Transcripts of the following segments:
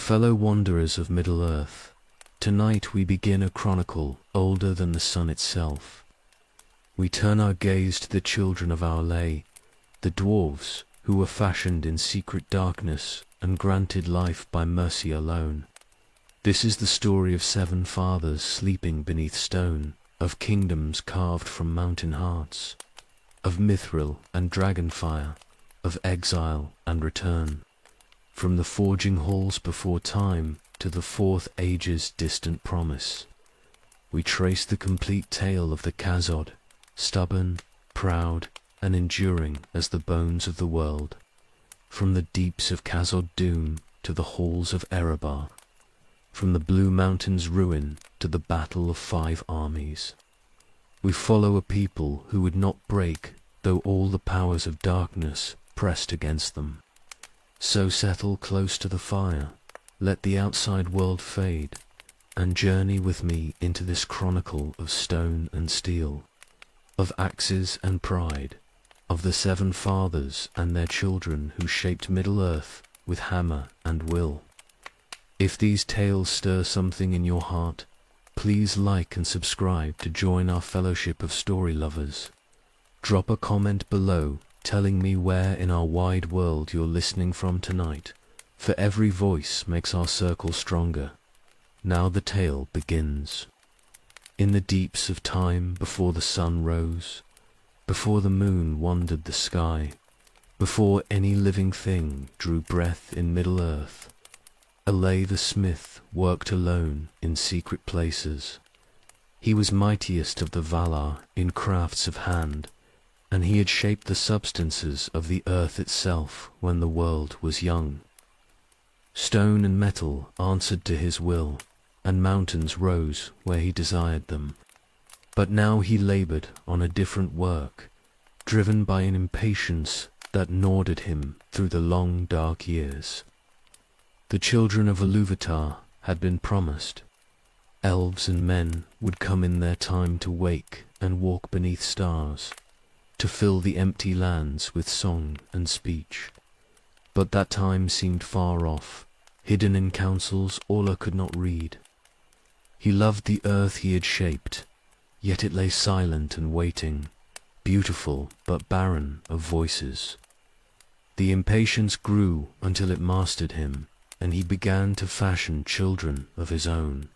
Fellow wanderers of Middle-earth, tonight we begin a chronicle older than the sun itself. We turn our gaze to the children of our lay, the dwarves, who were fashioned in secret darkness and granted life by mercy alone. This is the story of 7 fathers sleeping beneath stone, of kingdoms carved from mountain hearts, of mithril and dragonfire, of exile and return, from the forging halls before time to the 4th age's distant promise. We trace the complete tale of the Khazad, stubborn, proud, and enduring as the bones of the world, from the deeps of Khazad doom to the halls of Erebor, from the Blue Mountain's ruin to the battle of 5 armies. We follow a people who would not break though all the powers of darkness pressed against them. So settle close to the fire, let the outside world fade, and journey with me into this chronicle of stone and steel, of axes and pride, of the 7 fathers and their children who shaped Middle-earth with hammer and will. If these tales stir something in your heart, please like and subscribe to join our fellowship of story lovers. Drop a comment below telling me where in our wide world you're listening from tonight, for every voice makes our circle stronger. Now the tale begins. In the deeps of time, before the sun rose, before the moon wandered the sky, before any living thing drew breath in Middle-earth, Alay the smith worked alone in secret places. He was mightiest of the Valar in crafts of hand, and he had shaped the substances of the earth itself when the world was young. Stone and metal answered to his will, and mountains rose where he desired them. But now he labored on a different work, driven by an impatience that gnawed at him through the long dark years. The children of Iluvatar had been promised. Elves and men would come in their time to wake and walk beneath stars, to fill the empty lands with song and speech. But that time seemed far off, hidden in councils Orla could not read. He loved the earth he had shaped, yet it lay silent and waiting, beautiful but barren of voices. The impatience grew until it mastered him, and he began to fashion children of his own.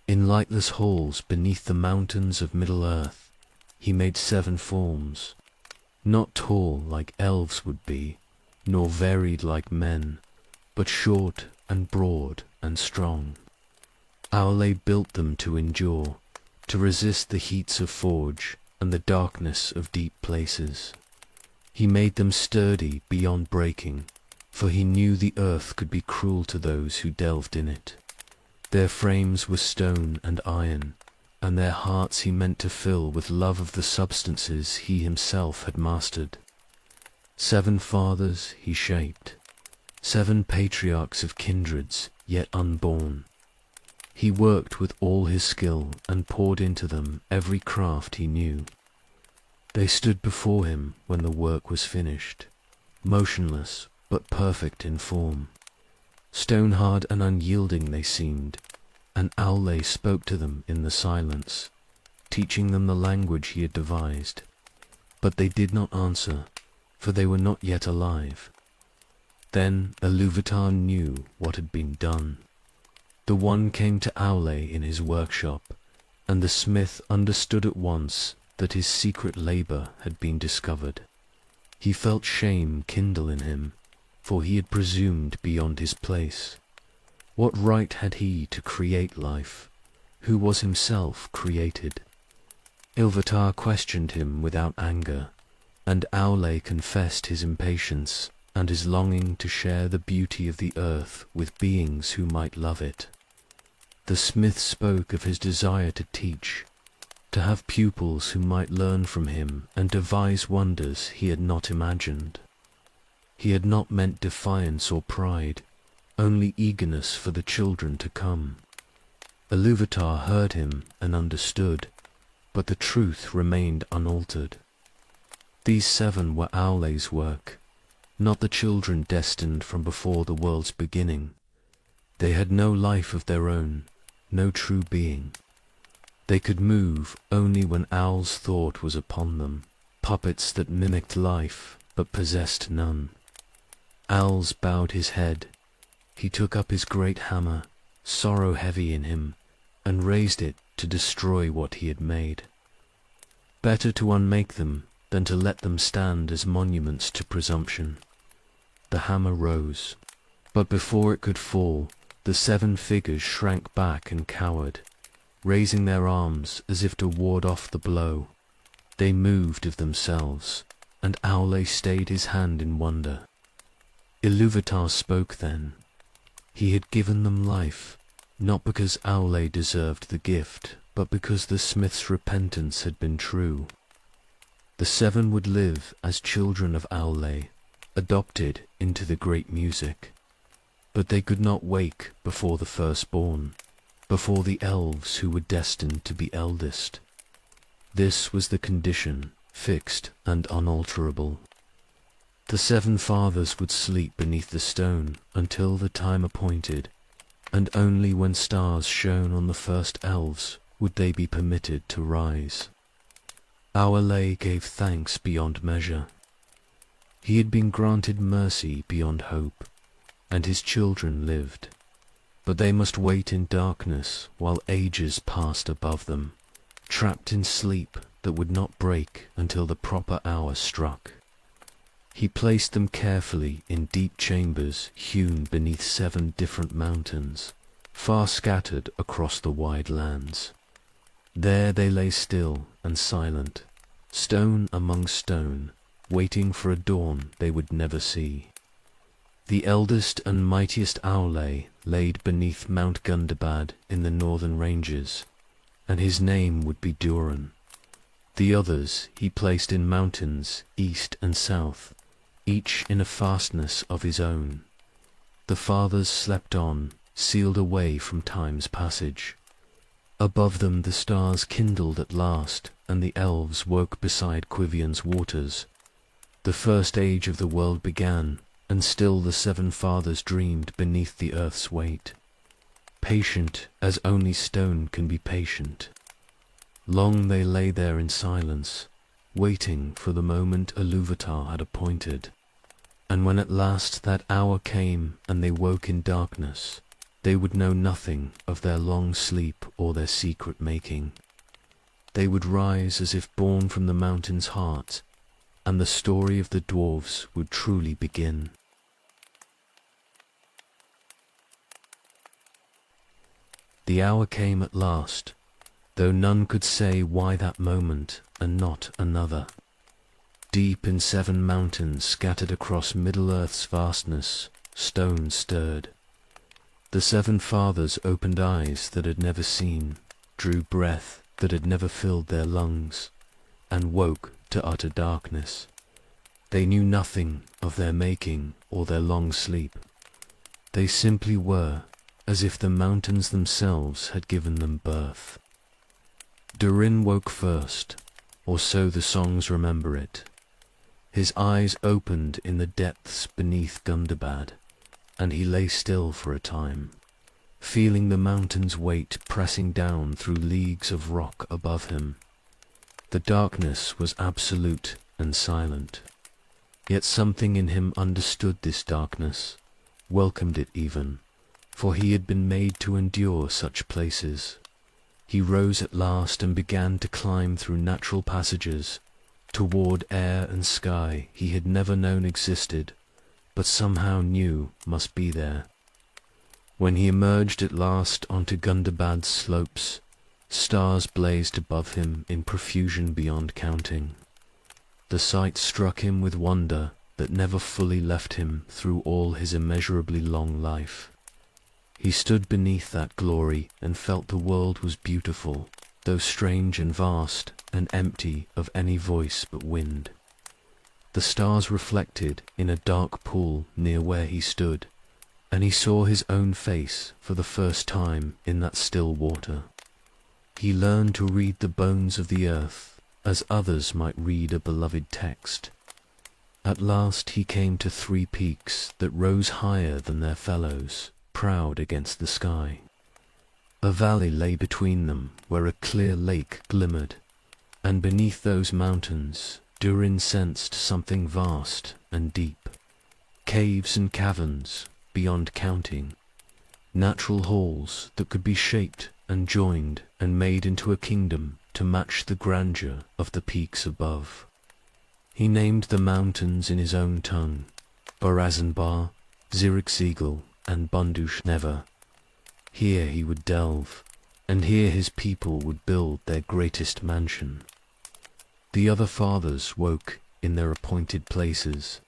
In lightless halls beneath the mountains of Middle-earth, he made 7 forms, not tall like elves would be, nor varied like men, but short and broad and strong. Aule built them to endure, to resist the heats of forge and the darkness of deep places. He made them sturdy beyond breaking, for he knew the earth could be cruel to those who delved in it. Their frames were stone and iron, and their hearts he meant to fill with love of the substances he himself had mastered. 7 fathers he shaped, 7 patriarchs of kindreds yet unborn. He worked with all his skill and poured into them every craft he knew. They stood before him when the work was finished, motionless but perfect in form. Stone-hard and unyielding they seemed, and Aule spoke to them in the silence, teaching them the language he had devised. But they did not answer, for they were not yet alive. Then Iluvatar knew what had been done. The one came to Aule in his workshop, and the smith understood at once that his secret labor had been discovered. He felt shame kindle in him, for he had presumed beyond his place. What right had he to create life, who was himself created? Ilvatar questioned him without anger, and Aule confessed his impatience and his longing to share the beauty of the earth with beings who might love it. The smith spoke of his desire to teach, to have pupils who might learn from him and devise wonders he had not imagined. He had not meant defiance or pride, only eagerness for the children to come. Iluvatar heard him and understood, but the truth remained unaltered. These 7 were Aule's work, not the children destined from before the world's beginning. They had no life of their own, no true being. They could move only when Owl's thought was upon them, puppets that mimicked life but possessed none. Owls bowed his head. He took up his great hammer, sorrow heavy in him, and raised it to destroy what he had made. Better to unmake them than to let them stand as monuments to presumption. The hammer rose, but before it could fall, the 7 figures shrank back and cowered, raising their arms as if to ward off the blow. They moved of themselves, and Aule stayed his hand in wonder. Iluvatar spoke then. He had given them life, not because Aule deserved the gift, but because the smith's repentance had been true. The 7 would live as children of Aule, adopted into the great music. But they could not wake before the firstborn, before the elves who were destined to be eldest. This was the condition, fixed and unalterable. The 7 fathers would sleep beneath the stone until the time appointed, and only when stars shone on the first elves would they be permitted to rise. Aule gave thanks beyond measure. He had been granted mercy beyond hope, and his children lived. But they must wait in darkness while ages passed above them, trapped in sleep that would not break until the proper hour struck. He placed them carefully in deep chambers hewn beneath 7 different mountains, far scattered across the wide lands. There they lay still and silent, stone among stone, waiting for a dawn they would never see. The eldest and mightiest Aule laid beneath Mount Gundabad in the northern ranges, and his name would be Durin. The others he placed in mountains east and south, each in a fastness of his own. The fathers slept on, sealed away from time's passage. Above them the stars kindled at last, and the elves woke beside Quivion's waters. The first age of the world began, and still the 7 fathers dreamed beneath the earth's weight, patient as only stone can be patient. Long they lay there in silence, waiting for the moment Iluvatar had appointed, and when at last that hour came and they woke in darkness, they would know nothing of their long sleep or their secret making. They would rise as if born from the mountain's heart, and the story of the dwarves would truly begin. The hour came at last, though none could say why that moment and not another. Deep in 7 mountains scattered across Middle-earth's vastness, stone stirred. The 7 fathers opened eyes that had never seen, drew breath that had never filled their lungs, and woke to utter darkness. They knew nothing of their making or their long sleep. They simply were, as if the mountains themselves had given them birth. Durin woke first, or so the songs remember it. His eyes opened in the depths beneath Gundabad, and he lay still for a time, feeling the mountain's weight pressing down through leagues of rock above him. The darkness was absolute and silent, yet something in him understood this darkness, welcomed it even, for he had been made to endure such places. He rose at last and began to climb through natural passages, toward air and sky he had never known existed, but somehow knew must be there. When he emerged at last onto Gundabad's slopes, stars blazed above him in profusion beyond counting. The sight struck him with wonder that never fully left him through all his immeasurably long life. He stood beneath that glory and felt the world was beautiful, though strange and vast, and empty of any voice but wind. The stars reflected in a dark pool near where he stood, and he saw his own face for the first time in that still water. He learned to read the bones of the earth as others might read a beloved text. At last he came to 3 peaks that rose higher than their fellows, proud against the sky. A valley lay between them where a clear lake glimmered, and beneath those mountains Durin sensed something vast and deep. Caves and caverns beyond counting, natural halls that could be shaped and joined and made into a kingdom to match the grandeur of the peaks above. He named the mountains in his own tongue, Borazenbar, Zirixiegel, and Bundush Never. Here he would delve, and here his people would build their greatest mansion. The other fathers woke in their appointed places.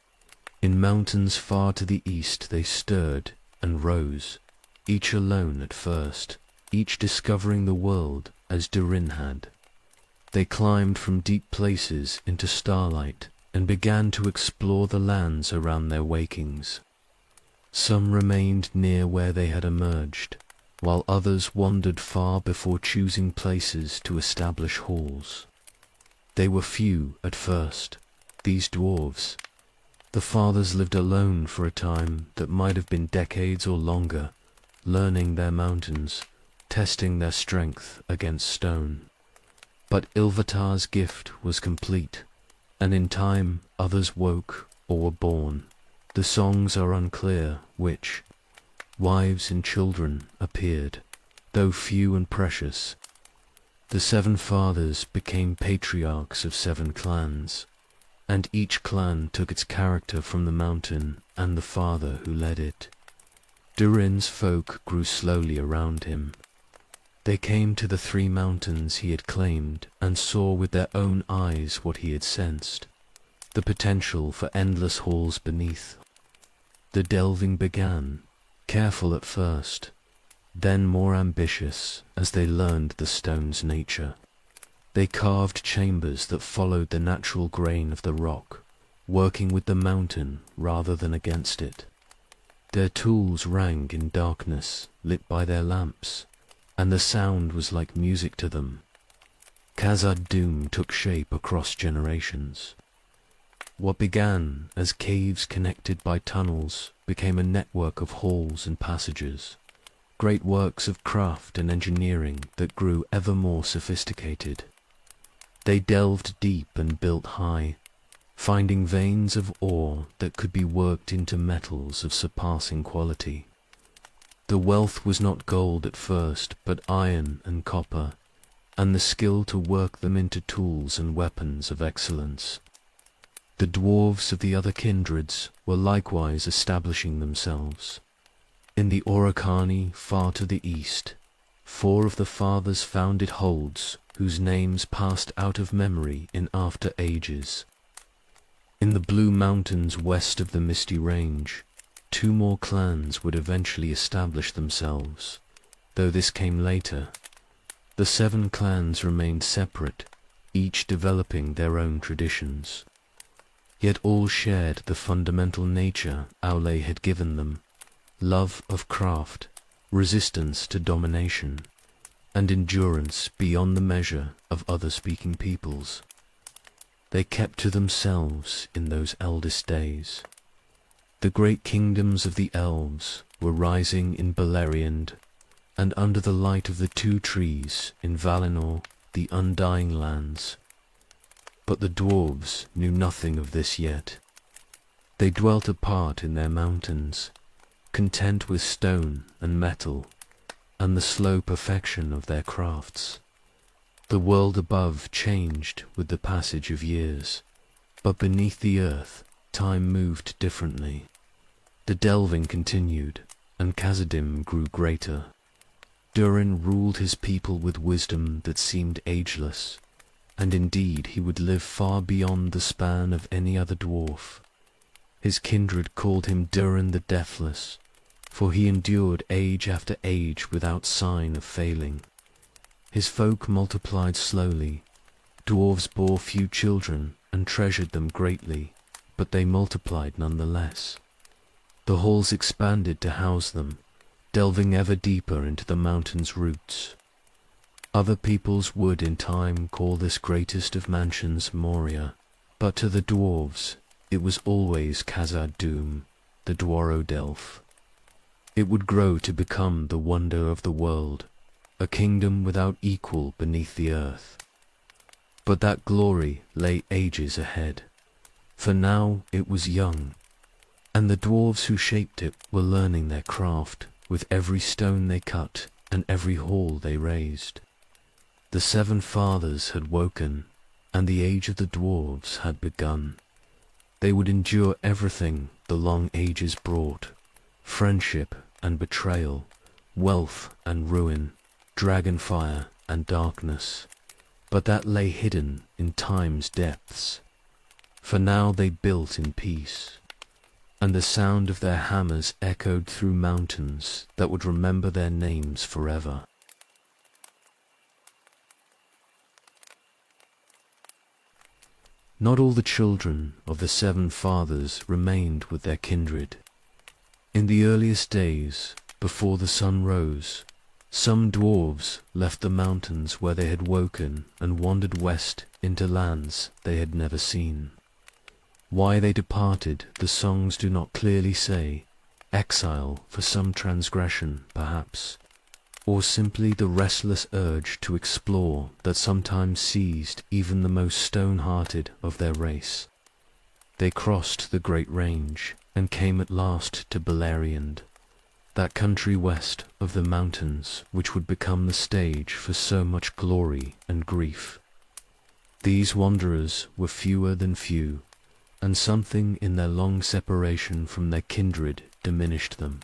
In mountains far to the east they stirred and rose, each alone at first, each discovering the world as Durin had. They climbed from deep places into starlight and began to explore the lands around their wakings. Some remained near where they had emerged, while others wandered far before choosing places to establish halls. They were few at first, these dwarves. The fathers lived alone for a time that might have been decades or longer, learning their mountains, testing their strength against stone. But Ilvatar's gift was complete, and in time others woke or were born. The songs are unclear which. Wives and children appeared, though few and precious. The 7 fathers became patriarchs of 7 clans, and each clan took its character from the mountain and the father who led it. Durin's folk grew slowly around him. They came to the 3 mountains he had claimed and saw with their own eyes what he had sensed, the potential for endless halls beneath. The delving began, careful at first, then more ambitious as they learned the stone's nature. They carved chambers that followed the natural grain of the rock, working with the mountain rather than against it. Their tools rang in darkness, lit by their lamps, and the sound was like music to them. Khazad Dûm took shape across generations. What began as caves connected by tunnels became a network of halls and passages, great works of craft and engineering that grew ever more sophisticated. They delved deep and built high, finding veins of ore that could be worked into metals of surpassing quality. The wealth was not gold at first, but iron and copper, and the skill to work them into tools and weapons of excellence. The dwarves of the other kindreds were likewise establishing themselves. In the Orokani far to the east, 4 of the fathers founded holds whose names passed out of memory in after ages. In the Blue Mountains west of the Misty Range, 2 more clans would eventually establish themselves, though this came later. The 7 clans remained separate, each developing their own traditions. Yet all shared the fundamental nature Aule had given them, love of craft, resistance to domination, and endurance beyond the measure of other-speaking peoples. They kept to themselves in those eldest days. The great kingdoms of the elves were rising in Beleriand, and under the light of the 2 trees in Valinor, the Undying Lands. But the dwarves knew nothing of this yet. They dwelt apart in their mountains, content with stone and metal, and the slow perfection of their crafts. The world above changed with the passage of years, but beneath the earth time moved differently. The delving continued, and Khazad-dûm grew greater. Durin ruled his people with wisdom that seemed ageless, and indeed he would live far beyond the span of any other dwarf. His kindred called him Durin the Deathless, for he endured age after age without sign of failing. His folk multiplied slowly. Dwarves bore few children and treasured them greatly, but they multiplied nonetheless. The halls expanded to house them, delving ever deeper into the mountain's roots. Other peoples would in time call this greatest of mansions Moria, but to the dwarves it was always Khazad Dûm, the Dwaro Delph. It would grow to become the wonder of the world, a kingdom without equal beneath the earth. But that glory lay ages ahead, for now it was young, and the dwarves who shaped it were learning their craft with every stone they cut and every hall they raised. The seven fathers had woken, and the age of the dwarves had begun. They would endure everything the long ages brought, friendship and betrayal, wealth and ruin, dragonfire and darkness. But that lay hidden in time's depths. For now they built in peace, and the sound of their hammers echoed through mountains that would remember their names forever. Not all the children of the seven fathers remained with their kindred. In the earliest days, before the sun rose, some dwarves left the mountains where they had woken and wandered west into lands they had never seen. Why they departed, the songs do not clearly say. Exile for some transgression, perhaps, or simply the restless urge to explore that sometimes seized even the most stone-hearted of their race. They crossed the great range and came at last to Beleriand, that country west of the mountains which would become the stage for so much glory and grief. These wanderers were fewer than few, and something in their long separation from their kindred diminished them.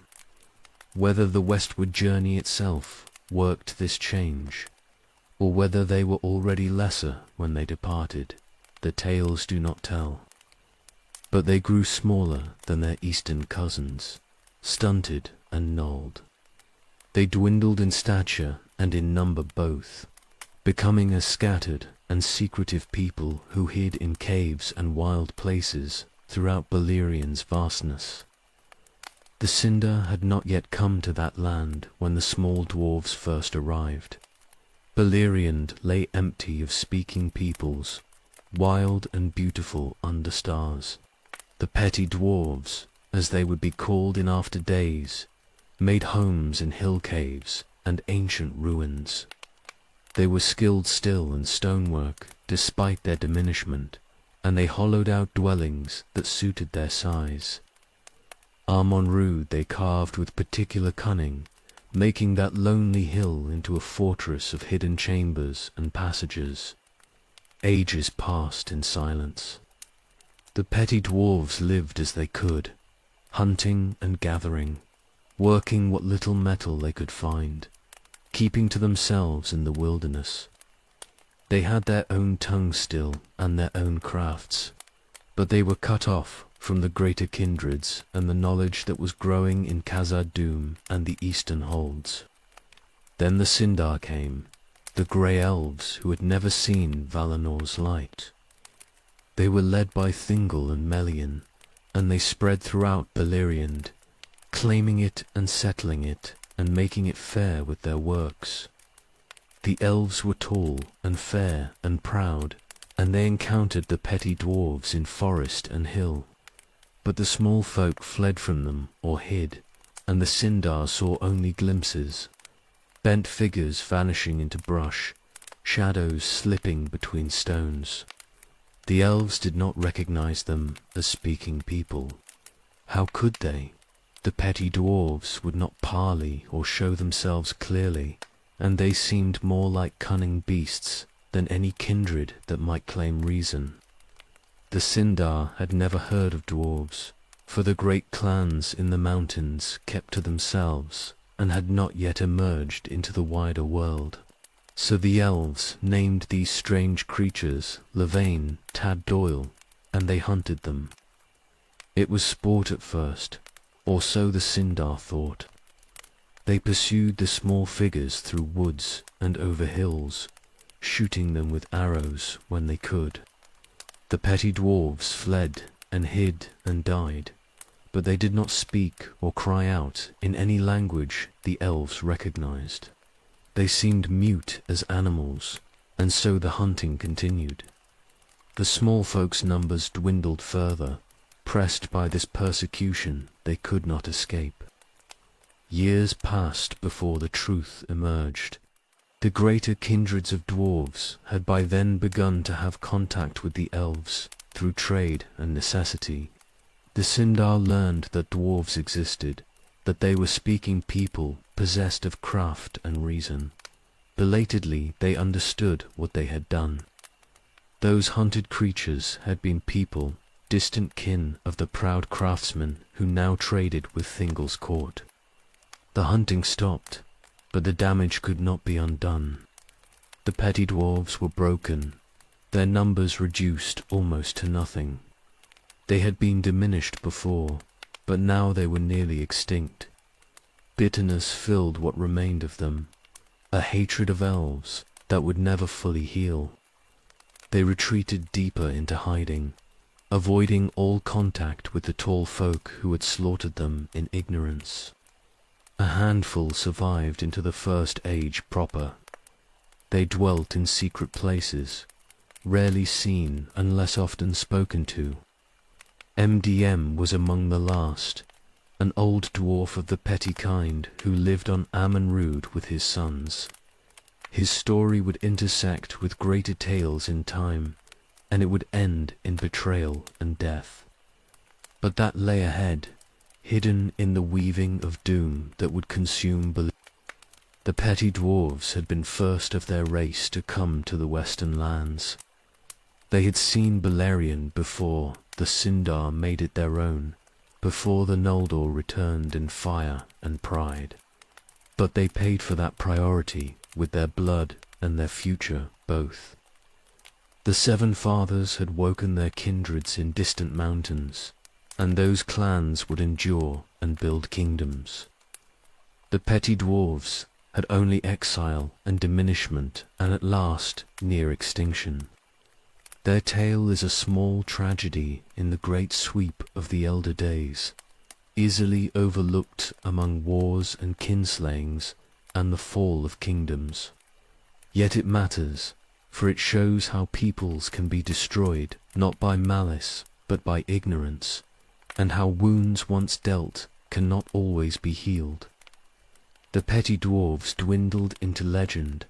Whether the westward journey itself worked this change, or whether they were already lesser when they departed, the tales do not tell. But they grew smaller than their eastern cousins, stunted and gnarled. They dwindled in stature and in number both, becoming a scattered and secretive people who hid in caves and wild places throughout Beleriand's vastness. The Cinder had not yet come to that land when the small dwarves first arrived. Beleriand lay empty of speaking peoples, wild and beautiful under stars. The petty dwarves, as they would be called in after days, made homes in hill caves and ancient ruins. They were skilled still in stonework, despite their diminishment, and they hollowed out dwellings that suited their size. Armonruud they carved with particular cunning, making that lonely hill into a fortress of hidden chambers and passages. Ages passed in silence. The petty dwarves lived as they could, hunting and gathering, working what little metal they could find, keeping to themselves in the wilderness. They had their own tongue still and their own crafts, but they were cut off from the greater kindreds and the knowledge that was growing in Khazad-dûm and the eastern holds. Then the Sindar came, the grey elves who had never seen Valinor's light. They were led by Thingol and Melian, and they spread throughout Beleriand, claiming it and settling it, and making it fair with their works. The elves were tall and fair and proud, and they encountered the petty dwarves in forest and hill. But the small folk fled from them or hid, and the Sindar saw only glimpses, bent figures vanishing into brush, shadows slipping between stones. The elves did not recognize them as speaking people. How could they? The petty dwarves would not parley or show themselves clearly, and they seemed more like cunning beasts than any kindred that might claim reason. The Sindar had never heard of dwarves, for the great clans in the mountains kept to themselves and had not yet emerged into the wider world. So the elves named these strange creatures Levain, Tad Doyle, and they hunted them. It was sport at first, or so the Sindar thought. They pursued the small figures through woods and over hills, shooting them with arrows when they could. The petty dwarves fled and hid and died, but they did not speak or cry out in any language the elves recognized. They seemed mute as animals, and so the hunting continued. The small folks' numbers dwindled further, pressed by this persecution they could not escape. Years passed before the truth emerged. The greater kindreds of dwarves had by then begun to have contact with the elves through trade and necessity. The Sindar learned that dwarves existed, that they were speaking people possessed of craft and reason. Belatedly they understood what they had done. Those hunted creatures had been people, distant kin of the proud craftsmen who now traded with Thingol's court. The hunting stopped, but the damage could not be undone. The petty dwarves were broken, their numbers reduced almost to nothing. They had been diminished before, but now they were nearly extinct. Bitterness filled what remained of them, a hatred of elves that would never fully heal. They retreated deeper into hiding, avoiding all contact with the tall folk who had slaughtered them in ignorance. A handful survived into the First Age proper. They dwelt in secret places, rarely seen and less often spoken to. MDM was among the last, an old dwarf of the petty kind who lived on Amon-Rud with his sons. His story would intersect with greater tales in time, and it would end in betrayal and death. But that lay ahead, hidden in the weaving of doom that would consume the petty dwarves had been first of their race to come to the western lands. They had seen Beleriand before the Sindar made it their own, before the Noldor returned in fire and pride. But they paid for that priority with their blood and their future both. The Seven Fathers had woken their kindreds in distant mountains, and those clans would endure and build kingdoms. The petty dwarves had only exile and diminishment, and at last near extinction. Their tale is a small tragedy in the great sweep of the elder days, easily overlooked among wars and kinslayings and the fall of kingdoms. Yet it matters, for it shows how peoples can be destroyed not by malice but by ignorance, and how wounds once dealt cannot always be healed. The petty dwarves dwindled into legend,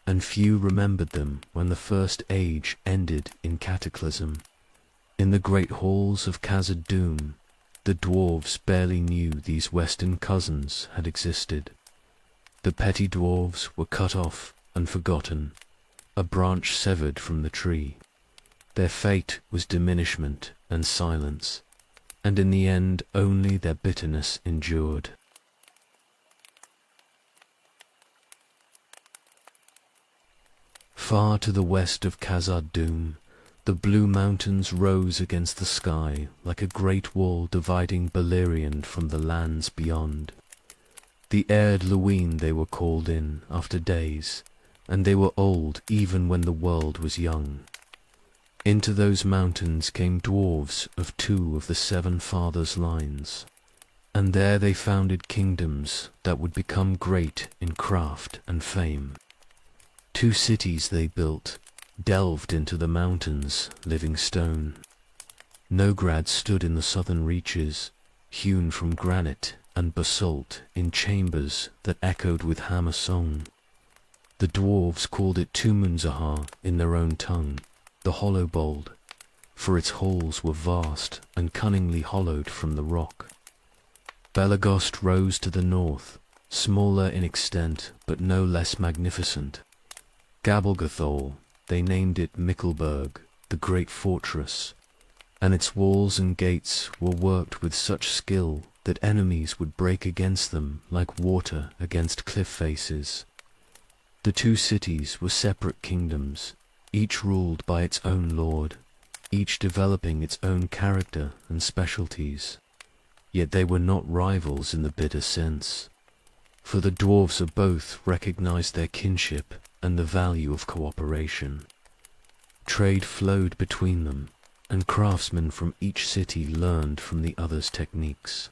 and few remembered them when the First Age ended in cataclysm. In the great halls of Khazad-dûm, the dwarves barely knew these western cousins had existed. The petty dwarves were cut off and forgotten, a branch severed from the tree. Their fate was diminishment and silence, and in the end only their bitterness endured. Far to the west of Khazad-dûm, the blue mountains rose against the sky like a great wall dividing Beleriand from the lands beyond. The Erd Luin they were called in after days, and they were old even when the world was young. Into those mountains came dwarves of two of the Seven Fathers' lines, and there they founded kingdoms that would become great in craft and fame. 2 cities they built, delved into the mountains, living stone. Nograd stood in the southern reaches, hewn from granite and basalt in chambers that echoed with hammer song. The dwarves called it Tumunzahar in their own tongue, the hollow-bold, for its halls were vast and cunningly hollowed from the rock. Belagost rose to the north, smaller in extent but no less magnificent. Gabalgathol, they named it Mickelberg, the great fortress, and its walls and gates were worked with such skill that enemies would break against them like water against cliff faces. The 2 cities were separate kingdoms, each ruled by its own lord, each developing its own character and specialties. Yet they were not rivals in the bitter sense, for the dwarves of both recognized their kinship and the value of cooperation. Trade flowed between them, and craftsmen from each city learned from the other's techniques.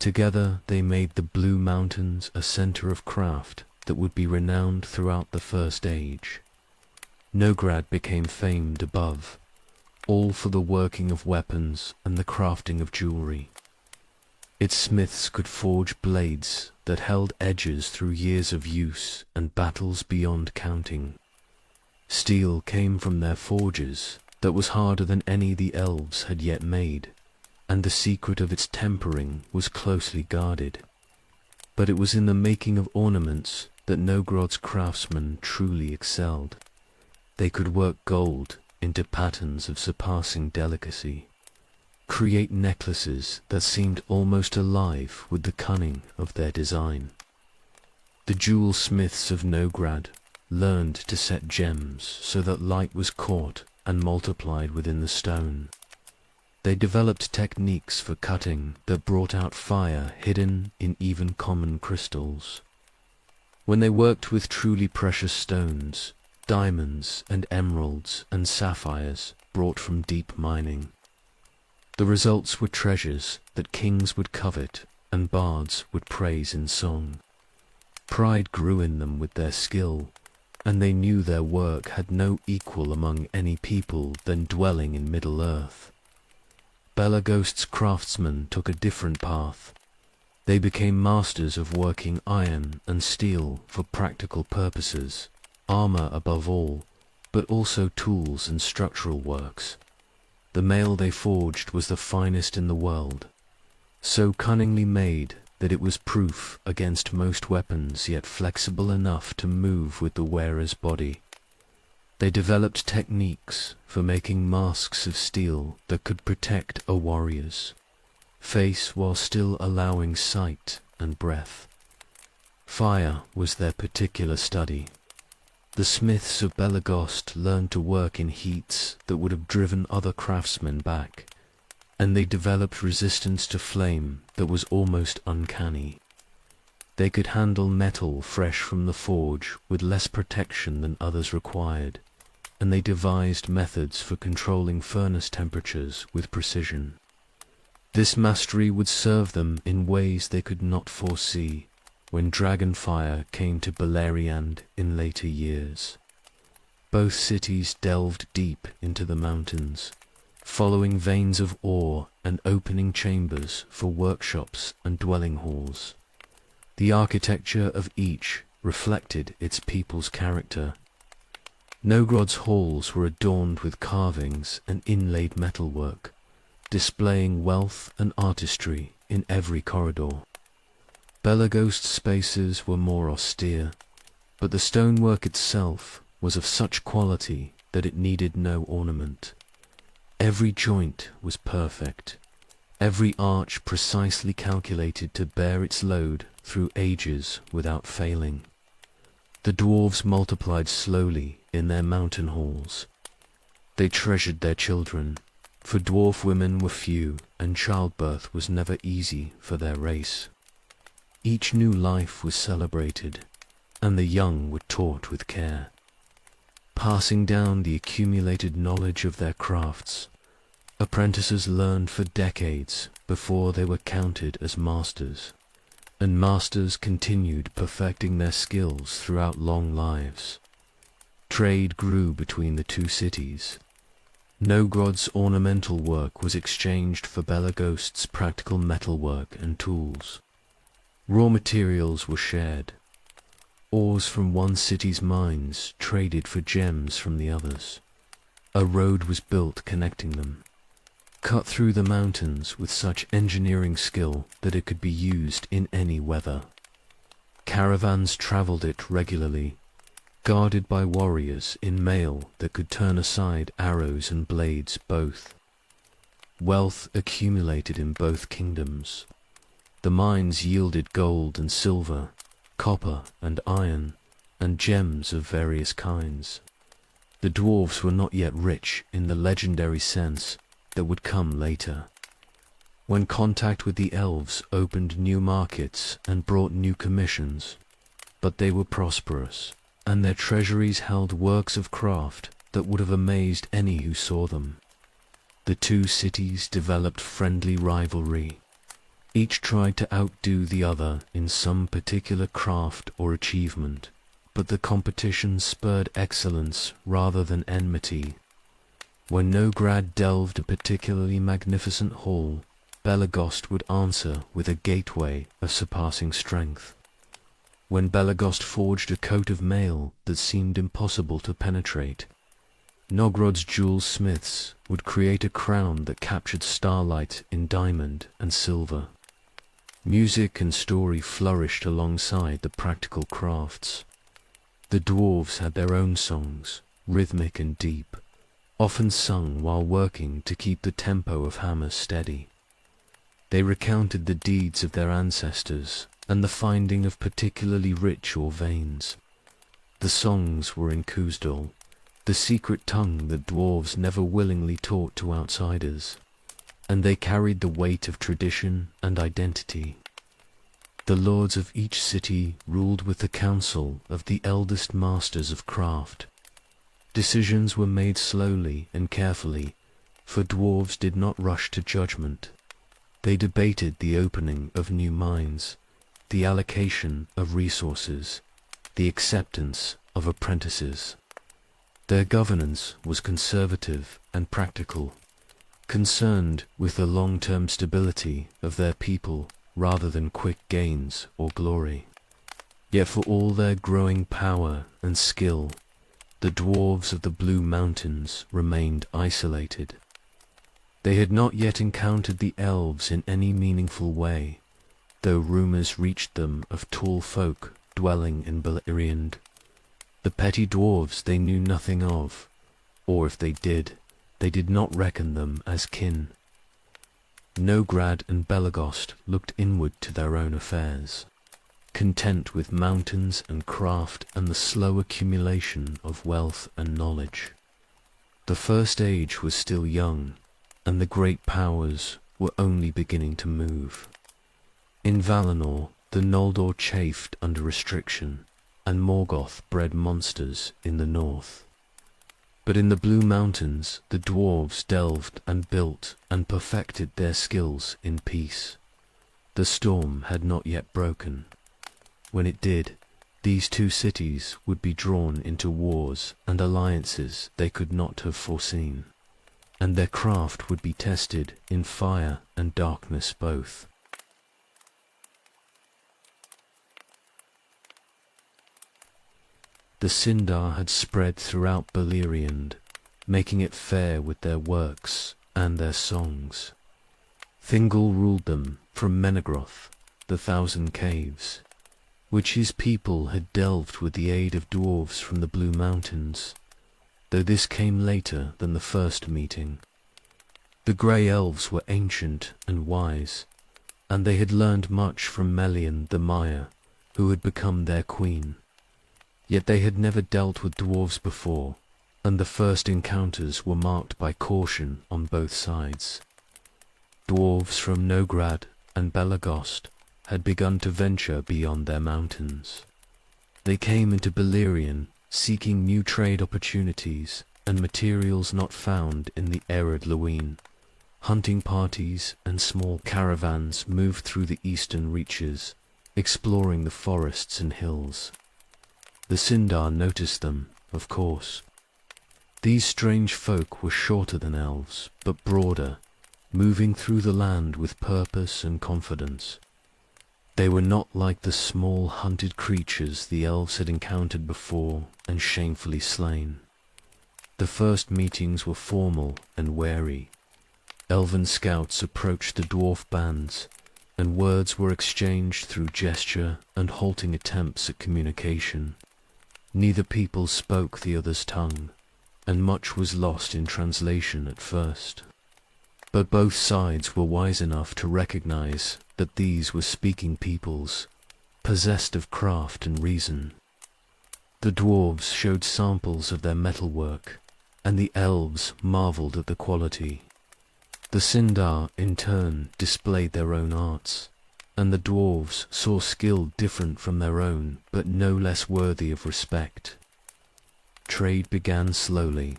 Together they made the Blue Mountains a center of craft that would be renowned throughout the First Age. Nograd became famed above, all for the working of weapons and the crafting of jewelry. Its smiths could forge blades that held edges through years of use and battles beyond counting. Steel came from their forges that was harder than any the elves had yet made, and the secret of its tempering was closely guarded. But it was in the making of ornaments that Nogrod's craftsmen truly excelled. They could work gold into patterns of surpassing delicacy, create necklaces that seemed almost alive with the cunning of their design. The jewel smiths of Nograd learned to set gems so that light was caught and multiplied within the stone. They developed techniques for cutting that brought out fire hidden in even common crystals. When they worked with truly precious stones, diamonds and emeralds and sapphires brought from deep mining, the results were treasures that kings would covet and bards would praise in song. Pride grew in them with their skill, and they knew their work had no equal among any people than dwelling in Middle-earth. Belagost's craftsmen took a different path. They became masters of working iron and steel for practical purposes, armor above all, but also tools and structural works. The mail they forged was the finest in the world, so cunningly made that it was proof against most weapons, yet flexible enough to move with the wearer's body. They developed techniques for making masks of steel that could protect a warrior's face while still allowing sight and breath. Fire was their particular study. The smiths of Belagost learned to work in heats that would have driven other craftsmen back, and they developed resistance to flame that was almost uncanny. They could handle metal fresh from the forge with less protection than others required, and they devised methods for controlling furnace temperatures with precision. This mastery would serve them in ways they could not foresee when Dragonfire came to Beleriand in later years. Both cities delved deep into the mountains, following veins of ore and opening chambers for workshops and dwelling halls. The architecture of each reflected its people's character. Nogrod's halls were adorned with carvings and inlaid metalwork, displaying wealth and artistry in every corridor. Belagost's spaces were more austere, but the stonework itself was of such quality that it needed no ornament. Every joint was perfect, every arch precisely calculated to bear its load through ages without failing. The dwarves multiplied slowly in their mountain halls. They treasured their children, for dwarf women were few and childbirth was never easy for their race. Each new life was celebrated, and the young were taught with care, passing down the accumulated knowledge of their crafts. Apprentices learned for decades before they were counted as masters, and masters continued perfecting their skills throughout long lives. Trade grew between the two cities. Nogrod's ornamental work was exchanged for Belagost's practical metalwork and tools. Raw materials were shared. Ores from one city's mines traded for gems from the others. A road was built connecting them, cut through the mountains with such engineering skill that it could be used in any weather. Caravans traveled it regularly, guarded by warriors in mail that could turn aside arrows and blades both. Wealth accumulated in both kingdoms. The mines yielded gold and silver, copper and iron, and gems of various kinds. The dwarves were not yet rich in the legendary sense that would come later, when contact with the elves opened new markets and brought new commissions, but they were prosperous, and their treasuries held works of craft that would have amazed any who saw them. The two cities developed friendly rivalry. Each tried to outdo the other in some particular craft or achievement, but the competition spurred excellence rather than enmity. When Nograd delved a particularly magnificent hall, Belagost would answer with a gateway of surpassing strength. When Belagost forged a coat of mail that seemed impossible to penetrate, Nogrod's jewel smiths would create a crown that captured starlight in diamond and silver. Music and story flourished alongside the practical crafts. The dwarves had their own songs, rhythmic and deep, often sung while working to keep the tempo of hammers steady. They recounted the deeds of their ancestors and the finding of particularly rich ore veins. The songs were in Kuzdal, the secret tongue that dwarves never willingly taught to outsiders, and they carried the weight of tradition and identity. The lords of each city ruled with the counsel of the eldest masters of craft. Decisions were made slowly and carefully, for dwarves did not rush to judgment. They debated the opening of new mines, the allocation of resources, the acceptance of apprentices. Their governance was conservative and practical, concerned with the long-term stability of their people rather than quick gains or glory. Yet for all their growing power and skill, the dwarves of the Blue Mountains remained isolated. They had not yet encountered the elves in any meaningful way, though rumors reached them of tall folk dwelling in Beleriand. The petty dwarves they knew nothing of, or if they did not reckon them as kin. Nograd and Belagost looked inward to their own affairs, content with mountains and craft and the slow accumulation of wealth and knowledge. The First Age was still young, and the great powers were only beginning to move. In Valinor, the Noldor chafed under restriction, and Morgoth bred monsters in the north. But in the Blue Mountains, the dwarves delved and built and perfected their skills in peace. The storm had not yet broken. When it did, these two cities would be drawn into wars and alliances they could not have foreseen, and their craft would be tested in fire and darkness both. The Sindar had spread throughout Beleriand, making it fair with their works and their songs. Thingol ruled them from Menegroth, the Thousand Caves, which his people had delved with the aid of dwarves from the Blue Mountains, though this came later than the first meeting. The Grey Elves were ancient and wise, and they had learned much from Melian the Maya, who had become their queen. Yet they had never dealt with dwarves before, and the first encounters were marked by caution on both sides. Dwarves from Nograd and Belagost had begun to venture beyond their mountains. They came into Beleriand seeking new trade opportunities and materials not found in the arid Luin. Hunting parties and small caravans moved through the eastern reaches, exploring the forests and hills. The Sindar noticed them, of course. These strange folk were shorter than elves, but broader, moving through the land with purpose and confidence. They were not like the small hunted creatures the elves had encountered before and shamefully slain. The first meetings were formal and wary. Elven scouts approached the dwarf bands, and words were exchanged through gesture and halting attempts at communication. Neither people spoke the other's tongue, and much was lost in translation at first. But both sides were wise enough to recognize that these were speaking peoples, possessed of craft and reason. The dwarves showed samples of their metalwork, and the elves marveled at the quality. The Sindar, in turn, displayed their own arts, and the dwarves saw skill different from their own, but no less worthy of respect. Trade began slowly,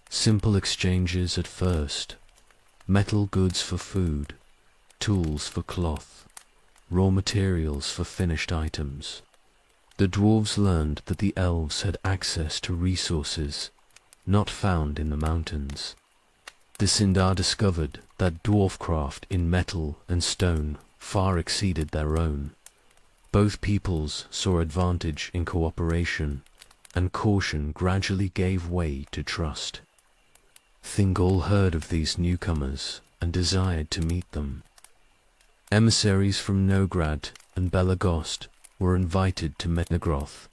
simple exchanges at first, metal goods for food, tools for cloth, raw materials for finished items. The dwarves learned that the elves had access to resources not found in the mountains. The Sindar discovered that dwarfcraft in metal and stone far exceeded their own. Both peoples saw advantage in cooperation, and caution gradually gave way to trust. Thingol heard of these newcomers and desired to meet them. Emissaries from Nograd and Belagost were invited to Metnagroth,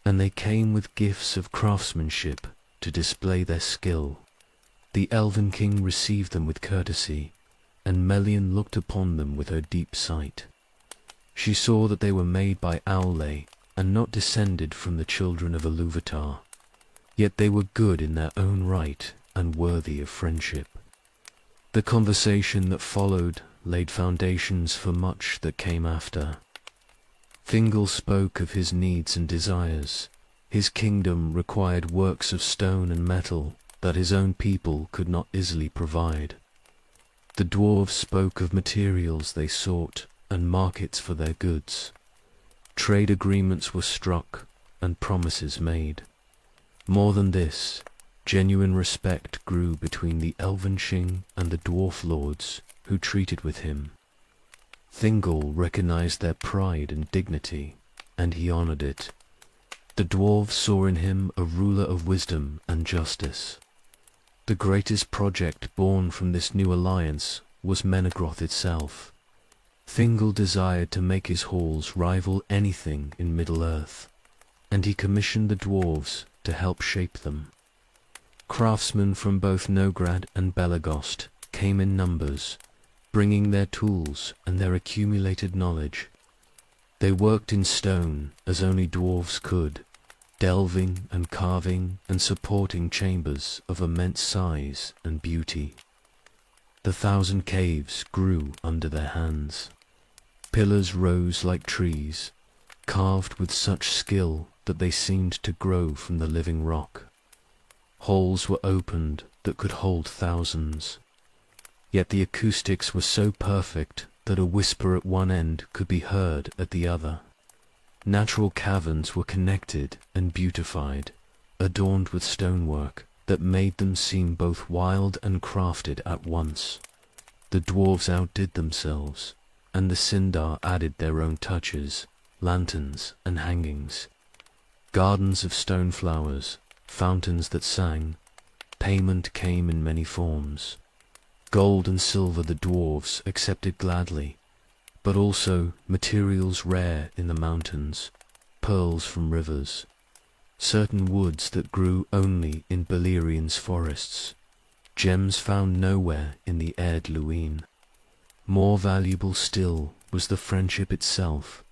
and they came with gifts of craftsmanship to display their skill. The Elven King received them with courtesy, and Melian looked upon them with her deep sight. She saw that they were made by Aule, and not descended from the children of Iluvatar, yet they were good in their own right and worthy of friendship. The conversation that followed laid foundations for much that came after. Thingol spoke of his needs and desires. His kingdom required works of stone and metal that his own people could not easily provide. The dwarves spoke of materials they sought and markets for their goods. Trade agreements were struck and promises made. More than this, genuine respect grew between the Elvenshing and the dwarf lords who treated with him. Thingol recognized their pride and dignity, and he honored it. The dwarves saw in him a ruler of wisdom and justice. The greatest project born from this new alliance was Menegroth itself. Thingol desired to make his halls rival anything in Middle-earth, and he commissioned the dwarves to help shape them. Craftsmen from both Nograd and Belagost came in numbers, bringing their tools and their accumulated knowledge. They worked in stone as only dwarves could, delving and carving and supporting chambers of immense size and beauty. The 1,000 caves grew under their hands. Pillars rose like trees, carved with such skill that they seemed to grow from the living rock. Halls were opened that could hold thousands. Yet the acoustics were so perfect that a whisper at one end could be heard at the other. Natural caverns were connected and beautified, adorned with stonework that made them seem both wild and crafted at once. The dwarves outdid themselves, and the Sindar added their own touches, lanterns and hangings. Gardens of stone flowers, fountains that sang, payment came in many forms. Gold and silver the dwarves accepted gladly, but also materials rare in the mountains, pearls from rivers, certain woods that grew only in Beleriand's forests, gems found nowhere in the Erd Luin. More valuable still was the friendship itself,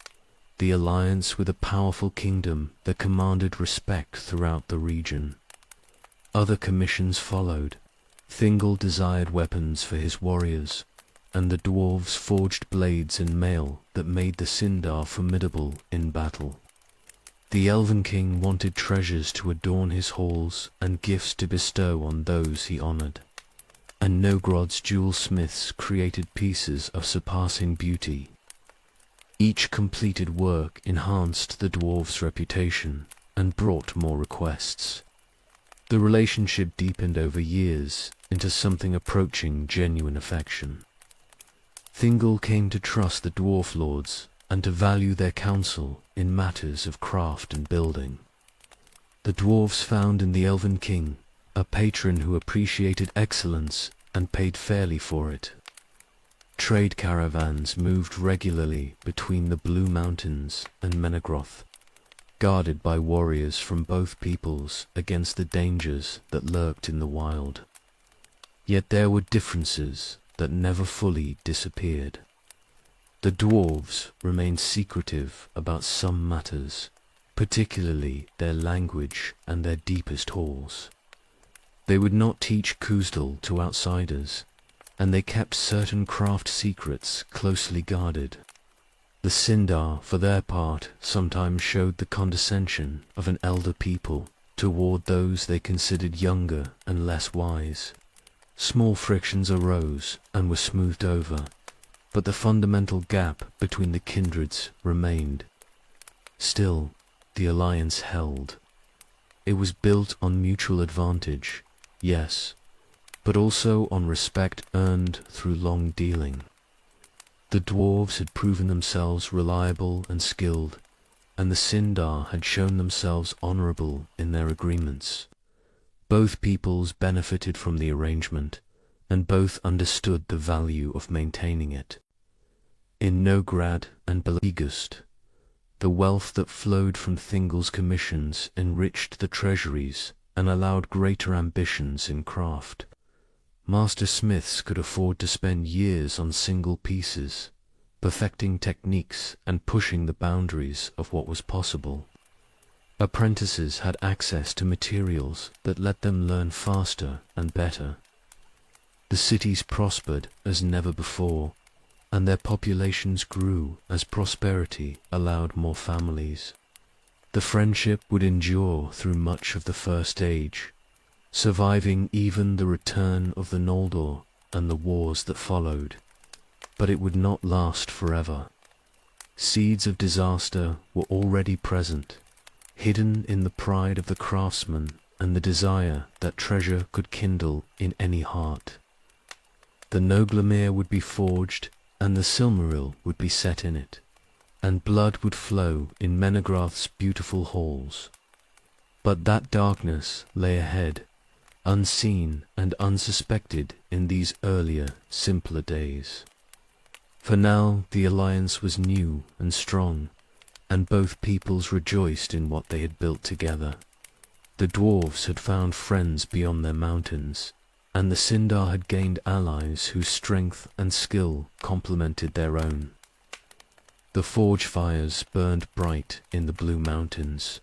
the alliance with a powerful kingdom that commanded respect throughout the region. Other commissions followed. Thingol desired weapons for his warriors, and the dwarves forged blades and mail that made the Sindar formidable in battle. The Elven King wanted treasures to adorn his halls and gifts to bestow on those he honored, and Nogrod's jewel smiths created pieces of surpassing beauty. Each completed work enhanced the dwarves' reputation and brought more requests. The relationship deepened over years into something approaching genuine affection. Thingol came to trust the dwarf lords and to value their counsel in matters of craft and building. The dwarves found in the Elven King a patron who appreciated excellence and paid fairly for it. Trade caravans moved regularly between the Blue Mountains and Menegroth, guarded by warriors from both peoples against the dangers that lurked in the wild. Yet there were differences that never fully disappeared. The dwarves remained secretive about some matters, particularly their language and their deepest halls. They would not teach Khuzdul to outsiders, and they kept certain craft secrets closely guarded. The Sindar, for their part, sometimes showed the condescension of an elder people toward those they considered younger and less wise. Small frictions arose and were smoothed over, but the fundamental gap between the kindreds remained. Still, the alliance held. It was built on mutual advantage, yes, but also on respect earned through long dealing. The dwarves had proven themselves reliable and skilled, and the Sindar had shown themselves honorable in their agreements. Both peoples benefited from the arrangement, and both understood the value of maintaining it. In Nograd and Belegust, the wealth that flowed from Thingol's commissions enriched the treasuries and allowed greater ambitions in craft. Master smiths could afford to spend years on single pieces, perfecting techniques and pushing the boundaries of what was possible. Apprentices had access to materials that let them learn faster and better. The cities prospered as never before, and their populations grew as prosperity allowed more families. The friendship would endure through much of the First Age, surviving even the return of the Noldor and the wars that followed, but it would not last forever. Seeds of disaster were already present, hidden in the pride of the craftsman and the desire that treasure could kindle in any heart. The Noglamir would be forged, and the Silmaril would be set in it, and blood would flow in Menegroth's beautiful halls. But that darkness lay ahead, unseen and unsuspected in these earlier, simpler days. For now the alliance was new and strong, and both peoples rejoiced in what they had built together. The dwarves had found friends beyond their mountains, and the Sindar had gained allies whose strength and skill complemented their own. The forge fires burned bright in the Blue Mountains,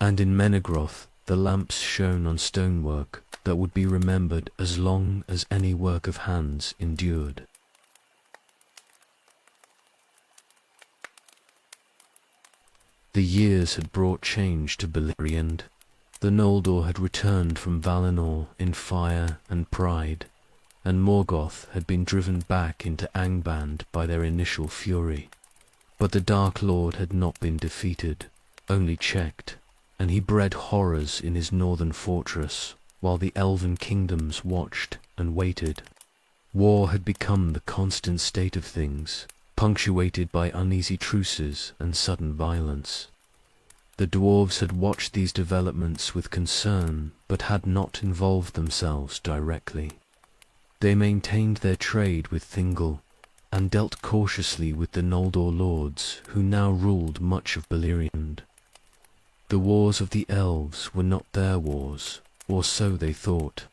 and in Menegroth the lamps shone on stonework that would be remembered as long as any work of hands endured. The years had brought change to Beleriand. The Noldor had returned from Valinor in fire and pride, and Morgoth had been driven back into Angband by their initial fury. But the Dark Lord had not been defeated, only checked, and he bred horrors in his northern fortress, while the elven kingdoms watched and waited. War had become the constant state of things, punctuated by uneasy truces and sudden violence. The dwarves had watched these developments with concern, but had not involved themselves directly. They maintained their trade with Thingol, and dealt cautiously with the Noldor lords, who now ruled much of Beleriand. The wars of the elves were not their wars, or so they thought.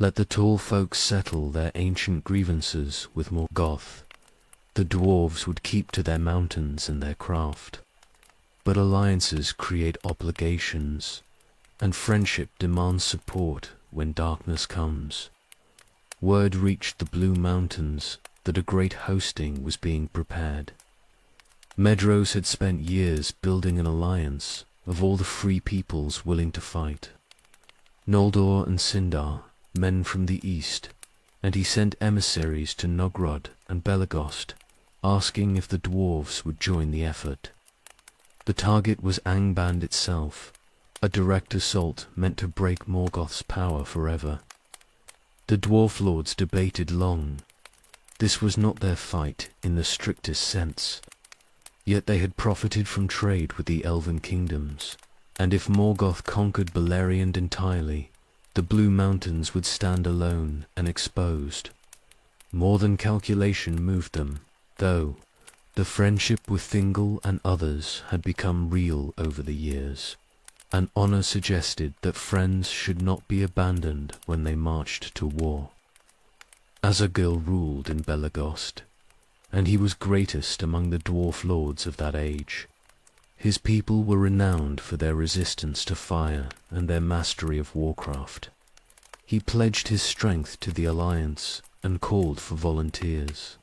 Let the tall folk settle their ancient grievances with Morgoth. The dwarves would keep to their mountains and their craft. But alliances create obligations, and friendship demands support when darkness comes. Word reached the Blue Mountains that a great hosting was being prepared. Medros had spent years building an alliance of all the free peoples willing to fight. Noldor and Sindar, men from the east, and he sent emissaries to Nogrod and Belegost, asking if the dwarves would join the effort. The target was Angband itself, a direct assault meant to break Morgoth's power forever. The dwarf lords debated long. This was not their fight in the strictest sense, yet they had profited from trade with the elven kingdoms, and if Morgoth conquered Beleriand entirely, the Blue Mountains would stand alone and exposed. More than calculation moved them, though. The friendship with Thingol and others had become real over the years, and honor suggested that friends should not be abandoned when they marched to war. Azargil ruled in Belegost, and he was greatest among the dwarf lords of that age. His people were renowned for their resistance to fire and their mastery of warcraft. He pledged his strength to the alliance and called for volunteers.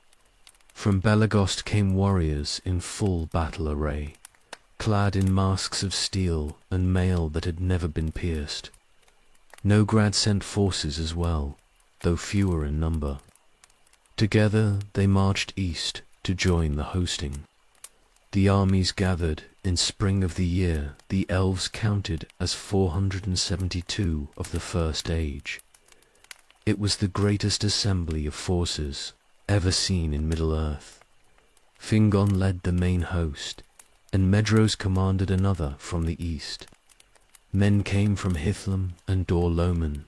From Belegost came warriors in full battle array, clad in masks of steel and mail that had never been pierced. Nograd sent forces as well, though fewer in number. Together they marched east to join the hosting. The armies gathered in spring of the year the elves counted as 472 of the First Age. It was the greatest assembly of forces ever seen in Middle-earth. Fingon led the main host, and Medros commanded another from the east. Men came from Hithlum and Dor-loman,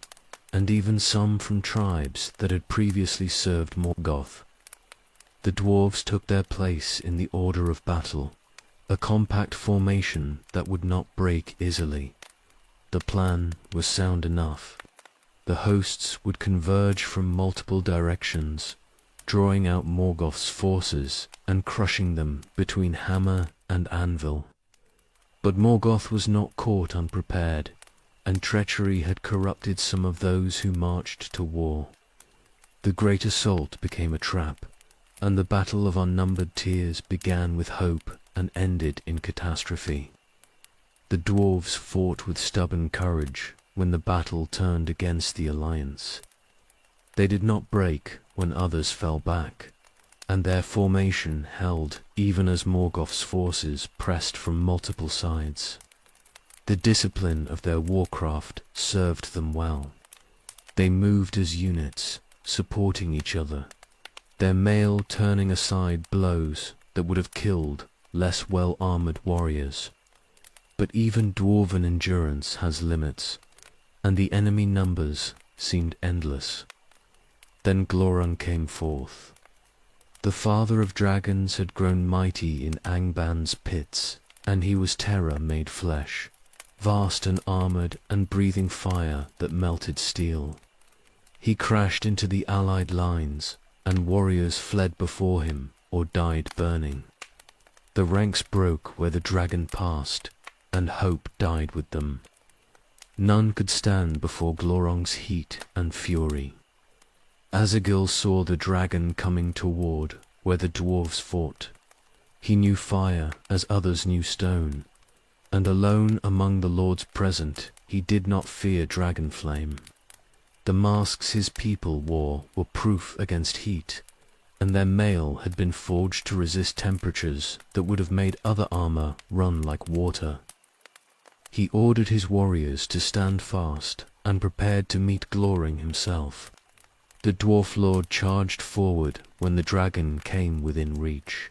and even some from tribes that had previously served Morgoth. The dwarves took their place in the order of battle, a compact formation that would not break easily. The plan was sound enough. The hosts would converge from multiple directions, drawing out Morgoth's forces and crushing them between hammer and anvil. But Morgoth was not caught unprepared, and treachery had corrupted some of those who marched to war. The great assault became a trap, and the battle of unnumbered tears began with hope and ended in catastrophe. The dwarves fought with stubborn courage when the battle turned against the alliance. They did not break when others fell back, and their formation held even as Morgoth's forces pressed from multiple sides. The discipline of their warcraft served them well. They moved as units, supporting each other, their mail turning aside blows that would have killed less well-armored warriors. But even dwarven endurance has limits, and the enemy numbers seemed endless. Then Glorung came forth. The father of dragons had grown mighty in Angban's pits, and he was terror made flesh, vast and armored and breathing fire that melted steel. He crashed into the allied lines, and warriors fled before him or died burning. The ranks broke where the dragon passed, and hope died with them. None could stand before Glorung's heat and fury. Azagil saw the dragon coming toward where the dwarves fought. He knew fire as others knew stone, and alone among the lords present he did not fear dragon flame. The masks his people wore were proof against heat, and their mail had been forged to resist temperatures that would have made other armor run like water. He ordered his warriors to stand fast and prepared to meet Glorung himself. The dwarf lord charged forward when the dragon came within reach.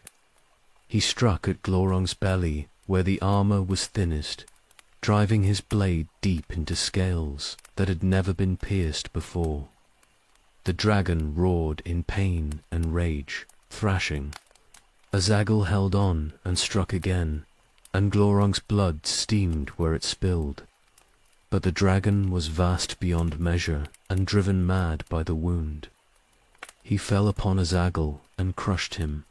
He struck at Glorung's belly where the armor was thinnest, driving his blade deep into scales that had never been pierced before. The dragon roared in pain and rage, thrashing. Azagil held on and struck again, and Glorung's blood steamed where it spilled. But the dragon was vast beyond measure and driven mad by the wound. He fell upon Azagil and crushed him,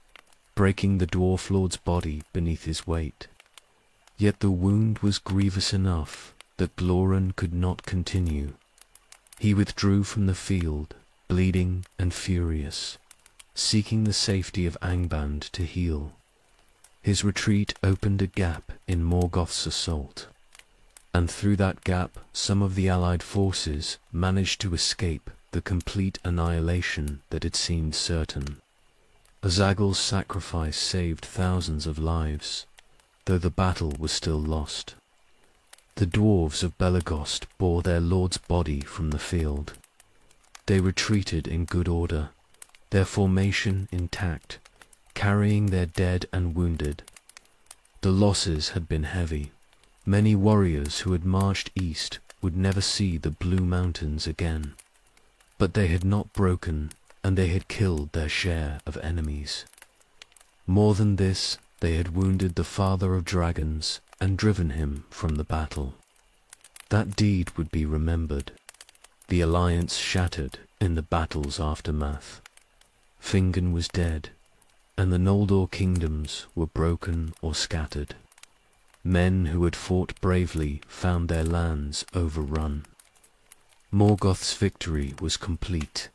breaking the dwarf lord's body beneath his weight. Yet the wound was grievous enough that Glorung could not continue. He withdrew from the field, bleeding and furious, seeking the safety of Angband to heal. His retreat opened a gap in Morgoth's assault, and through that gap some of the allied forces managed to escape the complete annihilation that had seemed certain. Azagil's sacrifice saved thousands of lives, though the battle was still lost. The dwarves of Belegost bore their lord's body from the field. They retreated in good order, their formation intact, carrying their dead and wounded. The losses had been heavy. Many warriors who had marched east would never see the Blue Mountains again. But they had not broken, and they had killed their share of enemies. More than this, they had wounded the father of dragons and driven him from the battle. That deed would be remembered. The alliance shattered in the battle's aftermath. Fingon was dead, and the Noldor kingdoms were broken or scattered. Men who had fought bravely found their lands overrun. Morgoth's victory was complete,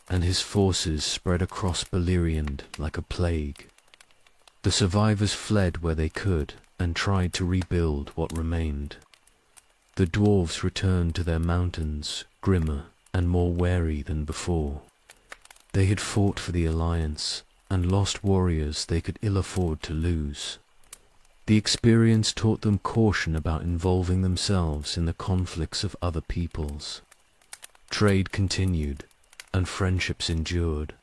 and his forces spread across Beleriand like a plague. The survivors fled where they could and tried to rebuild what remained. The dwarves returned to their mountains, grimmer and more wary than before. They had fought for the alliance and lost warriors they could ill afford to lose. The experience taught them caution about involving themselves in the conflicts of other peoples. Trade continued, and friendships endured.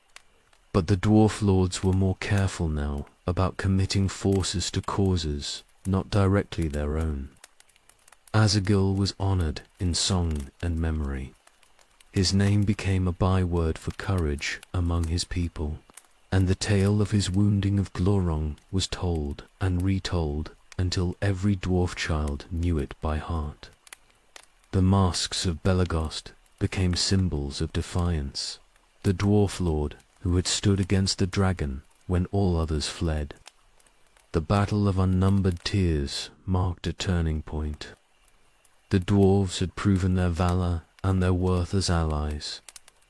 But the dwarf lords were more careful now about committing forces to causes not directly their own. Asagil was honored in song and memory. His name became a byword for courage among his people, and the tale of his wounding of Glorong was told and retold until every dwarf child knew it by heart. The masks of Belagost became symbols of defiance, the dwarf lord who had stood against the dragon when all others fled. The battle of unnumbered tears marked a turning point. The dwarves had proven their valor and their worth as allies,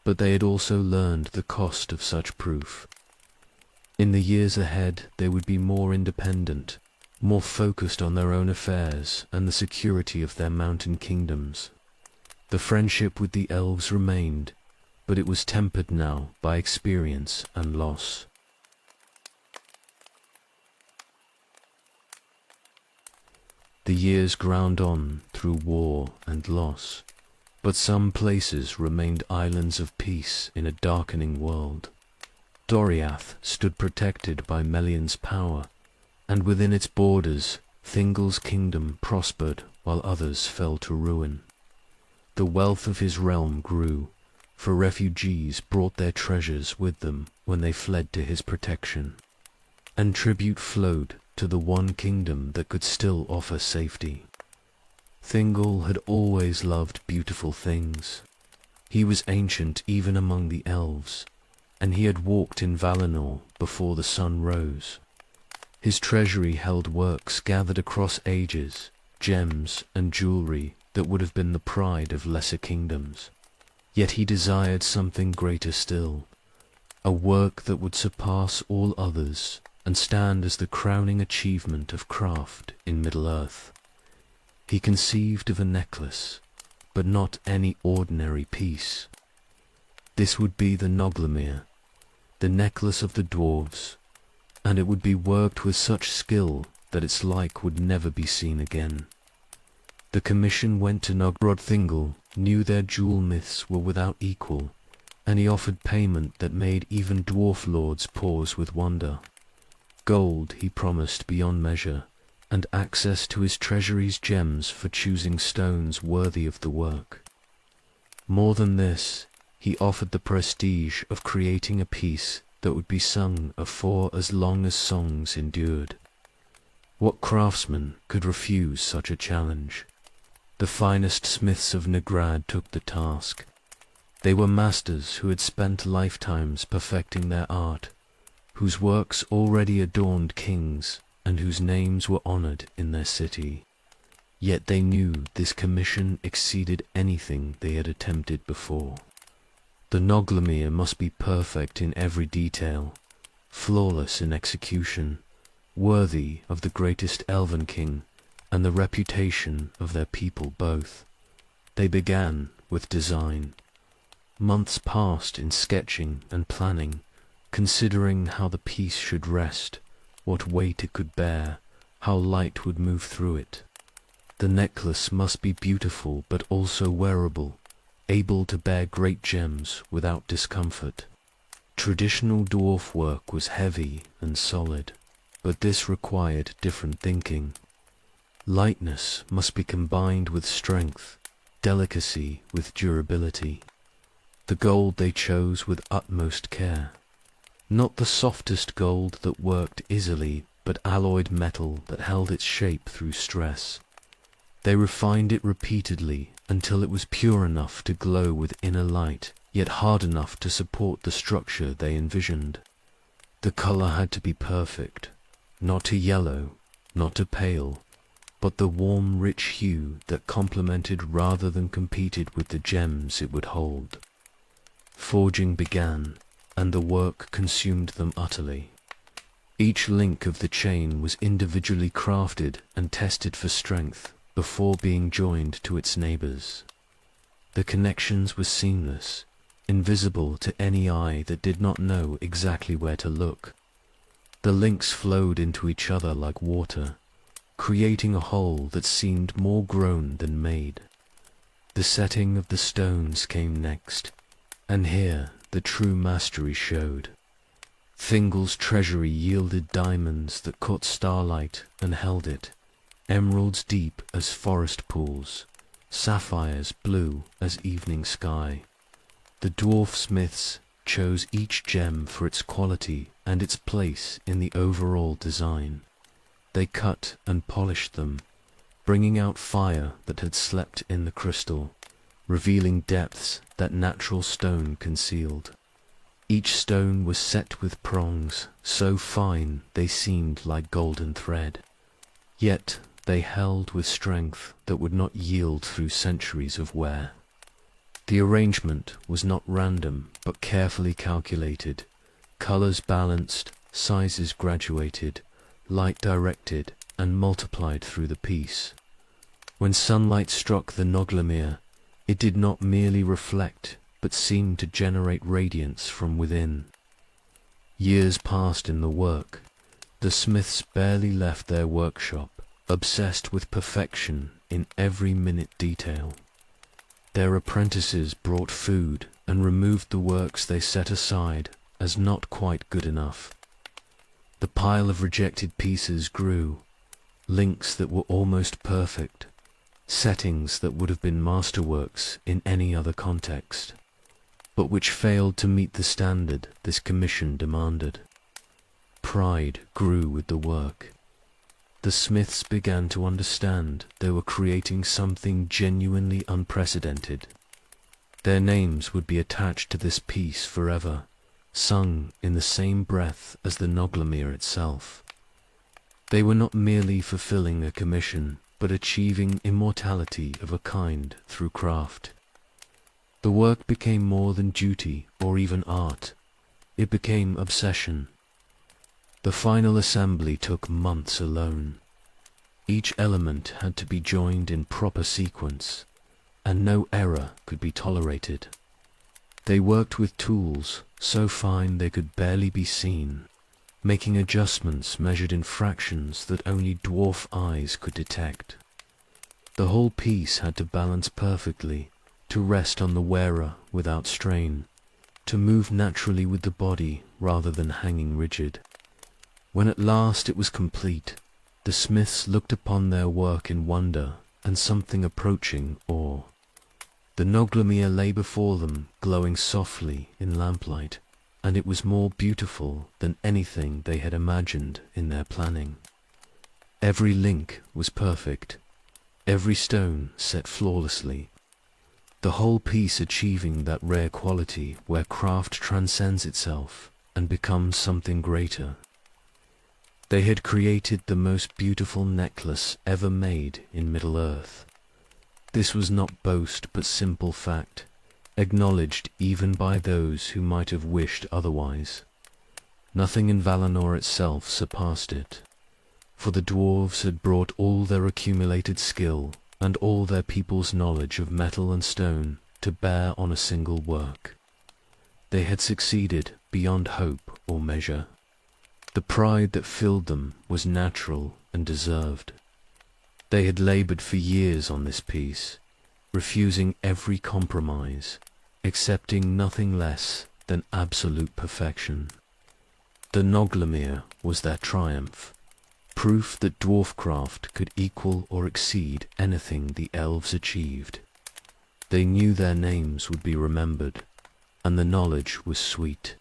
but they had also learned the cost of such proof. In the years ahead they would be more independent, more focused on their own affairs and the security of their mountain kingdoms. The friendship with the elves remained, but it was tempered now by experience and loss. The years ground on through war and loss, but some places remained islands of peace in a darkening world. Doriath stood protected by Melian's power, and within its borders Thingol's kingdom prospered while others fell to ruin. The wealth of his realm grew, for refugees brought their treasures with them when they fled to his protection, and tribute flowed to the one kingdom that could still offer safety. Thingol had always loved beautiful things. He was ancient even among the elves, and he had walked in Valinor before the sun rose. His treasury held works gathered across ages, gems and jewelry that would have been the pride of lesser kingdoms. Yet he desired something greater still, a work that would surpass all others and stand as the crowning achievement of craft in Middle-earth. He conceived of a necklace, but not any ordinary piece. This would be the Noglamir, the necklace of the dwarves, and it would be worked with such skill that its like would never be seen again. The commission went to Nogrod. Thingol knew their jewel myths were without equal, and he offered payment that made even dwarf lords pause with wonder. Gold he promised beyond measure, and access to his treasury's gems for choosing stones worthy of the work. More than this, he offered the prestige of creating a piece that would be sung for as long as songs endured. What craftsman could refuse such a challenge? The finest smiths of Negrad took the task. They were masters who had spent lifetimes perfecting their art, whose works already adorned kings, and whose names were honored in their city. Yet they knew this commission exceeded anything they had attempted before. The Noglamir must be perfect in every detail, flawless in execution, worthy of the greatest elven king and the reputation of their people both. They began with design. Months passed in sketching and planning, considering how the piece should rest, what weight it could bear, how light would move through it. The necklace must be beautiful but also wearable, able to bear great gems without discomfort. Traditional dwarf work was heavy and solid, but this required different thinking. Lightness must be combined with strength, delicacy with durability. The gold they chose with utmost care. Not the softest gold that worked easily, but alloyed metal that held its shape through stress. They refined it repeatedly until it was pure enough to glow with inner light, yet hard enough to support the structure they envisioned. The color had to be perfect, not too yellow, not too pale, but the warm, rich hue that complemented rather than competed with the gems it would hold. Forging began, and the work consumed them utterly. Each link of the chain was individually crafted and tested for strength before being joined to its neighbors. The connections were seamless, invisible to any eye that did not know exactly where to look. The links flowed into each other like water, creating a whole that seemed more grown than made. The setting of the stones came next, And here the true mastery showed. Thingol's treasury yielded diamonds that caught starlight and held it, emeralds deep as forest pools, sapphires blue as evening sky. The dwarf smiths chose each gem for its quality and its place in the overall design. They cut and polished them, bringing out fire that had slept in the crystal, revealing depths that natural stone concealed. Each stone was set with prongs, so fine they seemed like golden thread. Yet they held with strength that would not yield through centuries of wear. The arrangement was not random, but carefully calculated, colors balanced, sizes graduated, light directed, and multiplied through the piece. When sunlight struck the Noglamir, it did not merely reflect, but seemed to generate radiance from within. Years passed in the work. The smiths barely left their workshop, obsessed with perfection in every minute detail. Their apprentices brought food and removed the works they set aside as not quite good enough. The pile of rejected pieces grew, links that were almost perfect, settings that would have been masterworks in any other context, but which failed to meet the standard this commission demanded. Pride grew with the work. The smiths began to understand they were creating something genuinely unprecedented. Their names would be attached to this piece forever, sung in the same breath as the Noglamir itself. They were not merely fulfilling a commission, but achieving immortality of a kind through craft. The work became more than duty or even art. It became obsession. The final assembly took months alone. Each element had to be joined in proper sequence, and no error could be tolerated. They worked with tools so fine they could barely be seen, making adjustments measured in fractions that only dwarf eyes could detect. The whole piece had to balance perfectly, to rest on the wearer without strain, to move naturally with the body rather than hanging rigid. When at last it was complete, the smiths looked upon their work in wonder and something approaching awe. The Noglamir lay before them, glowing softly in lamplight, and it was more beautiful than anything they had imagined in their planning. Every link was perfect, every stone set flawlessly, the whole piece achieving that rare quality where craft transcends itself and becomes something greater. They had created the most beautiful necklace ever made in Middle-earth. This was not boast but simple fact, acknowledged even by those who might have wished otherwise. Nothing in Valinor itself surpassed it, for the dwarves had brought all their accumulated skill and all their people's knowledge of metal and stone to bear on a single work. They had succeeded beyond hope or measure. The pride that filled them was natural and deserved. They had labored for years on this piece, refusing every compromise, accepting nothing less than absolute perfection. The Noglamir was their triumph, proof that dwarfcraft could equal or exceed anything the elves achieved. They knew their names would be remembered, and the knowledge was sweet.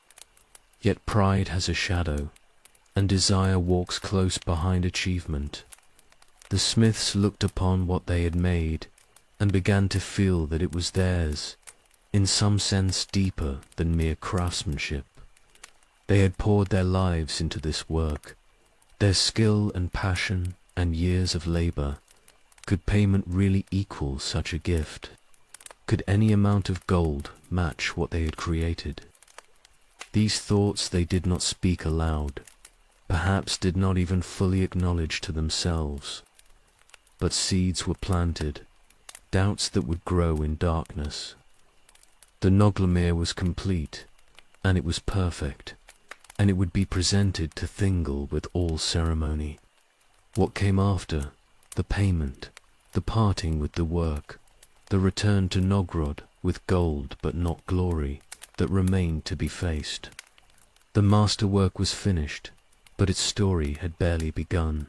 Yet pride has a shadow, and desire walks close behind achievement. The smiths looked upon what they had made, and began to feel that it was theirs, in some sense deeper than mere craftsmanship. They had poured their lives into this work. Their skill and passion and years of labor. Could payment really equal such a gift? Could any amount of gold match what they had created? These thoughts they did not speak aloud, perhaps did not even fully acknowledge to themselves. But seeds were planted, doubts that would grow in darkness. The Noglamir was complete, and it was perfect, and it would be presented to Thingol with all ceremony. What came after, the payment, the parting with the work, the return to Nogrod with gold but not glory, that remained to be faced. The masterwork was finished, but its story had barely begun.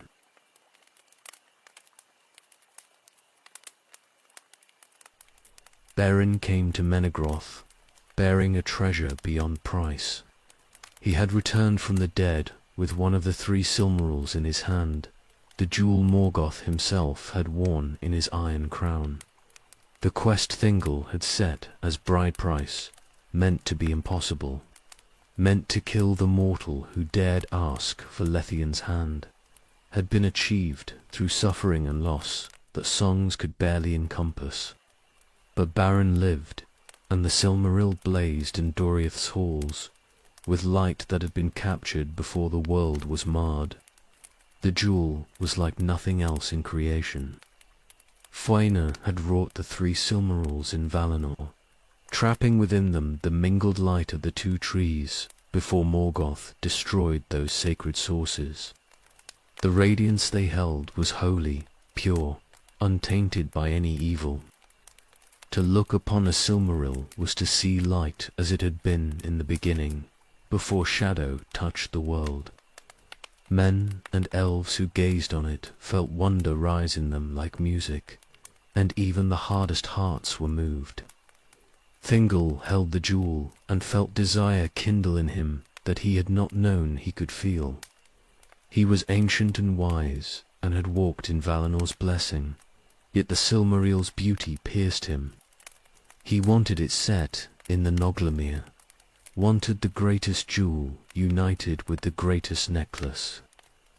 Beren came to Menegroth, bearing a treasure beyond price. He had returned from the dead with one of the 3 Silmarils in his hand, the jewel Morgoth himself had worn in his iron crown. The quest Thingol had set as bride price, meant to be impossible, meant to kill the mortal who dared ask for Lethion's hand, had been achieved through suffering and loss that songs could barely encompass. But Beren lived, and the Silmaril blazed in Doriath's halls, with light that had been captured before the world was marred. The jewel was like nothing else in creation. Fëanor had wrought the 3 Silmarils in Valinor, trapping within them the mingled light of the 2 trees before Morgoth destroyed those sacred sources. The radiance they held was holy, pure, untainted by any evil. To look upon a Silmaril was to see light as it had been in the beginning, before shadow touched the world. Men and elves who gazed on it felt wonder rise in them like music, and even the hardest hearts were moved. Thingol held the jewel and felt desire kindle in him that he had not known he could feel. He was ancient and wise, and had walked in Valinor's blessing, yet the Silmaril's beauty pierced him. He wanted it set in the Noglamir, wanted the greatest jewel united with the greatest necklace.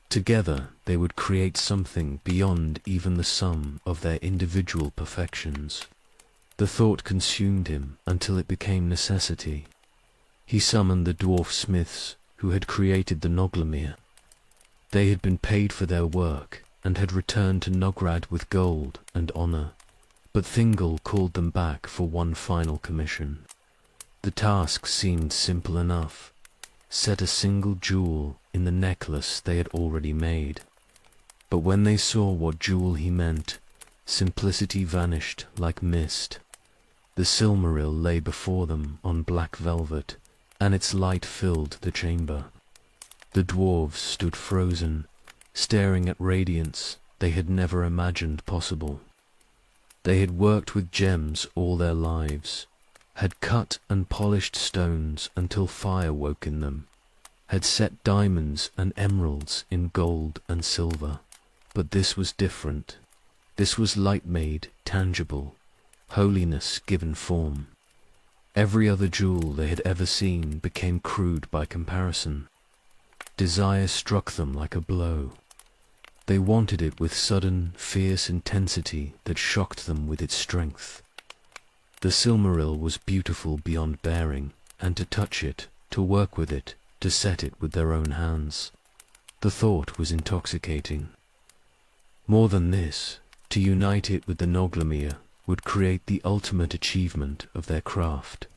Together they would create something beyond even the sum of their individual perfections. The thought consumed him until it became necessity. He summoned the dwarf smiths who had created the Noglamir. They had been paid for their work and had returned to Nograd with gold and honor, but Thingol called them back for one final commission. The task seemed simple enough. Set a single jewel in the necklace they had already made. But when they saw what jewel he meant, simplicity vanished like mist. The Silmaril lay before them on black velvet, and its light filled the chamber. The dwarves stood frozen, staring at radiance they had never imagined possible. They had worked with gems all their lives, had cut and polished stones until fire woke in them, had set diamonds and emeralds in gold and silver. But this was different. This was light made tangible, holiness given form. Every other jewel they had ever seen became crude by comparison. Desire struck them like a blow. They wanted it with sudden, fierce intensity that shocked them with its strength. The Silmaril was beautiful beyond bearing, and to touch it, to work with it, to set it with their own hands. The thought was intoxicating. More than this, to unite it with the Noglamir would create the ultimate achievement of their craft.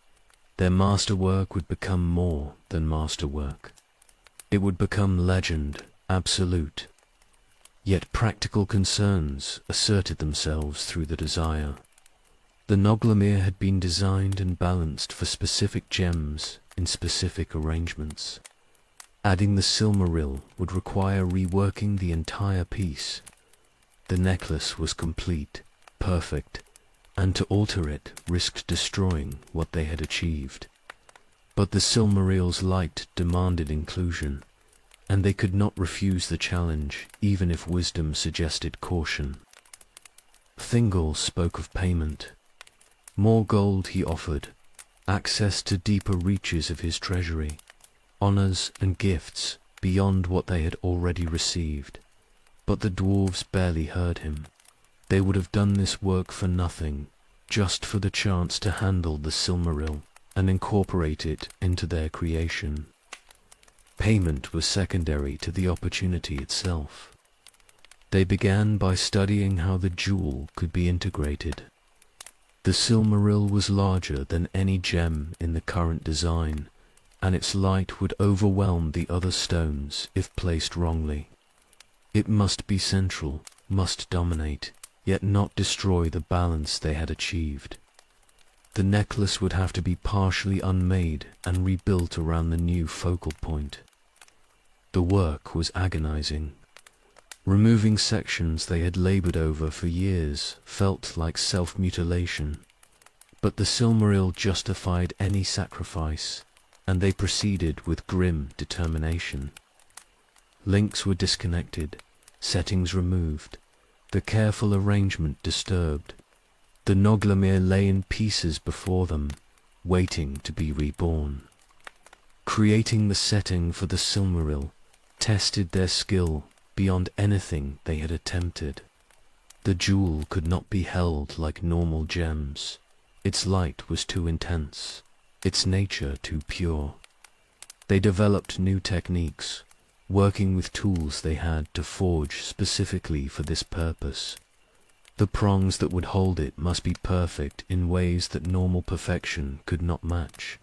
Their masterwork would become more than masterwork. It would become legend, absolute. Yet practical concerns asserted themselves through the desire. The Noglamir had been designed and balanced for specific gems in specific arrangements. Adding the Silmaril would require reworking the entire piece. The necklace was complete, perfect, and to alter it risked destroying what they had achieved. But the Silmaril's light demanded inclusion, and they could not refuse the challenge even if wisdom suggested caution. Thingol spoke of payment. More gold he offered, access to deeper reaches of his treasury, honors and gifts beyond what they had already received. But the dwarves barely heard him. They would have done this work for nothing, just for the chance to handle the Silmaril and incorporate it into their creation. Payment was secondary to the opportunity itself. They began by studying how the jewel could be integrated. The Silmaril was larger than any gem in the current design, and its light would overwhelm the other stones if placed wrongly. It must be central, must dominate, yet not destroy the balance they had achieved. The necklace would have to be partially unmade and rebuilt around the new focal point. The work was agonizing. Removing sections they had labored over for years felt like self-mutilation, but the Silmaril justified any sacrifice, and they proceeded with grim determination. Links were disconnected, settings removed, the careful arrangement disturbed. The Noglamir lay in pieces before them, waiting to be reborn. Creating the setting for the Silmaril tested their skill beyond anything they had attempted. The jewel could not be held like normal gems. Its light was too intense, its nature too pure. They developed new techniques, working with tools they had to forge specifically for this purpose. The prongs that would hold it must be perfect in ways that normal perfection could not match.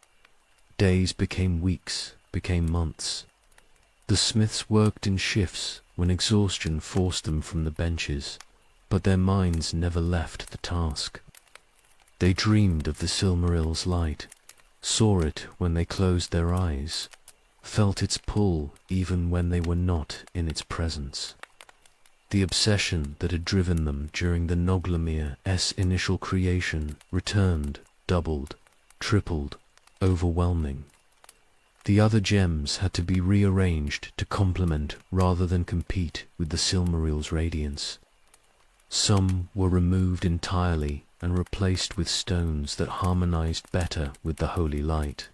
Days became weeks, became months. The smiths worked in shifts when exhaustion forced them from the benches, but their minds never left the task. They dreamed of the Silmaril's light, saw it when they closed their eyes, felt its pull even when they were not in its presence. The obsession that had driven them during the Noglamir's initial creation returned, doubled, tripled, overwhelming. The other gems had to be rearranged to complement rather than compete with the Silmaril's radiance. Some were removed entirely and replaced with stones that harmonized better with the holy light.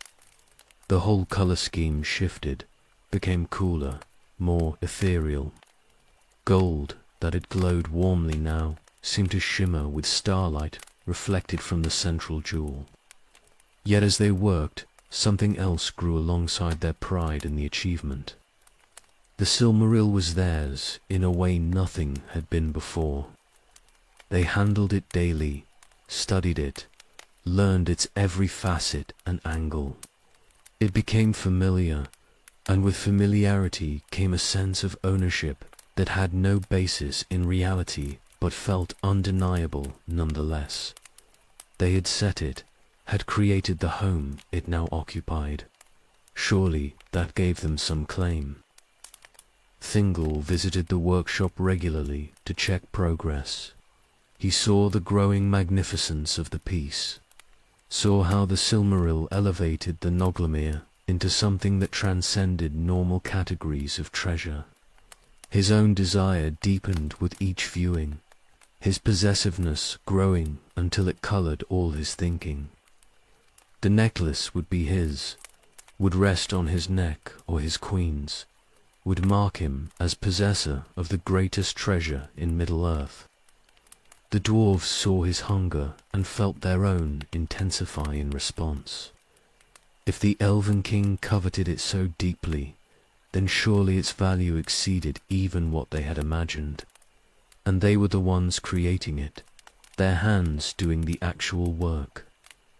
The whole color scheme shifted, became cooler, more ethereal. Gold, that had glowed warmly now, seemed to shimmer with starlight reflected from the central jewel. Yet as they worked, something else grew alongside their pride in the achievement. The Silmaril was theirs in a way nothing had been before. They handled it daily, studied it, learned its every facet and angle. It became familiar, and with familiarity came a sense of ownership that had no basis in reality but felt undeniable nonetheless. They had set it, had created the home it now occupied. Surely that gave them some claim. Thingol visited the workshop regularly to check progress. He saw the growing magnificence of the piece, saw how the Silmaril elevated the Noglamir into something that transcended normal categories of treasure. His own desire deepened with each viewing, his possessiveness growing until it colored all his thinking. The necklace would be his, would rest on his neck or his queen's, would mark him as possessor of the greatest treasure in Middle-earth. The dwarves saw his hunger and felt their own intensify in response. If the Elven King coveted it so deeply, then surely its value exceeded even what they had imagined. And they were the ones creating it, their hands doing the actual work.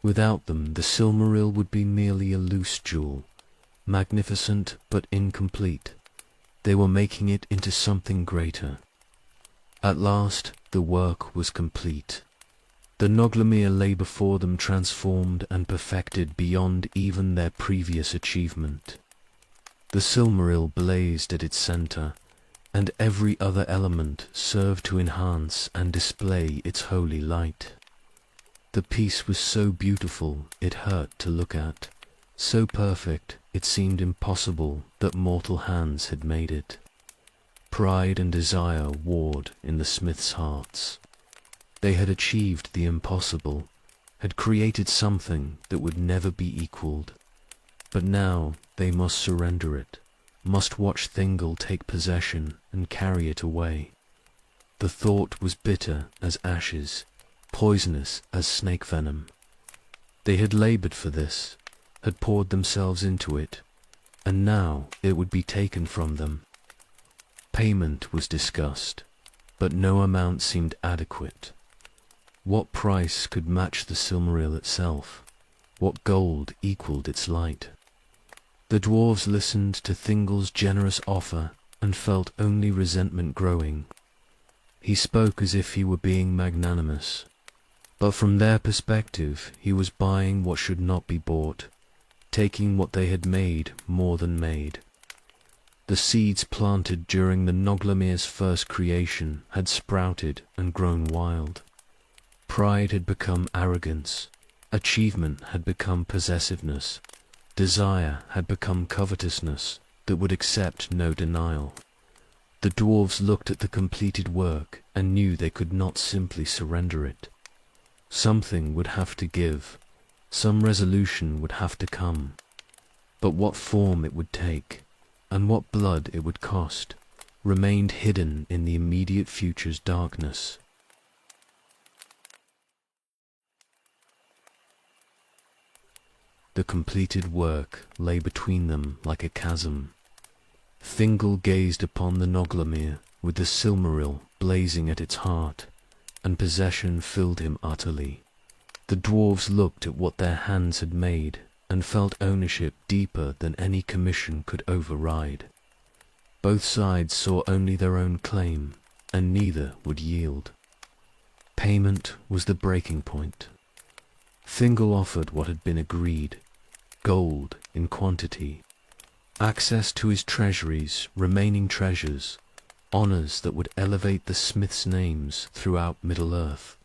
Without them, the Silmaril would be merely a loose jewel, magnificent but incomplete. They were making it into something greater. At last, the work was complete. The Noglamir lay before them transformed and perfected beyond even their previous achievement. The Silmaril blazed at its center, and every other element served to enhance and display its holy light. The piece was so beautiful it hurt to look at, so perfect it seemed impossible that mortal hands had made it. Pride and desire warred in the smiths' hearts. They had achieved the impossible, had created something that would never be equaled. But now they must surrender it, must watch Thingol take possession and carry it away. The thought was bitter as ashes, poisonous as snake venom. They had labored for this, had poured themselves into it, and now it would be taken from them. Payment was discussed, but no amount seemed adequate. What price could match the Silmaril itself? What gold equaled its light? The dwarves listened to Thingol's generous offer and felt only resentment growing. He spoke as if he were being magnanimous, But from their perspective, he was buying what should not be bought, taking what they had made more than made. The seeds planted during the Noglamir's first creation had sprouted and grown wild. Pride had become arrogance, achievement had become possessiveness, desire had become covetousness that would accept no denial. The dwarves looked at the completed work and knew they could not simply surrender it. Something would have to give, some resolution would have to come. But what form it would take, and what blood it would cost, remained hidden in the immediate future's darkness. The completed work lay between them like a chasm. Thingol gazed upon the Noglamir with the Silmaril blazing at its heart, and possession filled him utterly. The dwarves looked at what their hands had made and felt ownership deeper than any commission could override. Both sides saw only their own claim, and neither would yield. Payment was the breaking point. Thingol offered what had been agreed, gold in quantity, access to his treasuries, remaining treasures, honors that would elevate the smiths' names throughout Middle-earth.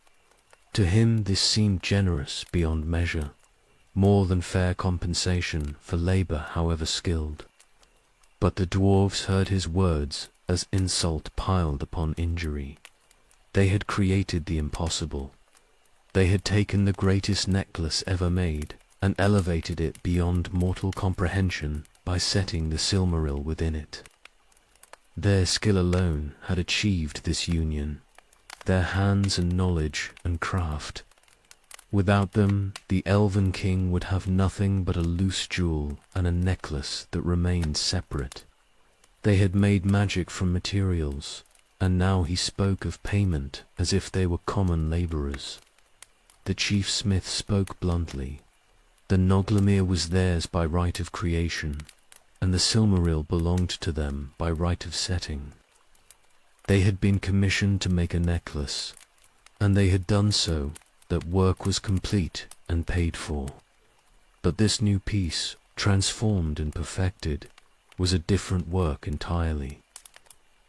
To him this seemed generous beyond measure, more than fair compensation for labor however skilled. But the dwarves heard his words as insult piled upon injury. They had created the impossible. They had taken the greatest necklace ever made and elevated it beyond mortal comprehension by setting the Silmaril within it. Their skill alone had achieved this union, their hands and knowledge and craft. Without them, the Elven King would have nothing but a loose jewel and a necklace that remained separate. They had made magic from materials, and now he spoke of payment as if they were common laborers. The chief smith spoke bluntly. The Noglamir was theirs by right of creation, and the Silmaril belonged to them by right of setting. They had been commissioned to make a necklace, and they had done so, that work was complete and paid for. But this new piece, transformed and perfected, was a different work entirely.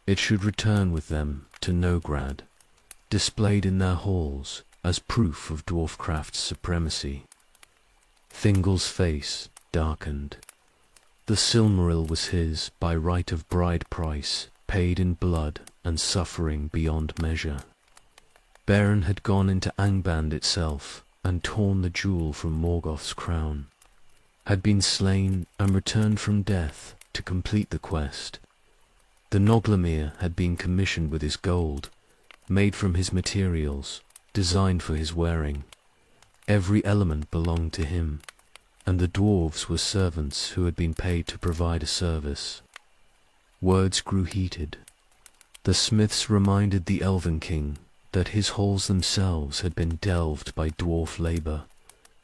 It should return with them to Nograd, displayed in their halls as proof of dwarfcraft's supremacy. Thingol's face darkened. The Silmaril was his by right of bride price, paid in blood and suffering beyond measure. Beren had gone into Angband itself and torn the jewel from Morgoth's crown, had been slain and returned from death to complete the quest. The Noglamir had been commissioned with his gold, made from his materials, designed for his wearing. Every element belonged to him, and the dwarves were servants who had been paid to provide a service. Words grew heated. The smiths reminded the Elven King that his halls themselves had been delved by dwarf labor,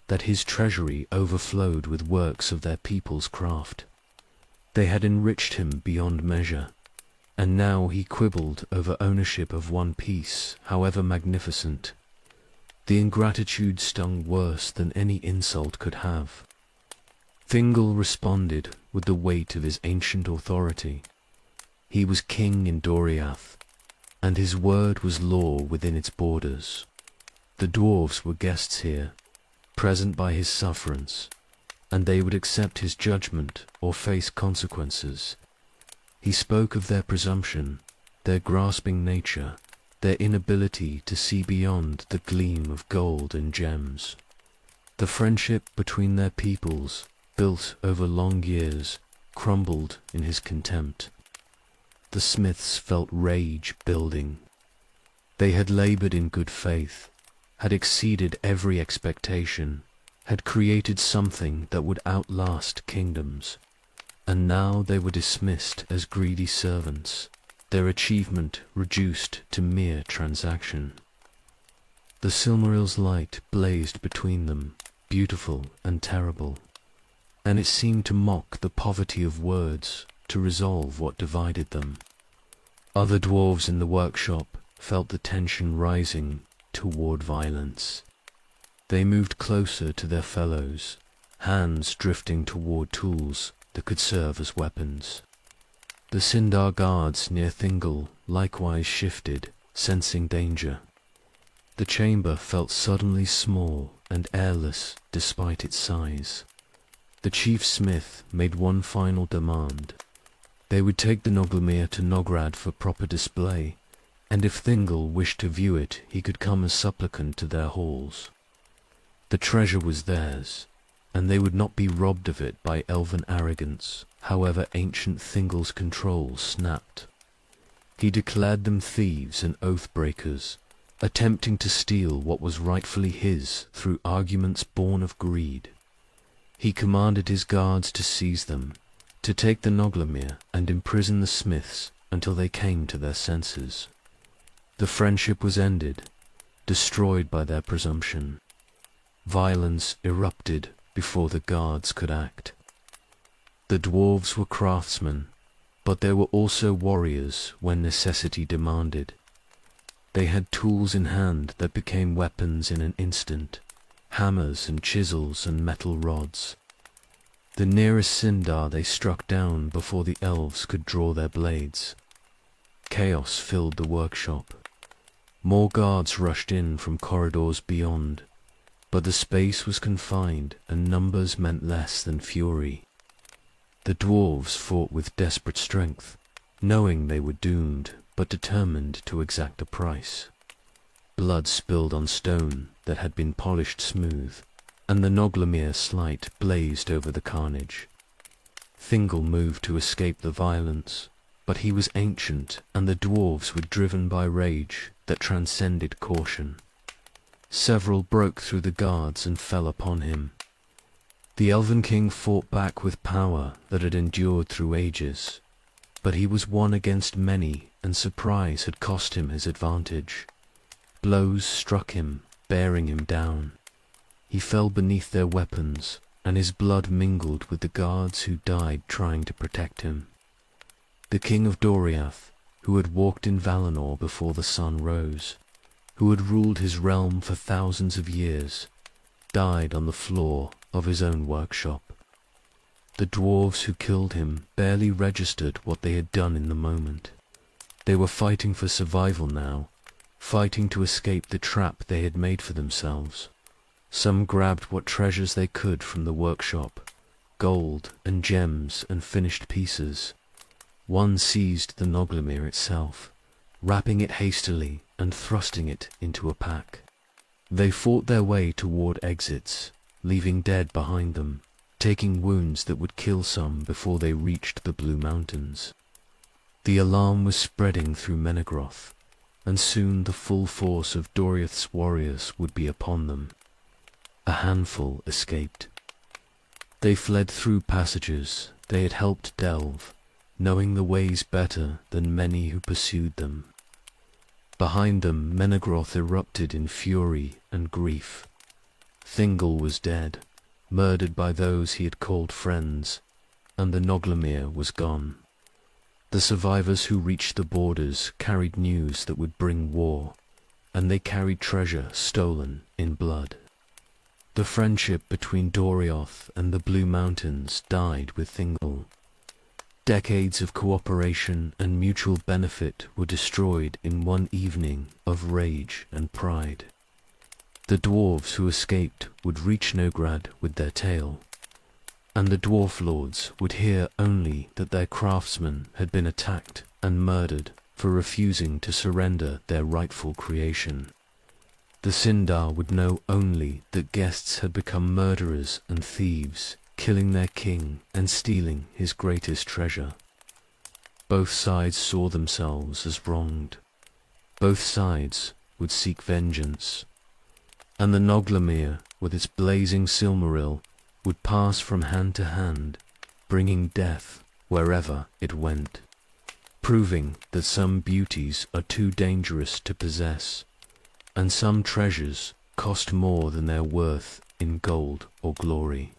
that his treasury overflowed with works of their people's craft. They had enriched him beyond measure, and now he quibbled over ownership of one piece, however magnificent. The ingratitude stung worse than any insult could have. Thingol responded with the weight of his ancient authority. He was king in Doriath, and his word was law within its borders. The dwarves were guests here, present by his sufferance, and they would accept his judgment or face consequences. He spoke of their presumption, their grasping nature, their inability to see beyond the gleam of gold and gems. The friendship between their peoples, built over long years, crumbled in his contempt. The smiths felt rage building. They had labored in good faith, had exceeded every expectation, had created something that would outlast kingdoms, and now they were dismissed as greedy servants, their achievement reduced to mere transaction. The Silmaril's light blazed between them, beautiful and terrible, and it seemed to mock the poverty of words, to resolve what divided them. Other dwarves in the workshop felt the tension rising toward violence. They moved closer to their fellows, hands drifting toward tools that could serve as weapons. The Sindar guards near Thingol likewise shifted, sensing danger. The chamber felt suddenly small and airless despite its size. The chief smith made one final demand. They would take the Noglamir to Nograd for proper display, and if Thingol wished to view it, he could come as supplicant to their halls. The treasure was theirs, and they would not be robbed of it by elven arrogance, however ancient Thingol's control snapped. He declared them thieves and oath-breakers, attempting to steal what was rightfully his through arguments born of greed. He commanded his guards to seize them, to take the Noglamir and imprison the smiths until they came to their senses. The friendship was ended, destroyed by their presumption. Violence erupted before the guards could act. The dwarves were craftsmen, but they were also warriors when necessity demanded. They had tools in hand that became weapons in an instant, hammers and chisels and metal rods. The nearest Sindar they struck down before the elves could draw their blades. Chaos filled the workshop. More guards rushed in from corridors beyond, but the space was confined and numbers meant less than fury. The dwarves fought with desperate strength, knowing they were doomed, but determined to exact a price. Blood spilled on stone that had been polished smooth, and the Noglamir slight blazed over the carnage. Thingol moved to escape the violence, but he was ancient, and the dwarves were driven by rage that transcended caution. Several broke through the guards and fell upon him. The Elven King fought back with power that had endured through ages, but he was one against many, and surprise had cost him his advantage. Blows struck him, bearing him down. He fell beneath their weapons, and his blood mingled with the guards who died trying to protect him. The King of Doriath, who had walked in Valinor before the sun rose, who had ruled his realm for thousands of years, died on the floor of his own workshop. The dwarves who killed him barely registered what they had done in the moment. They were fighting for survival now, fighting to escape the trap they had made for themselves. Some grabbed what treasures they could from the workshop, gold and gems and finished pieces. One seized the Noglamir itself, wrapping it hastily and thrusting it into a pack. They fought their way toward exits, leaving dead behind them, taking wounds that would kill some before they reached the Blue Mountains. The alarm was spreading through Menegroth, and soon the full force of Doriath's warriors would be upon them. A handful escaped. They fled through passages they had helped delve, knowing the ways better than many who pursued them. Behind them, Menegroth erupted in fury and grief. Thingol was dead, murdered by those he had called friends, and the Noglamir was gone. The survivors who reached the borders carried news that would bring war, and they carried treasure stolen in blood. The friendship between Dorioth and the Blue Mountains died with Thingol. Decades of cooperation and mutual benefit were destroyed in one evening of rage and pride. The dwarves who escaped would reach Nograd with their tale, and the dwarf lords would hear only that their craftsmen had been attacked and murdered for refusing to surrender their rightful creation. The Sindar would know only that guests had become murderers and thieves, killing their king and stealing his greatest treasure. Both sides saw themselves as wronged. Both sides would seek vengeance. And the Noglamir, with its blazing Silmaril, would pass from hand to hand, bringing death wherever it went, proving that some beauties are too dangerous to possess, and some treasures cost more than their worth in gold or glory.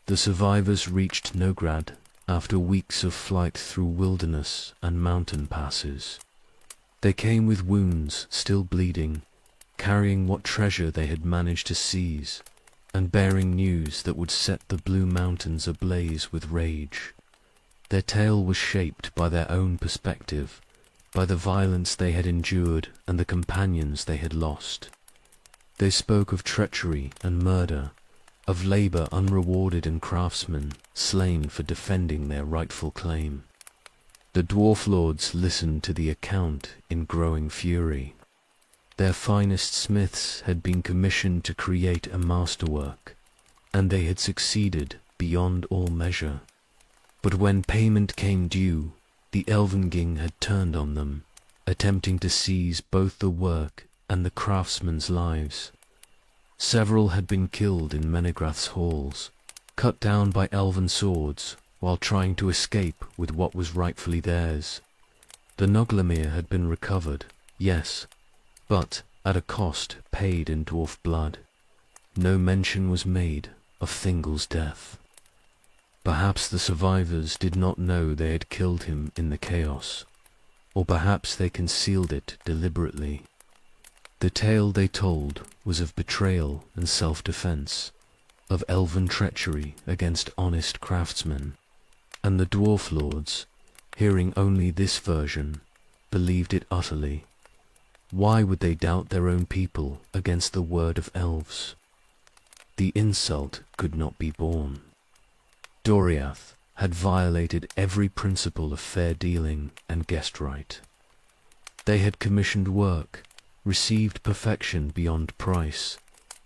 The survivors reached Nograd after weeks of flight through wilderness and mountain passes. They came with wounds still bleeding, carrying what treasure they had managed to seize, and bearing news that would set the blue mountains ablaze with rage. Their tale was shaped by their own perspective, by the violence they had endured and the companions they had lost. They spoke of treachery and murder, of labor unrewarded and craftsmen slain for defending their rightful claim. The dwarf lords listened to the account in growing fury. Their finest smiths had been commissioned to create a masterwork, and they had succeeded beyond all measure. But when payment came due, the Elvenking had turned on them, attempting to seize both the work and the craftsmen's lives. Several had been killed in Menegrath's halls, cut down by elven swords, while trying to escape with what was rightfully theirs. The Noglamir had been recovered, yes, but at a cost paid in dwarf blood. No mention was made of Thingol's death. Perhaps the survivors did not know they had killed him in the chaos, or perhaps they concealed it deliberately. The tale they told was of betrayal and self-defense, of elven treachery against honest craftsmen, and the dwarf lords, hearing only this version, believed it utterly. Why would they doubt their own people against the word of elves? The insult could not be borne. Doriath had violated every principle of fair dealing and guest right. They had commissioned work, received perfection beyond price,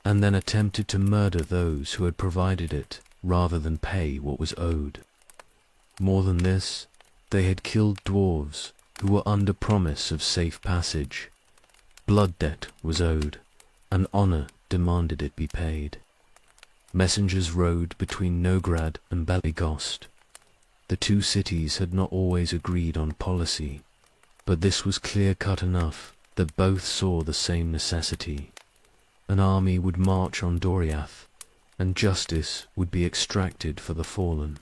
and then attempted to murder those who had provided it rather than pay what was owed. More than this, they had killed dwarves who were under promise of safe passage. Blood debt was owed, and honor demanded it be paid. Messengers rode between Nograd and Belegost. The two cities had not always agreed on policy, but this was clear-cut enough that both saw the same necessity. An army would march on Doriath, and justice would be extracted for the fallen.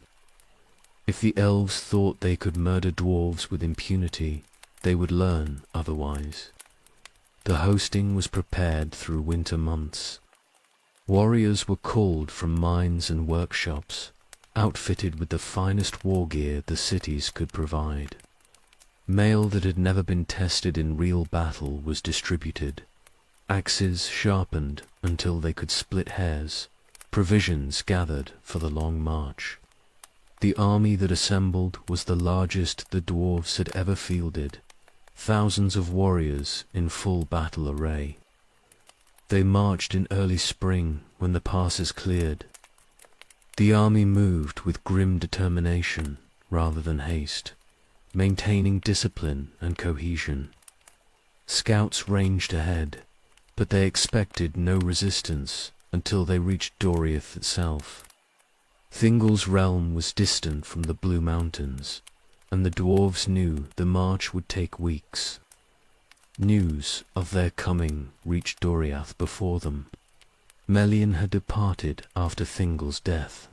If the elves thought they could murder dwarves with impunity, they would learn otherwise. The hosting was prepared through winter months. Warriors were called from mines and workshops, outfitted with the finest war gear the cities could provide. Mail that had never been tested in real battle was distributed, axes sharpened until they could split hairs, provisions gathered for the long march. The army that assembled was the largest the dwarves had ever fielded, thousands of warriors in full battle array. They marched in early spring when the passes cleared. The army moved with grim determination rather than haste, maintaining discipline and cohesion. Scouts ranged ahead, but they expected no resistance until they reached Doriath itself. Thingol's realm was distant from the Blue Mountains, and the dwarves knew the march would take weeks. News of their coming reached Doriath before them. Melian had departed after Thingol's death,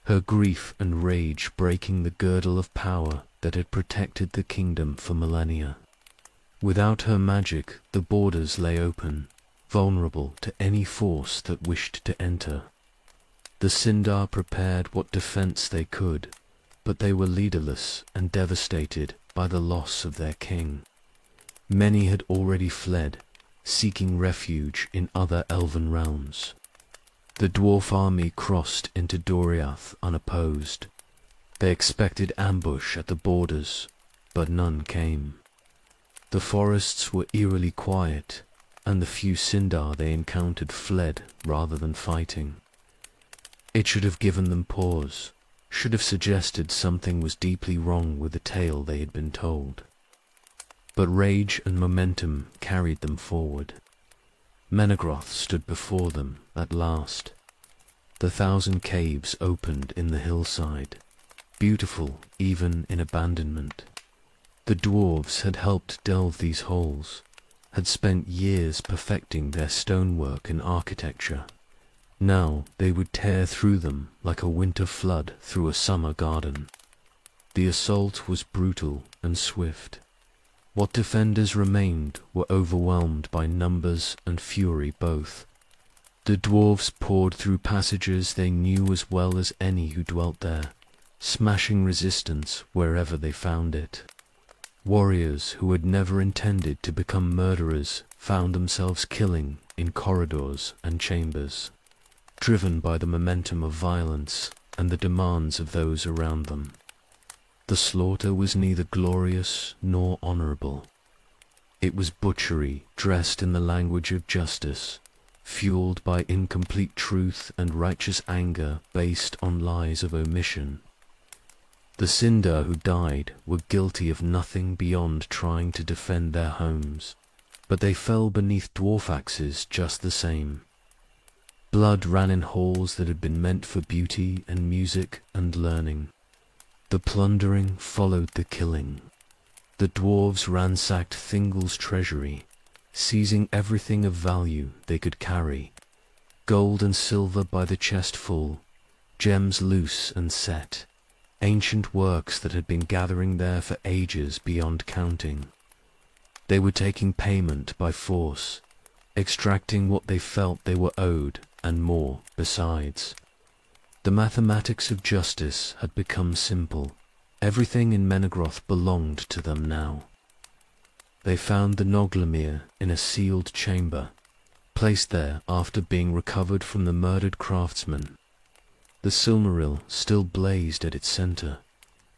her grief and rage breaking the girdle of power that had protected the kingdom for millennia. Without her magic, the borders lay open, vulnerable to any force that wished to enter. The Sindar prepared what defense they could, but they were leaderless and devastated by the loss of their king. Many had already fled, seeking refuge in other elven realms. The dwarf army crossed into Doriath unopposed. They expected ambush at the borders, but none came. The forests were eerily quiet, and the few Sindar they encountered fled rather than fighting. It should have given them pause, should have suggested something was deeply wrong with the tale they had been told. But rage and momentum carried them forward. Menegroth stood before them at last. The 1,000 caves opened in the hillside, beautiful even in abandonment. The dwarves had helped delve these holes, had spent years perfecting their stonework and architecture. Now they would tear through them like a winter flood through a summer garden. The assault was brutal and swift. What defenders remained were overwhelmed by numbers and fury both. The dwarves poured through passages they knew as well as any who dwelt there, smashing resistance wherever they found it. Warriors who had never intended to become murderers found themselves killing in corridors and chambers, driven by the momentum of violence and the demands of those around them. The slaughter was neither glorious nor honorable. It was butchery dressed in the language of justice, fueled by incomplete truth and righteous anger based on lies of omission. The Sindar who died were guilty of nothing beyond trying to defend their homes, but they fell beneath dwarf axes just the same. Blood ran in halls that had been meant for beauty and music and learning. The plundering followed the killing. The dwarves ransacked Thingol's treasury, seizing everything of value they could carry, gold and silver by the chestful, gems loose and set, ancient works that had been gathering there for ages beyond counting. They were taking payment by force, extracting what they felt they were owed and more besides. The mathematics of justice had become simple. Everything in Menegroth belonged to them now. They found the Noglamir in a sealed chamber, placed there after being recovered from the murdered craftsman. The Silmaril still blazed at its center,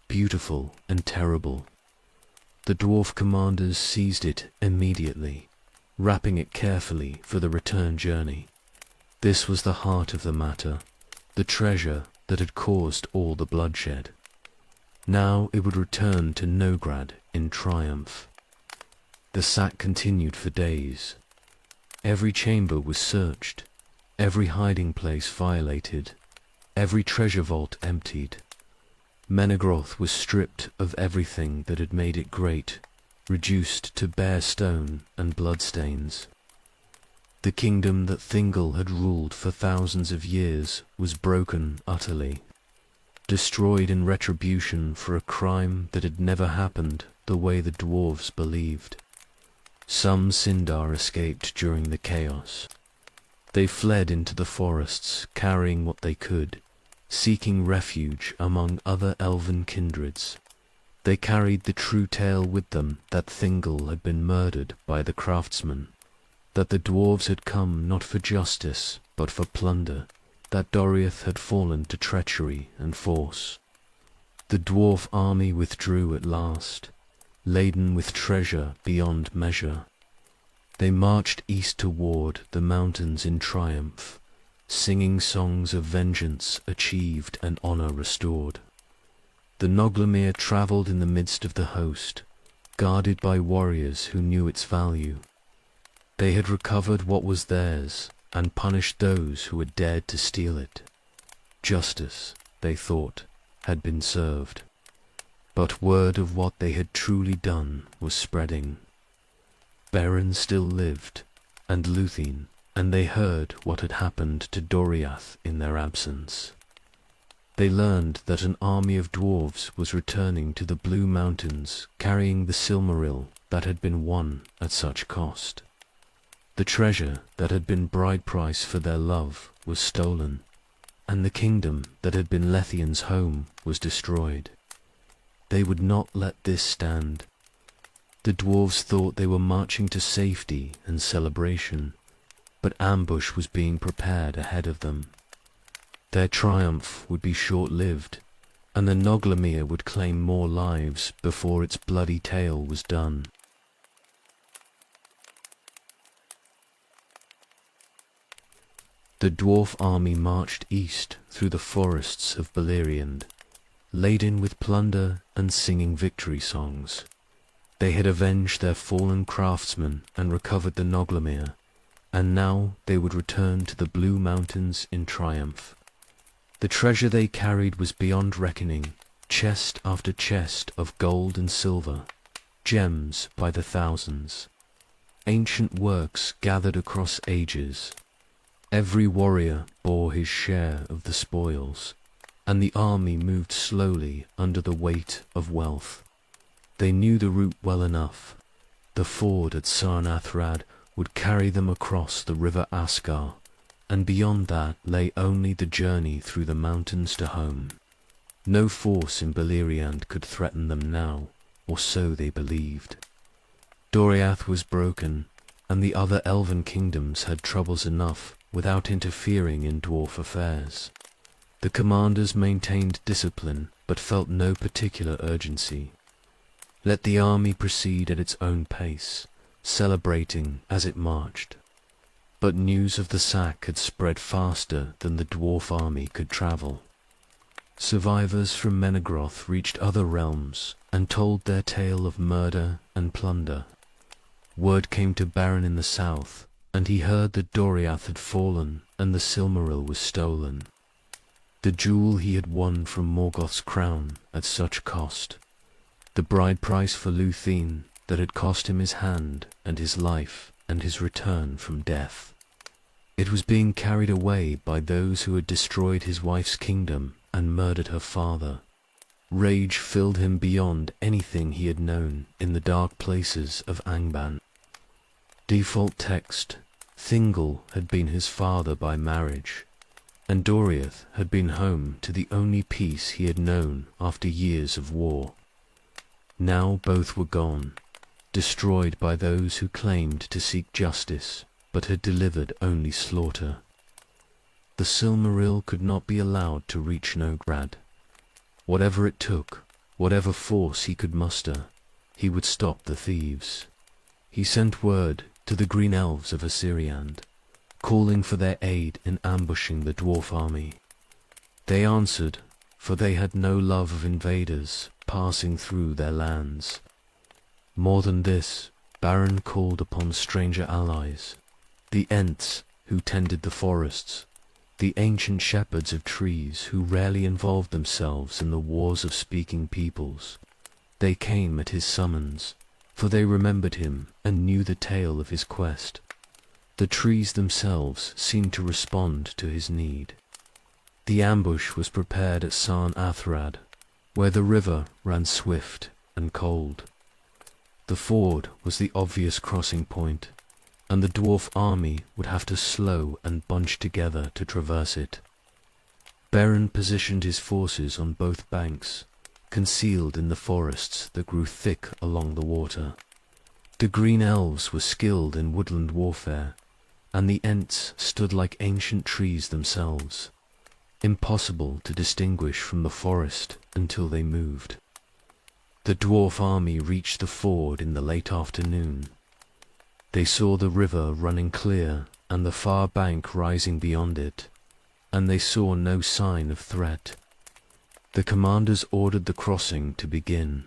beautiful and terrible. The dwarf commanders seized it immediately, wrapping it carefully for the return journey. This was the heart of the matter, the treasure that had caused all the bloodshed. Now it would return to Nograd in triumph. The sack continued for days. Every chamber was searched, every hiding place violated, every treasure vault emptied. Menegroth was stripped of everything that had made it great, reduced to bare stone and bloodstains. The kingdom that Thingol had ruled for thousands of years was broken utterly, destroyed in retribution for a crime that had never happened the way the dwarves believed. Some Sindar escaped during the chaos. They fled into the forests, carrying what they could, seeking refuge among other elven kindreds. They carried the true tale with them that Thingol had been murdered by the craftsman, that the dwarves had come not for justice but for plunder, that Doriath had fallen to treachery and force. The dwarf army withdrew at last, laden with treasure beyond measure. They marched east toward the mountains in triumph, singing songs of vengeance achieved and honor restored. The Noglamir traveled in the midst of the host, guarded by warriors who knew its value. They had recovered what was theirs and punished those who had dared to steal it. Justice, they thought, had been served. But word of what they had truly done was spreading. Beren still lived, and Luthien, and they heard what had happened to Doriath in their absence. They learned that an army of dwarves was returning to the Blue Mountains, carrying the Silmaril that had been won at such cost. The treasure that had been bride price for their love was stolen, and the kingdom that had been Lethian's home was destroyed. They would not let this stand. The dwarves thought they were marching to safety and celebration, but ambush was being prepared ahead of them. Their triumph would be short-lived, and the Noglamir would claim more lives before its bloody tale was done. The dwarf army marched east through the forests of Beleriand, laden with plunder and singing victory songs. They had avenged their fallen craftsmen and recovered the Noglamir, and now they would return to the Blue Mountains in triumph. The treasure they carried was beyond reckoning, chest after chest of gold and silver, gems by the thousands, ancient works gathered across ages. Every warrior bore his share of the spoils, and the army moved slowly under the weight of wealth. They knew the route well enough. The ford at Sarnathrad would carry them across the river Askar, and beyond that lay only the journey through the mountains to home. No force in Beleriand could threaten them now, or so they believed. Doriath was broken, and the other elven kingdoms had troubles enough without interfering in dwarf affairs. The commanders maintained discipline, but felt no particular urgency. Let the army proceed at its own pace, celebrating as it marched. But news of the sack had spread faster than the dwarf army could travel. Survivors from Menegroth reached other realms and told their tale of murder and plunder. Word came to Beren in the south, and he heard that Doriath had fallen and the Silmaril was stolen. The jewel he had won from Morgoth's crown at such cost. The bride price for Luthien that had cost him his hand and his life and his return from death. It was being carried away by those who had destroyed his wife's kingdom and murdered her father. Rage filled him beyond anything he had known in the dark places of Angband. Default text: Thingol had been his father by marriage, and Doriath had been home to the only peace he had known after years of war. Now both were gone, destroyed by those who claimed to seek justice, but had delivered only slaughter. The Silmaril could not be allowed to reach Novigrad. Whatever it took, whatever force he could muster, he would stop the thieves. He sent word to the green elves of Assyriand, calling for their aid in ambushing the dwarf army. They answered, for they had no love of invaders passing through their lands. More than this, Beren called upon stranger allies, the Ents who tended the forests, the ancient shepherds of trees who rarely involved themselves in the wars of speaking peoples. They came at his summons, for they remembered him and knew the tale of his quest. The trees themselves seemed to respond to his need. The ambush was prepared at Sarn-Athrad, where the river ran swift and cold. The ford was the obvious crossing point, and the dwarf army would have to slow and bunch together to traverse it. Beren positioned his forces on both banks, concealed in the forests that grew thick along the water. The green elves were skilled in woodland warfare, and the Ents stood like ancient trees themselves, impossible to distinguish from the forest until they moved. The dwarf army reached the ford in the late afternoon. They saw the river running clear and the far bank rising beyond it, and they saw no sign of threat. The commanders ordered the crossing to begin,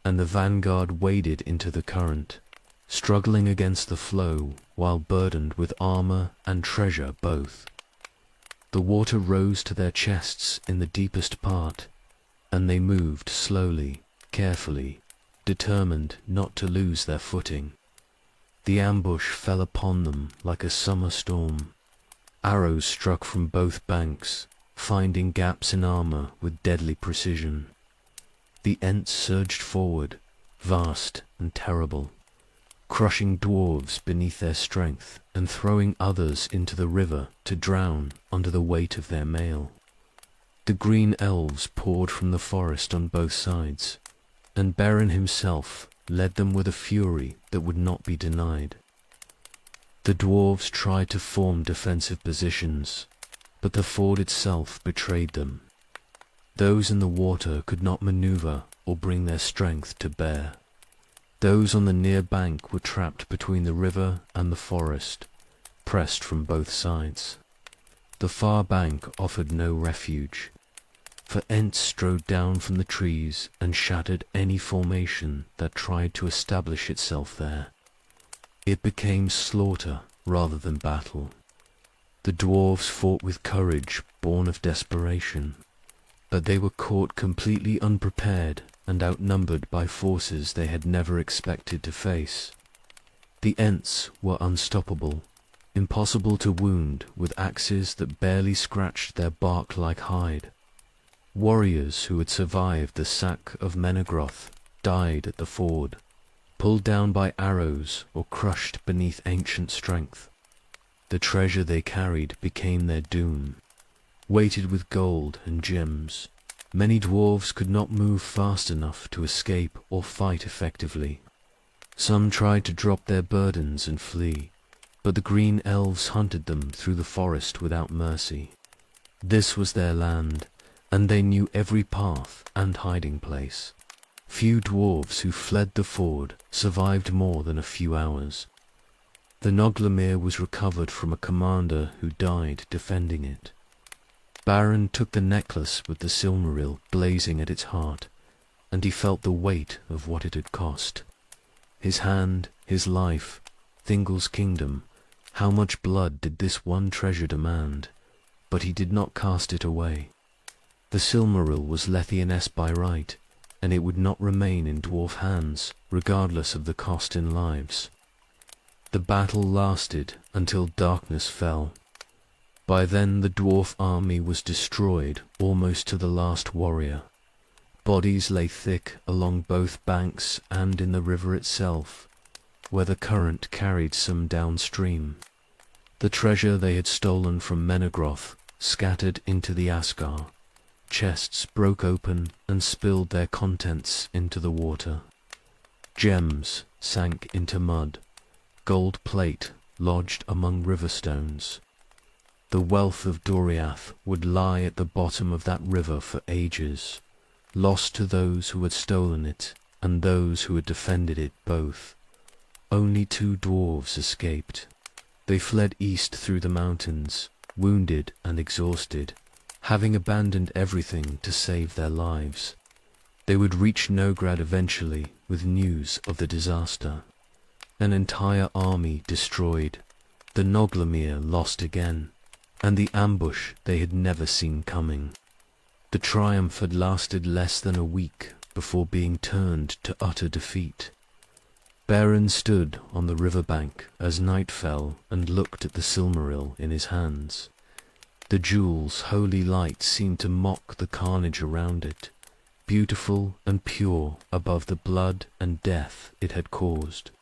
and the vanguard waded into the current, struggling against the flow while burdened with armor and treasure both. The water rose to their chests in the deepest part, and they moved slowly, carefully, determined not to lose their footing. The ambush fell upon them like a summer storm. Arrows struck from both banks, finding gaps in armor with deadly precision. The Ents surged forward, vast and terrible, crushing dwarves beneath their strength and throwing others into the river to drown under the weight of their mail. The green elves poured from the forest on both sides, and Beren himself led them with a fury that would not be denied. The dwarves tried to form defensive positions, but the ford itself betrayed them. Those in the water could not maneuver or bring their strength to bear. Those on the near bank were trapped between the river and the forest, pressed from both sides. The far bank offered no refuge, for Ents strode down from the trees and shattered any formation that tried to establish itself there. It became slaughter rather than battle. The dwarves fought with courage born of desperation, but they were caught completely unprepared and outnumbered by forces they had never expected to face. The Ents were unstoppable, impossible to wound with axes that barely scratched their bark-like hide. Warriors who had survived the sack of Menegroth died at the ford, pulled down by arrows or crushed beneath ancient strength. The treasure they carried became their doom. Weighted with gold and gems, many dwarves could not move fast enough to escape or fight effectively. Some tried to drop their burdens and flee, but the green elves hunted them through the forest without mercy. This was their land, and they knew every path and hiding place. Few dwarves who fled the ford survived more than a few hours. The Noglamir was recovered from a commander who died defending it. Baron took the necklace with the Silmaril blazing at its heart, and he felt the weight of what it had cost. His hand, his life, Thingol's kingdom, how much blood did this one treasure demand? But he did not cast it away. The Silmaril was Lethianess by right, and it would not remain in dwarf hands, regardless of the cost in lives. The battle lasted until darkness fell. By then the dwarf army was destroyed almost to the last warrior. Bodies lay thick along both banks and in the river itself, where the current carried some downstream. The treasure they had stolen from Menegroth scattered into the Asgar. Chests broke open and spilled their contents into the water. Gems sank into mud. Gold plate lodged among river stones. The wealth of Doriath would lie at the bottom of that river for ages, lost to those who had stolen it and those who had defended it both. Only 2 dwarves escaped. They fled east through the mountains, wounded and exhausted, having abandoned everything to save their lives. They would reach Nograd eventually with news of the disaster. An entire army destroyed, the Noglamir lost again, and the ambush they had never seen coming. The triumph had lasted less than a week before being turned to utter defeat. Beren stood on the riverbank as night fell and looked at the Silmaril in his hands. The jewel's holy light seemed to mock the carnage around it, beautiful and pure above the blood and death it had caused.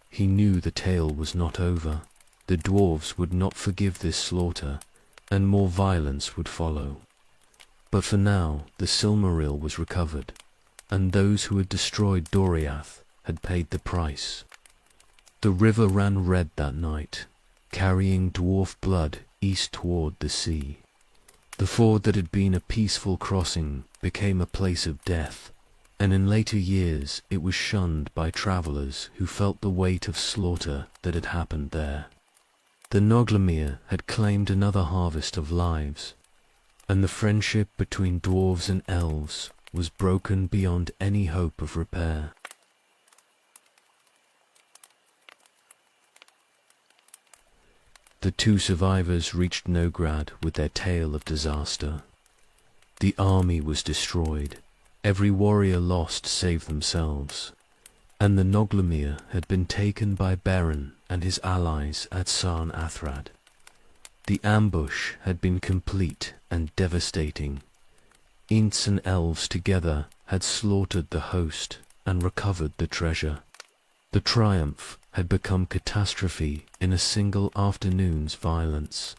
He knew the tale was not over. The dwarves would not forgive this slaughter, and more violence would follow. But for now the Silmaril was recovered, and those who had destroyed Doriath had paid the price. The river ran red that night, carrying dwarf blood east toward the sea. The ford that had been a peaceful crossing became a place of death, and in later years it was shunned by travelers who felt the weight of slaughter that had happened there. The Noglamir had claimed another harvest of lives, and the friendship between dwarves and elves was broken beyond any hope of repair. The 2 survivors reached Nograd with their tale of disaster. The army was destroyed, every warrior lost save themselves, and the Noglamir had been taken by Beren and his allies at Sarn Athrad. The ambush had been complete and devastating. Ents and elves together had slaughtered the host and recovered the treasure. The triumph had become catastrophe in a single afternoon's violence.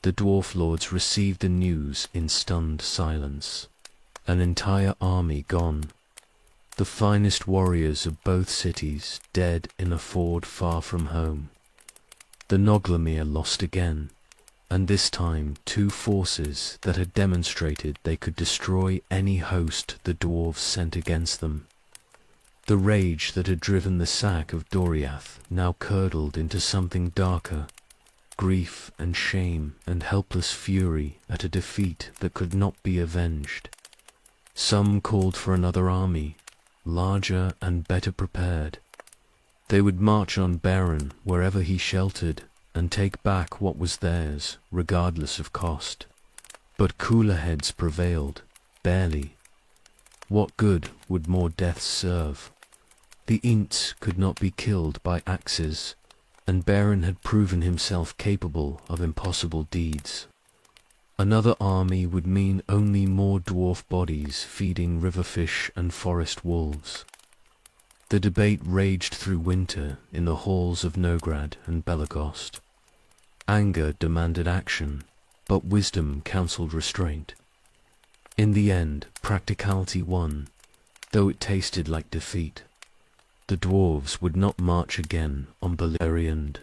The dwarf lords received the news in stunned silence. An entire army gone. The finest warriors of both cities dead in a ford far from home. The Noglamir lost again, and this time 2 forces that had demonstrated they could destroy any host the dwarves sent against them. The rage that had driven the sack of Doriath now curdled into something darker, grief and shame and helpless fury at a defeat that could not be avenged. Some called for another army, larger and better prepared. They would march on Beren wherever he sheltered and take back what was theirs, regardless of cost. But cooler heads prevailed, barely. What good would more deaths serve? The Ents could not be killed by axes, and Beren had proven himself capable of impossible deeds. Another army would mean only more dwarf bodies feeding river fish and forest wolves. The debate raged through winter in the halls of Nograd and Belagost. Anger demanded action, but wisdom counseled restraint. In the end, practicality won, though it tasted like defeat. The dwarves would not march again on Beleriand.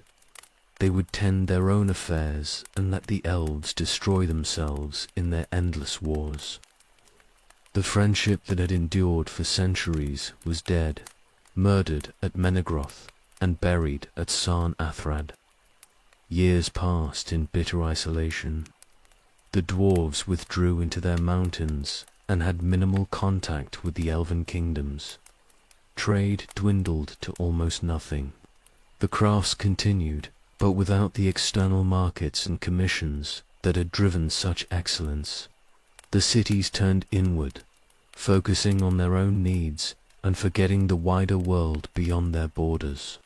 They would tend their own affairs and let the elves destroy themselves in their endless wars. The friendship that had endured for centuries was dead, murdered at Menegroth and buried at Sarn Athrad. Years passed in bitter isolation. The dwarves withdrew into their mountains and had minimal contact with the elven kingdoms. Trade dwindled to almost nothing. The crafts continued, but without the external markets and commissions that had driven such excellence. The cities turned inward, focusing on their own needs and forgetting the wider world beyond their borders.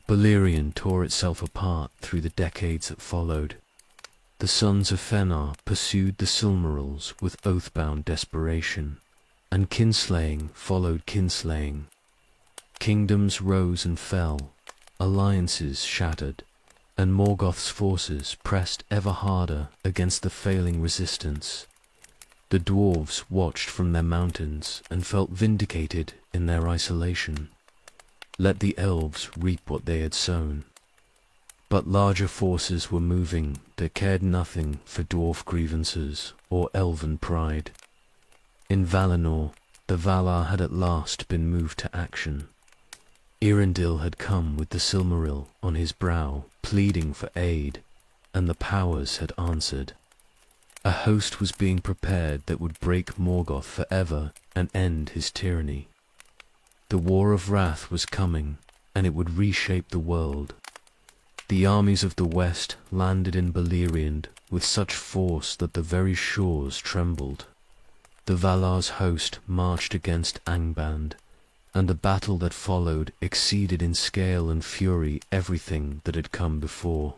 Beleriand tore itself apart through the decades that followed. The sons of Fenar pursued the Silmarils with oath-bound desperation, and kinslaying followed kinslaying. Kingdoms rose and fell, alliances shattered, and Morgoth's forces pressed ever harder against the failing resistance. The dwarves watched from their mountains and felt vindicated in their isolation. Let the elves reap what they had sown. But larger forces were moving that cared nothing for dwarf grievances or elven pride. In Valinor, the Valar had at last been moved to action. Irindil had come with the Silmaril on his brow, pleading for aid, and the powers had answered. A host was being prepared that would break Morgoth forever and end his tyranny. The War of Wrath was coming, and it would reshape the world. The armies of the West landed in Beleriand with such force that the very shores trembled. The Valar's host marched against Angband, and the battle that followed exceeded in scale and fury everything that had come before.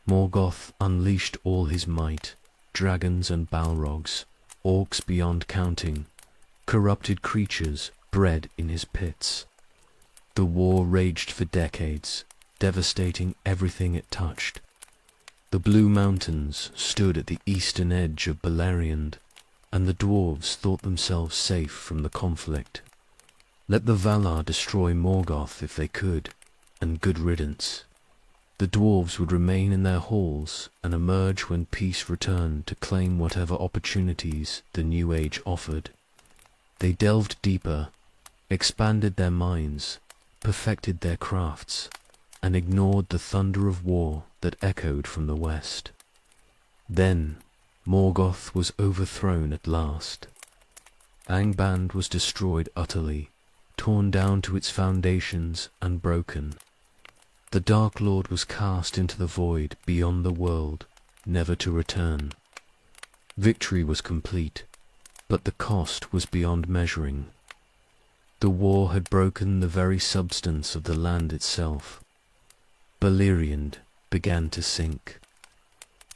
Morgoth unleashed all his might, dragons and balrogs, orcs beyond counting, corrupted creatures bred in his pits. The war raged for decades, devastating everything it touched. The Blue Mountains stood at the eastern edge of Beleriand, and the dwarves thought themselves safe from the conflict. Let the Valar destroy Morgoth if they could, and good riddance. The dwarves would remain in their halls and emerge when peace returned to claim whatever opportunities the New Age offered. They delved deeper, expanded their minds, perfected their crafts, and ignored the thunder of war that echoed from the west. Then Morgoth was overthrown at last. Angband was destroyed utterly, torn down to its foundations and broken. The Dark Lord was cast into the void beyond the world, never to return. Victory was complete, but the cost was beyond measuring. The war had broken the very substance of the land itself. Beleriand began to sink.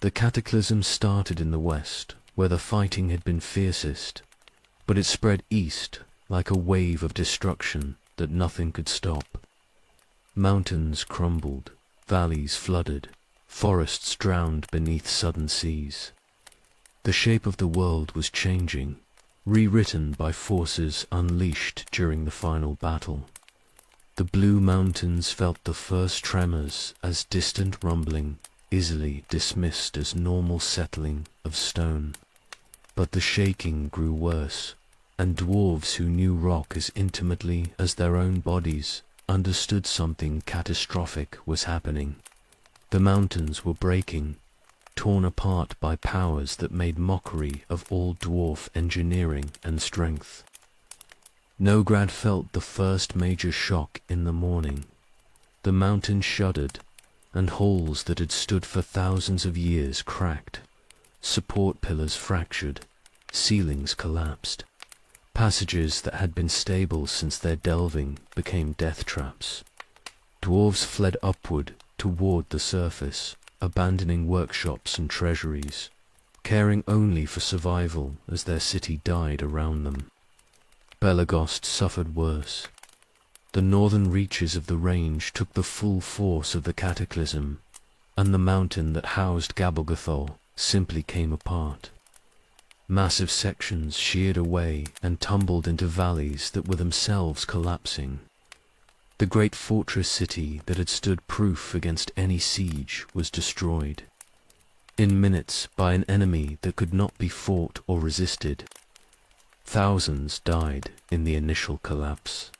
The cataclysm started in the west, where the fighting had been fiercest, but it spread east like a wave of destruction that nothing could stop. Mountains crumbled, valleys flooded, forests drowned beneath sudden seas. The shape of the world was changing, rewritten by forces unleashed during the final battle. The Blue Mountains felt the first tremors as distant rumbling, easily dismissed as normal settling of stone. But the shaking grew worse, and dwarves who knew rock as intimately as their own bodies understood something catastrophic was happening. The mountains were breaking, torn apart by powers that made mockery of all dwarf engineering and strength. Nograd felt the first major shock in the morning. The mountains shuddered, and halls that had stood for thousands of years cracked. Support pillars fractured, ceilings collapsed. Passages that had been stable since their delving became death traps. Dwarves fled upward toward the surface, abandoning workshops and treasuries, caring only for survival as their city died around them. Belagost suffered worse. The northern reaches of the range took the full force of the cataclysm, and the mountain that housed Gabogathol simply came apart. Massive sections sheared away and tumbled into valleys that were themselves collapsing. The great fortress city that had stood proof against any siege was destroyed, in minutes by an enemy that could not be fought or resisted. Thousands died in the initial collapse.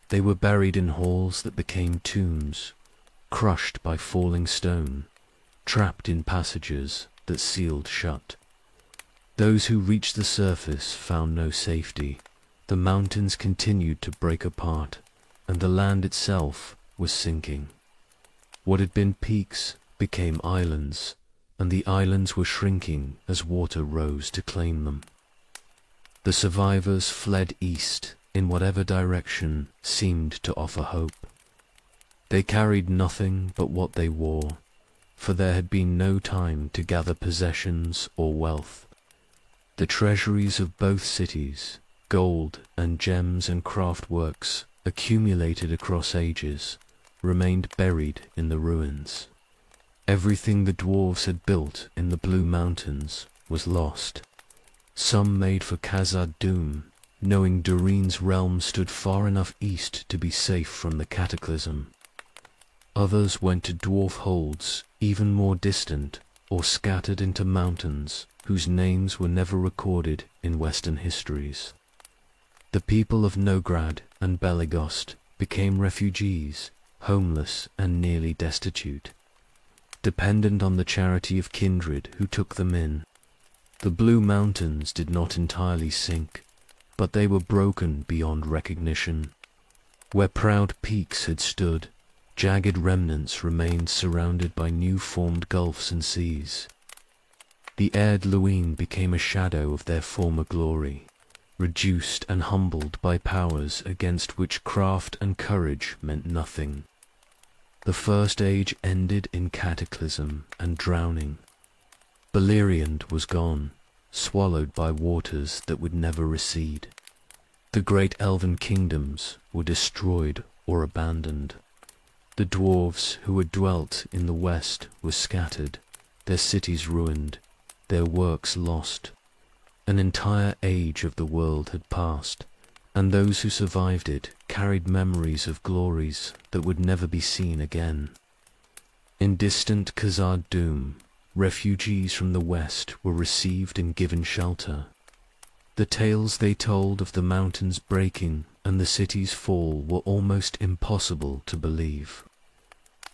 They were buried in halls that became tombs, crushed by falling stone, trapped in passages that sealed shut. Those who reached the surface found no safety. The mountains continued to break apart, and the land itself was sinking. What had been peaks became islands, and the islands were shrinking as water rose to claim them. The survivors fled east in whatever direction seemed to offer hope. They carried nothing but what they wore, for there had been no time to gather possessions or wealth. The treasuries of both cities, gold and gems and craft works accumulated across ages, remained buried in the ruins. Everything the dwarves had built in the Blue Mountains was lost. Some made for Khazad-dûm, knowing Durin's realm stood far enough east to be safe from the cataclysm. Others went to dwarf holds even more distant, or scattered into mountains whose names were never recorded in Western histories. The people of Nograd and Belegost became refugees, homeless and nearly destitute, dependent on the charity of kindred who took them in. The Blue Mountains did not entirely sink, but they were broken beyond recognition. Where proud peaks had stood, jagged remnants remained surrounded by new-formed gulfs and seas. The Erd Luin became a shadow of their former glory, reduced and humbled by powers against which craft and courage meant nothing. The First Age ended in cataclysm and drowning. Beleriand was gone, swallowed by waters that would never recede. The great elven kingdoms were destroyed or abandoned. The dwarves who had dwelt in the west were scattered, their cities ruined, their works lost. An entire age of the world had passed, and those who survived it carried memories of glories that would never be seen again. In distant Khazad-dûm, refugees from the west were received and given shelter. The tales they told of the mountains breaking and the city's fall were almost impossible to believe.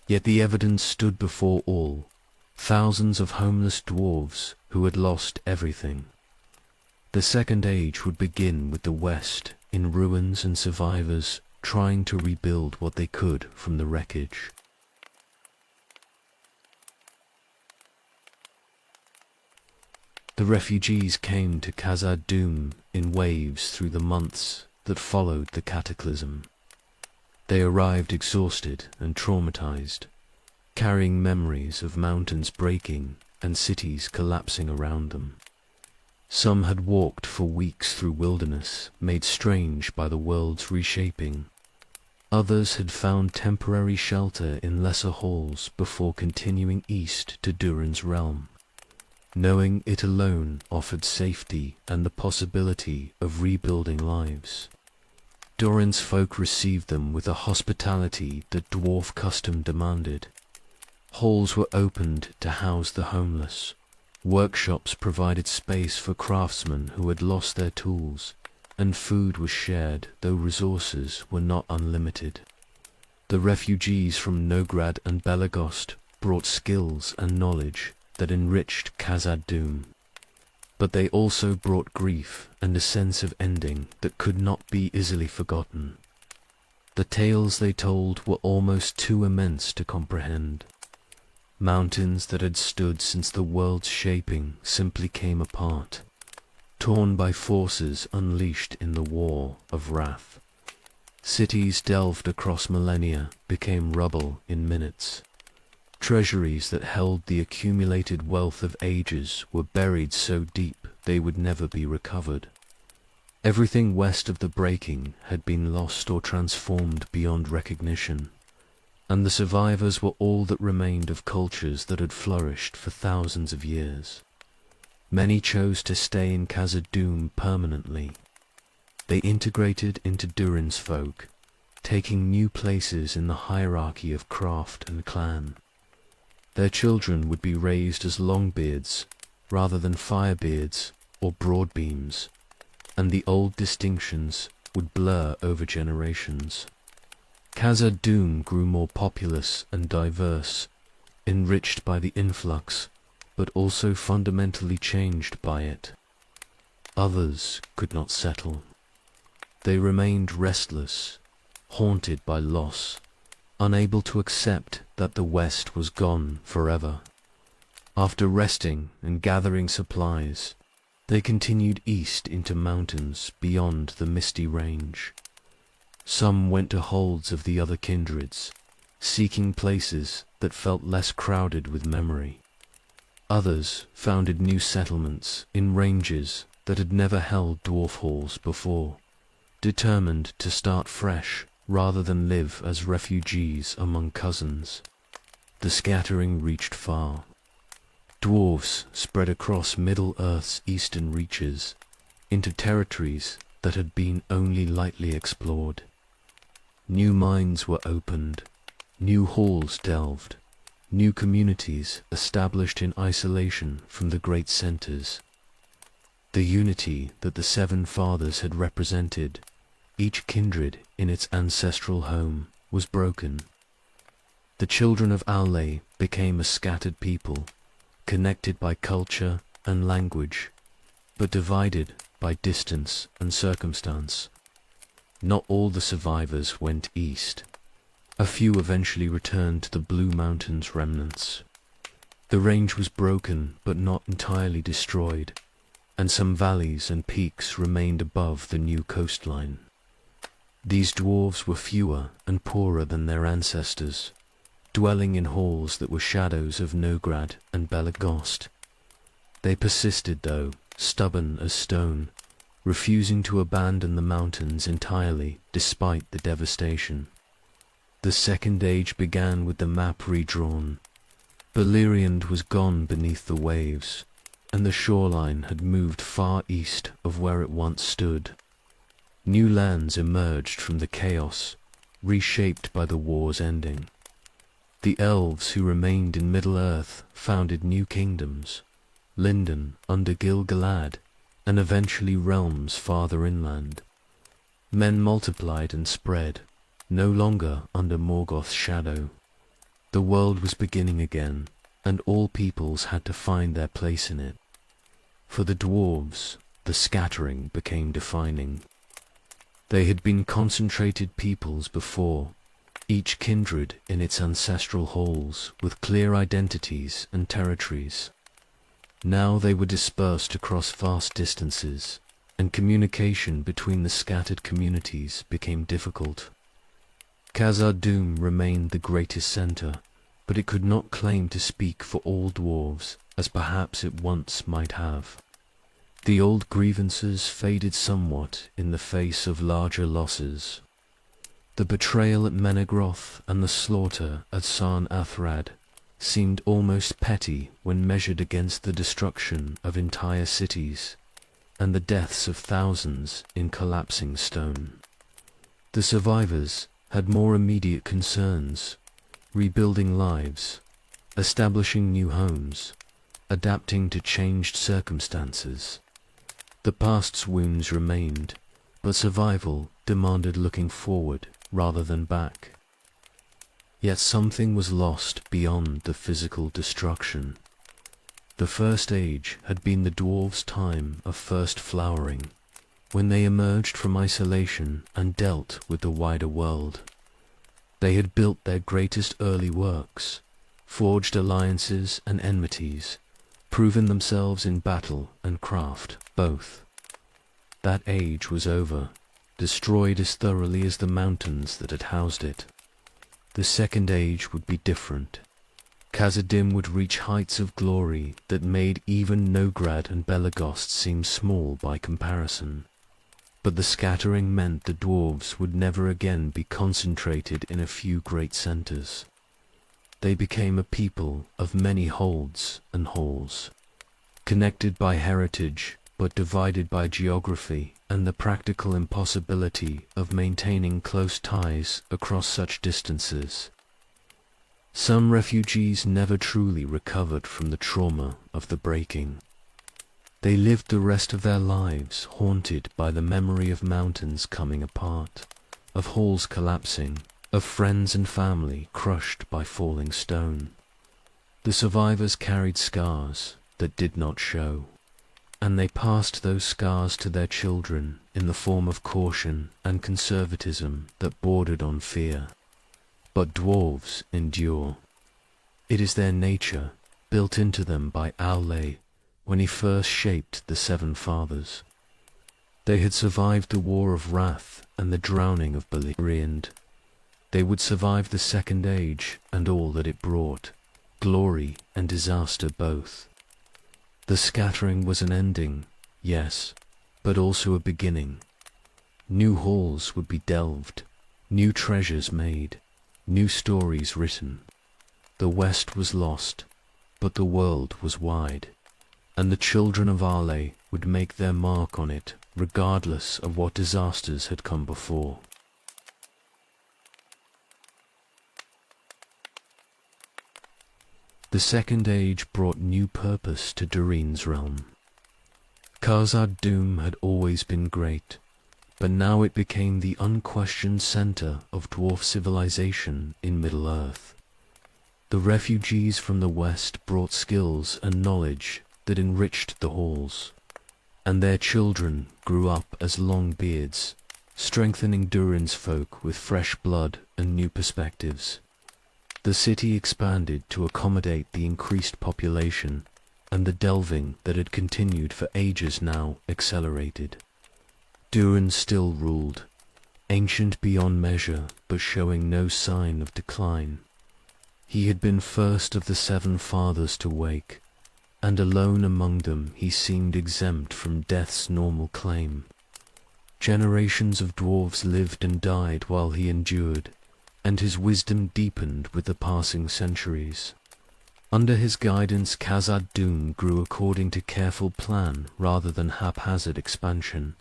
Yet the evidence stood before all, thousands of homeless dwarves who had lost everything. The Second Age would begin with the West in ruins and survivors trying to rebuild what they could from the wreckage. The refugees came to Khazad-dûm in waves through the months that followed the cataclysm. They arrived exhausted and traumatized, carrying memories of mountains breaking and cities collapsing around them. Some had walked for weeks through wilderness, made strange by the world's reshaping. Others had found temporary shelter in lesser halls before continuing east to Durin's realm, knowing it alone offered safety and the possibility of rebuilding lives. Durin's folk received them with a hospitality that dwarf custom demanded. Halls were opened to house the homeless. Workshops provided space for craftsmen who had lost their tools, and food was shared, though resources were not unlimited. The refugees from Nograd and Belegost brought skills and knowledge that enriched Khazad-dûm, but they also brought grief and a sense of ending that could not be easily forgotten. The tales they told were almost too immense to comprehend. Mountains that had stood since the world's shaping simply came apart, torn by forces unleashed in the war of wrath. Cities delved across millennia became rubble in minutes. Treasuries that held the accumulated wealth of ages were buried so deep they would never be recovered. Everything west of the breaking had been lost or transformed beyond recognition, and the survivors were all that remained of cultures that had flourished for thousands of years. Many chose to stay in Khazad-dûm permanently. They integrated into Durin's folk, taking new places in the hierarchy of craft and clan. Their children would be raised as Longbeards rather than Firebeards or Broadbeams, and the old distinctions would blur over generations. Khazad-dûm grew more populous and diverse, enriched by the influx, but also fundamentally changed by it. Others could not settle. They remained restless, haunted by loss, unable to accept that the West was gone forever. After resting and gathering supplies, they continued east into mountains beyond the misty range. Some went to holds of the other kindreds, seeking places that felt less crowded with memory. Others founded new settlements in ranges that had never held dwarf halls before, determined to start fresh rather than live as refugees among cousins. The scattering reached far. Dwarves spread across Middle-earth's eastern reaches, into territories that had been only lightly explored. New mines were opened, new halls delved, new communities established in isolation from the great centers. The unity that the Seven Fathers had represented, each kindred in its ancestral home, was broken. The children of Aule became a scattered people, connected by culture and language, but divided by distance and circumstance. Not all the survivors went east. A few eventually returned to the Blue Mountains remnants. The range was broken but not entirely destroyed, and some valleys and peaks remained above the new coastline. These dwarves were fewer and poorer than their ancestors, dwelling in halls that were shadows of Nograd and Belagost. They persisted, though, stubborn as stone, refusing to abandon the mountains entirely despite the devastation. The Second Age began with the map redrawn. Beleriand was gone beneath the waves, and the shoreline had moved far east of where it once stood. New lands emerged from the chaos, reshaped by the war's ending. The elves who remained in Middle-earth founded new kingdoms, Lindon under Gil-galad, and eventually realms farther inland. Men multiplied and spread, no longer under Morgoth's shadow. The world was beginning again, and all peoples had to find their place in it. For the dwarves, the scattering became defining. They had been concentrated peoples before, each kindred in its ancestral halls, with clear identities and territories. Now they were dispersed across vast distances, and communication between the scattered communities became difficult. Khazad-dûm remained the greatest center, but it could not claim to speak for all dwarves, as perhaps it once might have. The old grievances faded somewhat in the face of larger losses. The betrayal at Menegroth and the slaughter at Sarn Athrad seemed almost petty when measured against the destruction of entire cities and the deaths of thousands in collapsing stone. The survivors had more immediate concerns, rebuilding lives, establishing new homes, adapting to changed circumstances. The past's wounds remained, but survival demanded looking forward rather than back. Yet something was lost beyond the physical destruction. The First Age had been the dwarves' time of first flowering, when they emerged from isolation and dealt with the wider world. They had built their greatest early works, forged alliances and enmities, proven themselves in battle and craft, both. That age was over, destroyed as thoroughly as the mountains that had housed it. The Second Age would be different. Khazad-dûm would reach heights of glory that made even Nograd and Belagost seem small by comparison. but the scattering meant the dwarves would never again be concentrated in a few great centers. They became a people of many holds and halls, connected by heritage but divided by geography and the practical impossibility of maintaining close ties across such distances. Some refugees never truly recovered from the trauma of the breaking. They lived the rest of their lives haunted by the memory of mountains coming apart, of halls collapsing, of friends and family crushed by falling stone. The survivors carried scars that did not show, and they passed those scars to their children in the form of caution and conservatism that bordered on fear. But dwarves endure. It is their nature, built into them by Aule when he first shaped the Seven Fathers. They had survived the War of Wrath and the drowning of Beleriand. They would survive the Second Age and all that it brought, glory and disaster both. The scattering was an ending, yes, but also a beginning. New halls would be delved, new treasures made, new stories written. The West was lost, but the world was wide, and the children of Arle would make their mark on it, regardless of what disasters had come before. The Second Age brought new purpose to Durin's realm. Khazad-dûm had always been great, but now it became the unquestioned center of dwarf civilization in Middle-earth. The refugees from the West brought skills and knowledge that enriched the halls, and their children grew up as Longbeards, strengthening Durin's folk with fresh blood and new perspectives. The city expanded to accommodate the increased population, and the delving that had continued for ages now accelerated. Durin still ruled, ancient beyond measure but showing no sign of decline. He had been first of the Seven Fathers to wake, and alone among them he seemed exempt from death's normal claim. Generations of dwarves lived and died while he endured, and his wisdom deepened with the passing centuries. Under his guidance Khazad-dûm grew according to careful plan rather than haphazard expansion.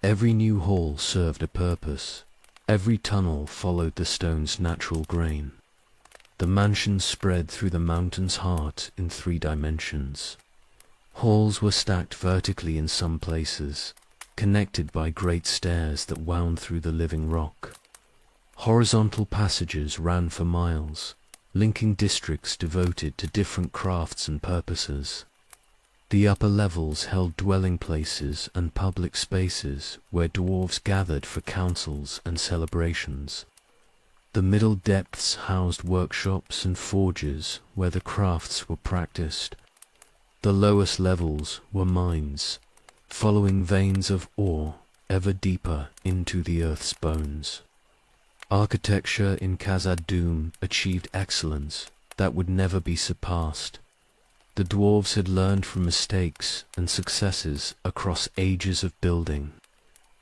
Every new hall served a purpose. Every tunnel followed the stone's natural grain. The mansion spread through the mountain's heart in 3 dimensions. Halls were stacked vertically in some places, connected by great stairs that wound through the living rock. Horizontal passages ran for miles, linking districts devoted to different crafts and purposes. The upper levels held dwelling places and public spaces where dwarves gathered for councils and celebrations. The middle depths housed workshops and forges where the crafts were practiced. The lowest levels were mines, following veins of ore ever deeper into the earth's bones. Architecture in Khazad-dûm achieved excellence that would never be surpassed. The dwarves had learned from mistakes and successes across ages of building,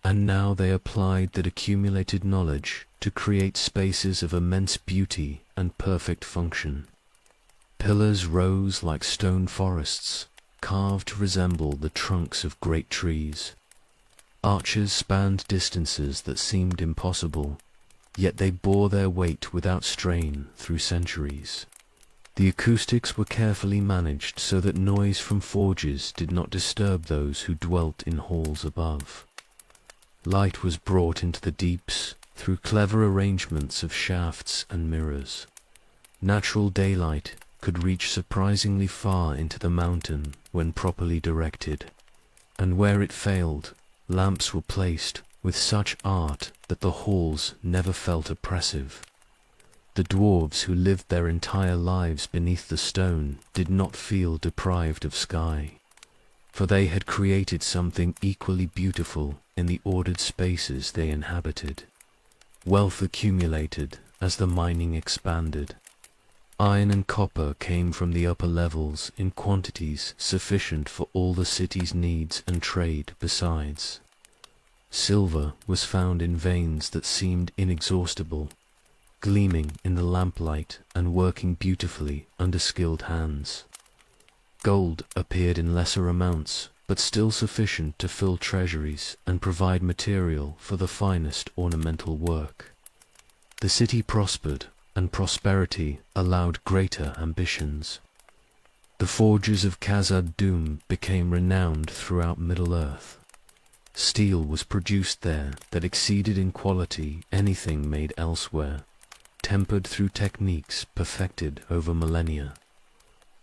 and now they applied that accumulated knowledge to create spaces of immense beauty and perfect function. Pillars rose like stone forests, carved to resemble the trunks of great trees. Arches spanned distances that seemed impossible, yet they bore their weight without strain through centuries. The acoustics were carefully managed so that noise from forges did not disturb those who dwelt in halls above. Light was brought into the deeps through clever arrangements of shafts and mirrors. Natural daylight could reach surprisingly far into the mountain when properly directed, and where it failed, lamps were placed with such art that the halls never felt oppressive. The dwarves who lived their entire lives beneath the stone did not feel deprived of sky, for they had created something equally beautiful in the ordered spaces they inhabited. Wealth accumulated as the mining expanded. Iron and copper came from the upper levels in quantities sufficient for all the city's needs and trade besides. Silver was found in veins that seemed inexhaustible, gleaming in the lamplight and working beautifully under skilled hands. Gold appeared in lesser amounts, but still sufficient to fill treasuries and provide material for the finest ornamental work. The city prospered, and prosperity allowed greater ambitions. The forges of Khazad-dûm became renowned throughout Middle-earth. Steel was produced there that exceeded in quality anything made elsewhere, tempered through techniques perfected over millennia.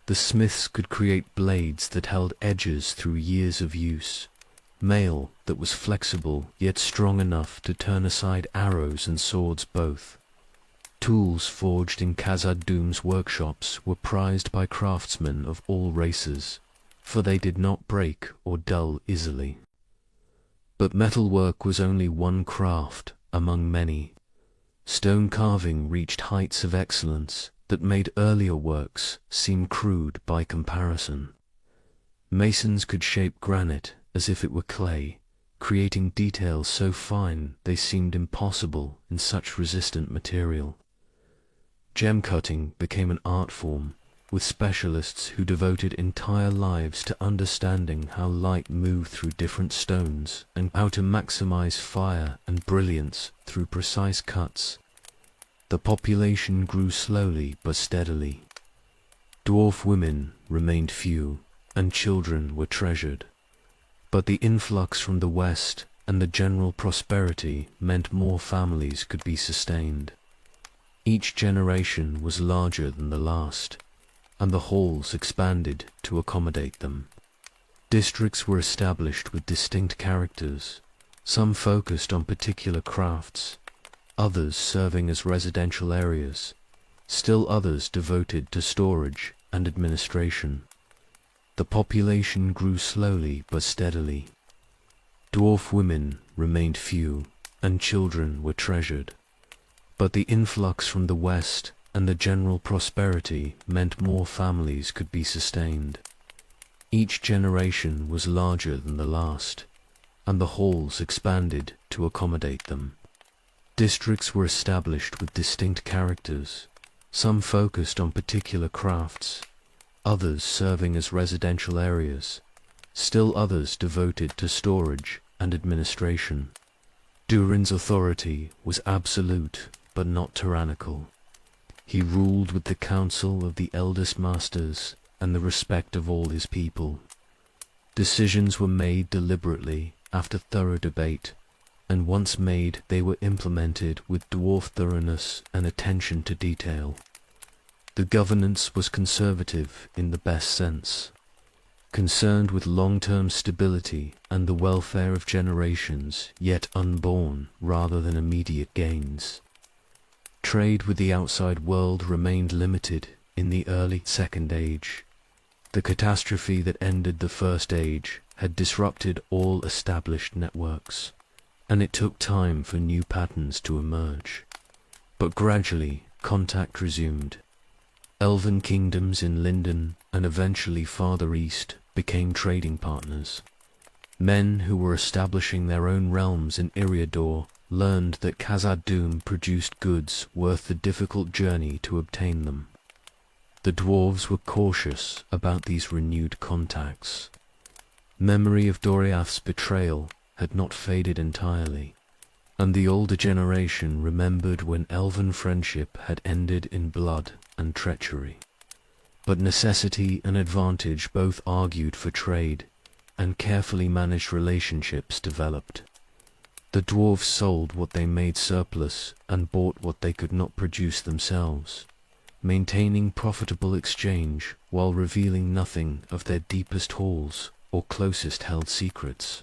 The smiths could create blades that held edges through years of use, mail that was flexible yet strong enough to turn aside arrows and swords both. Tools forged in Khazad-dûm's workshops were prized by craftsmen of all races, for they did not break or dull easily. But metalwork was only one craft among many. Stone carving reached heights of excellence that made earlier works seem crude by comparison. Masons could shape granite as if it were clay, creating details so fine they seemed impossible in such resistant material. Gem cutting became an art form, with specialists who devoted entire lives to understanding how light moved through different stones and how to maximize fire and brilliance through precise cuts. The population grew slowly but steadily. Dwarf women remained few, and children were treasured. But the influx from the west and the general prosperity meant more families could be sustained. Each generation was larger than the last, and the halls expanded to accommodate them. Districts were established with distinct characters, some focused on particular crafts, others serving as residential areas, still others devoted to storage and administration. The population grew slowly but steadily. Dwarf women remained few, and children were treasured. But the influx from the west and the general prosperity meant more families could be sustained. Each generation was larger than the last, and the halls expanded to accommodate them. Districts were established with distinct characters, some focused on particular crafts, others serving as residential areas, still others devoted to storage and administration. Durin's authority was absolute but not tyrannical. He ruled with the counsel of the eldest masters and the respect of all his people. Decisions were made deliberately after thorough debate, and once made they were implemented with dwarf thoroughness and attention to detail. The governance was conservative in the best sense, concerned with long-term stability and the welfare of generations yet unborn rather than immediate gains. Trade with the outside world remained limited in the early Second Age. The catastrophe that ended the First Age had disrupted all established networks, and it took time for new patterns to emerge. But gradually, contact resumed. Elven kingdoms in Lindon and eventually farther east became trading partners. Men who were establishing their own realms in Eriador learned that Khazad-dûm produced goods worth the difficult journey to obtain them. The dwarves were cautious about these renewed contacts. Memory of Doriath's betrayal had not faded entirely, and the older generation remembered when elven friendship had ended in blood and treachery. But necessity and advantage both argued for trade, and carefully managed relationships developed. The dwarves sold what they made surplus and bought what they could not produce themselves, maintaining profitable exchange while revealing nothing of their deepest halls or closest held secrets.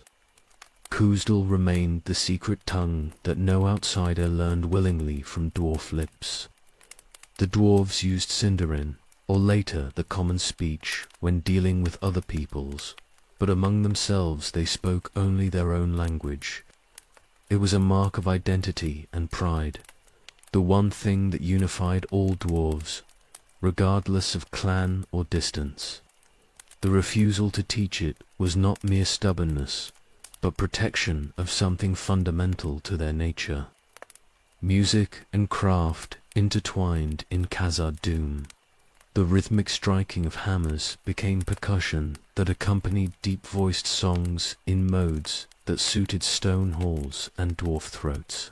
Khuzdal remained the secret tongue that no outsider learned willingly from dwarf lips. The dwarves used Sindarin, or later the common speech, when dealing with other peoples, but among themselves they spoke only their own language. It was a mark of identity and pride, the one thing that unified all dwarves, regardless of clan or distance. The refusal to teach it was not mere stubbornness, but protection of something fundamental to their nature. Music and craft intertwined in Khazad-dûm. The rhythmic striking of hammers became percussion that accompanied deep-voiced songs in modes that suited stone halls and dwarf throats.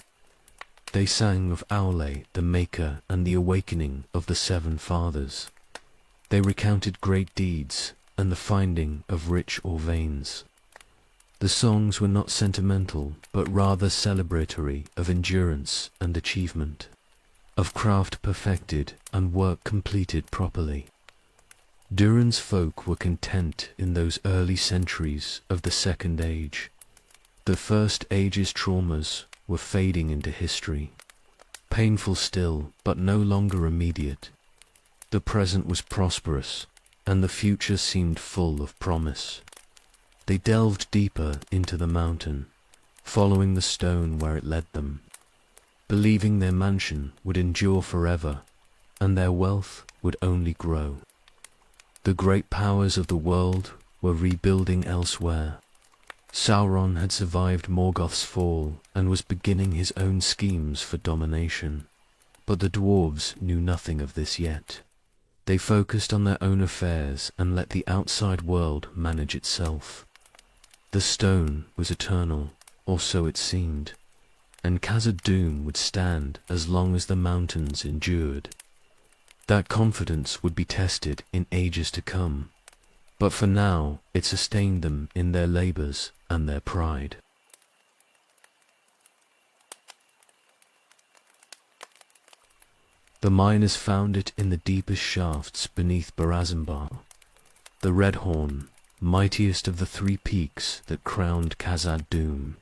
They sang of Aule, the Maker, and the awakening of the Seven Fathers. They recounted great deeds and the finding of rich ore veins. The songs were not sentimental, but rather celebratory of endurance and achievement, of craft perfected and work completed properly. Durin's folk were content in those early centuries of the Second Age. The First Age's traumas were fading into history, painful still, but no longer immediate. The present was prosperous, and the future seemed full of promise. They delved deeper into the mountain, following the stone where it led them, believing their mansion would endure forever, and their wealth would only grow. The great powers of the world were rebuilding elsewhere. Sauron had survived Morgoth's fall and was beginning his own schemes for domination. But the dwarves knew nothing of this yet. They focused on their own affairs and let the outside world manage itself. The stone was eternal, or so it seemed, and Khazad-dûm would stand as long as the mountains endured. That confidence would be tested in ages to come, but for now it sustained them in their labors and their pride. The miners found it in the deepest shafts beneath Barasambal, the Red Horn, mightiest of the three peaks that crowned Khazad-dûm.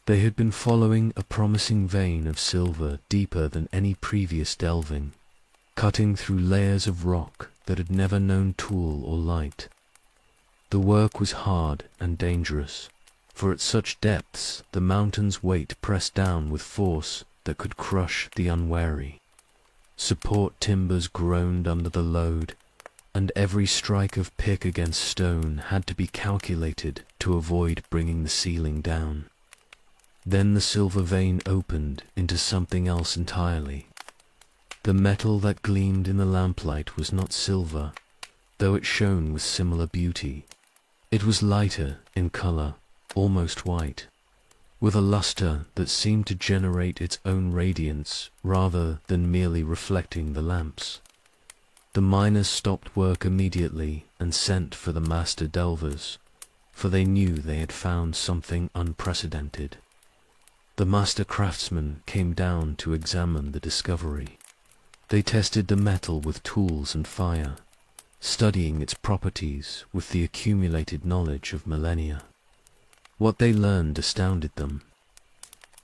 They had been following a promising vein of silver deeper than any previous delving, cutting through layers of rock that had never known tool or light. The work was hard and dangerous, for at such depths the mountain's weight pressed down with force that could crush the unwary. Support timbers groaned under the load, and every strike of pick against stone had to be calculated to avoid bringing the ceiling down. Then the silver vein opened into something else entirely. The metal that gleamed in the lamplight was not silver, though it shone with similar beauty. It was lighter in color, almost white, with a luster that seemed to generate its own radiance rather than merely reflecting the lamps. The miners stopped work immediately and sent for the master delvers, for they knew they had found something unprecedented. The master craftsmen came down to examine the discovery. They tested the metal with tools and fire, studying its properties with the accumulated knowledge of millennia. What they learned astounded them.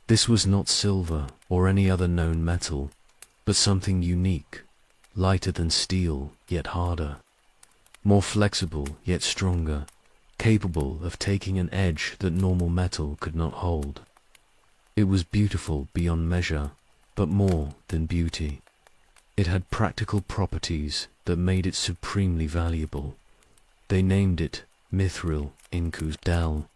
This was not silver or any other known metal, but something unique, lighter than steel yet harder, more flexible yet stronger, capable of taking an edge that normal metal could not hold. It was beautiful beyond measure, but more than beauty. It had practical properties that made it supremely valuable. They named it Mithril Inku's Dell,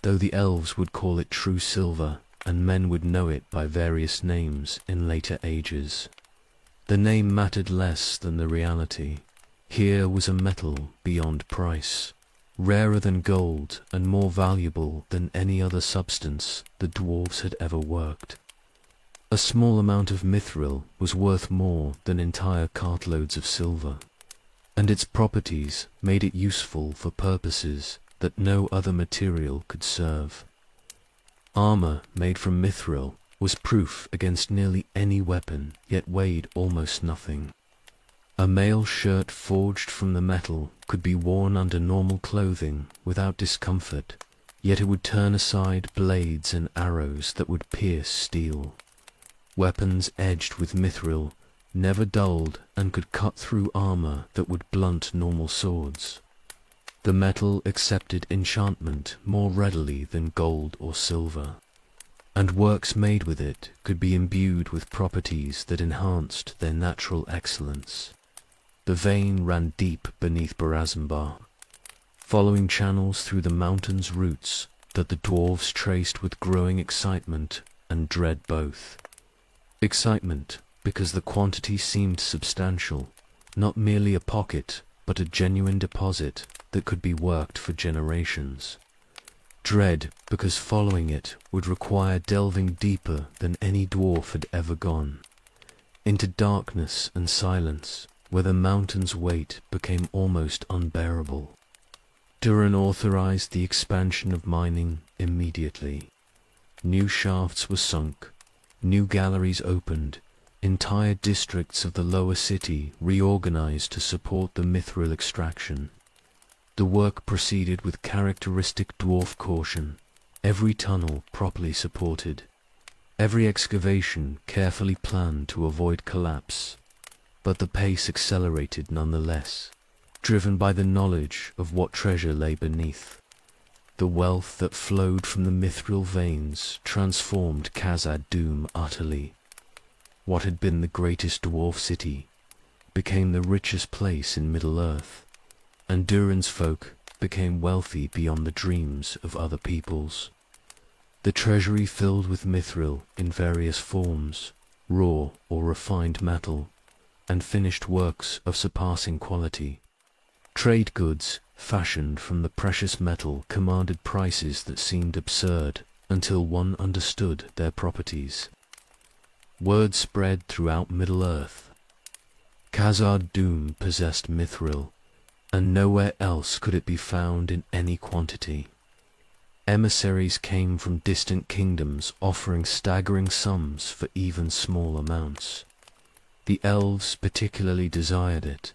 though the elves would call it true silver, and men would know it by various names in later ages. The name mattered less than the reality. Here was a metal beyond price, rarer than gold and more valuable than any other substance the dwarves had ever worked. A small amount of mithril was worth more than entire cartloads of silver, and its properties made it useful for purposes that no other material could serve. Armor made from mithril was proof against nearly any weapon, yet weighed almost nothing. A mail shirt forged from the metal could be worn under normal clothing without discomfort, yet it would turn aside blades and arrows that would pierce steel. Weapons edged with mithril never dulled and could cut through armor that would blunt normal swords. The metal accepted enchantment more readily than gold or silver, and works made with it could be imbued with properties that enhanced their natural excellence. The vein ran deep beneath Barasambal, following channels through the mountain's roots that the dwarves traced with growing excitement and dread both. Excitement, because the quantity seemed substantial, not merely a pocket, but a genuine deposit that could be worked for generations. Dread, because following it would require delving deeper than any dwarf had ever gone, into darkness and silence, where the mountain's weight became almost unbearable. Durin authorized the expansion of mining immediately. New shafts were sunk, new galleries opened, entire districts of the lower city reorganized to support the mithril extraction. The work proceeded with characteristic dwarf caution, every tunnel properly supported, every excavation carefully planned to avoid collapse, but the pace accelerated nonetheless, driven by the knowledge of what treasure lay beneath. The wealth that flowed from the mithril veins transformed Khazad-dûm utterly. What had been the greatest dwarf city became the richest place in Middle-earth, and Durin's folk became wealthy beyond the dreams of other peoples. The treasury filled with mithril in various forms, raw or refined metal, and finished works of surpassing quality. Trade goods fashioned from the precious metal commanded prices that seemed absurd until one understood their properties. Word spread throughout Middle-earth. Khazad-dûm possessed mithril, and nowhere else could it be found in any quantity. Emissaries came from distant kingdoms offering staggering sums for even small amounts. The elves particularly desired it,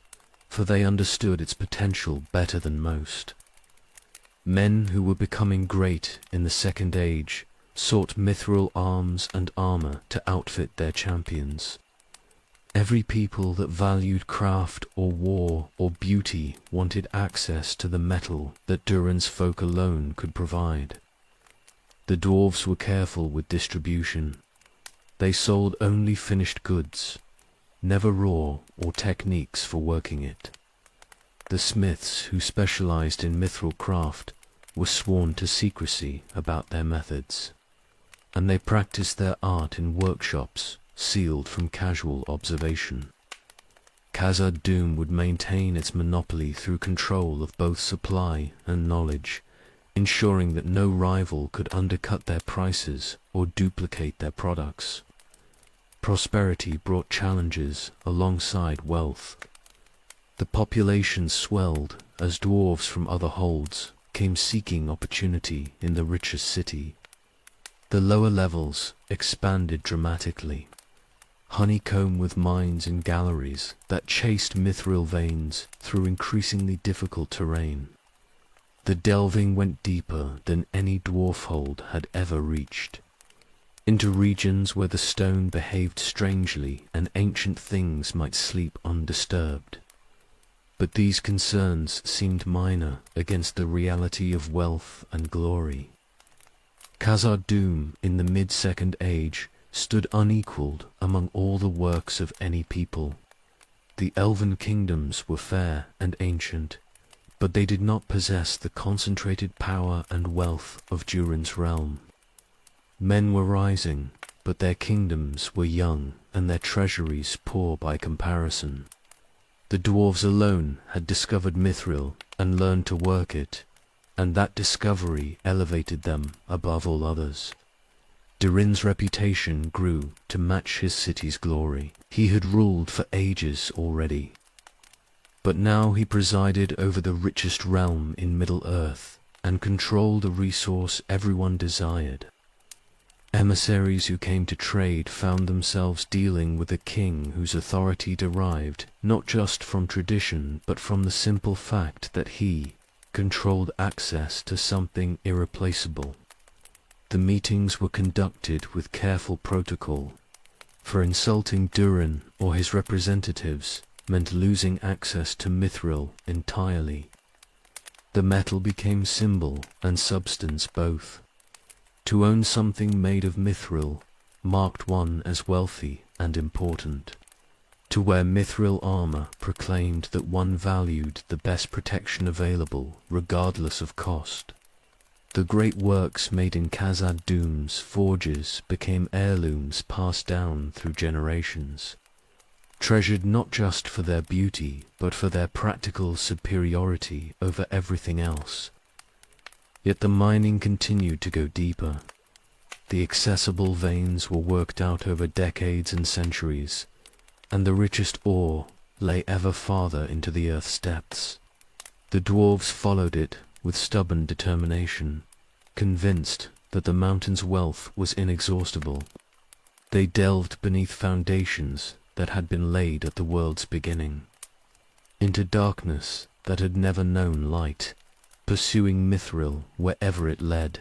for they understood its potential better than most. Men who were becoming great in the Second Age sought mithril arms and armor to outfit their champions. Every people that valued craft or war or beauty wanted access to the metal that Durin's folk alone could provide. The dwarves were careful with distribution. They sold only finished goods, never raw or techniques for working it. The smiths who specialized in mithril craft were sworn to secrecy about their methods, and they practiced their art in workshops sealed from casual observation. Khazad-dûm would maintain its monopoly through control of both supply and knowledge, ensuring that no rival could undercut their prices or duplicate their products. Prosperity brought challenges alongside wealth. The population swelled as dwarves from other holds came seeking opportunity in the richest city. The lower levels expanded dramatically, honeycomb with mines and galleries that chased mithril veins through increasingly difficult terrain. The delving went deeper than any dwarf hold had ever reached, into regions where the stone behaved strangely and ancient things might sleep undisturbed. But these concerns seemed minor against the reality of wealth and glory. Khazad-dûm in the mid-Second Age stood unequaled among all the works of any people. The elven kingdoms were fair and ancient, but they did not possess the concentrated power and wealth of Durin's realm. Men were rising, but their kingdoms were young and their treasuries poor by comparison. The dwarves alone had discovered mithril and learned to work it, and that discovery elevated them above all others. Durin's reputation grew to match his city's glory. He had ruled for ages already, but now he presided over the richest realm in Middle-earth and controlled a resource everyone desired. Emissaries who came to trade found themselves dealing with a king whose authority derived not just from tradition but from the simple fact that he controlled access to something irreplaceable. The meetings were conducted with careful protocol, for insulting Durin or his representatives meant losing access to mithril entirely. The metal became symbol and substance both. To own something made of mithril marked one as wealthy and important. To wear mithril armor proclaimed that one valued the best protection available regardless of cost. The great works made in Khazad-dûm's forges became heirlooms passed down through generations, treasured not just for their beauty, but for their practical superiority over everything else. Yet the mining continued to go deeper. The accessible veins were worked out over decades and centuries, and the richest ore lay ever farther into the earth's depths. The dwarves followed it with stubborn determination, convinced that the mountain's wealth was inexhaustible. They delved beneath foundations that had been laid at the world's beginning, into darkness that had never known light, pursuing mithril wherever it led.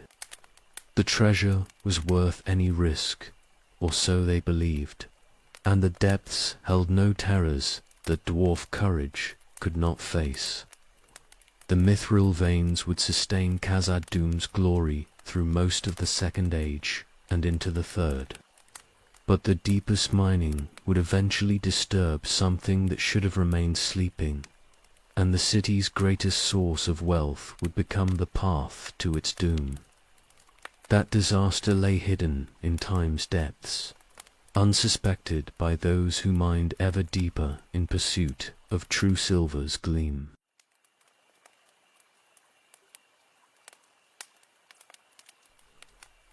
The treasure was worth any risk, or so they believed, and the depths held no terrors that dwarf courage could not face. The mithril veins would sustain Khazad-dûm's glory through most of the Second Age and into the Third. But the deepest mining would eventually disturb something that should have remained sleeping, and the city's greatest source of wealth would become the path to its doom. That disaster lay hidden in time's depths, unsuspected by those who mined ever deeper in pursuit of true silver's gleam.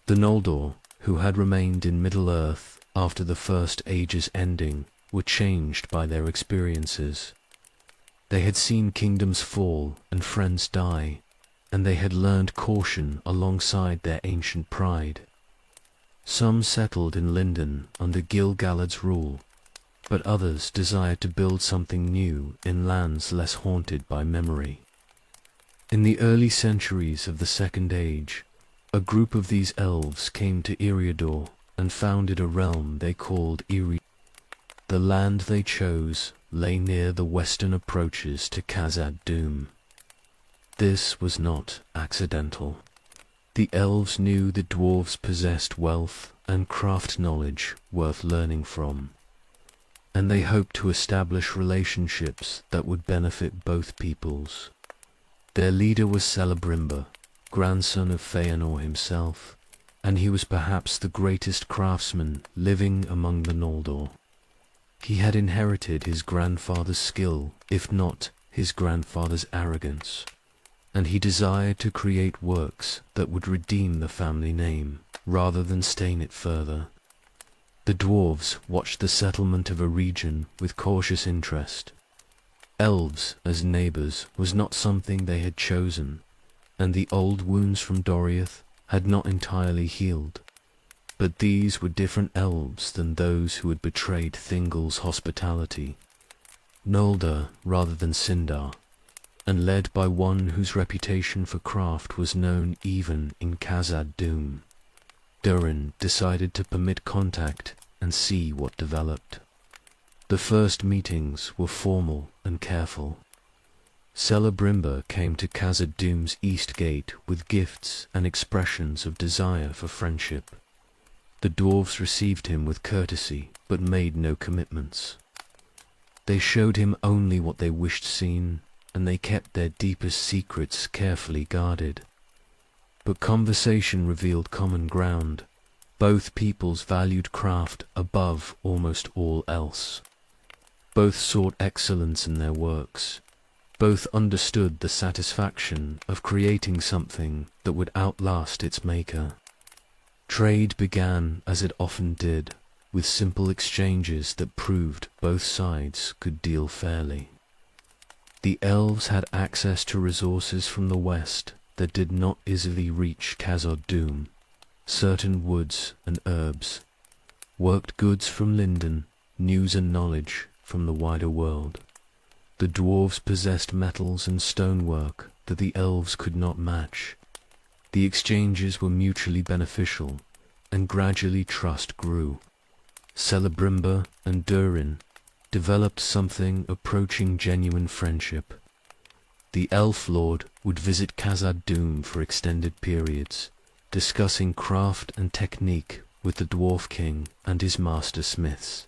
The Noldor, who had remained in Middle-earth after the First Age's ending, were changed by their experiences. They had seen kingdoms fall and friends die, and they had learned caution alongside their ancient pride. Some settled in Lindon under Gil-galad's rule, but others desired to build something new in lands less haunted by memory. In the early centuries of the Second Age, a group of these elves came to Eriador and founded a realm they called Eri. The land they chose lay near the western approaches to Khazad-dûm. This was not accidental. The elves knew the dwarves possessed wealth and craft knowledge worth learning from, and they hoped to establish relationships that would benefit both peoples. Their leader was Celebrimbor, grandson of Feanor himself, and he was perhaps the greatest craftsman living among the Noldor. He had inherited his grandfather's skill, if not his grandfather's arrogance, and he desired to create works that would redeem the family name, rather than stain it further. The dwarves watched the settlement of a region with cautious interest. Elves as neighbors was not something they had chosen, and the old wounds from Doriath had not entirely healed. But these were different elves than those who had betrayed Thingol's hospitality. Noldor rather than Sindar, and led by one whose reputation for craft was known even in Khazad-dûm. Durin decided to permit contact and see what developed. The first meetings were formal and careful. Celebrimbor came to Khazad-dûm's east gate with gifts and expressions of desire for friendship. The dwarves received him with courtesy, but made no commitments. They showed him only what they wished seen, and they kept their deepest secrets carefully guarded. But conversation revealed common ground. Both peoples valued craft above almost all else. Both sought excellence in their works. Both understood the satisfaction of creating something that would outlast its maker. Trade began as it often did, with simple exchanges that proved both sides could deal fairly. The elves had access to resources from the west that did not easily reach Khazad-dûm, certain woods and herbs, worked goods from Lindon, news and knowledge from the wider world. The dwarves possessed metals and stonework that the elves could not match. The exchanges were mutually beneficial, and gradually trust grew. Celebrimbor and Durin developed something approaching genuine friendship. The elf lord would visit Khazad-dûm for extended periods, discussing craft and technique with the dwarf king and his master smiths.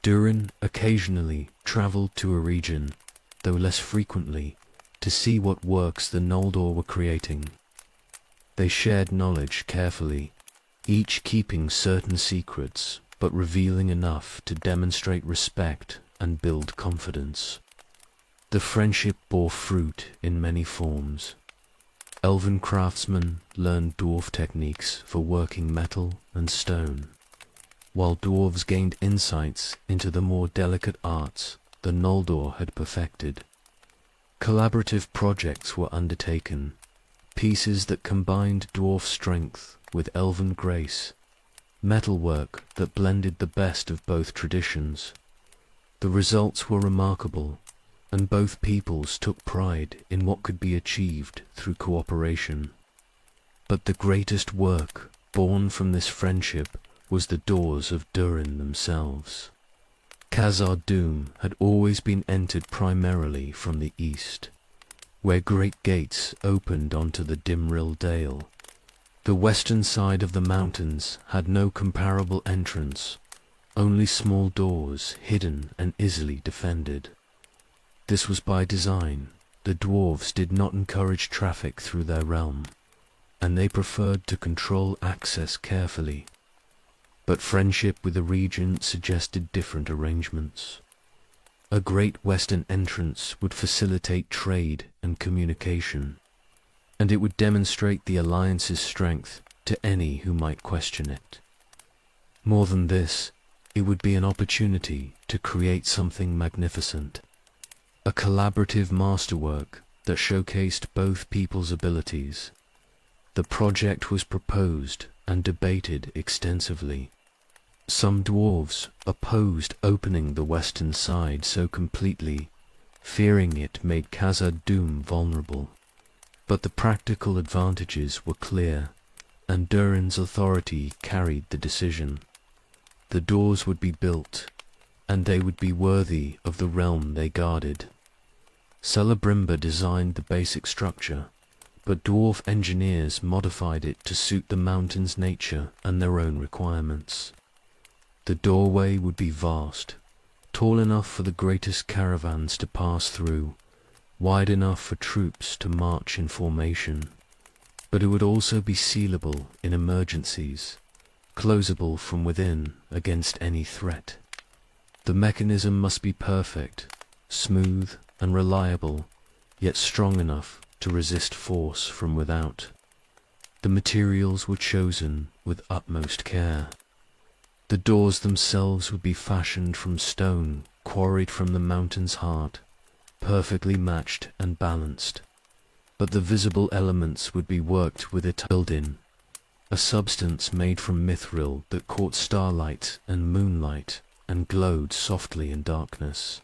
Durin occasionally travelled to a region, though less frequently, to see what works the Noldor were creating. They shared knowledge carefully, each keeping certain secrets, but revealing enough to demonstrate respect and build confidence. The friendship bore fruit in many forms. Elven craftsmen learned dwarf techniques for working metal and stone, while dwarves gained insights into the more delicate arts the Noldor had perfected. Collaborative projects were undertaken, pieces that combined dwarf strength with elven grace, metalwork that blended the best of both traditions. The results were remarkable, and both peoples took pride in what could be achieved through cooperation. But the greatest work born from this friendship was the doors of Durin themselves. Khazad-dûm had always been entered primarily from the east, where great gates opened onto the Dimril Dale. The western side of the mountains had no comparable entrance, only small doors hidden and easily defended. This was by design. The dwarves did not encourage traffic through their realm, and they preferred to control access carefully. But friendship with the region suggested different arrangements. A great western entrance would facilitate trade and communication, and it would demonstrate the alliance's strength to any who might question it. More than this, it would be an opportunity to create something magnificent, a collaborative masterwork that showcased both people's abilities. The project was proposed and debated extensively. Some dwarves opposed opening the western side so completely, fearing it made Khazad-dûm vulnerable. But the practical advantages were clear, and Durin's authority carried the decision. The doors would be built, and they would be worthy of the realm they guarded. Celebrimbor designed the basic structure, but dwarf engineers modified it to suit the mountain's nature and their own requirements. The doorway would be vast, tall enough for the greatest caravans to pass through, wide enough for troops to march in formation, but it would also be sealable in emergencies, closable from within against any threat. The mechanism must be perfect, smooth and reliable, yet strong enough to resist force from without. The materials were chosen with utmost care. The doors themselves would be fashioned from stone quarried from the mountain's heart, perfectly matched and balanced. But the visible elements would be worked with Itildin, a substance made from mithril that caught starlight and moonlight and glowed softly in darkness.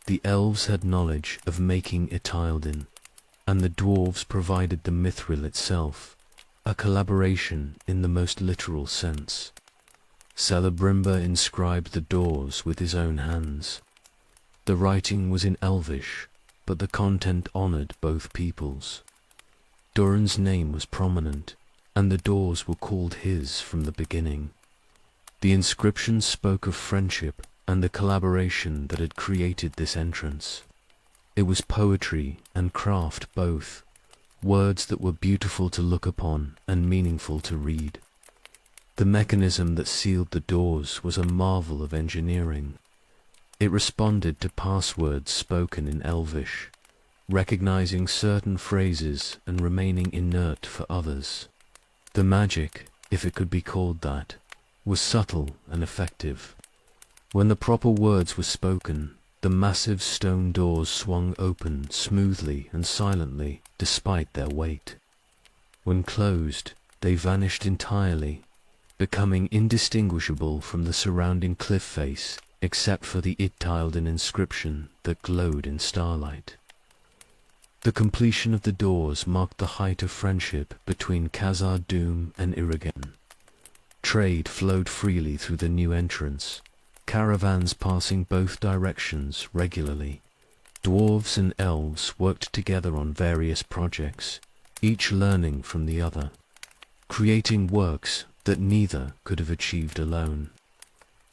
The elves had knowledge of making Itildin, and the dwarves provided the mithril itself, a collaboration in the most literal sense. Celebrimbor inscribed the doors with his own hands. The writing was in Elvish, but the content honored both peoples. Durin's name was prominent, and the doors were called his from the beginning. The inscription spoke of friendship and the collaboration that had created this entrance. It was poetry and craft both, words that were beautiful to look upon and meaningful to read. The mechanism that sealed the doors was a marvel of engineering. It responded to passwords spoken in Elvish, recognizing certain phrases and remaining inert for others. The magic, if it could be called that, was subtle and effective. When the proper words were spoken, the massive stone doors swung open smoothly and silently despite their weight. When closed, they vanished entirely, becoming indistinguishable from the surrounding cliff face except for the Itildin inscription that glowed in starlight. The completion of the doors marked the height of friendship between Khazad-dûm and Irigen. Trade flowed freely through the new entrance, caravans passing both directions regularly. Dwarves and elves worked together on various projects, each learning from the other, creating works that neither could have achieved alone.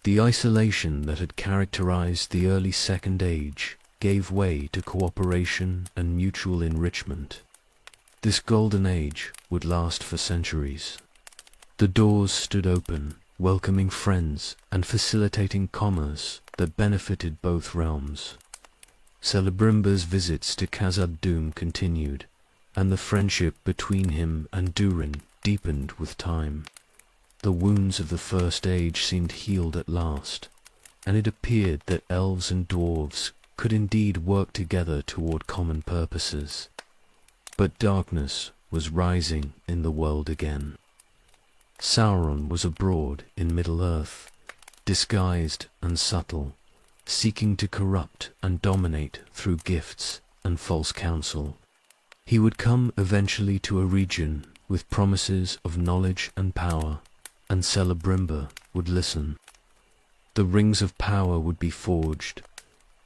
The isolation that had characterized the early Second Age gave way to cooperation and mutual enrichment. This golden age would last for centuries. The doors stood open, welcoming friends and facilitating commerce that benefited both realms. Celebrimber's visits to Khazad-dûm continued, and the friendship between him and Durin deepened with time. The wounds of the First Age seemed healed at last, and it appeared that elves and dwarves could indeed work together toward common purposes. But darkness was rising in the world again. Sauron was abroad in Middle-earth, disguised and subtle, seeking to corrupt and dominate through gifts and false counsel. He would come eventually to a region with promises of knowledge and power, and Celebrimber would listen. The rings of power would be forged,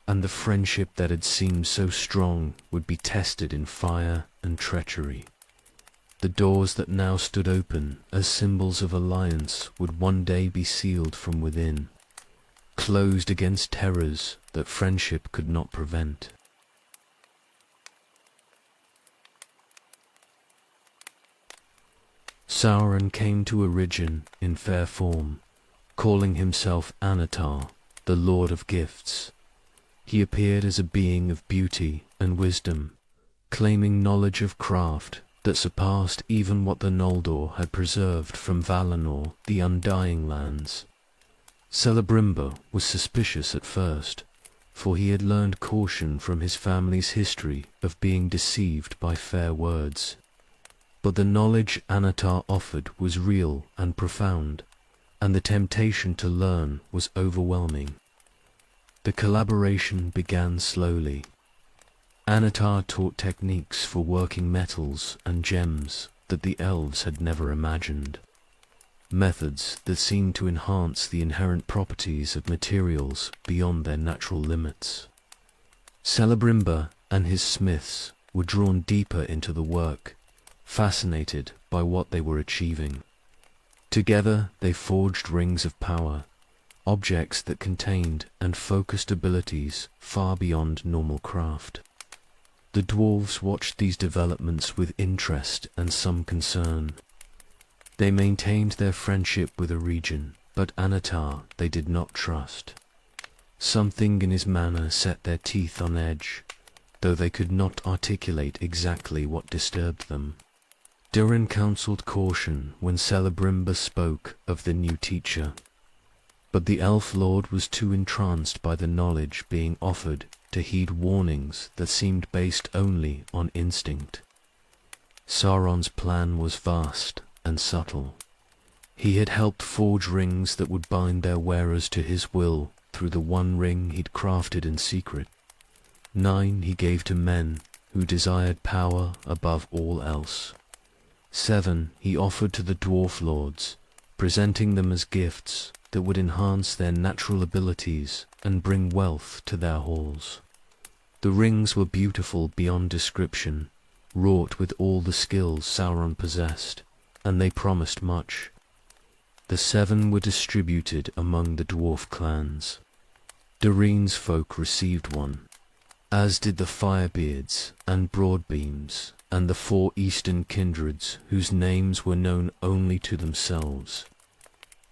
and the friendship that had seemed so strong would be tested in fire and treachery. The doors that now stood open as symbols of alliance would one day be sealed from within, closed against terrors that friendship could not prevent. Sauron came to Eridgen in fair form, calling himself Anatar, the Lord of Gifts. He appeared as a being of beauty and wisdom, claiming knowledge of craft that surpassed even what the Noldor had preserved from Valinor, the Undying Lands. Celebrimber was suspicious at first, for he had learned caution from his family's history of being deceived by fair words. But the knowledge Anatar offered was real and profound, and the temptation to learn was overwhelming. The collaboration began slowly. Anatar taught techniques for working metals and gems that the elves had never imagined, methods that seemed to enhance the inherent properties of materials beyond their natural limits. Celebrimber and his smiths were drawn deeper into the work, fascinated by what they were achieving. Together they forged rings of power, objects that contained and focused abilities far beyond normal craft. The dwarves watched these developments with interest and some concern. They maintained their friendship with Eridgen, but Anatar they did not trust. Something in his manner set their teeth on edge, though they could not articulate exactly what disturbed them. Durin counseled caution when Celebrimber spoke of the new teacher, but the elf lord was too entranced by the knowledge being offered to heed warnings that seemed based only on instinct. Sauron's plan was vast and subtle. He had helped forge rings that would bind their wearers to his will through the one ring he'd crafted in secret. 9 he gave to men who desired power above all else. 7 he offered to the dwarf lords, presenting them as gifts that would enhance their natural abilities and bring wealth to their halls. The rings were beautiful beyond description, wrought with all the skills Sauron possessed, and they promised much. The 7 were distributed among the dwarf clans. Durin's folk received one, as did the Firebeards and Broadbeams, and the 4 eastern kindreds whose names were known only to themselves.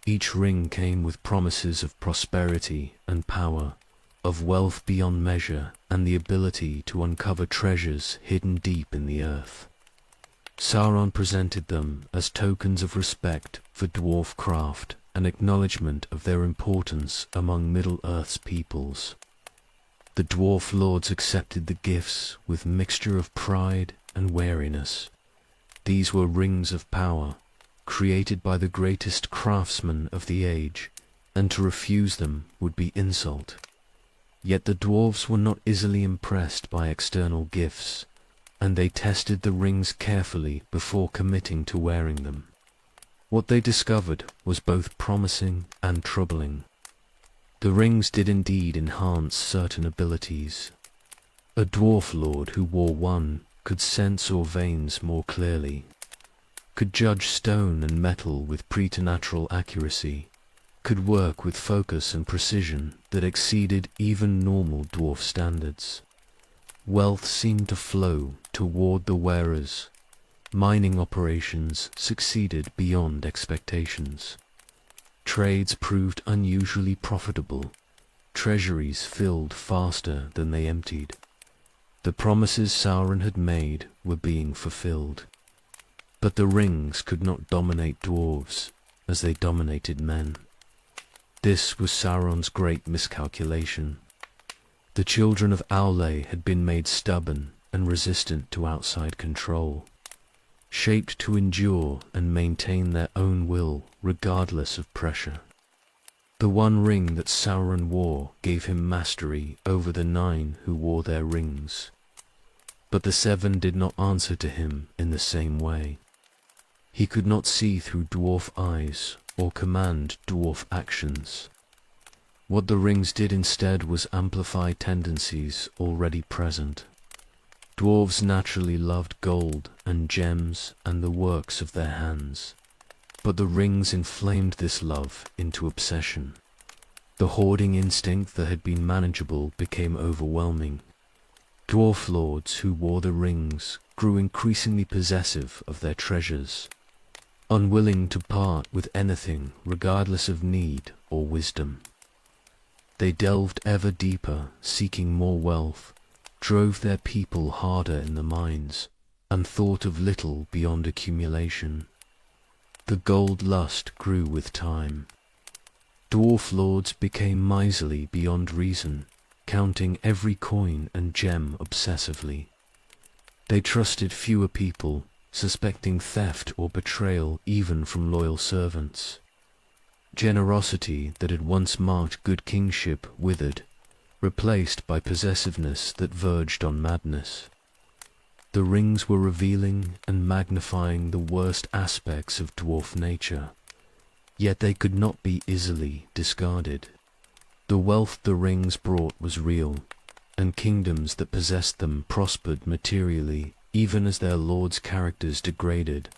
Each ring came with promises of prosperity and power, of wealth beyond measure, and the ability to uncover treasures hidden deep in the earth. Sauron presented them as tokens of respect for dwarf craft and acknowledgement of their importance among Middle-earth's peoples. The dwarf lords accepted the gifts with mixture of pride and wariness. These were rings of power, created by the greatest craftsmen of the age, and to refuse them would be insult. Yet the dwarves were not easily impressed by external gifts, and they tested the rings carefully before committing to wearing them. What they discovered was both promising and troubling. The rings did indeed enhance certain abilities. A dwarf lord who wore one could sense our veins more clearly, could judge stone and metal with preternatural accuracy, could work with focus and precision that exceeded even normal dwarf standards. Wealth seemed to flow toward the wearers, Mining operations succeeded beyond expectations. Trades proved unusually profitable. Treasuries filled faster than they emptied. The promises Sauron had made were being fulfilled. But the rings could not dominate dwarves as they dominated men. This was Sauron's great miscalculation. The children of Aule had been made stubborn and resistant to outside control, shaped to endure and maintain their own will regardless of pressure. The one ring that Sauron wore gave him mastery over the 9 who wore their rings. But the 7 did not answer to him in the same way. He could not see through dwarf eyes or command dwarf actions. What the rings did instead was amplify tendencies already present. Dwarves naturally loved gold and gems and the works of their hands, but the rings inflamed this love into obsession. The hoarding instinct that had been manageable became overwhelming. Dwarf lords who wore the rings grew increasingly possessive of their treasures, unwilling to part with anything regardless of need or wisdom. They delved ever deeper, seeking more wealth, drove their people harder in the mines, and thought of little beyond accumulation. The gold lust grew with time. Dwarf lords became miserly beyond reason, counting every coin and gem obsessively. They trusted fewer people, suspecting theft or betrayal even from loyal servants. Generosity that had once marked good kingship withered, replaced by possessiveness that verged on madness. The rings were revealing and magnifying the worst aspects of dwarf nature, yet they could not be easily discarded. The wealth the rings brought was real, and kingdoms that possessed them prospered materially even as their lords' characters degraded.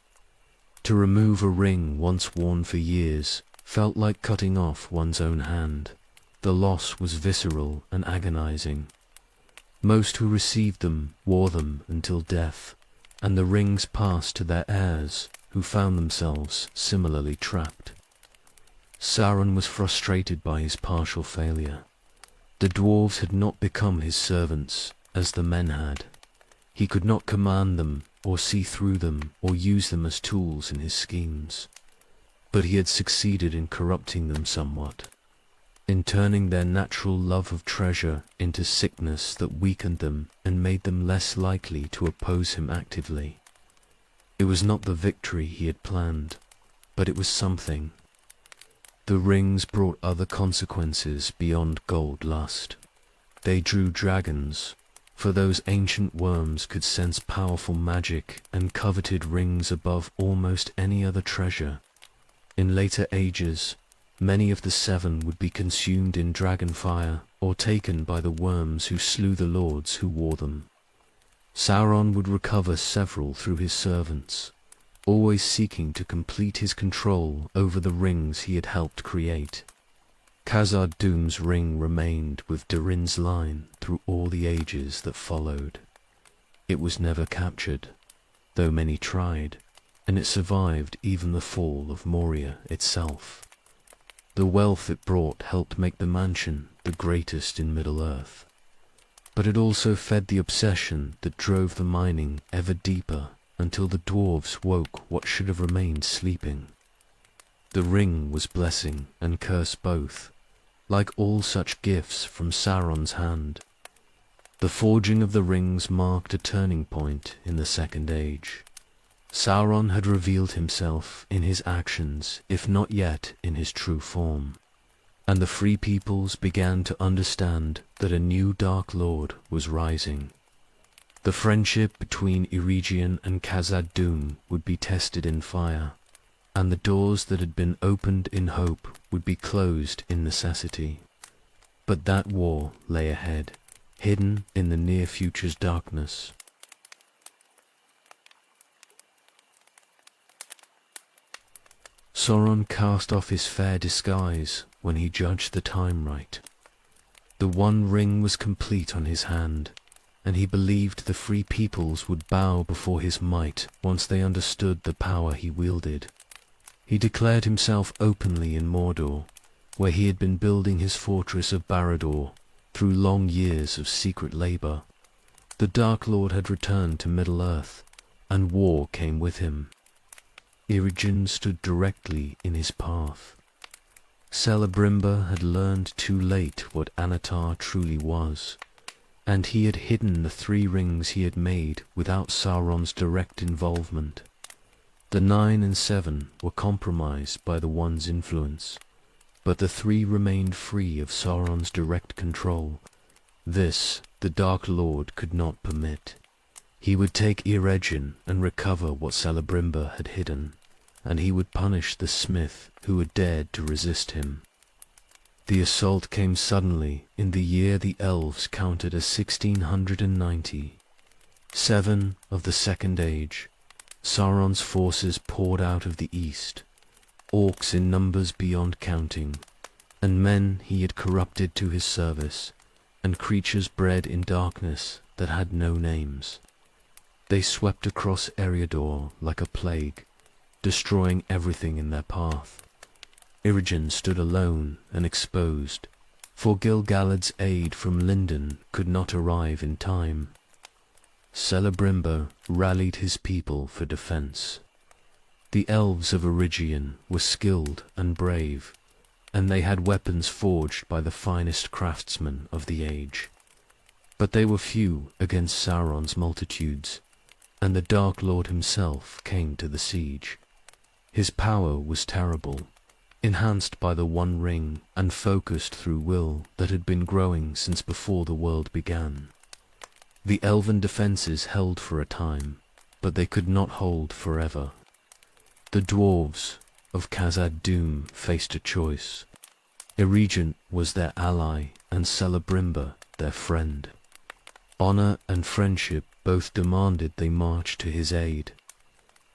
To remove a ring once worn for years felt like cutting off one's own hand. The loss was visceral and agonizing. Most who received them wore them until death, and the rings passed to their heirs, who found themselves similarly trapped. Sauron was frustrated by his partial failure. The dwarves had not become his servants, as the men had. He could not command them, or see through them, or use them as tools in his schemes. But he had succeeded in corrupting them somewhat, in turning their natural love of treasure into sickness that weakened them and made them less likely to oppose him actively. It was not the victory he had planned, but it was something. The rings brought other consequences beyond gold lust. They drew dragons, for those ancient worms could sense powerful magic and coveted rings above almost any other treasure. In later ages, many of the 7 would be consumed in dragon fire or taken by the worms who slew the lords who wore them. Sauron would recover several through his servants, always seeking to complete his control over the rings he had helped create. Khazad-dûm's ring remained with Durin's line through all the ages that followed. It was never captured, though many tried, and it survived even the fall of Moria itself. The wealth it brought helped make the mansion the greatest in Middle-earth, but it also fed the obsession that drove the mining ever deeper until the dwarves woke what should have remained sleeping. The ring was blessing and curse both, like all such gifts from Sauron's hand. The forging of the rings marked a turning point in the Second Age. Sauron had revealed himself in his actions, if not yet in his true form, and the free peoples began to understand that a new Dark Lord was rising. The friendship between Eregion and Khazad-dûm would be tested in fire, and the doors that had been opened in hope would be closed in necessity. But that war lay ahead, hidden in the near future's darkness. Sauron cast off his fair disguise when he judged the time right. The one ring was complete on his hand, and he believed the free peoples would bow before his might once they understood the power he wielded. He declared himself openly in Mordor, where he had been building his fortress of Barad-dûr through long years of secret labor. The Dark Lord had returned to Middle-earth, and war came with him. Irigen stood directly in his path. Celebrimbor had learned too late what Anatar truly was, and he had hidden the 3 rings he had made without Sauron's direct involvement. The 9 and 7 were compromised by the One's influence, but the 3 remained free of Sauron's direct control. This the Dark Lord could not permit. He would take Eregin and recover what Celebrimbor had hidden, and he would punish the smith who had dared to resist him. The assault came suddenly in the year the elves counted as 1690. 7 of the Second Age. Sauron's forces poured out of the east, orcs in numbers beyond counting, and men he had corrupted to his service, and creatures bred in darkness that had no names. They swept across Eriador like a plague, destroying everything in their path. Irigen stood alone and exposed, for Gil-galad's aid from Lindon could not arrive in time. Celebrimbor rallied his people for defense. The elves of Eregion were skilled and brave, and they had weapons forged by the finest craftsmen of the age. But they were few against Sauron's multitudes, and the Dark Lord himself came to the siege. His power was terrible, enhanced by the One Ring and focused through will that had been growing since before the world began. The elven defences held for a time, but they could not hold forever. The dwarves of Khazad-dûm faced a choice. Eregion was their ally and Celebrimbor their friend. Honor and friendship both demanded they march to his aid.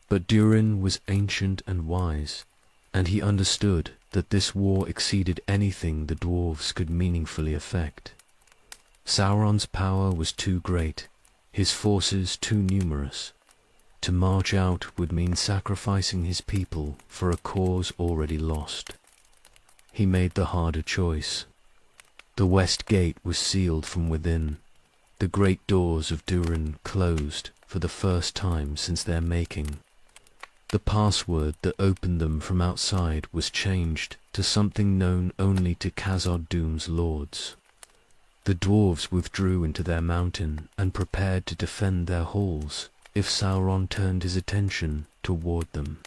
But Durin was ancient and wise, and he understood that this war exceeded anything the dwarves could meaningfully affect. Sauron's power was too great, his forces too numerous. To march out would mean sacrificing his people for a cause already lost. He made the harder choice. The west gate was sealed from within. The great doors of Durin closed for the first time since their making. The password that opened them from outside was changed to something known only to Khazad-dûm's lords. The dwarves withdrew into their mountain and prepared to defend their halls if Sauron turned his attention toward them.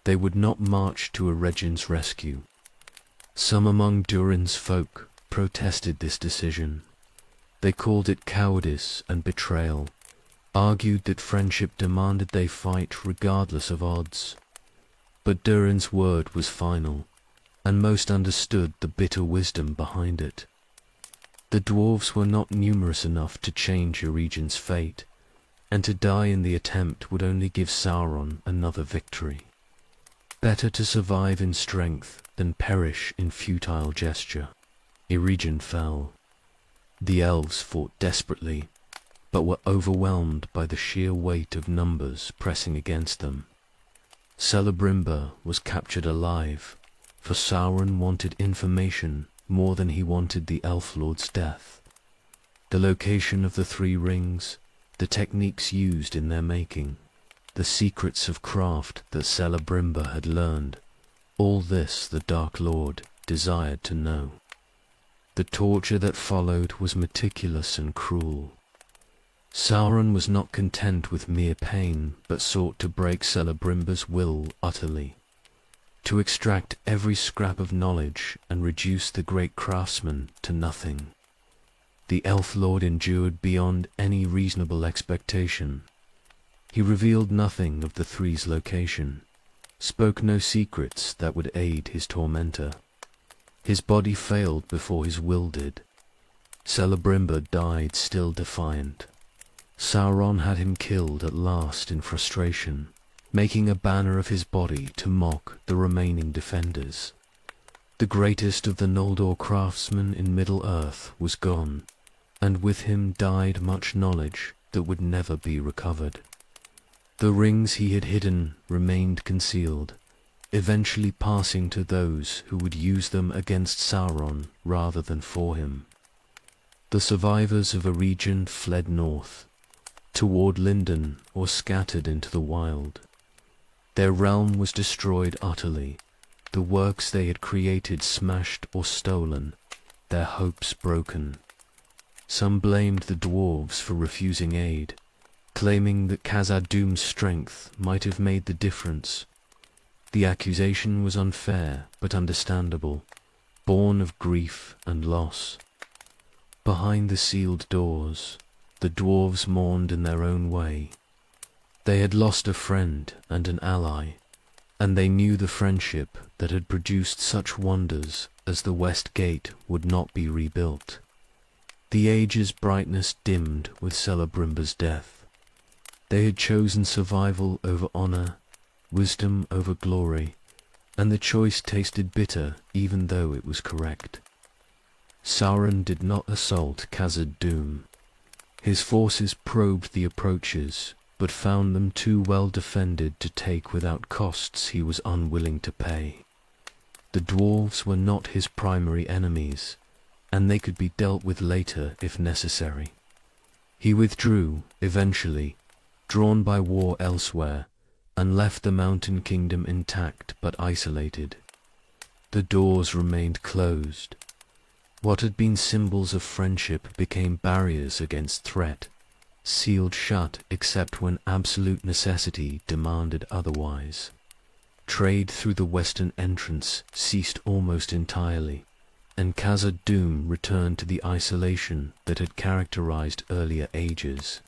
They would not march to Eregion's rescue. Some among Durin's folk protested this decision. They called it cowardice and betrayal, argued that friendship demanded they fight regardless of odds. But Durin's word was final, and most understood the bitter wisdom behind it. The dwarves were not numerous enough to change Eregion's fate, and to die in the attempt would only give Sauron another victory. Better to survive in strength than perish in futile gesture. Eregion fell. The elves fought desperately, but were overwhelmed by the sheer weight of numbers pressing against them. Celebrimbor was captured alive, for Sauron wanted information more than he wanted the Elf Lord's death. The location of the 3 rings, the techniques used in their making, the secrets of craft that Celebrimbor had learned, all this the Dark Lord desired to know. The torture that followed was meticulous and cruel. Sauron was not content with mere pain, but sought to break Celebrimbor's will utterly, to extract every scrap of knowledge and reduce the great craftsman to nothing. The Elf Lord endured beyond any reasonable expectation. He revealed nothing of the Three's location, spoke no secrets that would aid his tormentor. His body failed before his will did. Celebrimbor died still defiant. Sauron had him killed at last in frustration, making a banner of his body to mock the remaining defenders. The greatest of the Noldor craftsmen in Middle-earth was gone, and with him died much knowledge that would never be recovered. The rings he had hidden remained concealed, eventually passing to those who would use them against Sauron rather than for him. The survivors of a region fled north, toward Lindon, or scattered into the wild. Their realm was destroyed utterly, the works they had created smashed or stolen, their hopes broken. Some blamed the dwarves for refusing aid, claiming that Khazad-dûm's strength might have made the difference. The accusation was unfair but understandable, born of grief and loss. Behind the sealed doors, the dwarves mourned in their own way. They had lost a friend and an ally, and they knew the friendship that had produced such wonders as the West Gate would not be rebuilt. The age's brightness dimmed with Celebrimber's death. They had chosen survival over honor, wisdom over glory, and the choice tasted bitter even though it was correct. Sauron did not assault Khazad-dûm. His forces probed the approaches, but found them too well defended to take without costs he was unwilling to pay. The dwarves were not his primary enemies, and they could be dealt with later if necessary. He withdrew, eventually, drawn by war elsewhere, and left the mountain kingdom intact but isolated. The doors remained closed. What had been symbols of friendship became barriers against threat, sealed shut except when absolute necessity demanded otherwise. Trade through the western entrance ceased almost entirely, and Khazad-dûm returned to the isolation that had characterized earlier ages.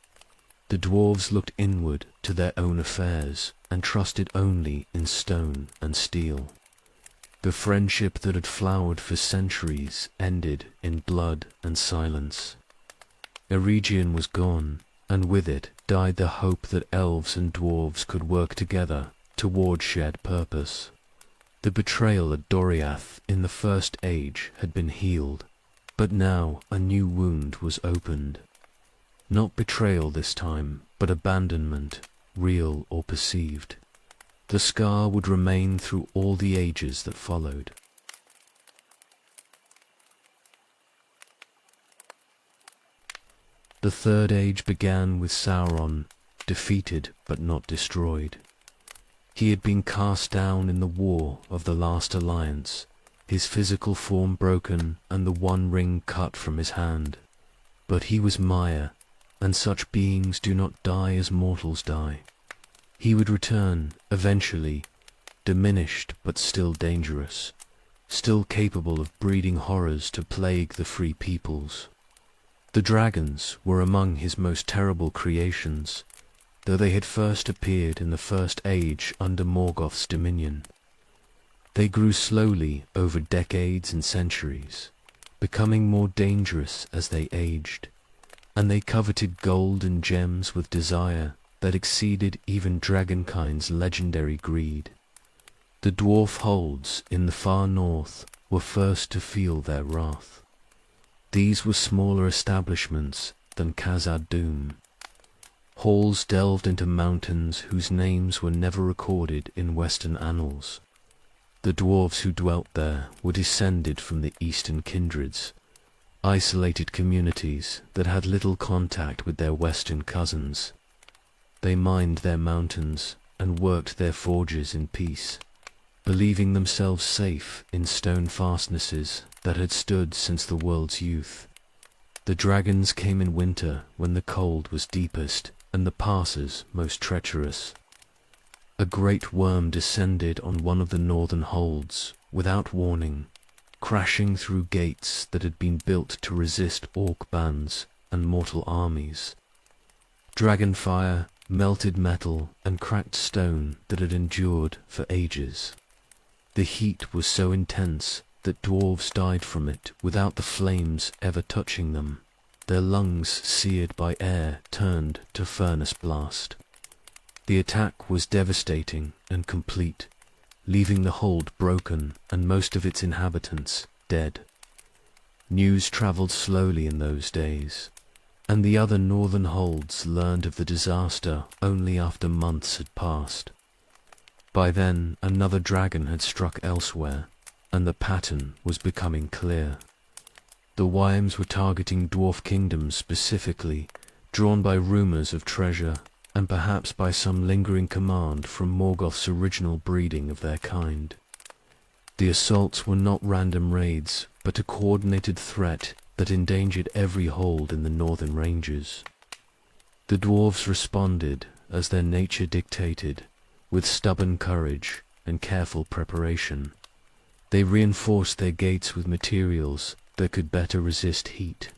The dwarves looked inward to their own affairs and trusted only in stone and steel. The friendship that had flowered for centuries ended in blood and silence. Eregion was gone, and with it died the hope that elves and dwarves could work together toward shared purpose. The betrayal at Doriath in the First Age had been healed, but now a new wound was opened. Not betrayal this time, but abandonment, real or perceived. The scar would remain through all the ages that followed. The Third Age began with Sauron, defeated but not destroyed. He had been cast down in the war of the last alliance, his physical form broken and the one ring cut from his hand. But he was Maya, and such beings do not die as mortals die. He would return, eventually, diminished but still dangerous, still capable of breeding horrors to plague the free peoples. The dragons were among his most terrible creations, though they had first appeared in the First Age under Morgoth's dominion. They grew slowly over decades and centuries, becoming more dangerous as they aged, and they coveted gold and gems with desire that exceeded even dragonkind's legendary greed. The dwarf holds in the far north were first to feel their wrath. These were smaller establishments than Khazad-dûm, halls delved into mountains whose names were never recorded in Western annals. The dwarves who dwelt there were descended from the Eastern kindreds, isolated communities that had little contact with their Western cousins. They mined their mountains and worked their forges in peace, believing themselves safe in stone fastnesses that had stood since the world's youth. The dragons came in winter when the cold was deepest and the passes most treacherous. A great worm descended on one of the northern holds without warning, crashing through gates that had been built to resist orc bands and mortal armies. Dragonfire melted metal and cracked stone that had endured for ages. The heat was so intense that dwarves died from it without the flames ever touching them. Their lungs, seared by air, turned to furnace blast. The attack was devastating and complete, leaving the hold broken and most of its inhabitants dead. News travelled slowly in those days, and the other northern holds learned of the disaster only after months had passed. By then, another dragon had struck elsewhere, and the pattern was becoming clear. The Wyrms were targeting dwarf kingdoms specifically, drawn by rumors of treasure, and perhaps by some lingering command from Morgoth's original breeding of their kind. The assaults were not random raids, but a coordinated threat that endangered every hold in the northern ranges. The dwarves responded, as their nature dictated, with stubborn courage and careful preparation. They reinforced their gates with materials that could better resist heat,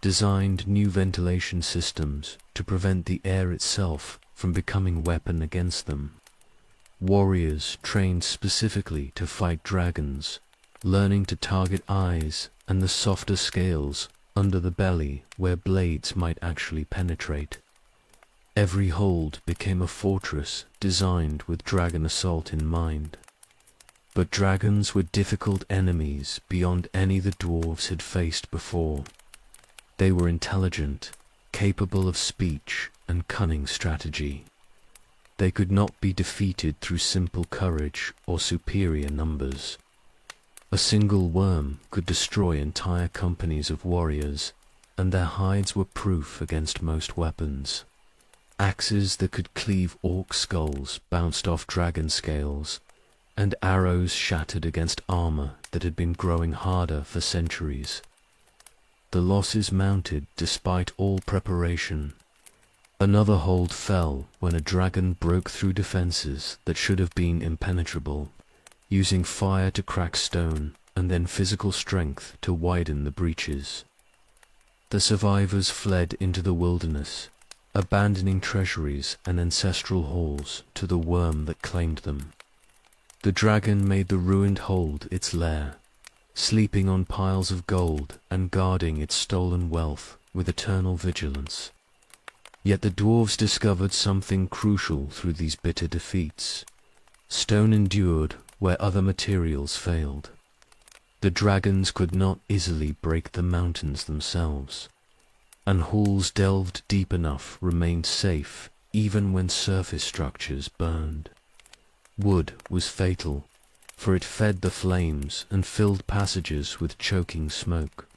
designed new ventilation systems to prevent the air itself from becoming a weapon against them. Warriors trained specifically to fight dragons, learning to target eyes and the softer scales under the belly where blades might actually penetrate. Every hold became a fortress designed with dragon assault in mind. But dragons were difficult enemies beyond any the dwarves had faced before. They were intelligent, capable of speech and cunning strategy. They could not be defeated through simple courage or superior numbers. A single worm could destroy entire companies of warriors, and their hides were proof against most weapons. Axes that could cleave orc skulls bounced off dragon scales, and arrows shattered against armor that had been growing harder for centuries. The losses mounted despite all preparation. Another hold fell when a dragon broke through defenses that should have been impenetrable, using fire to crack stone and then physical strength to widen the breaches. The survivors fled into the wilderness, abandoning treasuries and ancestral halls to the worm that claimed them. The dragon made the ruined hold its lair, sleeping on piles of gold and guarding its stolen wealth with eternal vigilance. Yet the dwarves discovered something crucial through these bitter defeats. Stone endured where other materials failed. The dragons could not easily break the mountains themselves, and halls delved deep enough remained safe even when surface structures burned. Wood was fatal, for it fed the flames and filled passages with choking smoke.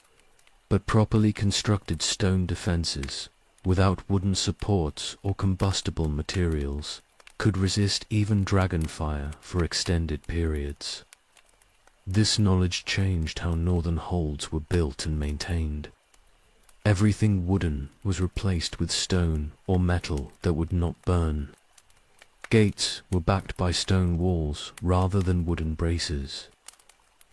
But properly constructed stone defenses, without wooden supports or combustible materials, could resist even dragon fire for extended periods. This knowledge changed how northern holds were built and maintained. Everything wooden was replaced with stone or metal that would not burn. Gates were backed by stone walls rather than wooden braces.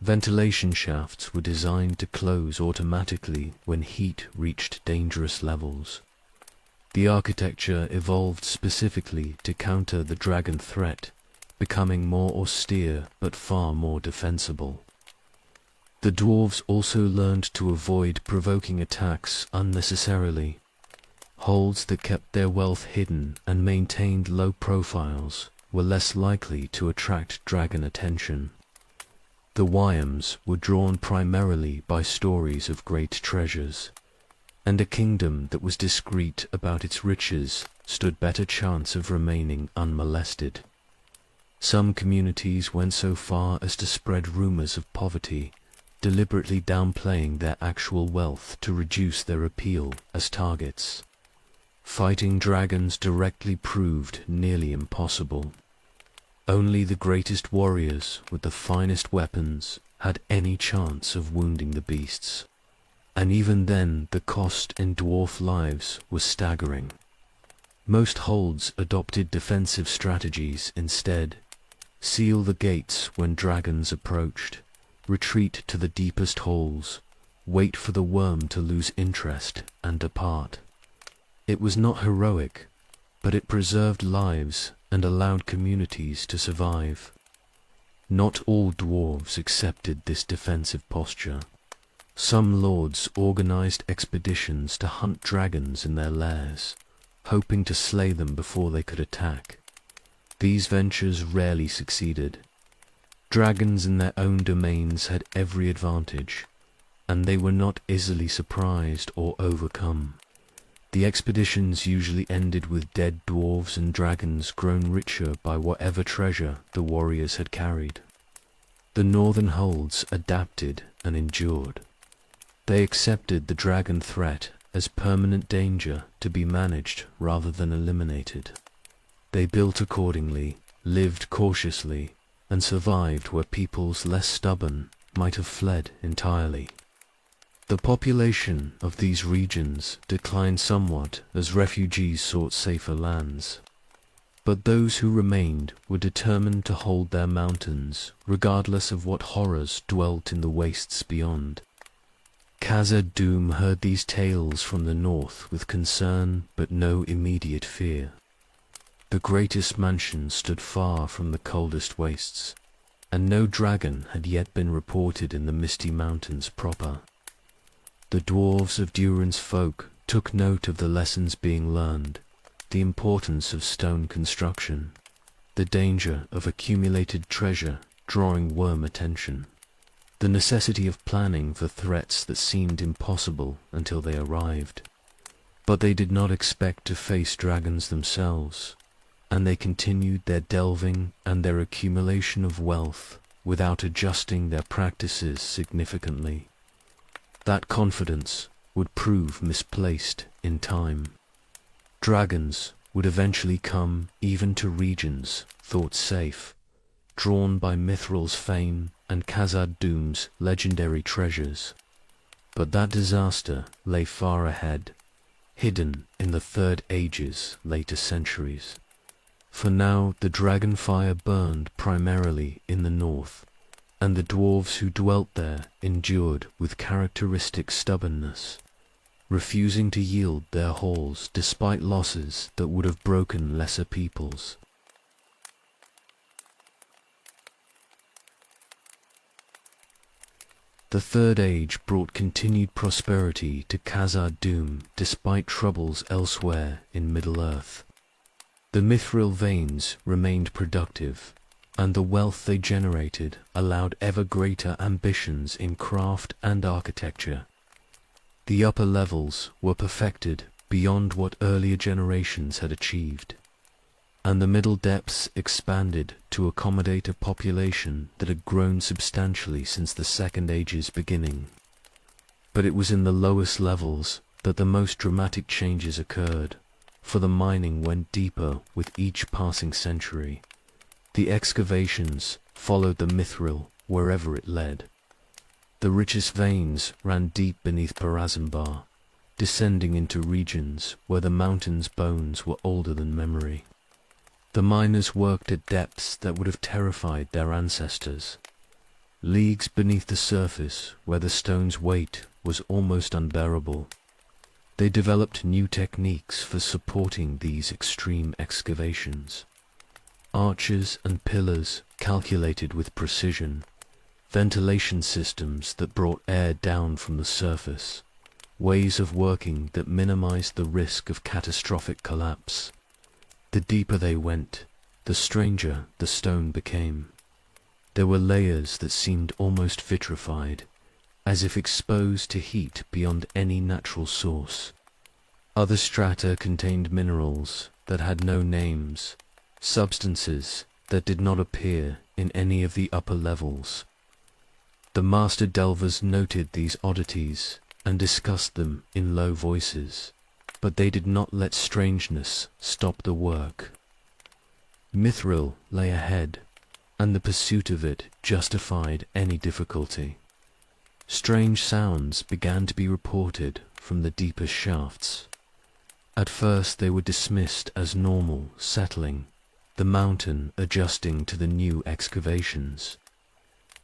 Ventilation shafts were designed to close automatically when heat reached dangerous levels. The architecture evolved specifically to counter the dragon threat, becoming more austere but far more defensible. The dwarves also learned to avoid provoking attacks unnecessarily. Holds that kept their wealth hidden and maintained low profiles were less likely to attract dragon attention. The Wyrms were drawn primarily by stories of great treasures, and a kingdom that was discreet about its riches stood better chance of remaining unmolested. Some communities went so far as to spread rumors of poverty, deliberately downplaying their actual wealth to reduce their appeal as targets. Fighting dragons directly proved nearly impossible. Only the greatest warriors with the finest weapons had any chance of wounding the beasts, and even then the cost in dwarf lives was staggering. Most holds adopted defensive strategies instead. Seal the gates when dragons approached, retreat to the deepest holes, wait for the worm to lose interest and depart. It was not heroic, but it preserved lives and allowed communities to survive. Not all dwarves accepted this defensive posture. Some lords organized expeditions to hunt dragons in their lairs, hoping to slay them before they could attack. These ventures rarely succeeded. Dragons in their own domains had every advantage, and they were not easily surprised or overcome. The expeditions usually ended with dead dwarves and dragons grown richer by whatever treasure the warriors had carried. The northern holds adapted and endured. They accepted the dragon threat as permanent danger to be managed rather than eliminated. They built accordingly, lived cautiously, and survived where peoples less stubborn might have fled entirely. The population of these regions declined somewhat as refugees sought safer lands. But those who remained were determined to hold their mountains, regardless of what horrors dwelt in the wastes beyond. Khazad-dûm heard these tales from the north with concern but no immediate fear. The greatest mansion stood far from the coldest wastes, and no dragon had yet been reported in the misty mountains proper. The dwarves of Durin's folk took note of the lessons being learned, the importance of stone construction, the danger of accumulated treasure drawing worm attention, the necessity of planning for threats that seemed impossible until they arrived. But they did not expect to face dragons themselves, and they continued their delving and their accumulation of wealth without adjusting their practices significantly. That confidence would prove misplaced in time. Dragons would eventually come even to regions thought safe, drawn by Mithril's fame and Khazad-dûm's legendary treasures. But that disaster lay far ahead, hidden in the Third Age's later centuries. For now the dragon fire burned primarily in the north, and the dwarves who dwelt there endured with characteristic stubbornness, refusing to yield their halls despite losses that would have broken lesser peoples. The Third Age brought continued prosperity to Khazad-dûm despite troubles elsewhere in Middle-earth. The Mithril veins remained productive, and the wealth they generated allowed ever greater ambitions in craft and architecture. The upper levels were perfected beyond what earlier generations had achieved, and the middle depths expanded to accommodate a population that had grown substantially since the Second Age's beginning. But it was in the lowest levels that the most dramatic changes occurred, for the mining went deeper with each passing century. The excavations followed the mithril wherever it led. The richest veins ran deep beneath Parazimbar, descending into regions where the mountain's bones were older than memory. The miners worked at depths that would have terrified their ancestors, leagues beneath the surface where the stone's weight was almost unbearable. They developed new techniques for supporting these extreme excavations. Arches and pillars calculated with precision, ventilation systems that brought air down from the surface, ways of working that minimized the risk of catastrophic collapse. The deeper they went, the stranger the stone became. There were layers that seemed almost vitrified, as if exposed to heat beyond any natural source. Other strata contained minerals that had no names, substances that did not appear in any of the upper levels. The master delvers noted these oddities and discussed them in low voices, but they did not let strangeness stop the work. Mithril lay ahead, and the pursuit of it justified any difficulty. Strange sounds began to be reported from the deepest shafts. At first they were dismissed as normal settling, the mountain adjusting to the new excavations.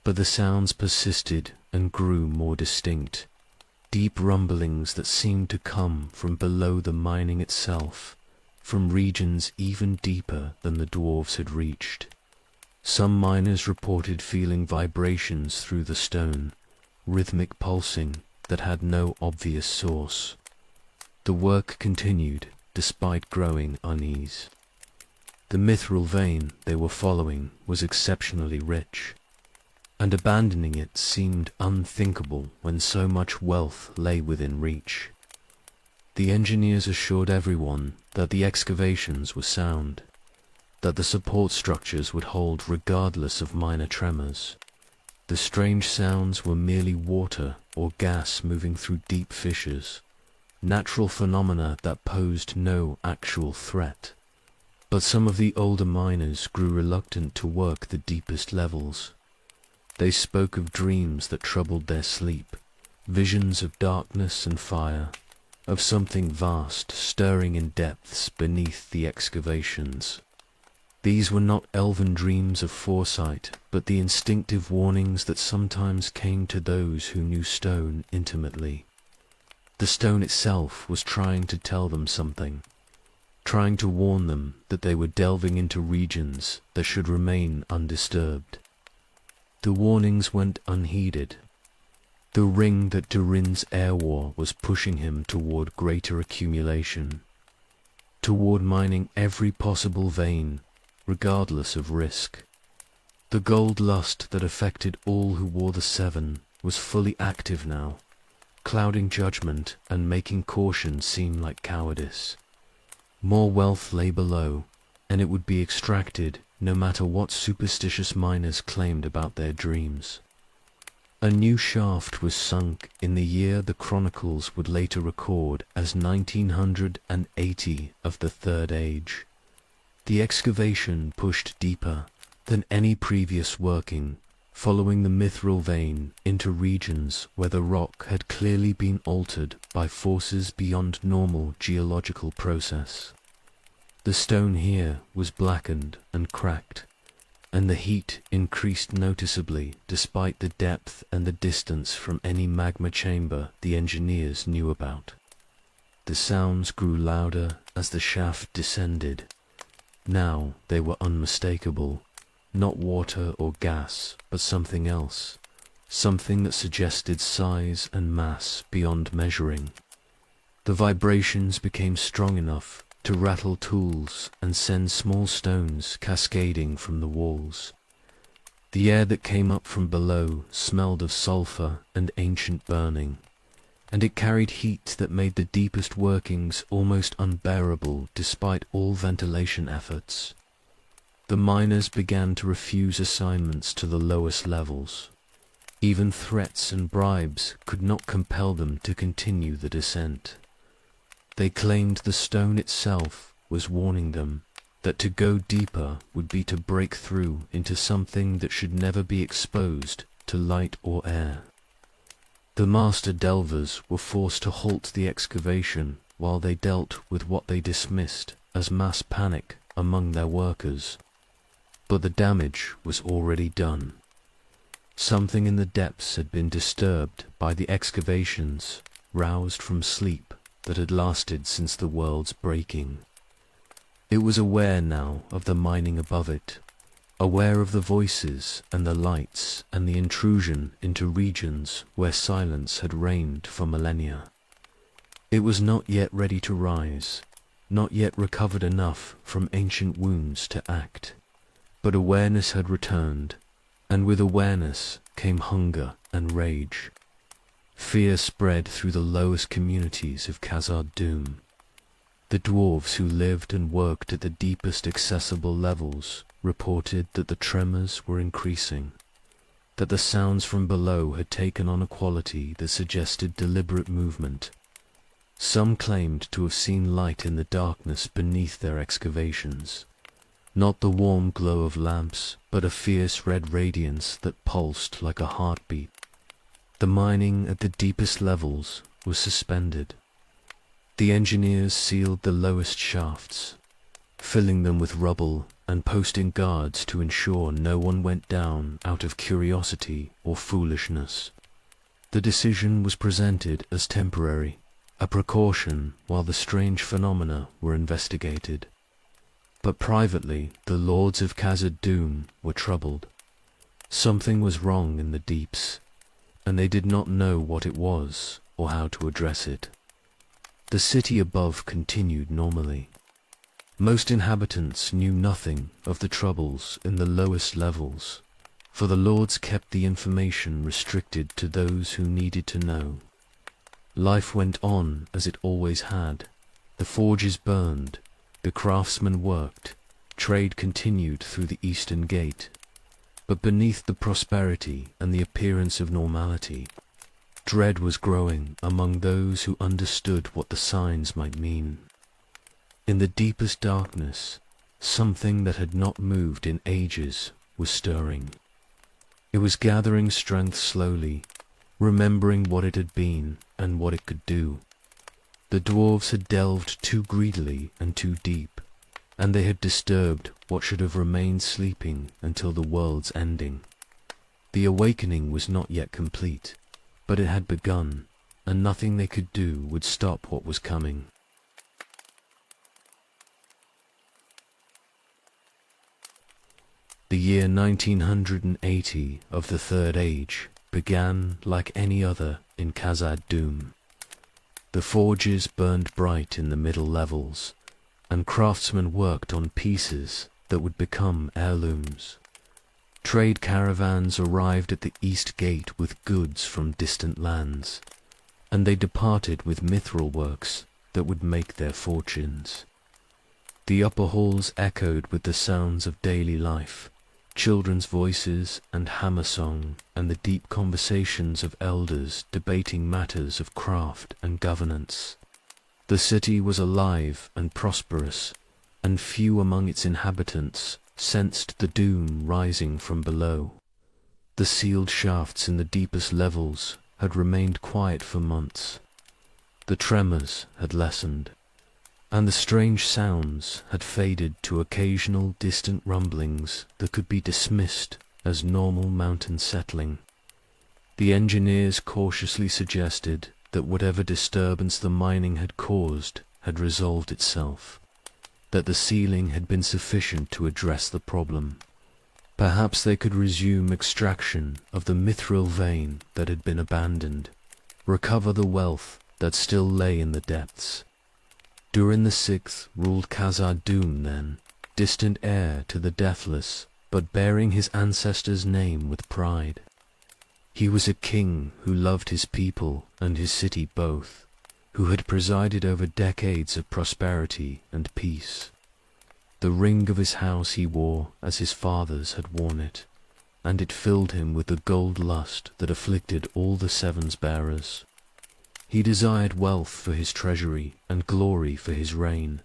But the sounds persisted and grew more distinct, deep rumblings that seemed to come from below the mining itself, from regions even deeper than the dwarves had reached. Some miners reported feeling vibrations through the stone, rhythmic pulsing that had no obvious source. The work continued despite growing unease. The mithril vein they were following was exceptionally rich. and abandoning it seemed unthinkable when so much wealth lay within reach. The engineers assured everyone that the excavations were sound, that the support structures would hold regardless of minor tremors. The strange sounds were merely water or gas moving through deep fissures, natural phenomena that posed no actual threat. But some of the older miners grew reluctant to work the deepest levels. They spoke of dreams that troubled their sleep, visions of darkness and fire, of something vast stirring in depths beneath the excavations. These were not elven dreams of foresight, but the instinctive warnings that sometimes came to those who knew stone intimately. The stone itself was trying to tell them something, trying to warn them that they were delving into regions that should remain undisturbed. The warnings went unheeded. The ring that Durin's air war was pushing him toward greater accumulation, toward mining every possible vein, regardless of risk. The gold lust that affected all who wore the Seven was fully active now, clouding judgment and making caution seem like cowardice. More wealth lay below, and it would be extracted no matter what superstitious miners claimed about their dreams. A new shaft was sunk in the year the chronicles would later record as 1980 of the Third Age. The excavation pushed deeper than any previous working, following the mithril vein into regions where the rock had clearly been altered by forces beyond normal geological process. The stone here was blackened and cracked, and the heat increased noticeably despite the depth and the distance from any magma chamber the engineers knew about. The sounds grew louder as the shaft descended. Now they were unmistakable, not water or gas, but something else, something that suggested size and mass beyond measuring. The vibrations became strong enough to rattle tools and send small stones cascading from the walls. The air that came up from below smelled of sulfur and ancient burning, and it carried heat that made the deepest workings almost unbearable despite all ventilation efforts. The miners began to refuse assignments to the lowest levels. Even threats and bribes could not compel them to continue the descent. They claimed the stone itself was warning them that to go deeper would be to break through into something that should never be exposed to light or air. The master delvers were forced to halt the excavation while they dealt with what they dismissed as mass panic among their workers. But the damage was already done. Something in the depths had been disturbed by the excavations, roused from sleep that had lasted since the world's breaking. It was aware now of the mining above it, aware of the voices and the lights and the intrusion into regions where silence had reigned for millennia. It was not yet ready to rise, not yet recovered enough from ancient wounds to act, but awareness had returned, and with awareness came hunger and rage. Fear spread through the lowest communities of Khazad-dûm. The dwarves who lived and worked at the deepest accessible levels reported that the tremors were increasing, that the sounds from below had taken on a quality that suggested deliberate movement. Some claimed to have seen light in the darkness beneath their excavations, not the warm glow of lamps, but a fierce red radiance that pulsed like a heartbeat. The mining at the deepest levels was suspended. The engineers sealed the lowest shafts, filling them with rubble and posting guards to ensure no one went down out of curiosity or foolishness. The decision was presented as temporary, a precaution while the strange phenomena were investigated. But privately, the lords of Khazad-dûm were troubled. Something was wrong in the deeps, and they did not know what it was or how to address it. The city above continued normally. Most inhabitants knew nothing of the troubles in the lowest levels, for the lords kept the information restricted to those who needed to know. Life went on as it always had. The forges burned, the craftsmen worked, trade continued through the eastern gate. But beneath the prosperity and the appearance of normality, dread was growing among those who understood what the signs might mean. In the deepest darkness, something that had not moved in ages was stirring. It was gathering strength slowly, remembering what it had been and what it could do. The dwarves had delved too greedily and too deep, and they had disturbed what should have remained sleeping until the world's ending. The awakening was not yet complete, but it had begun, and nothing they could do would stop what was coming. The year 1980 of the Third Age began like any other in Khazad-dûm. The forges burned bright in the middle levels, and craftsmen worked on pieces that would become heirlooms. Trade caravans arrived at the East Gate with goods from distant lands, and they departed with mithril works that would make their fortunes. The upper halls echoed with the sounds of daily life, children's voices and hammer song, and the deep conversations of elders debating matters of craft and governance. The city was alive and prosperous, and few among its inhabitants sensed the doom rising from below. The sealed shafts in the deepest levels had remained quiet for months. The tremors had lessened, and the strange sounds had faded to occasional distant rumblings that could be dismissed as normal mountain settling. The engineers cautiously suggested that whatever disturbance the mining had caused had resolved itself, that the sealing had been sufficient to address the problem. Perhaps they could resume extraction of the mithril vein that had been abandoned, recover the wealth that still lay in the depths. Durin the Sixth ruled Khazad-dûm then, distant heir to the deathless, but bearing his ancestors' name with pride. He was a king who loved his people and his city both, who had presided over decades of prosperity and peace. The ring of his house he wore as his fathers had worn it, and it filled him with the gold lust that afflicted all the Seven's bearers. He desired wealth for his treasury and glory for his reign,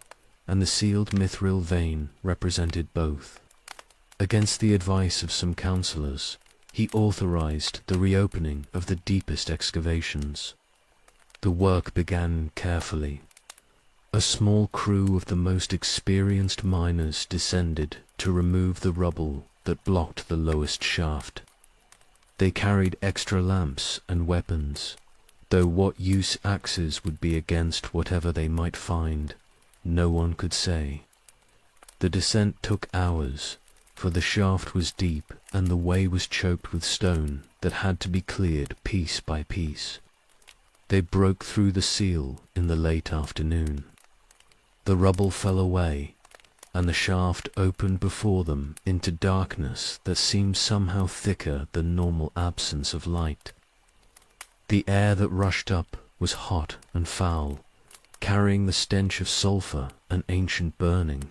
and the sealed mithril vein represented both. Against the advice of some councillors, he authorized the reopening of the deepest excavations. The work began carefully. A small crew of the most experienced miners descended to remove the rubble that blocked the lowest shaft. They carried extra lamps and weapons, though what use axes would be against whatever they might find, no one could say. The descent took hours, for the shaft was deep and the way was choked with stone that had to be cleared piece by piece. They broke through the seal in the late afternoon. The rubble fell away, and the shaft opened before them into darkness that seemed somehow thicker than normal absence of light. The air that rushed up was hot and foul, carrying the stench of sulphur and ancient burning.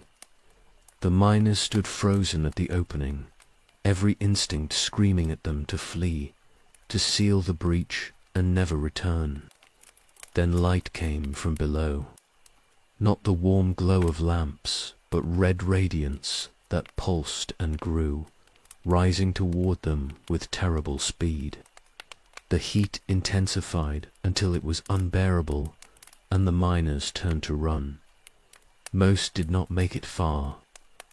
The miners stood frozen at the opening, every instinct screaming at them to flee, to seal the breach and never return. Then light came from below. Not the warm glow of lamps, but red radiance that pulsed and grew, rising toward them with terrible speed. The heat intensified until it was unbearable, and the miners turned to run. Most did not make it far.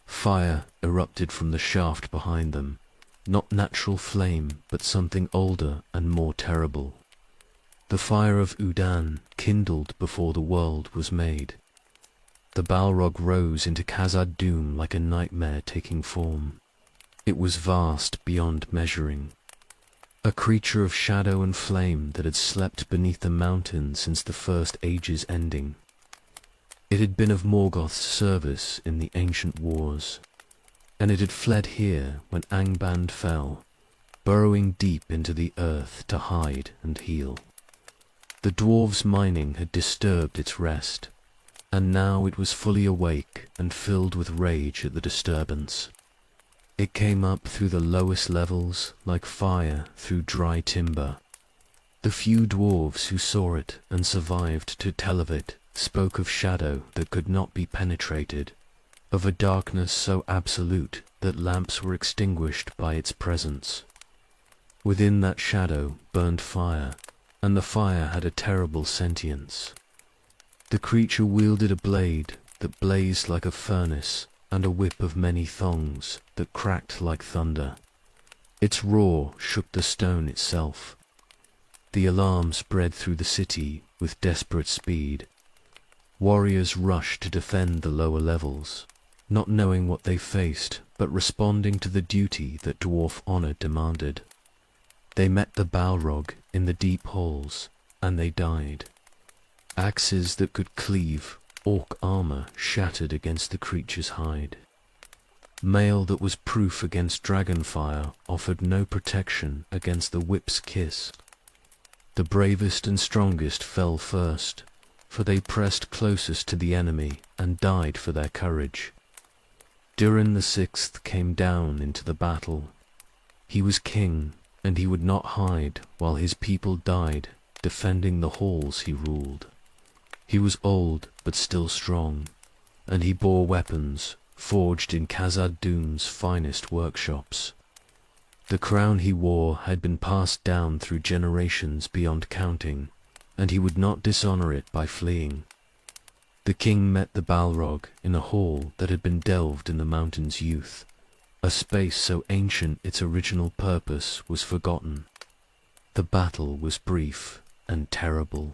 Fire erupted from the shaft behind them, not natural flame, but something older and more terrible. The fire of Udan kindled before the world was made. The Balrog rose into Khazad-dûm like a nightmare taking form. It was vast beyond measuring. A creature of shadow and flame that had slept beneath the mountain since the first age's ending. It had been of Morgoth's service in the ancient wars, and it had fled here when Angband fell, burrowing deep into the earth to hide and heal. The dwarves' mining had disturbed its rest, and now it was fully awake and filled with rage at the disturbance. It came up through the lowest levels like fire through dry timber. The few dwarves who saw it and survived to tell of it spoke of shadow that could not be penetrated, of a darkness so absolute that lamps were extinguished by its presence. Within that shadow burned fire, and the fire had a terrible sentience. The creature wielded a blade that blazed like a furnace and a whip of many thongs that cracked like thunder. Its roar shook the stone itself. The alarm spread through the city with desperate speed. Warriors rushed to defend the lower levels, not knowing what they faced, but responding to the duty that dwarf honor demanded. They met the Balrog in the deep halls, and they died. Axes that could cleave, orc armor shattered against the creature's hide. Mail that was proof against dragonfire offered no protection against the whip's kiss. The bravest and strongest fell first, for they pressed closest to the enemy and died for their courage. Durin the Sixth came down into the battle. He was king, and he would not hide while his people died, defending the halls he ruled. He was old, but still strong, and he bore weapons forged in Khazad-dûm's finest workshops. The crown he wore had been passed down through generations beyond counting, and he would not dishonor it by fleeing. The king met the Balrog in a hall that had been delved in the mountain's youth, a space so ancient its original purpose was forgotten. The battle was brief and terrible.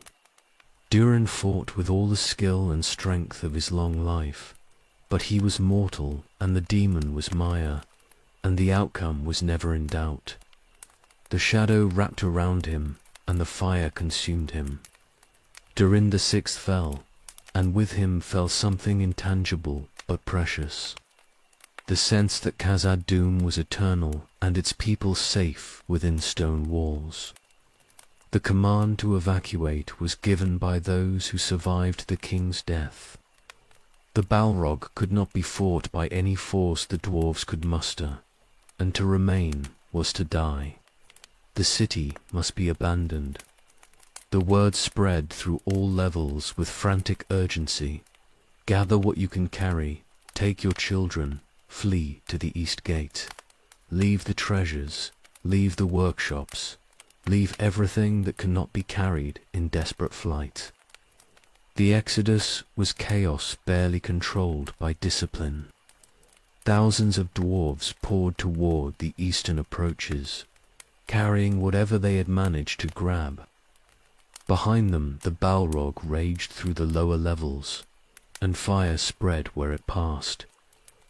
Durin fought with all the skill and strength of his long life, but he was mortal and the demon was Maya, and the outcome was never in doubt. The shadow wrapped around him, and the fire consumed him. Durin the Sixth fell, and with him fell something intangible but precious. The sense that Khazad-dûm was eternal and its people safe within stone walls. The command to evacuate was given by those who survived the king's death. The Balrog could not be fought by any force the dwarves could muster, and to remain was to die. The city must be abandoned. The word spread through all levels with frantic urgency. Gather what you can carry, take your children, flee to the east gate. Leave the treasures, leave the workshops, leave everything that cannot be carried in desperate flight. The exodus was chaos barely controlled by discipline. Thousands of dwarves poured toward the eastern approaches, carrying whatever they had managed to grab. Behind them the Balrog raged through the lower levels, and fire spread where it passed.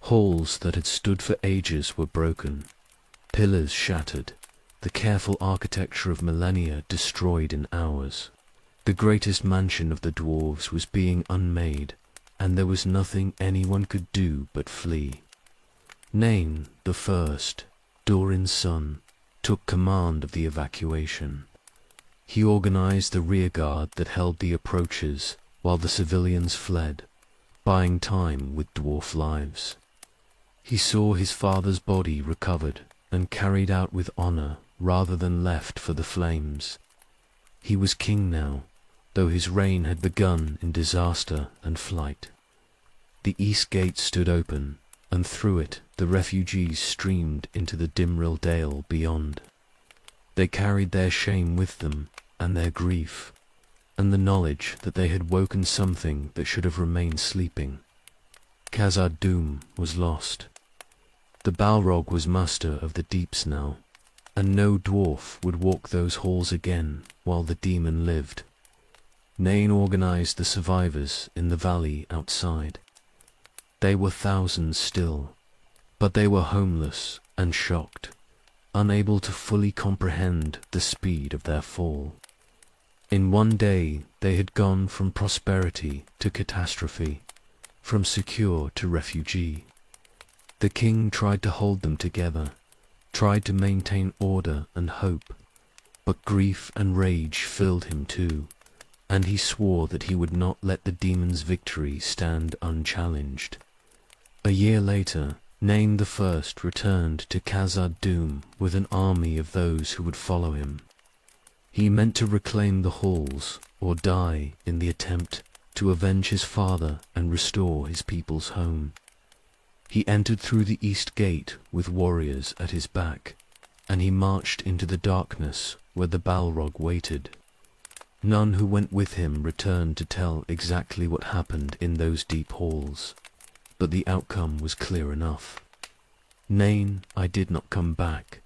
Halls that had stood for ages were broken, pillars shattered, the careful architecture of millennia destroyed in hours. The greatest mansion of the dwarves was being unmade, and there was nothing anyone could do but flee. Nain the First, Durin's son, took command of the evacuation. He organized the rearguard that held the approaches while the civilians fled, buying time with dwarf lives. He saw his father's body recovered and carried out with honor rather than left for the flames. He was king now, though his reign had begun in disaster and flight. The east gate stood open, and through it the refugees streamed into the Dimril Dale beyond. They carried their shame with them, and their grief, and the knowledge that they had woken something that should have remained sleeping. Khazad-dûm was lost. The Balrog was master of the deeps now, and no dwarf would walk those halls again while the demon lived. Nain organized the survivors in the valley outside. They were thousands still, but they were homeless and shocked, unable to fully comprehend the speed of their fall. In one day they had gone from prosperity to catastrophe, from secure to refugee. The king tried to hold them together, tried to maintain order and hope, but grief and rage filled him too, and he swore that he would not let the demon's victory stand unchallenged. A year later, Nain I returned to Khazad-dûm with an army of those who would follow him. He meant to reclaim the halls, or die in the attempt to avenge his father and restore his people's home. He entered through the east gate with warriors at his back, and he marched into the darkness where the Balrog waited. None who went with him returned to tell exactly what happened in those deep halls, but the outcome was clear enough. Nain I did not come back,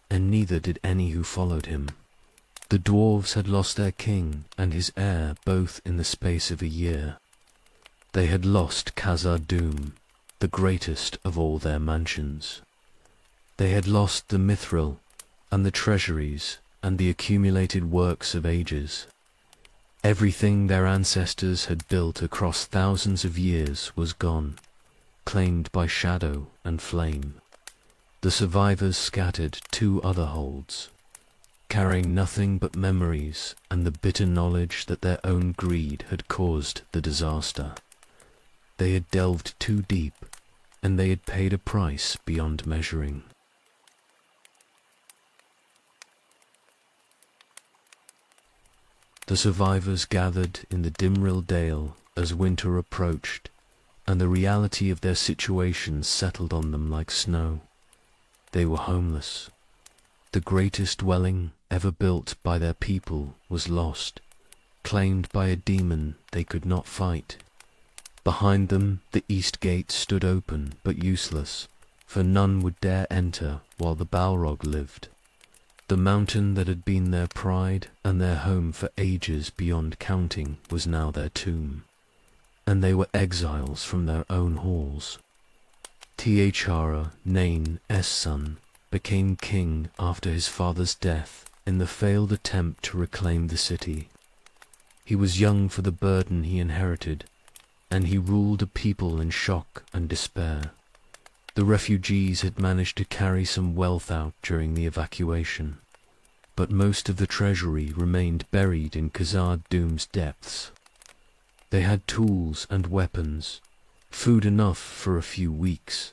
and neither did any who followed him. The dwarves had lost their king and his heir both in the space of a year. They had lost Khazad-dûm, the greatest of all their mansions. They had lost the mithril and the treasuries and the accumulated works of ages. Everything their ancestors had built across thousands of years was gone, claimed by shadow and flame. The survivors scattered 2 other holds, carrying nothing but memories and the bitter knowledge that their own greed had caused the disaster. They had delved too deep, and they had paid a price beyond measuring. The survivors gathered in the Dimril Dale as winter approached, and the reality of their situation settled on them like snow. They were homeless. The greatest dwelling ever built by their people was lost, claimed by a demon they could not fight. Behind them the east gate stood open but useless, for none would dare enter while the Balrog lived. The mountain that had been their pride and their home for ages beyond counting was now their tomb, and they were exiles from their own halls. T'Chara, Nain's son, became king after his father's death in the failed attempt to reclaim the city. He was young for the burden he inherited, and he ruled a people in shock and despair. The refugees had managed to carry some wealth out during the evacuation, but most of the treasury remained buried in Khazad-dûm's depths. They had tools and weapons, food enough for a few weeks,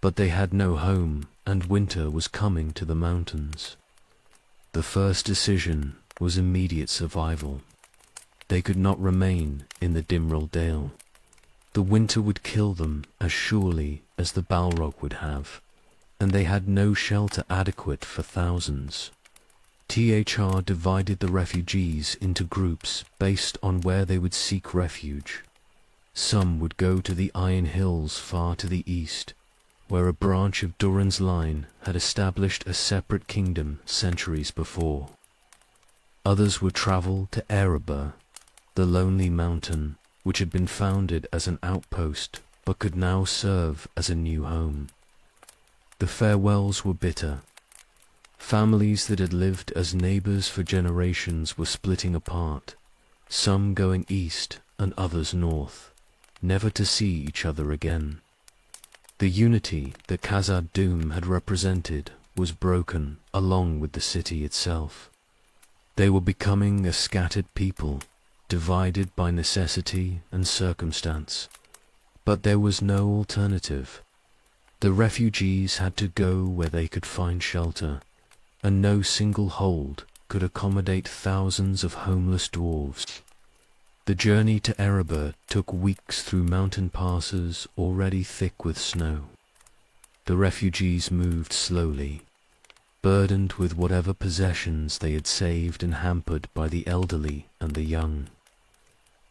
but they had no home, and winter was coming to the mountains. The first decision was immediate survival. They could not remain in the Dimril Dale. The winter would kill them as surely as the Balrog would have, and they had no shelter adequate for thousands. THR divided the refugees into groups based on where they would seek refuge. Some would go to the Iron Hills far to the east, where a branch of Durin's line had established a separate kingdom centuries before. Others would travel to Erebor, the lonely mountain which had been founded as an outpost but could now serve as a new home. The farewells were bitter. Families that had lived as neighbors for generations were splitting apart, some going east and others north, never to see each other again. The unity that Khazad-dûm had represented was broken along with the city itself. They were becoming a scattered people, divided by necessity and circumstance. But there was no alternative. The refugees had to go where they could find shelter, and no single hold could accommodate thousands of homeless dwarves. The journey to Erebor took weeks through mountain passes already thick with snow. The refugees moved slowly, burdened with whatever possessions they had saved and hampered by the elderly and the young.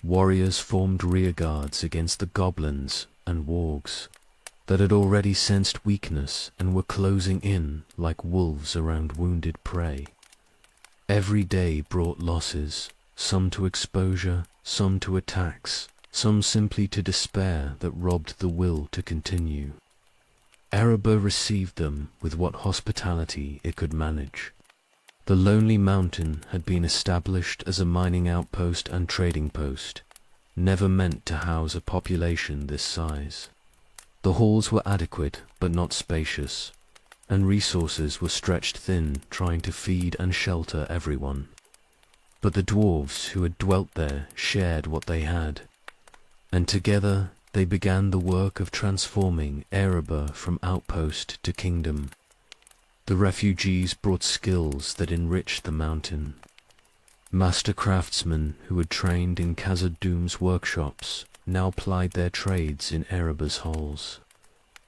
Warriors formed rearguards against the goblins and wargs that had already sensed weakness and were closing in like wolves around wounded prey. Every day brought losses, some to exposure, some to attacks, some simply to despair that robbed the will to continue. Erebor received them with what hospitality it could manage. The lonely mountain had been established as a mining outpost and trading post, never meant to house a population this size. The halls were adequate but not spacious, and resources were stretched thin, trying to feed and shelter everyone. But the dwarves who had dwelt there shared what they had, and together they began the work of transforming Erebor from outpost to kingdom. The refugees brought skills that enriched the mountain. Master craftsmen who had trained in Khazad-dûm's workshops now plied their trades in Erebor's halls.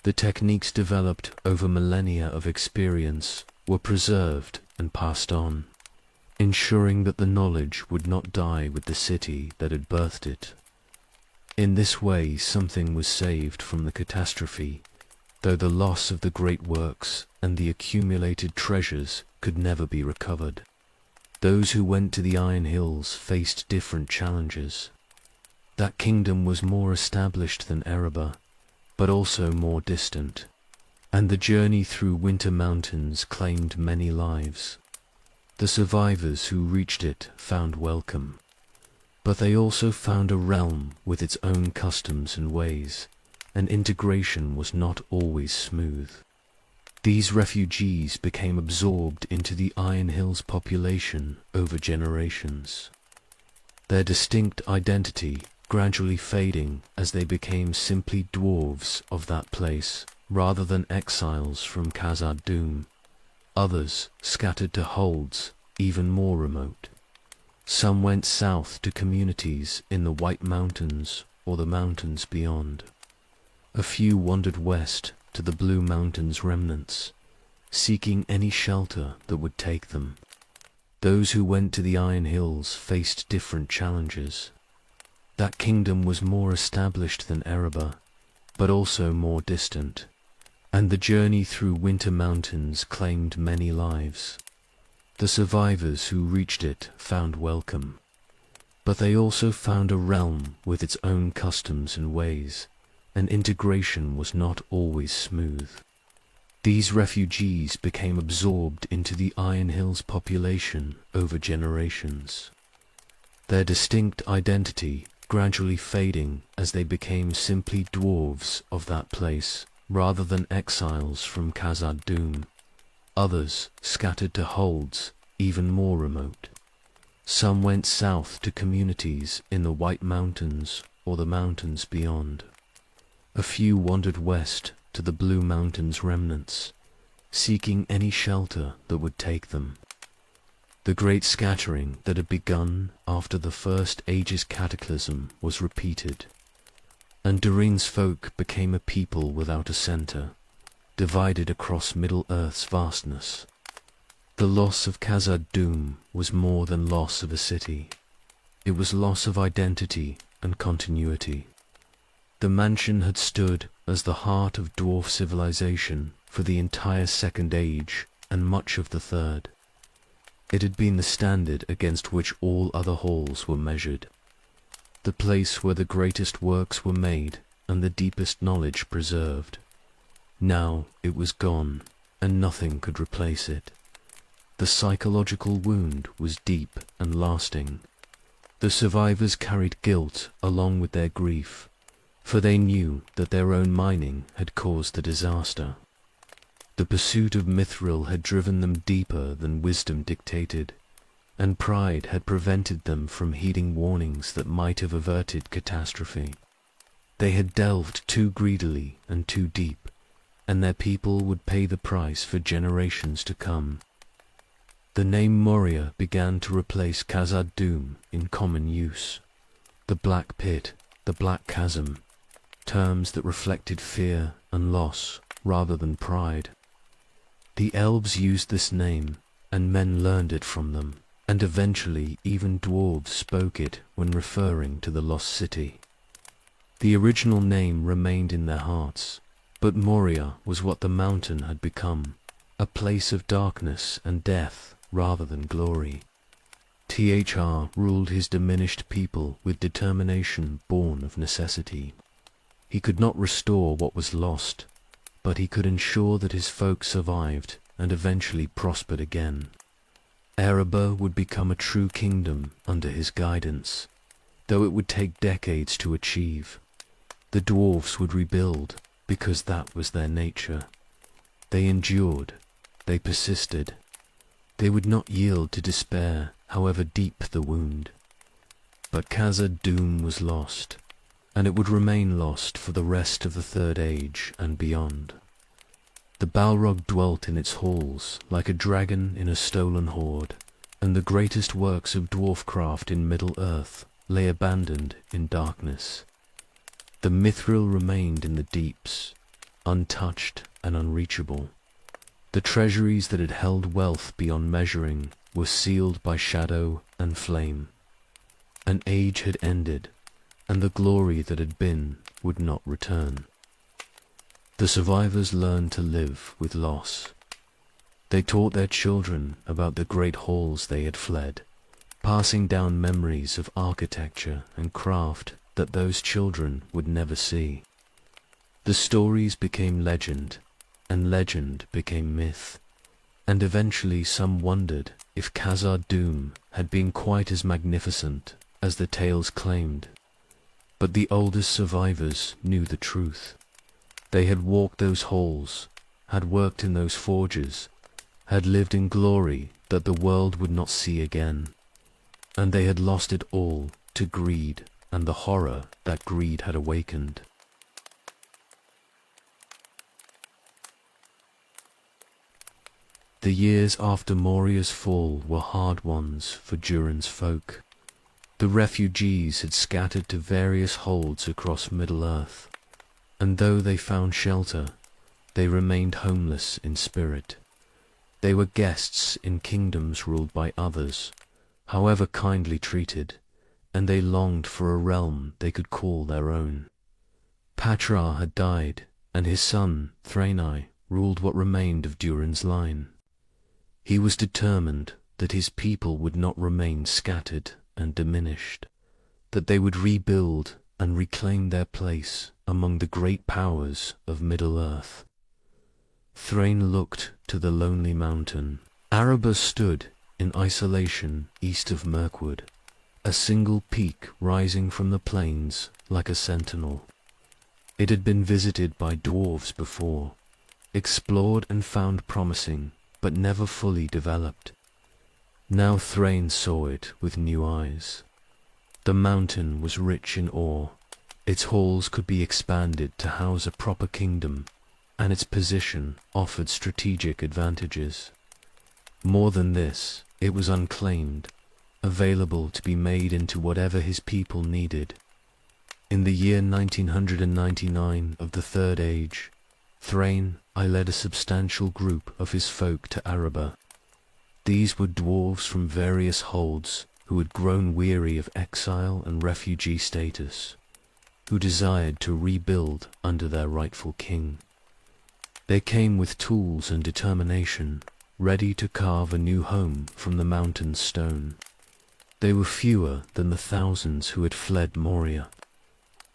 The techniques developed over millennia of experience were preserved and passed on, ensuring that the knowledge would not die with the city that had birthed it. In this way, something was saved from the catastrophe, though the loss of the great works and the accumulated treasures could never be recovered. Those who went to the Iron Hills faced different challenges. That kingdom was more established than Erebor, but also more distant, and the journey through Winter Mountains claimed many lives. The survivors who reached it found welcome, but they also found a realm with its own customs and ways, and integration was not always smooth. These refugees became absorbed into the Iron Hills population over generations, their distinct identity gradually fading as they became simply dwarves of that place rather than exiles from Khazad-dûm. Others scattered to holds even more remote. Some went south to communities in the White Mountains or the mountains beyond. A few wandered west to the Blue Mountains remnants, seeking any shelter that would take them. Those who went to the Iron Hills faced different challenges. That kingdom was more established than Erebor, but also more distant, and the journey through Winter Mountains claimed many lives. The survivors who reached it found welcome, but they also found a realm with its own customs and ways, and integration was not always smooth. These refugees became absorbed into the Iron Hills population over generations, their distinct identity gradually fading as they became simply dwarves of that place rather than exiles from Khazad-dûm. Others scattered to holds even more remote. Some went south to communities in the White Mountains or the mountains beyond. A few wandered west to the Blue Mountains remnants, seeking any shelter that would take them. The great scattering that had begun after the first age's cataclysm was repeated, and Durin's folk became a people without a center, divided across Middle-earth's vastness. The loss of Khazad-dûm was more than loss of a city. It was loss of identity and continuity. The mansion had stood as the heart of dwarf civilization for the entire Second Age and much of the Third. It had been the standard against which all other halls were measured, the place where the greatest works were made and the deepest knowledge preserved. Now it was gone, and nothing could replace it. The psychological wound was deep and lasting. The survivors carried guilt along with their grief, for they knew that their own mining had caused the disaster. The pursuit of mithril had driven them deeper than wisdom dictated, and pride had prevented them from heeding warnings that might have averted catastrophe. They had delved too greedily and too deep, and their people would pay the price for generations to come. The name Moria began to replace Khazad-dûm in common use. The Black Pit, the Black Chasm, terms that reflected fear and loss rather than pride. The elves used this name, and men learned it from them, and eventually even dwarves spoke it when referring to the lost city. The original name remained in their hearts, but Moria was what the mountain had become, a place of darkness and death rather than glory. THR ruled his diminished people with determination born of necessity. He could not restore what was lost, but he could ensure that his folk survived and eventually prospered again. Erebor would become a true kingdom under his guidance, though it would take decades to achieve. The dwarves would rebuild, because that was their nature. They endured, they persisted. They would not yield to despair, however deep the wound. But Khazad-dûm was lost, and it would remain lost for the rest of the Third Age and beyond. The Balrog dwelt in its halls like a dragon in a stolen hoard, and the greatest works of dwarfcraft in Middle-earth lay abandoned in darkness. The mithril remained in the deeps, untouched and unreachable. The treasuries that had held wealth beyond measuring were sealed by shadow and flame. An age had ended, and the glory that had been would not return. The survivors learned to live with loss. They taught their children about the great halls they had fled, passing down memories of architecture and craft that those children would never see. The stories became legend, and legend became myth, and eventually some wondered if Khazad-dûm had been quite as magnificent as the tales claimed. But the oldest survivors knew the truth. They had walked those halls, had worked in those forges, had lived in glory that the world would not see again, and they had lost it all to greed and the horror that greed had awakened. The years after Moria's fall were hard ones for Durin's folk. The refugees had scattered to various holds across Middle-earth, and though they found shelter, they remained homeless in spirit. They were guests in kingdoms ruled by others, however kindly treated, and they longed for a realm they could call their own. Patrar had died, and his son, Thraenei, ruled what remained of Durin's line. He was determined that his people would not remain scattered and diminished, that they would rebuild and reclaim their place among the great powers of Middle-earth. Thrain looked to the lonely mountain. Araba stood in isolation east of Mirkwood, a single peak rising from the plains like a sentinel. It had been visited by dwarves before, explored and found promising, but never fully developed. Now Thrain saw it with new eyes. The mountain was rich in ore, its halls could be expanded to house a proper kingdom, and its position offered strategic advantages. More than this, it was unclaimed, available to be made into whatever his people needed. In the year 1999 of the Third Age, Thrain I led a substantial group of his folk to Araba. These were dwarves from various holds who had grown weary of exile and refugee status, who desired to rebuild under their rightful king. They came with tools and determination, ready to carve a new home from the mountain's stone. They were fewer than the thousands who had fled Moria,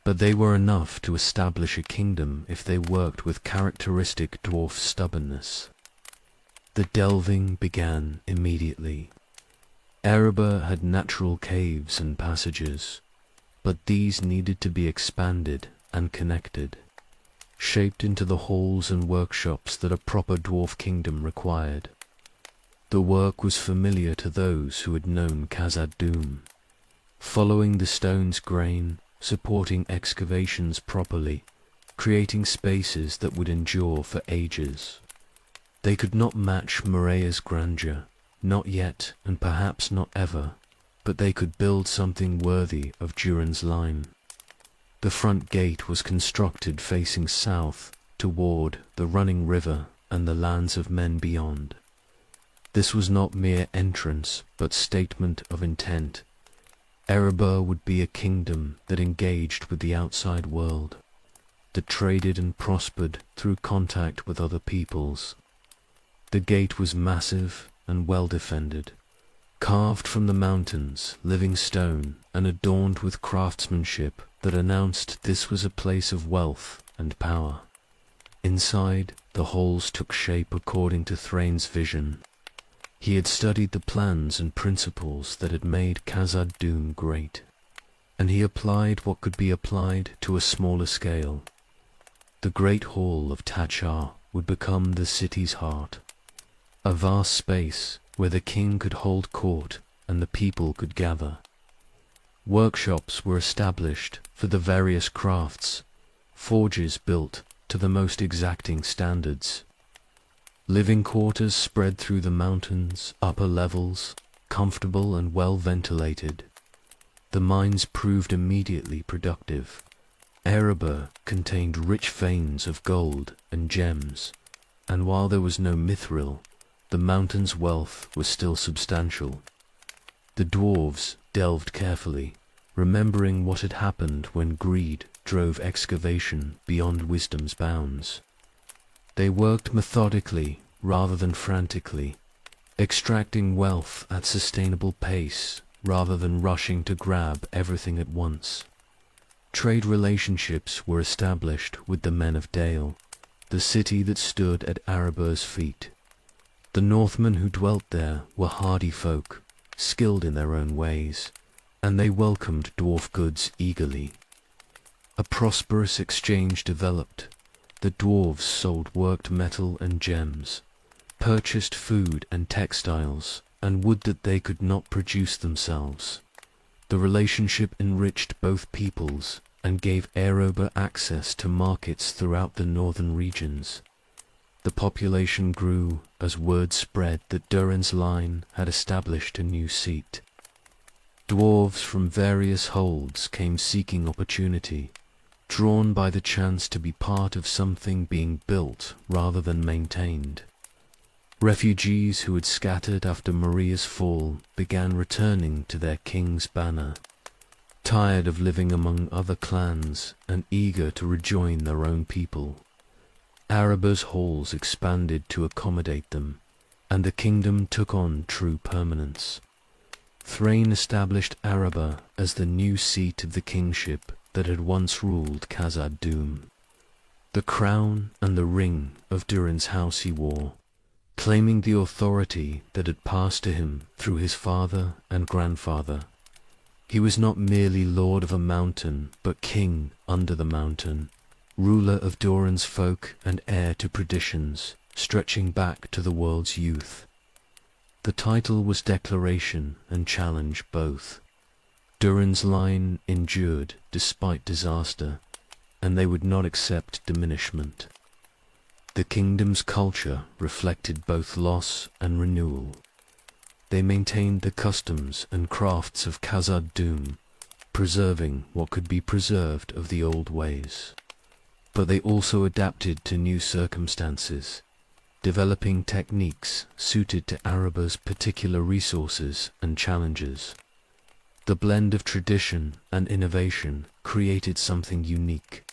but they were enough to establish a kingdom if they worked with characteristic dwarf stubbornness. The delving began immediately. Araba had natural caves and passages, but these needed to be expanded and connected, shaped into the halls and workshops that a proper dwarf kingdom required. The work was familiar to those who had known Khazad-dûm, following the stone's grain, supporting excavations properly, creating spaces that would endure for ages. They could not match Morea's grandeur, not yet and perhaps not ever, but they could build something worthy of Durin's line. The front gate was constructed facing south toward the running river and the lands of men beyond. This was not mere entrance, but statement of intent. Erebor would be a kingdom that engaged with the outside world, that traded and prospered through contact with other peoples. The gate was massive and well defended, carved from the mountains, living stone, and adorned with craftsmanship that announced this was a place of wealth and power. Inside, the halls took shape according to Thrain's vision. He had studied the plans and principles that had made Khazad-dûm great, and he applied what could be applied to a smaller scale. The great hall of Tachar would become the city's heart, a vast space where the king could hold court and the people could gather. Workshops were established for the various crafts, forges built to the most exacting standards. Living quarters spread through the mountains, upper levels, comfortable and well ventilated. The mines proved immediately productive. Erebor contained rich veins of gold and gems, and while there was no mithril, the mountain's wealth was still substantial. The dwarves delved carefully, remembering what had happened when greed drove excavation beyond wisdom's bounds. They worked methodically rather than frantically, extracting wealth at sustainable pace rather than rushing to grab everything at once. Trade relationships were established with the men of Dale, the city that stood at Erebor's feet. The Northmen who dwelt there were hardy folk, skilled in their own ways, and they welcomed dwarf goods eagerly. A prosperous exchange developed. The dwarves sold worked metal and gems, purchased food and textiles, and wood that they could not produce themselves. The relationship enriched both peoples and gave Erebor access to markets throughout the northern regions. The population grew as word spread that Durin's line had established a new seat. Dwarves from various holds came seeking opportunity, drawn by the chance to be part of something being built rather than maintained. Refugees who had scattered after Maria's fall began returning to their king's banner, tired of living among other clans and eager to rejoin their own people. Erebor's halls expanded to accommodate them, and the kingdom took on true permanence. Thrain established Erebor as the new seat of the kingship that had once ruled Khazad-dûm. The crown and the ring of Durin's house he wore, claiming the authority that had passed to him through his father and grandfather. He was not merely lord of a mountain, but king under the mountain, ruler of Durin's folk and heir to traditions stretching back to the world's youth. The title was declaration and challenge both. Durin's line endured despite disaster, and they would not accept diminishment. The kingdom's culture reflected both loss and renewal. They maintained the customs and crafts of Khazad-dûm, preserving what could be preserved of the old ways. But they also adapted to new circumstances, developing techniques suited to Erebor's particular resources and challenges. The blend of tradition and innovation created something unique,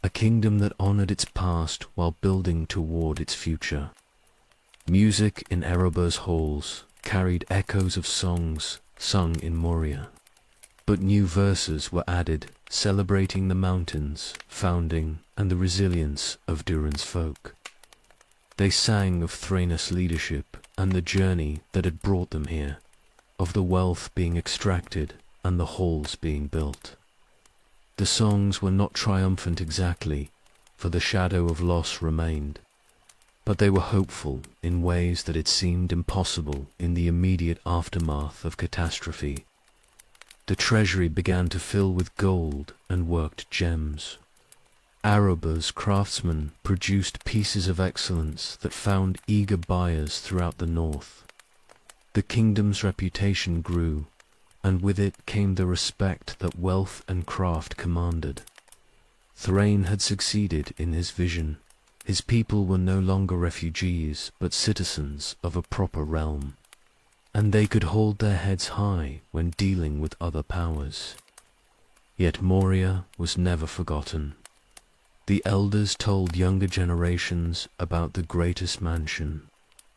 a kingdom that honored its past while building toward its future. Music in Erebor's halls carried echoes of songs sung in Moria, but new verses were added celebrating the mountains, founding, and the resilience of Durin's folk. They sang of Thrain's leadership and the journey that had brought them here, of the wealth being extracted and the halls being built. The songs were not triumphant exactly, for the shadow of loss remained, but they were hopeful in ways that it seemed impossible in the immediate aftermath of catastrophe. The treasury began to fill with gold and worked gems. Erebor's craftsmen produced pieces of excellence that found eager buyers throughout the north. The kingdom's reputation grew, and with it came the respect that wealth and craft commanded. Thrain had succeeded in his vision. His people were no longer refugees, but citizens of a proper realm, and they could hold their heads high when dealing with other powers. Yet Moria was never forgotten. The elders told younger generations about the greatest mansion,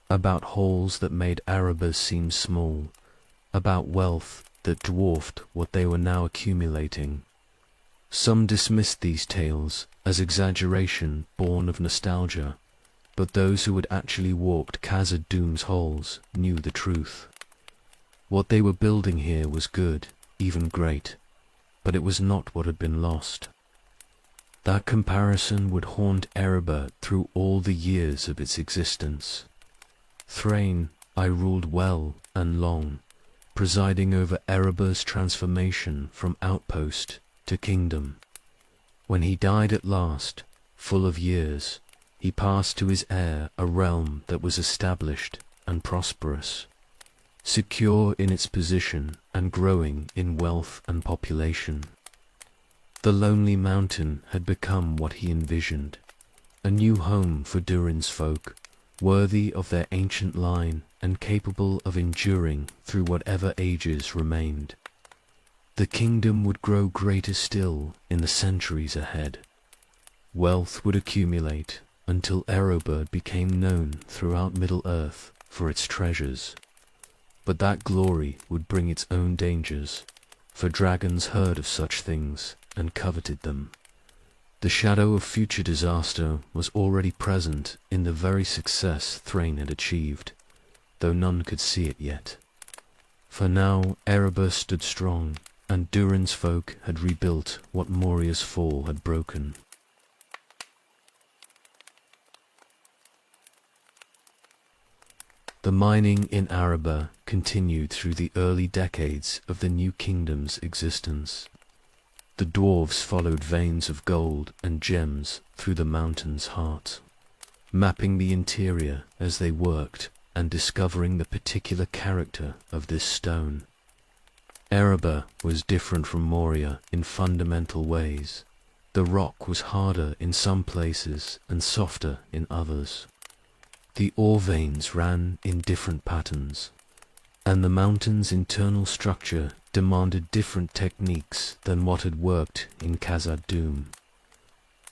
about halls that made Erebor seem small, about wealth that dwarfed what they were now accumulating. Some dismissed these tales as exaggeration born of nostalgia, but those who had actually walked Khazad-dûm's halls knew the truth. What they were building here was good, even great, but it was not what had been lost. That comparison would haunt Erebor through all the years of its existence. Thrain, I ruled well and long, presiding over Erebor's transformation from outpost to kingdom. When he died at last, full of years, he passed to his heir a realm that was established and prosperous, secure in its position and growing in wealth and population. The lonely mountain had become what he envisioned, a new home for Durin's folk, worthy of their ancient line and capable of enduring through whatever ages remained. The kingdom would grow greater still in the centuries ahead. Wealth would accumulate until Erebor became known throughout Middle-earth for its treasures. But that glory would bring its own dangers, for dragons heard of such things and coveted them. The shadow of future disaster was already present in the very success Thrain had achieved, though none could see it yet. For now Erebor stood strong, and Durin's folk had rebuilt what Moria's fall had broken. The mining in Erebor continued through the early decades of the new kingdom's existence. The dwarves followed veins of gold and gems through the mountain's heart, mapping the interior as they worked and discovering the particular character of this stone. Erebor was different from Moria in fundamental ways. The rock was harder in some places and softer in others. The ore veins ran in different patterns, and the mountain's internal structure demanded different techniques than what had worked in Khazad-dûm.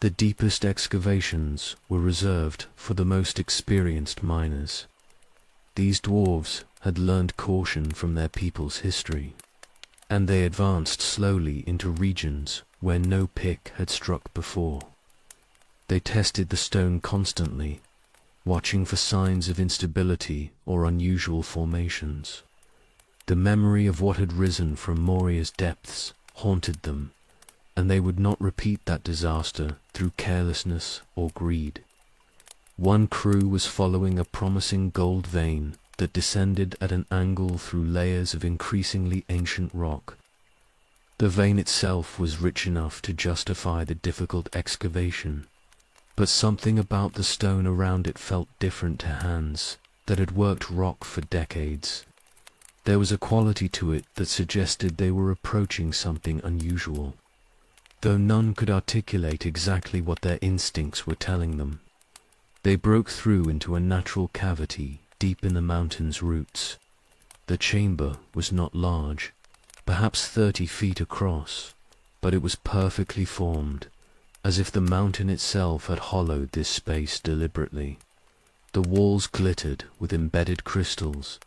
The deepest excavations were reserved for the most experienced miners. These dwarves had learned caution from their people's history, and they advanced slowly into regions where no pick had struck before. They tested the stone constantly, watching for signs of instability or unusual formations. The memory of what had risen from Moria's depths haunted them, and they would not repeat that disaster through carelessness or greed. One crew was following a promising gold vein that descended at an angle through layers of increasingly ancient rock. The vein itself was rich enough to justify the difficult excavation, but something about the stone around it felt different to hands that had worked rock for decades. There was a quality to it that suggested they were approaching something unusual, though none could articulate exactly what their instincts were telling them. They broke through into a natural cavity deep in the mountain's roots. The chamber was not large, perhaps 30 feet across, but it was perfectly formed, as if the mountain itself had hollowed this space deliberately. The walls glittered with embedded crystals,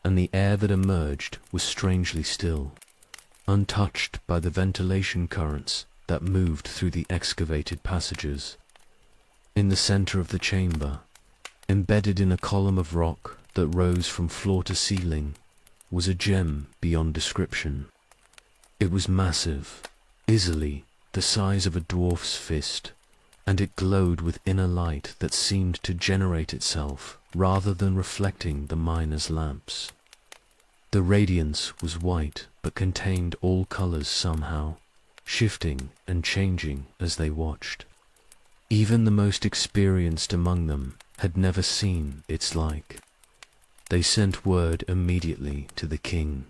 and the air that emerged was strangely still, untouched by the ventilation currents that moved through the excavated passages. In the center of the chamber, embedded in a column of rock that rose from floor to ceiling, was a gem beyond description. It was massive, easily the size of a dwarf's fist, and it glowed with inner light that seemed to generate itself rather than reflecting the miner's lamps. The radiance was white but contained all colors somehow, shifting and changing as they watched. Even the most experienced among them had never seen its like. They sent word immediately to the king.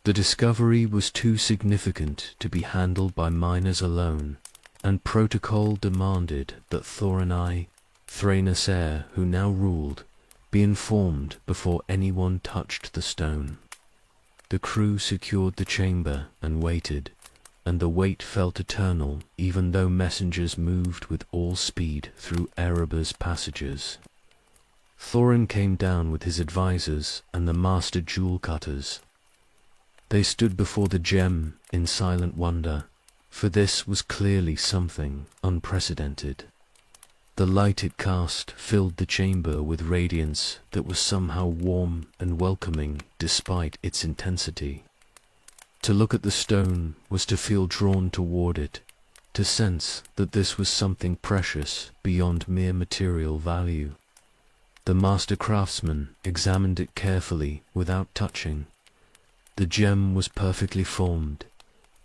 The discovery was too significant to be handled by miners alone, and protocol demanded that Thorinai, Thrain's heir who now ruled, be informed before anyone touched the stone. The crew secured the chamber and waited, and the wait felt eternal even though messengers moved with all speed through Erebor's passages. Thorin came down with his advisors and the master jewel cutters. They stood before the gem in silent wonder, for this was clearly something unprecedented. The light it cast filled the chamber with radiance that was somehow warm and welcoming despite its intensity. To look at the stone was to feel drawn toward it, to sense that this was something precious beyond mere material value. The master craftsman examined it carefully without touching. The gem was perfectly formed,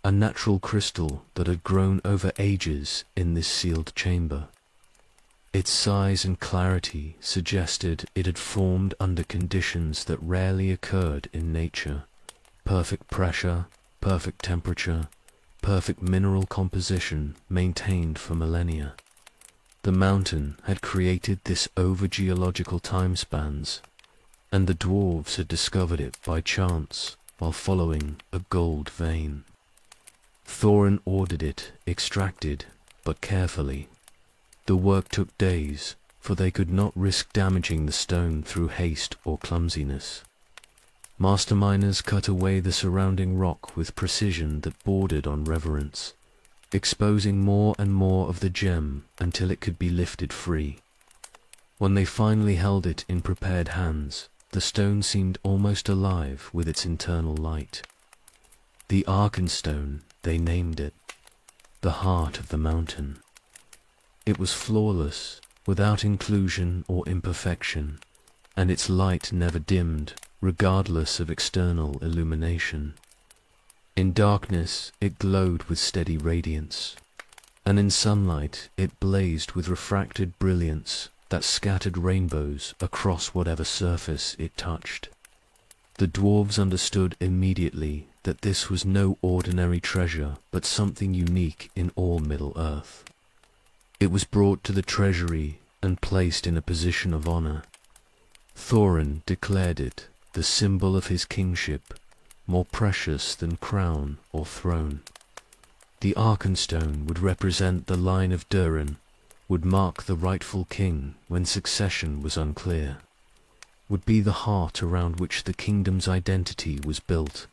a natural crystal that had grown over ages in this sealed chamber. Its size and clarity suggested it had formed under conditions that rarely occurred in nature: perfect pressure, perfect temperature, perfect mineral composition maintained for millennia. The mountain had created this over geological time spans, and the dwarves had discovered it by chance while following a gold vein. Thorin ordered it extracted, but carefully. The work took days, for they could not risk damaging the stone through haste or clumsiness. Master miners cut away the surrounding rock with precision that bordered on reverence, exposing more and more of the gem until it could be lifted free. When they finally held it in prepared hands, the stone seemed almost alive with its internal light. The Arkenstone, they named it, the heart of the mountain. It was flawless, without inclusion or imperfection, and its light never dimmed, regardless of external illumination. In darkness it glowed with steady radiance, and in sunlight it blazed with refracted brilliance that scattered rainbows across whatever surface it touched. The dwarves understood immediately that this was no ordinary treasure, but something unique in all Middle-earth. It was brought to the treasury and placed in a position of honor. Thorin declared it the symbol of his kingship, more precious than crown or throne. The Arkenstone would represent the line of Durin, would mark the rightful king when succession was unclear, would be the heart around which the kingdom's identity was built.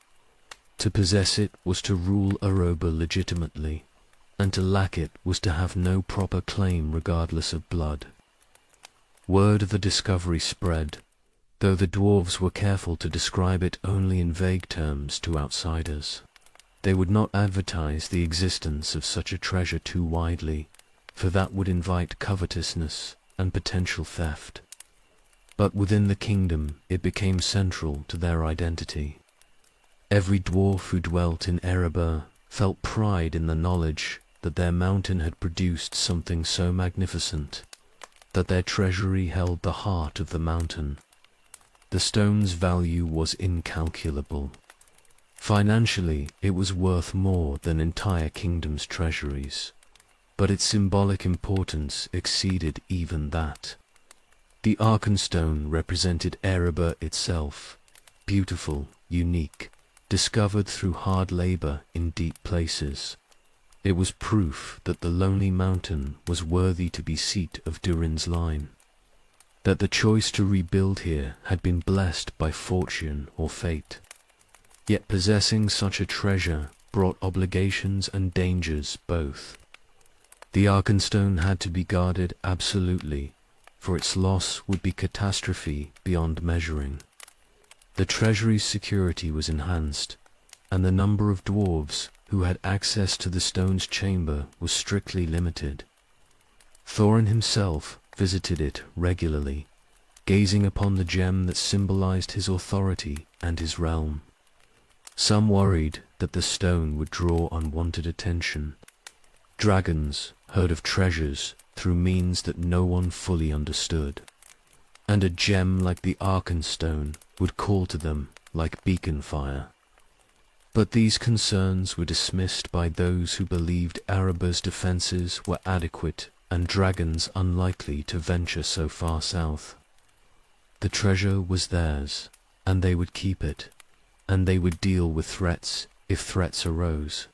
To possess it was to rule Aroba legitimately, and to lack it was to have no proper claim regardless of blood. Word of the discovery spread, though the dwarves were careful to describe it only in vague terms to outsiders. They would not advertise the existence of such a treasure too widely, for that would invite covetousness and potential theft. But within the kingdom it became central to their identity. Every dwarf who dwelt in Erebor felt pride in the knowledge that their mountain had produced something so magnificent, that their treasury held the heart of the mountain. The stone's value was incalculable. Financially, it was worth more than entire kingdoms' treasuries, but its symbolic importance exceeded even that. The Arkenstone represented Erebor itself, beautiful, unique, discovered through hard labor in deep places. It was proof that the lonely mountain was worthy to be seat of Durin's line, that the choice to rebuild here had been blessed by fortune or fate. Yet possessing such a treasure brought obligations and dangers both. The Arkenstone had to be guarded absolutely, for its loss would be catastrophe beyond measuring. The treasury's security was enhanced, and the number of dwarves who had access to the stone's chamber was strictly limited. Thorin himself visited it regularly, gazing upon the gem that symbolized his authority and his realm. Some worried that the stone would draw unwanted attention. Dragons heard of treasures through means that no one fully understood, and a gem like the Arkenstone would call to them like beacon fire. But these concerns were dismissed by those who believed Erebor's defenses were adequate and dragons unlikely to venture so far south. The treasure was theirs, and they would keep it, and they would deal with threats if threats arose.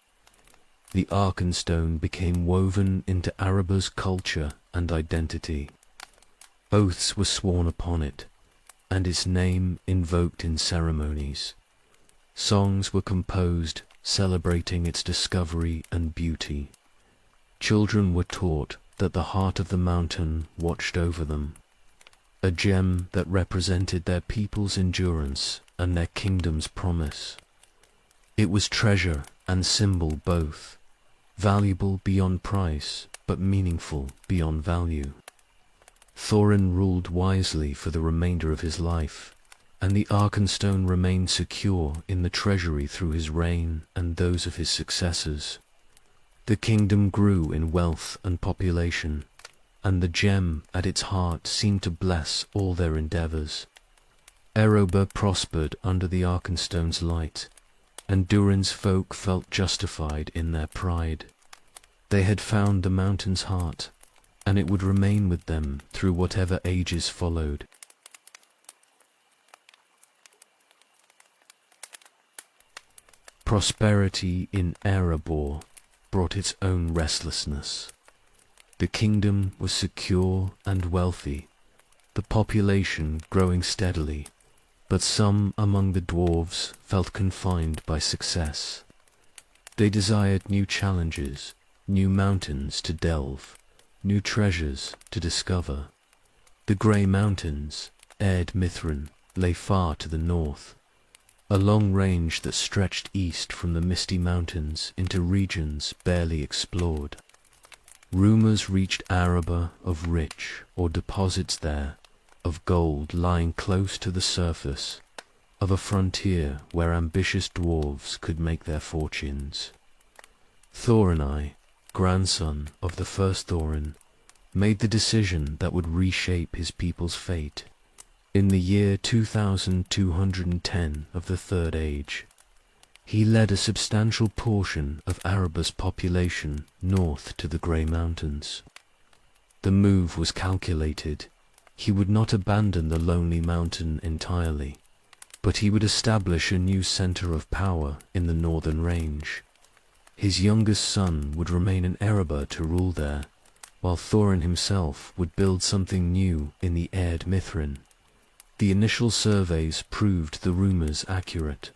The Arkenstone became woven into Erebor's culture and identity. Oaths were sworn upon it, and its name invoked in ceremonies. Songs were composed celebrating its discovery and beauty. Children were taught that the heart of the mountain watched over them, a gem that represented their people's endurance and their kingdom's promise. It was treasure and symbol both, valuable beyond price, but meaningful beyond value. Thorin ruled wisely for the remainder of his life, and the Arkenstone remained secure in the treasury through his reign and those of his successors. The kingdom grew in wealth and population, and the gem at its heart seemed to bless all their endeavors. Erebor prospered under the Arkenstone's light, and Durin's folk felt justified in their pride. They had found the mountain's heart, and it would remain with them through whatever ages followed. Prosperity in Erebor brought its own restlessness. The kingdom was secure and wealthy, the population growing steadily, but some among the dwarves felt confined by success. They desired new challenges, new mountains to delve, new treasures to discover. The grey mountains, Erd Mithrin, lay far to the north, a long range that stretched east from the misty mountains into regions barely explored. Rumours reached Erebor of rich or deposits there, of gold lying close to the surface, of a frontier where ambitious dwarves could make their fortunes. Thorinai, grandson of the first Thorin, made the decision that would reshape his people's fate. In the year 2210 of the Third Age, he led a substantial portion of Erebor's population north to the Grey Mountains. The move was calculated. He would not abandon the lonely mountain entirely, but he would establish a new center of power in the northern range. His youngest son would remain in Erebor to rule there, while Thorin himself would build something new in the Erd Mithrin. The initial surveys proved the rumors accurate.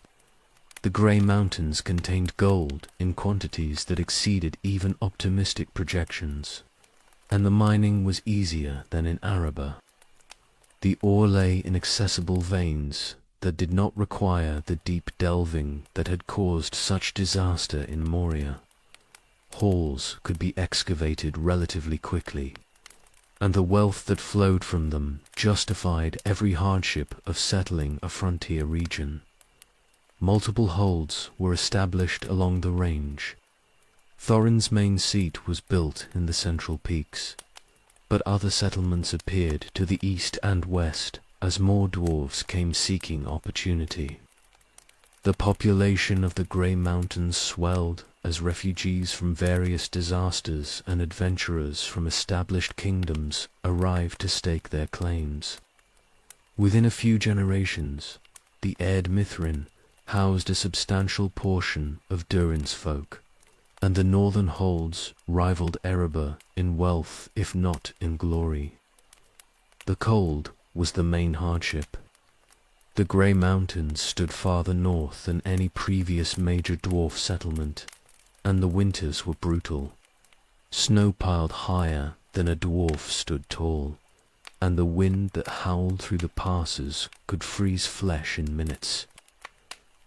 The Grey Mountains contained gold in quantities that exceeded even optimistic projections, and the mining was easier than in Erebor. The ore lay in accessible veins that did not require the deep delving that had caused such disaster in Moria. Halls could be excavated relatively quickly, and the wealth that flowed from them justified every hardship of settling a frontier region. Multiple holds were established along the range. Thorin's main seat was built in the central peaks, but other settlements appeared to the east and west as more dwarves came seeking opportunity. The population of the Grey Mountains swelled as refugees from various disasters and adventurers from established kingdoms arrived to stake their claims. Within a few generations, the Erd Mithrin housed a substantial portion of Durin's folk, and the northern holds rivaled Erebor in wealth if not in glory. The cold was the main hardship. The Grey Mountains stood farther north than any previous major dwarf settlement, and the winters were brutal. Snow piled higher than a dwarf stood tall, and the wind that howled through the passes could freeze flesh in minutes.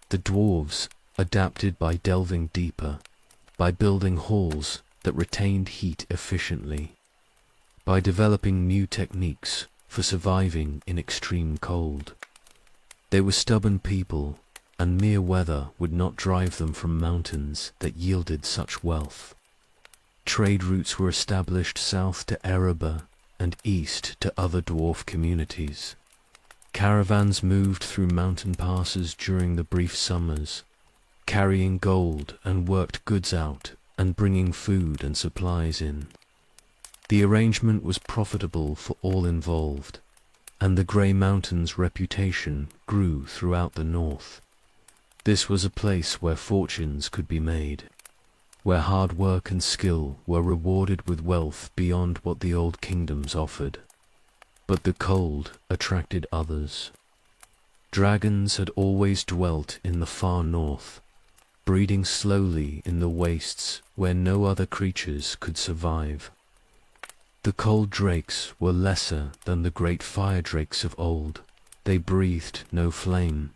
The dwarves adapted by delving deeper, by building halls that retained heat efficiently, by developing new techniques for surviving in extreme cold. They were stubborn people, and mere weather would not drive them from mountains that yielded such wealth. Trade routes were established south to Erebor and east to other dwarf communities. Caravans moved through mountain passes during the brief summers, carrying gold and worked goods out and bringing food and supplies in. The arrangement was profitable for all involved, and the Grey Mountains' reputation grew throughout the north. This was a place where fortunes could be made, where hard work and skill were rewarded with wealth beyond what the old kingdoms offered. But the cold attracted others. Dragons had always dwelt in the far north, breeding slowly in the wastes where no other creatures could survive. The cold drakes were lesser than the great fire drakes of old. They breathed no flame,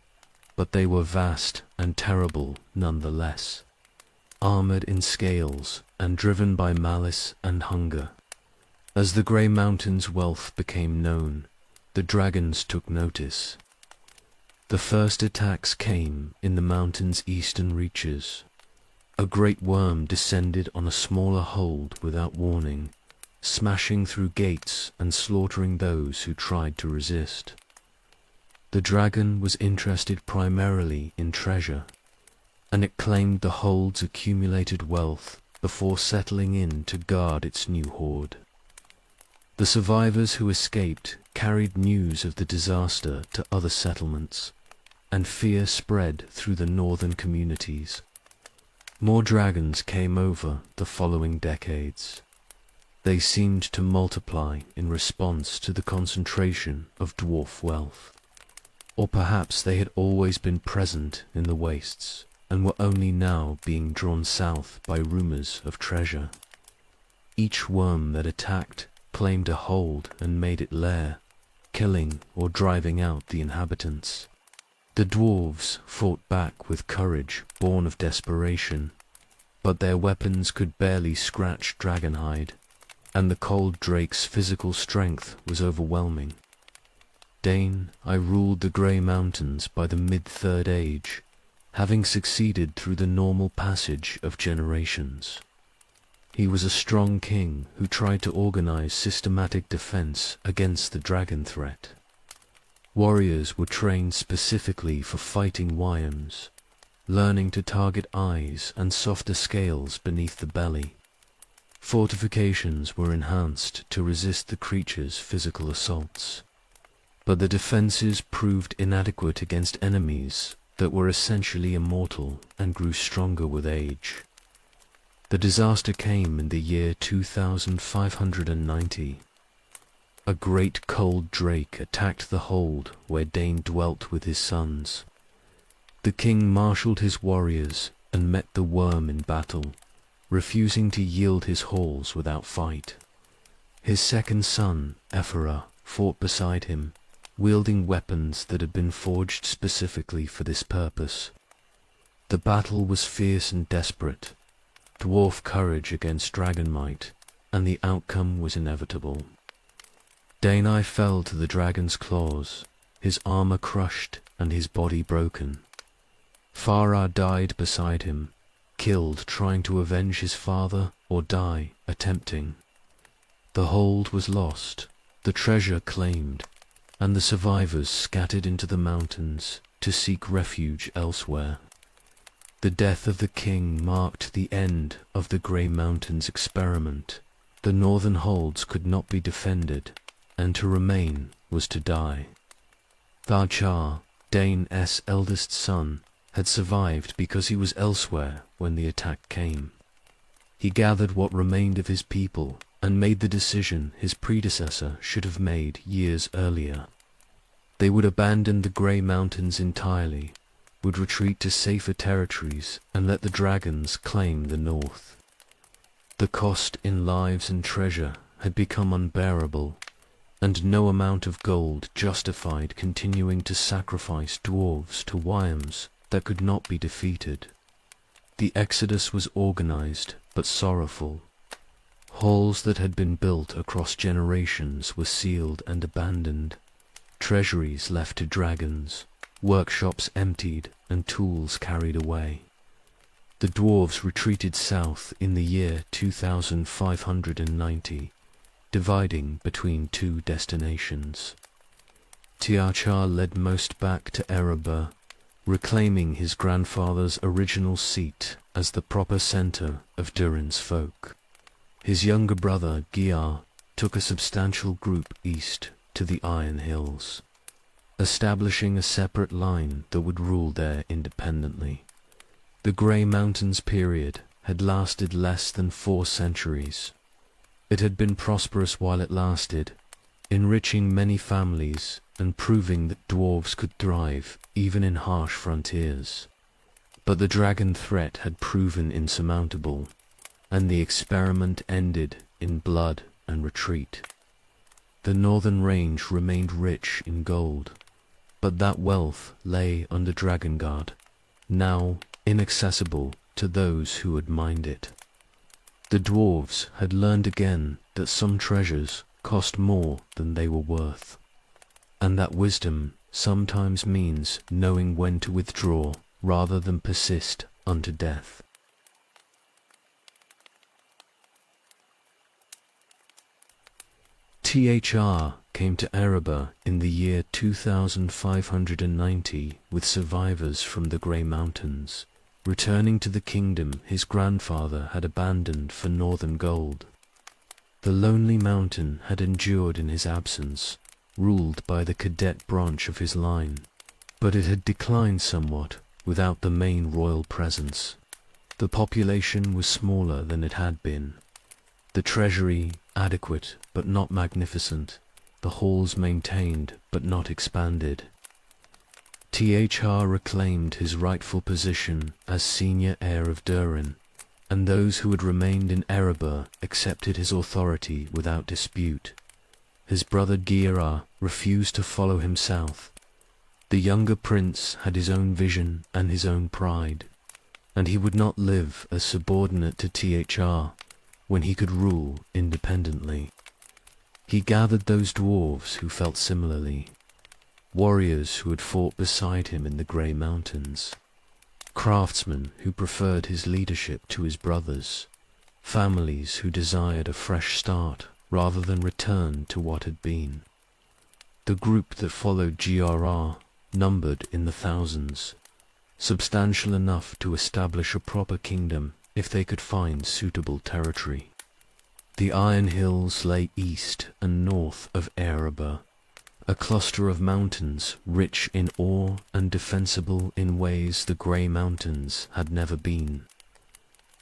but they were vast and terrible nonetheless. armored in scales and driven by malice and hunger. As the Grey Mountains' wealth became known, the dragons took notice. The first attacks came in the mountain's eastern reaches. A great worm descended on a smaller hold without warning, smashing through gates and slaughtering those who tried to resist. The dragon was interested primarily in treasure, and it claimed the hold's accumulated wealth before settling in to guard its new hoard. The survivors who escaped carried news of the disaster to other settlements, and fear spread through the northern communities. More dragons came over the following decades. They seemed to multiply in response to the concentration of dwarf wealth. Or perhaps they had always been present in the wastes, and were only now being drawn south by rumors of treasure. Each worm that attacked claimed a hold and made it lair, killing or driving out the inhabitants. The dwarves fought back with courage born of desperation, but their weapons could barely scratch dragonhide, and the cold drake's physical strength was overwhelming. Dane, I ruled the Grey Mountains by the mid-Third Age, having succeeded through the normal passage of generations. He was a strong king who tried to organize systematic defense against the dragon threat. Warriors were trained specifically for fighting wyams, learning to target eyes and softer scales beneath the belly. Fortifications were enhanced to resist the creature's physical assaults. But the defenses proved inadequate against enemies that were essentially immortal and grew stronger with age. The disaster came in the year 2590. A great cold drake attacked the hold where Dane dwelt with his sons. The king marshaled his warriors and met the worm in battle, refusing to yield his halls without fight. His second son, Ephora, fought beside him, wielding weapons that had been forged specifically for this purpose. The battle was fierce and desperate, dwarf courage against dragon might, and the outcome was inevitable. Dane fell to the dragon's claws, his armor crushed and his body broken. Farah died beside him, killed trying to avenge his father or die attempting. The hold was lost, the treasure claimed, and the survivors scattered into the mountains to seek refuge elsewhere. The death of the king marked the end of the Grey Mountains experiment. The northern holds could not be defended, and to remain was to die. Thachar, Dane's eldest son, had survived because he was elsewhere when the attack came. He gathered what remained of his people and made the decision his predecessor should have made years earlier. They would abandon the Grey Mountains entirely, would retreat to safer territories and let the dragons claim the north. The cost in lives and treasure had become unbearable, and no amount of gold justified continuing to sacrifice dwarves to wyams that could not be defeated. The exodus was organized but sorrowful. Halls that had been built across generations were sealed and abandoned, treasuries left to dragons, workshops emptied and tools carried away. The dwarves retreated south in the year 2590, dividing between two destinations. Tiachar led most back to Erebor, reclaiming his grandfather's original seat as the proper center of Durin's folk. His younger brother, Giar, took a substantial group east to the Iron Hills, establishing a separate line that would rule there independently. The Grey Mountains period had lasted less than 4 centuries. It had been prosperous while it lasted, enriching many families and proving that dwarves could thrive even in harsh frontiers. But the dragon threat had proven insurmountable, and the experiment ended in blood and retreat. The northern range remained rich in gold, but that wealth lay under Drakengard, now inaccessible to those who would mind it. The dwarves had learned again that some treasures cost more than they were worth, and that wisdom sometimes means knowing when to withdraw rather than persist unto death. THR came to Erebor in the year 2590 with survivors from the Grey Mountains, returning to the kingdom his grandfather had abandoned for northern gold. The lonely mountain had endured in his absence, ruled by the cadet branch of his line, but it had declined somewhat without the main royal presence. The population was smaller than it had been, the treasury adequate but not magnificent, the halls maintained but not expanded. THR reclaimed his rightful position as senior heir of Durin, and those who had remained in Erebor accepted his authority without dispute. His brother Gira refused to follow him south. The younger prince had his own vision and his own pride, and he would not live as subordinate to THR when he could rule independently. He gathered those dwarves who felt similarly, warriors who had fought beside him in the Grey Mountains, craftsmen who preferred his leadership to his brother's, families who desired a fresh start rather than return to what had been. The group that followed GRR numbered in the thousands, substantial enough to establish a proper kingdom if they could find suitable territory. The Iron Hills lay east and north of Erebor, a cluster of mountains rich in ore and defensible in ways the Grey Mountains had never been.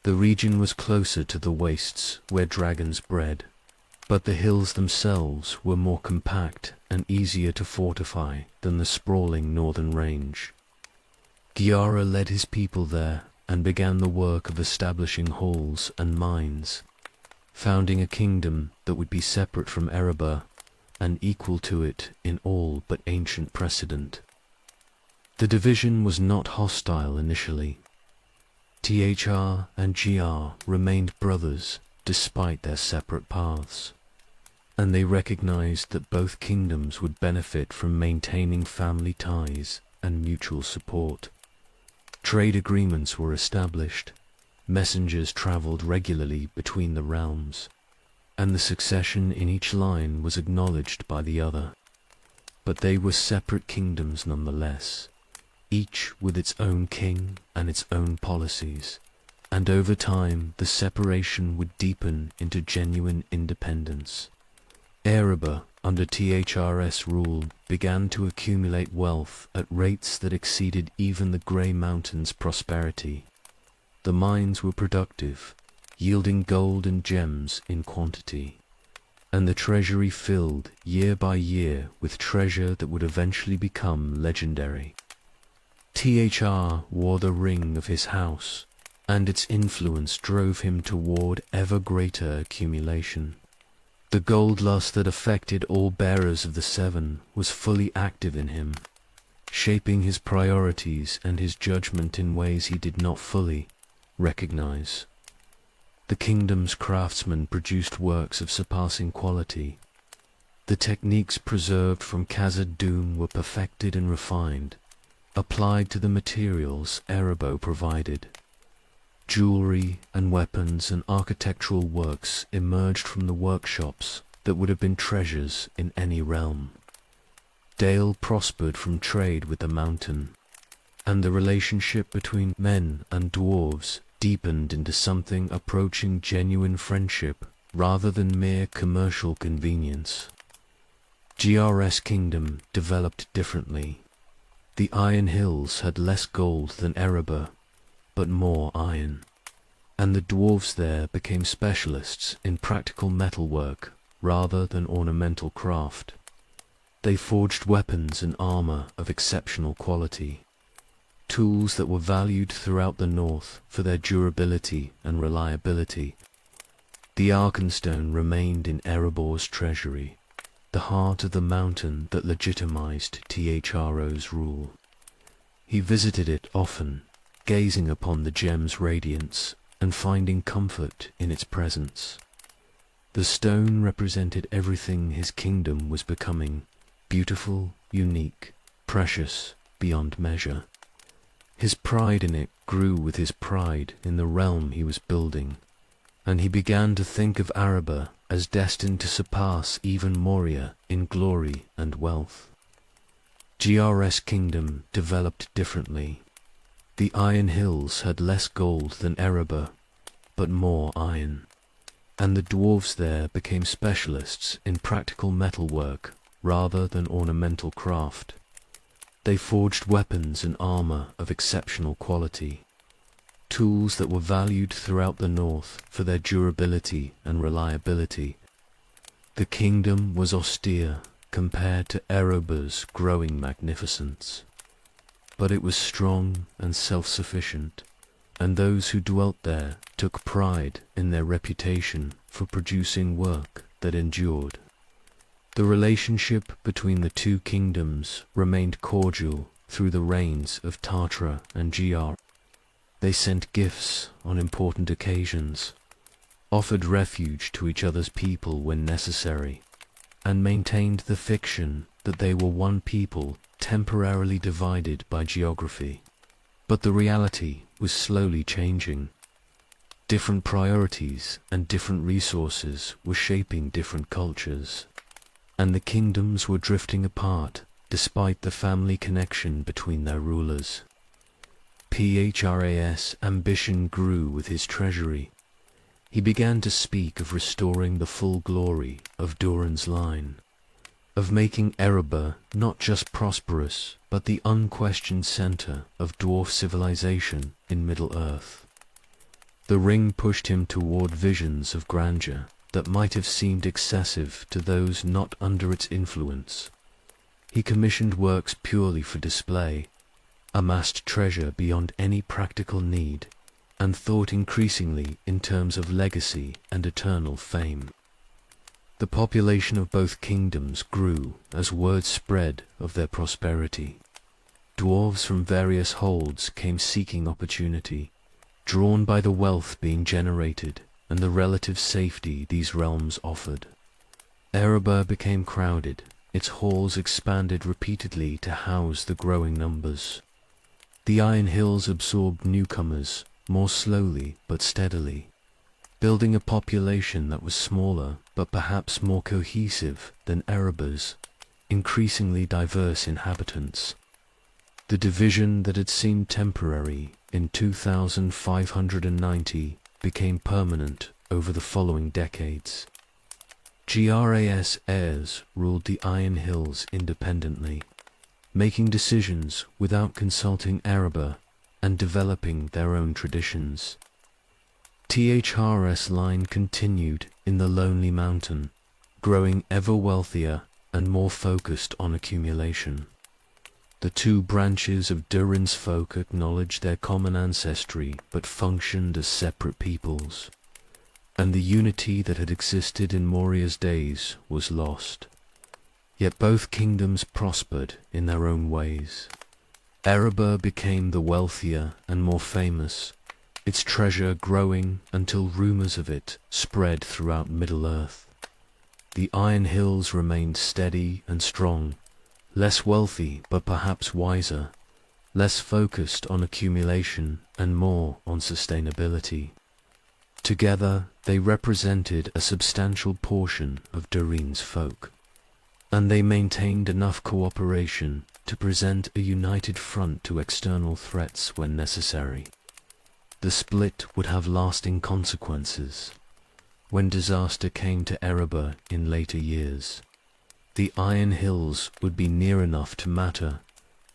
The region was closer to the wastes where dragons bred, but the hills themselves were more compact and easier to fortify than the sprawling northern range. Giara led his people there and began the work of establishing halls and mines, founding a kingdom that would be separate from Erebor and equal to it in all but ancient precedent. The division was not hostile initially. THR and GR remained brothers despite their separate paths, and they recognized that both kingdoms would benefit from maintaining family ties and mutual support. Trade agreements were established, messengers traveled regularly between the realms, and the succession in each line was acknowledged by the other. But they were separate kingdoms nonetheless, each with its own king and its own policies, and over time the separation would deepen into genuine independence. Erebor, under THRS rule, began to accumulate wealth at rates that exceeded even the Grey Mountains' prosperity. The mines were productive, yielding gold and gems in quantity, and the treasury filled year by year with treasure that would eventually become legendary. THR wore the ring of his house, and its influence drove him toward ever greater accumulation. The gold lust that affected all bearers of the Seven was fully active in him, shaping his priorities and his judgment in ways he did not fully recognize. The kingdom's craftsmen produced works of surpassing quality. The techniques preserved from Khazad-dûm were perfected and refined, applied to the materials Erebor provided. Jewelry and weapons and architectural works emerged from the workshops that would have been treasures in any realm. Dale prospered from trade with the mountain, and the relationship between men and dwarves deepened into something approaching genuine friendship rather than mere commercial convenience. GRS Kingdom developed differently. The Iron Hills had less gold than Erebor, but more iron, and the dwarves there became specialists in practical metalwork rather than ornamental craft. They forged weapons and armor of exceptional quality, tools that were valued throughout the north for their durability and reliability. The Arkenstone remained in Erebor's treasury, the heart of the mountain that legitimized THRO's rule. He visited it often, gazing upon the gem's radiance and finding comfort in its presence. The stone represented everything his kingdom was becoming: beautiful, unique, precious beyond measure. His pride in it grew with his pride in the realm he was building, and he began to think of Araba as destined to surpass even Moria in glory and wealth. GR's kingdom developed differently. The Iron Hills had less gold than Erebor, but more iron, and the dwarves there became specialists in practical metalwork rather than ornamental craft. They forged weapons and armor of exceptional quality, tools that were valued throughout the north for their durability and reliability. The kingdom was austere compared to Erebor's growing magnificence, but it was strong and self-sufficient, and those who dwelt there took pride in their reputation for producing work that endured. The relationship between the two kingdoms remained cordial through the reigns of Tatra and GR. They sent gifts on important occasions, offered refuge to each other's people when necessary, and maintained the fiction that they were one people temporarily divided by geography. But the reality was slowly changing. Different priorities and different resources were shaping different cultures, and the kingdoms were drifting apart despite the family connection between their rulers. PHRA's ambition grew with his treasury. He began to speak of restoring the full glory of Durin's line, of making Erebor not just prosperous, but the unquestioned center of dwarf civilization in Middle-earth. The ring pushed him toward visions of grandeur that might have seemed excessive to those not under its influence. He commissioned works purely for display, amassed treasure beyond any practical need, and thought increasingly in terms of legacy and eternal fame. The population of both kingdoms grew as word spread of their prosperity. Dwarves from various holds came seeking opportunity, drawn by the wealth being generated and the relative safety these realms offered. Erebor became crowded, its halls expanded repeatedly to house the growing numbers. The Iron Hills absorbed newcomers, more slowly but steadily, building a population that was smaller but perhaps more cohesive than Erebor's, increasingly diverse inhabitants. The division that had seemed temporary in 2590 became permanent over the following decades. GRAS heirs ruled the Iron Hills independently, making decisions without consulting Erebor and developing their own traditions. THR's line continued in the Lonely Mountain, growing ever wealthier and more focused on accumulation. The two branches of Durin's folk acknowledged their common ancestry but functioned as separate peoples, and the unity that had existed in Moria's days was lost. Yet both kingdoms prospered in their own ways. Erebor became the wealthier and more famous, its treasure growing until rumors of it spread throughout Middle-earth. The Iron Hills remained steady and strong, less wealthy but perhaps wiser, less focused on accumulation and more on sustainability. Together they represented a substantial portion of Durin's folk, and they maintained enough cooperation to present a united front to external threats when necessary. The split would have lasting consequences. When disaster came to Erebor in later years, the Iron Hills would be near enough to matter,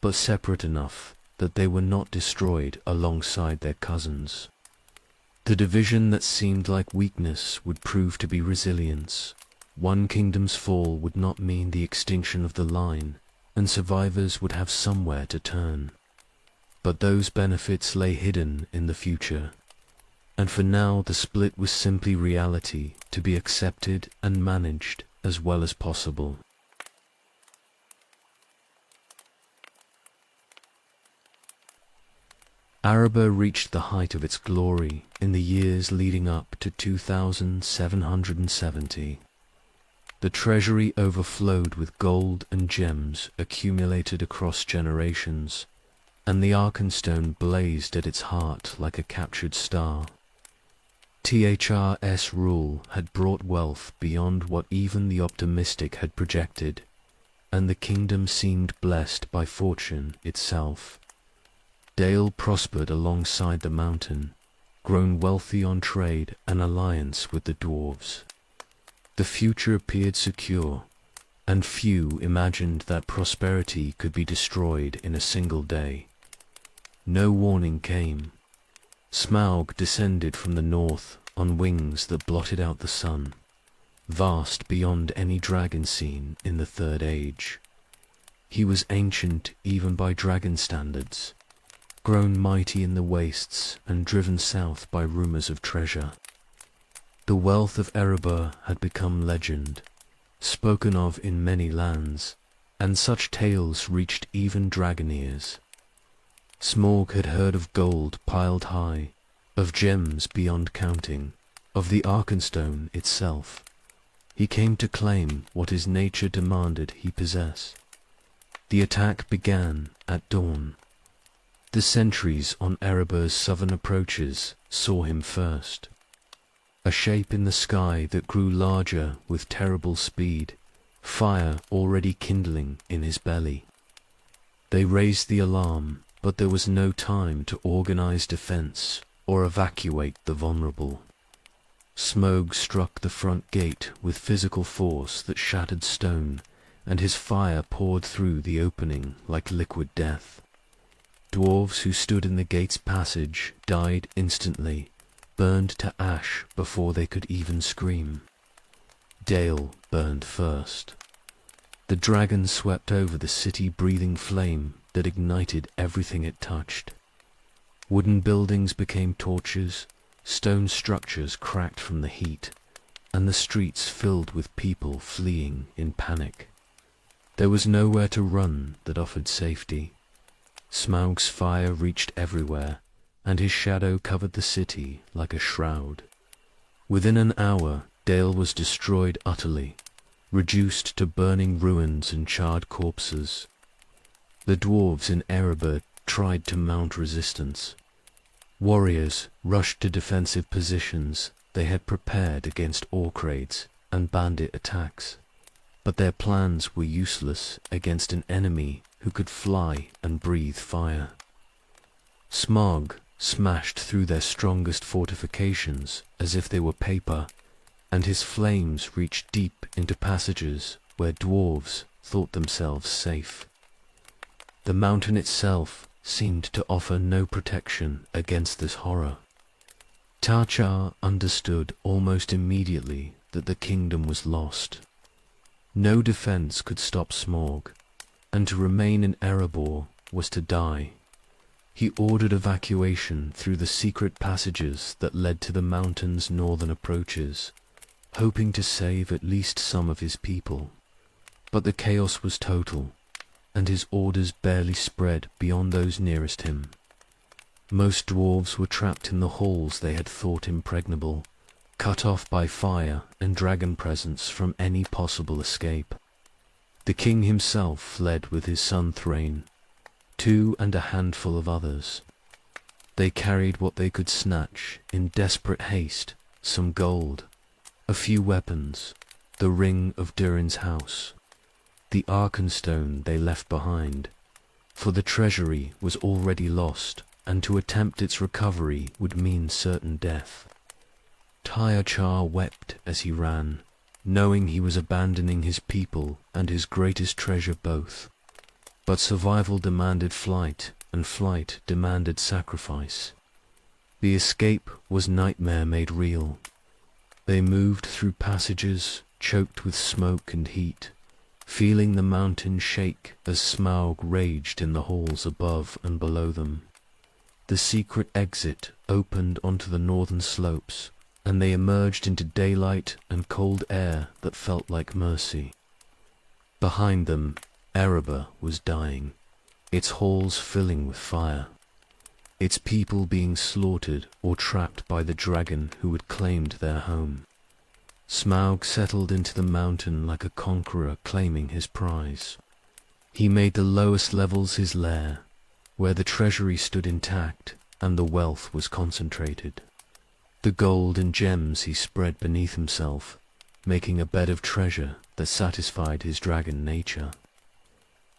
but separate enough that they were not destroyed alongside their cousins. The division that seemed like weakness would prove to be resilience. One kingdom's fall would not mean the extinction of the line, and survivors would have somewhere to turn. But those benefits lay hidden in the future, and for now the split was simply reality to be accepted and managed as well as possible. Araba reached the height of its glory in the years leading up to 2770. The treasury overflowed with gold and gems accumulated across generations, and the Arkenstone blazed at its heart like a captured star. THR's rule had brought wealth beyond what even the optimistic had projected, and the kingdom seemed blessed by fortune itself. Dale prospered alongside the mountain, grown wealthy on trade and alliance with the Dwarves. The future appeared secure, and few imagined that prosperity could be destroyed in a single day. No warning came. Smaug descended from the north on wings that blotted out the sun, vast beyond any dragon seen in the Third Age. He was ancient even by dragon standards, grown mighty in the wastes and driven south by rumors of treasure. The wealth of Erebor had become legend, spoken of in many lands, and such tales reached even dragon ears. Smaug had heard of gold piled high, of gems beyond counting, of the Arkenstone itself. He came to claim what his nature demanded he possess. The attack began at dawn. The sentries on Erebor's southern approaches saw him first. A shape in the sky that grew larger with terrible speed, fire already kindling in his belly. They raised the alarm, but there was no time to organize defense or evacuate the vulnerable. Smaug struck the front gate with physical force that shattered stone, and his fire poured through the opening like liquid death. Dwarves who stood in the gate's passage died instantly, burned to ash before they could even scream. Dale burned first. The dragon swept over the city, breathing flame that ignited everything it touched. Wooden buildings became torches, stone structures cracked from the heat, and the streets filled with people fleeing in panic. There was nowhere to run that offered safety. Smaug's fire reached everywhere, and his shadow covered the city like a shroud. Within an hour, Dale was destroyed utterly, reduced to burning ruins and charred corpses. The dwarves in Erebor tried to mount resistance. Warriors rushed to defensive positions they had prepared against orc raids and bandit attacks, but their plans were useless against an enemy who could fly and breathe fire. Smaug smashed through their strongest fortifications as if they were paper, and his flames reached deep into passages where dwarves thought themselves safe. The mountain itself seemed to offer no protection against this horror. Tarchar understood almost immediately that the kingdom was lost. No defense could stop Smaug, and to remain in Erebor was to die. He ordered evacuation through the secret passages that led to the mountain's northern approaches, hoping to save at least some of his people. But the chaos was total, and his orders barely spread beyond those nearest him. Most dwarves were trapped in the halls they had thought impregnable, cut off by fire and dragon presence from any possible escape. The king himself fled with his son Thrain, 2 and a handful of others. They carried what they could snatch in desperate haste, some gold, a few weapons, the ring of Durin's house. The Arkenstone they left behind, for the treasury was already lost, and to attempt its recovery would mean certain death. Tarchar wept as he ran, knowing he was abandoning his people and his greatest treasure both. But survival demanded flight, and flight demanded sacrifice. The escape was nightmare made real. They moved through passages choked with smoke and heat, feeling the mountain shake as Smaug raged in the halls above and below them. The secret exit opened onto the northern slopes, and they emerged into daylight and cold air that felt like mercy. Behind them, Erebor was dying, its halls filling with fire. its people being slaughtered or trapped by the dragon who had claimed their home. Smaug settled into the mountain like a conqueror claiming his prize. He made the lowest levels his lair, where the treasury stood intact and the wealth was concentrated. The gold and gems he spread beneath himself, making a bed of treasure that satisfied his dragon nature.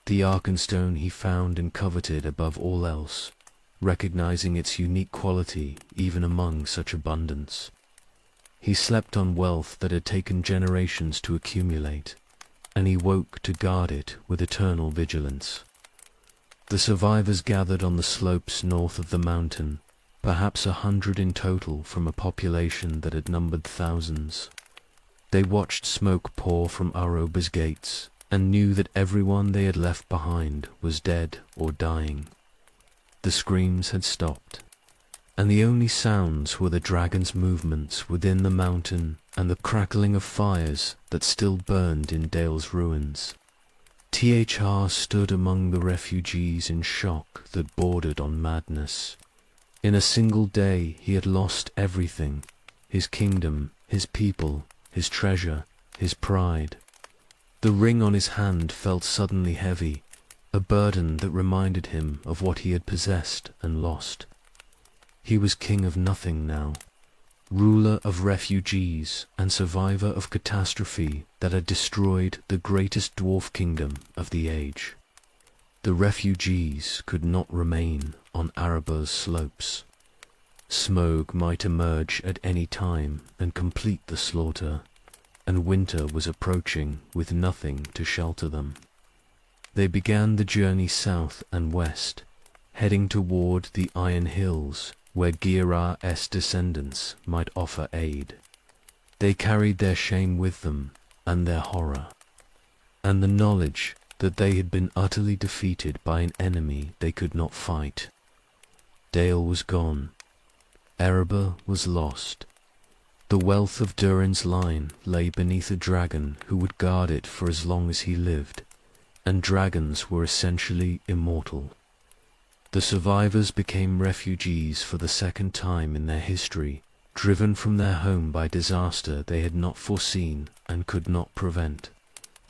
The Arkenstone he found and coveted above all else, recognizing its unique quality even among such abundance. He slept on wealth that had taken generations to accumulate, and he woke to guard it with eternal vigilance. The survivors gathered on the slopes north of the mountain, perhaps 100 in total from a population that had numbered thousands. They watched smoke pour from Aroba's gates, and knew that everyone they had left behind was dead or dying. The screams had stopped, and the only sounds were the dragon's movements within the mountain and the crackling of fires that still burned in Dale's ruins. THR stood among the refugees in shock that bordered on madness. In a single day he had lost everything: his kingdom, his people, his treasure, his pride. The ring on his hand felt suddenly heavy, a burden that reminded him of what he had possessed and lost. He was king of nothing now, ruler of refugees and survivor of catastrophe that had destroyed the greatest dwarf kingdom of the age. The refugees could not remain on Aroba's slopes. Smoke might emerge at any time and complete the slaughter, and winter was approaching with nothing to shelter them. They began the journey south and west, heading toward the Iron Hills, where Girar's descendants might offer aid. They carried their shame with them, and their horror, and the knowledge that they had been utterly defeated by an enemy they could not fight. Dale was gone. Aroba was lost. The wealth of Durin's line lay beneath a dragon who would guard it for as long as he lived, and dragons were essentially immortal. The survivors became refugees for the second time in their history, driven from their home by disaster they had not foreseen and could not prevent.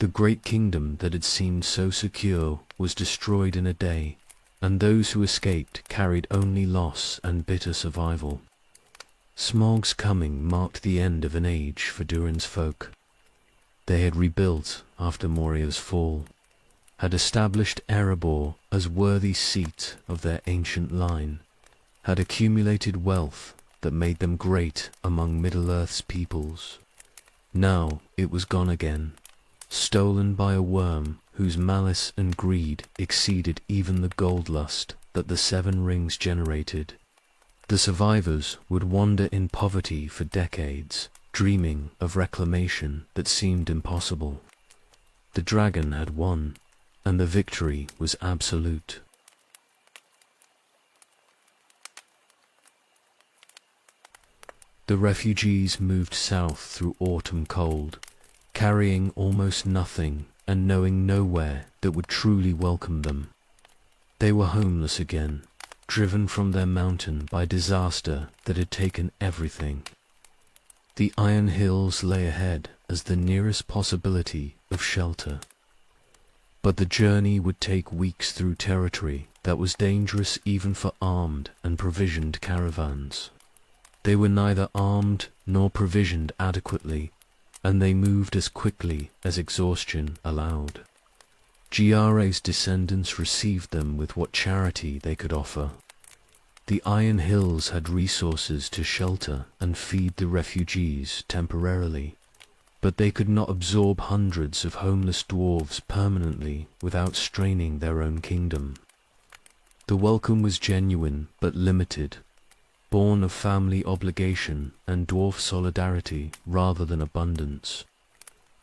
The great kingdom that had seemed so secure was destroyed in a day, and those who escaped carried only loss and bitter survival. Smaug's coming marked the end of an age for Durin's folk. They had rebuilt after Moria's fall, had established Erebor as worthy seat of their ancient line, had accumulated wealth that made them great among Middle-earth's peoples. Now it was gone again, stolen by a worm whose malice and greed exceeded even the gold lust that the Seven Rings generated. The survivors would wander in poverty for decades, dreaming of reclamation that seemed impossible. The dragon had won, and the victory was absolute. The refugees moved south through autumn cold, carrying almost nothing and knowing nowhere that would truly welcome them. They were homeless again, driven from their mountain by disaster that had taken everything. The Iron Hills lay ahead as the nearest possibility of shelter. But the journey would take weeks through territory that was dangerous even for armed and provisioned caravans. They were neither armed nor provisioned adequately, and they moved as quickly as exhaustion allowed. Girar's descendants received them with what charity they could offer. The Iron Hills had resources to shelter and feed the refugees temporarily, but they could not absorb hundreds of homeless dwarves permanently without straining their own kingdom. The welcome was genuine but limited, born of family obligation and dwarf solidarity rather than abundance.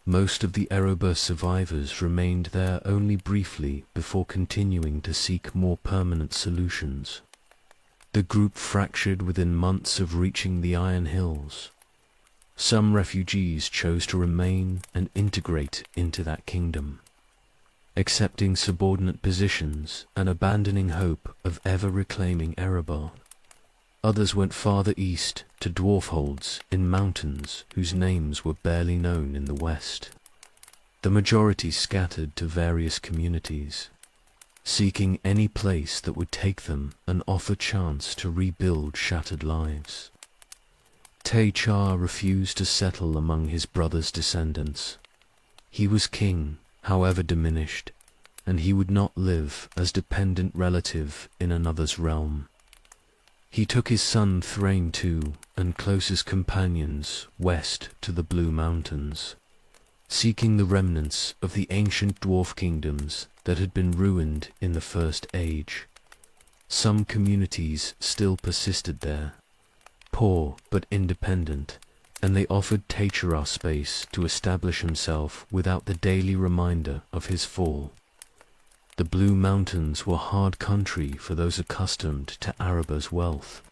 Most of the Erebor survivors remained there only briefly before continuing to seek more permanent solutions. The group fractured within months of reaching the Iron Hills. Some refugees chose to remain and integrate into that kingdom. accepting subordinate positions and abandoning hope of ever reclaiming Erebor. Others went farther east to dwarfholds in mountains whose names were barely known in the west. The majority scattered to various communities, seeking any place that would take them and offer chance to rebuild shattered lives. Te-Char refused to settle among his brother's descendants. He was king, however diminished, and he would not live as dependent relative in another's realm. He took his son Thrain too, and closest companions west to the Blue Mountains, seeking the remnants of the ancient dwarf kingdoms that had been ruined in the First Age. Some communities still persisted there, poor but independent, and they offered Te-Char space to establish himself without the daily reminder of his fall. The Blue Mountains were hard country for those accustomed to Erebor's wealth.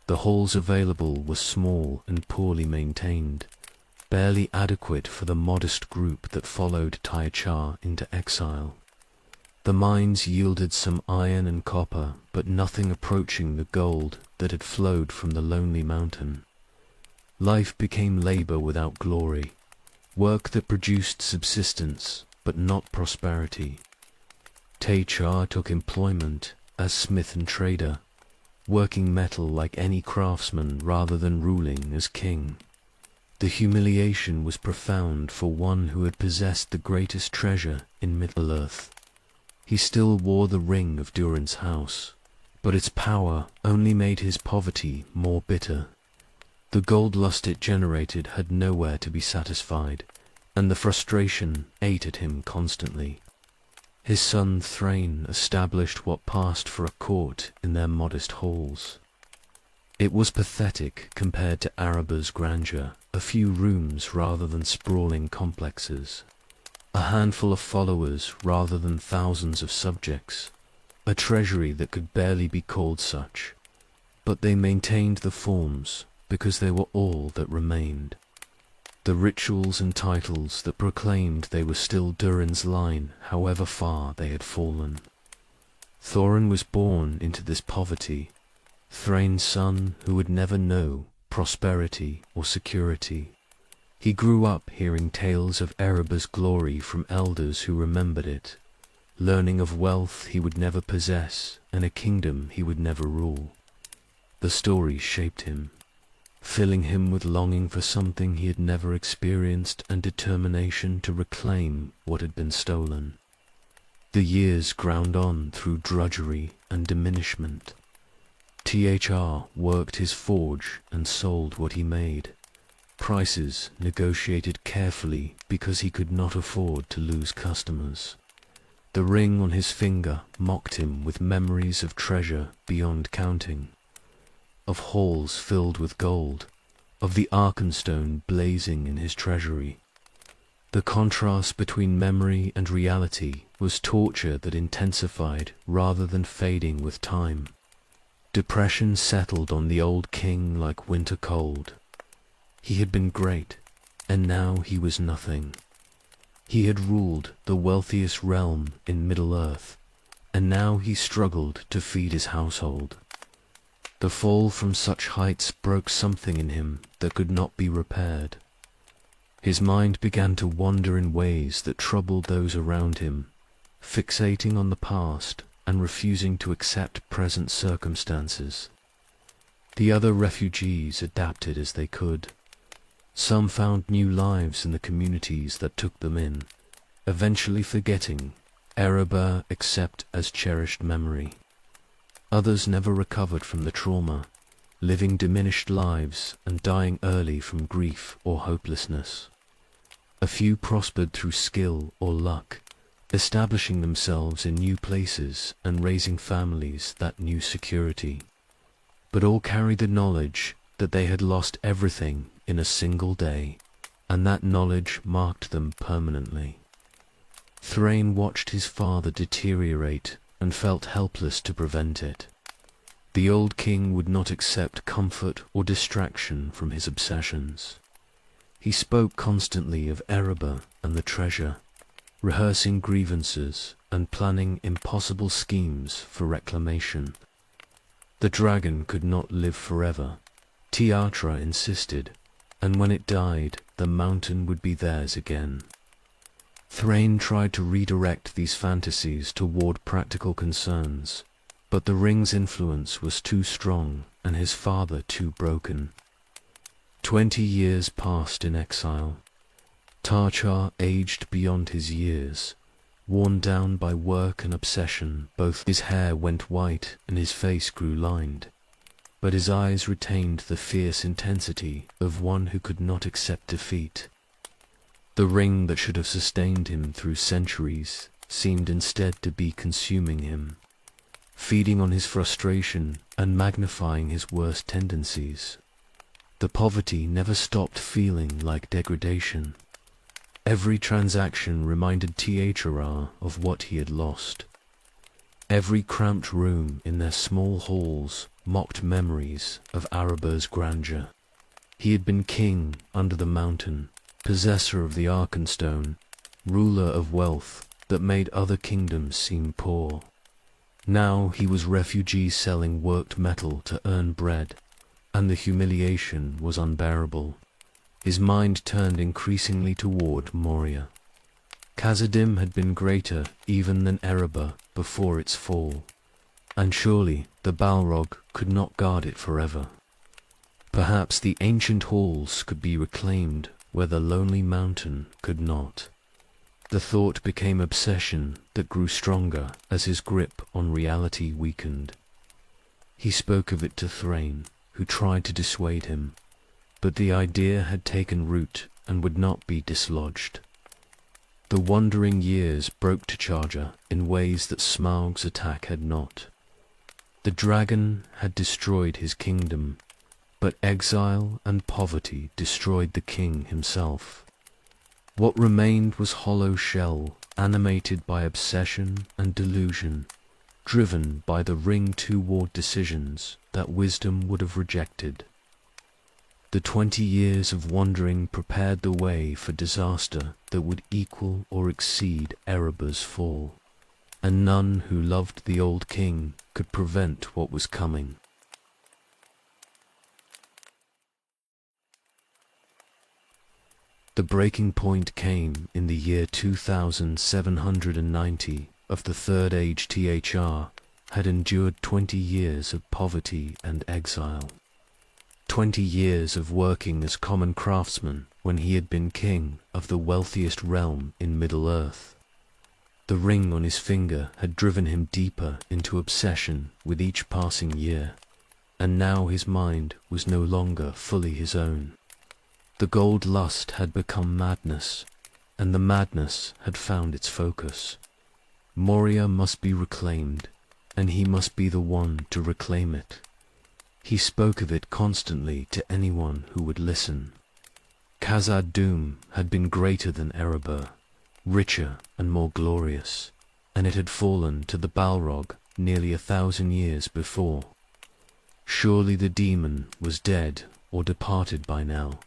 The halls available were small and poorly maintained, barely adequate for the modest group that followed Te-Char into exile. The mines yielded some iron and copper, but nothing approaching the gold that had flowed from the lonely mountain. Life became labor without glory, work that produced subsistence, but not prosperity. Te-Char took employment as smith and trader, working metal like any craftsman rather than ruling as king. The humiliation was profound for one who had possessed the greatest treasure in Middle-earth. He still wore the ring of Durin's house, but its power only made his poverty more bitter. The gold lust it generated had nowhere to be satisfied, and the frustration ate at him constantly. His son Thrain established what passed for a court in their modest halls. It was pathetic compared to Erebor's grandeur, a few rooms rather than sprawling complexes, a handful of followers rather than thousands of subjects, a treasury that could barely be called such. But they maintained the forms because they were all that remained. The rituals and titles that proclaimed they were still Durin's line, however far they had fallen. Thorin was born into this poverty, Thrain's son who would never know prosperity or security. He grew up hearing tales of Erebor's glory from elders who remembered it, learning of wealth he would never possess and a kingdom he would never rule. The stories shaped him, filling him with longing for something he had never experienced and determination to reclaim what had been stolen. The years ground on through drudgery and diminishment. Te-Char worked his forge and sold what he made, prices negotiated carefully because he could not afford to lose customers. The ring on his finger mocked him with memories of treasure beyond counting, of halls filled with gold, of the Arkenstone blazing in his treasury. The contrast between memory and reality was torture that intensified rather than fading with time. Depression settled on the old king like winter cold. He had been great, and now he was nothing. He had ruled the wealthiest realm in Middle-earth, and now he struggled to feed his household. The fall from such heights broke something in him that could not be repaired. His mind began to wander in ways that troubled those around him, fixating on the past and refusing to accept present circumstances. The other refugees adapted as they could. Some found new lives in the communities that took them in, eventually forgetting Erebor except as cherished memory. Others never recovered from the trauma, living diminished lives and dying early from grief or hopelessness. A few prospered through skill or luck, establishing themselves in new places and raising families that knew security. But all carried the knowledge that they had lost everything in a single day, and that knowledge marked them permanently. Thrain watched his father deteriorate and felt helpless to prevent it. The old king would not accept comfort or distraction from his obsessions. He spoke constantly of Erebor and the treasure, rehearsing grievances and planning impossible schemes for reclamation. The dragon could not live forever, Tiatra insisted, and when it died, the mountain would be theirs again. Thrain tried to redirect these fantasies toward practical concerns, but the ring's influence was too strong and his father too broken. 20 years passed in exile. Tarchar aged beyond his years. Worn down by work and obsession, both his hair went white and his face grew lined, but his eyes retained the fierce intensity of one who could not accept defeat. The ring that should have sustained him through centuries seemed instead to be consuming him, feeding on his frustration and magnifying his worst tendencies. The poverty never stopped feeling like degradation. Every transaction reminded Thr of what he had lost. Every cramped room in their small halls mocked memories of Araber's grandeur. He had been king under the mountain, possessor of the Arkenstone, ruler of wealth that made other kingdoms seem poor. Now he was refugee selling worked metal to earn bread, and the humiliation was unbearable. His mind turned increasingly toward Moria. Khazad-dûm had been greater even than Erebor before its fall, and surely the Balrog could not guard it forever. Perhaps the ancient halls could be reclaimed where the lonely mountain could not. The thought became obsession that grew stronger as his grip on reality weakened. He spoke of it to Thrain, who tried to dissuade him, but the idea had taken root and would not be dislodged. The wandering years broke T'Chaga in ways that Smaug's attack had not. The dragon had destroyed his kingdom, but exile and poverty destroyed the king himself. What remained was hollow shell, animated by obsession and delusion, driven by the ring toward decisions that wisdom would have rejected. The 20 years of wandering prepared the way for disaster that would equal or exceed Erebor's fall, and none who loved the old king could prevent what was coming. The breaking point came in the year 2790 of the Third Age. Thr had endured 20 years of poverty and exile. 20 years of working as common craftsman when he had been king of the wealthiest realm in Middle-earth. The ring on his finger had driven him deeper into obsession with each passing year, and now his mind was no longer fully his own. The gold lust had become madness, and the madness had found its focus. Moria must be reclaimed, and he must be the one to reclaim it. He spoke of it constantly to anyone who would listen. Khazad-dûm had been greater than Erebor, richer and more glorious, and it had fallen to the Balrog nearly 1,000 years before. Surely the demon was dead or departed by now,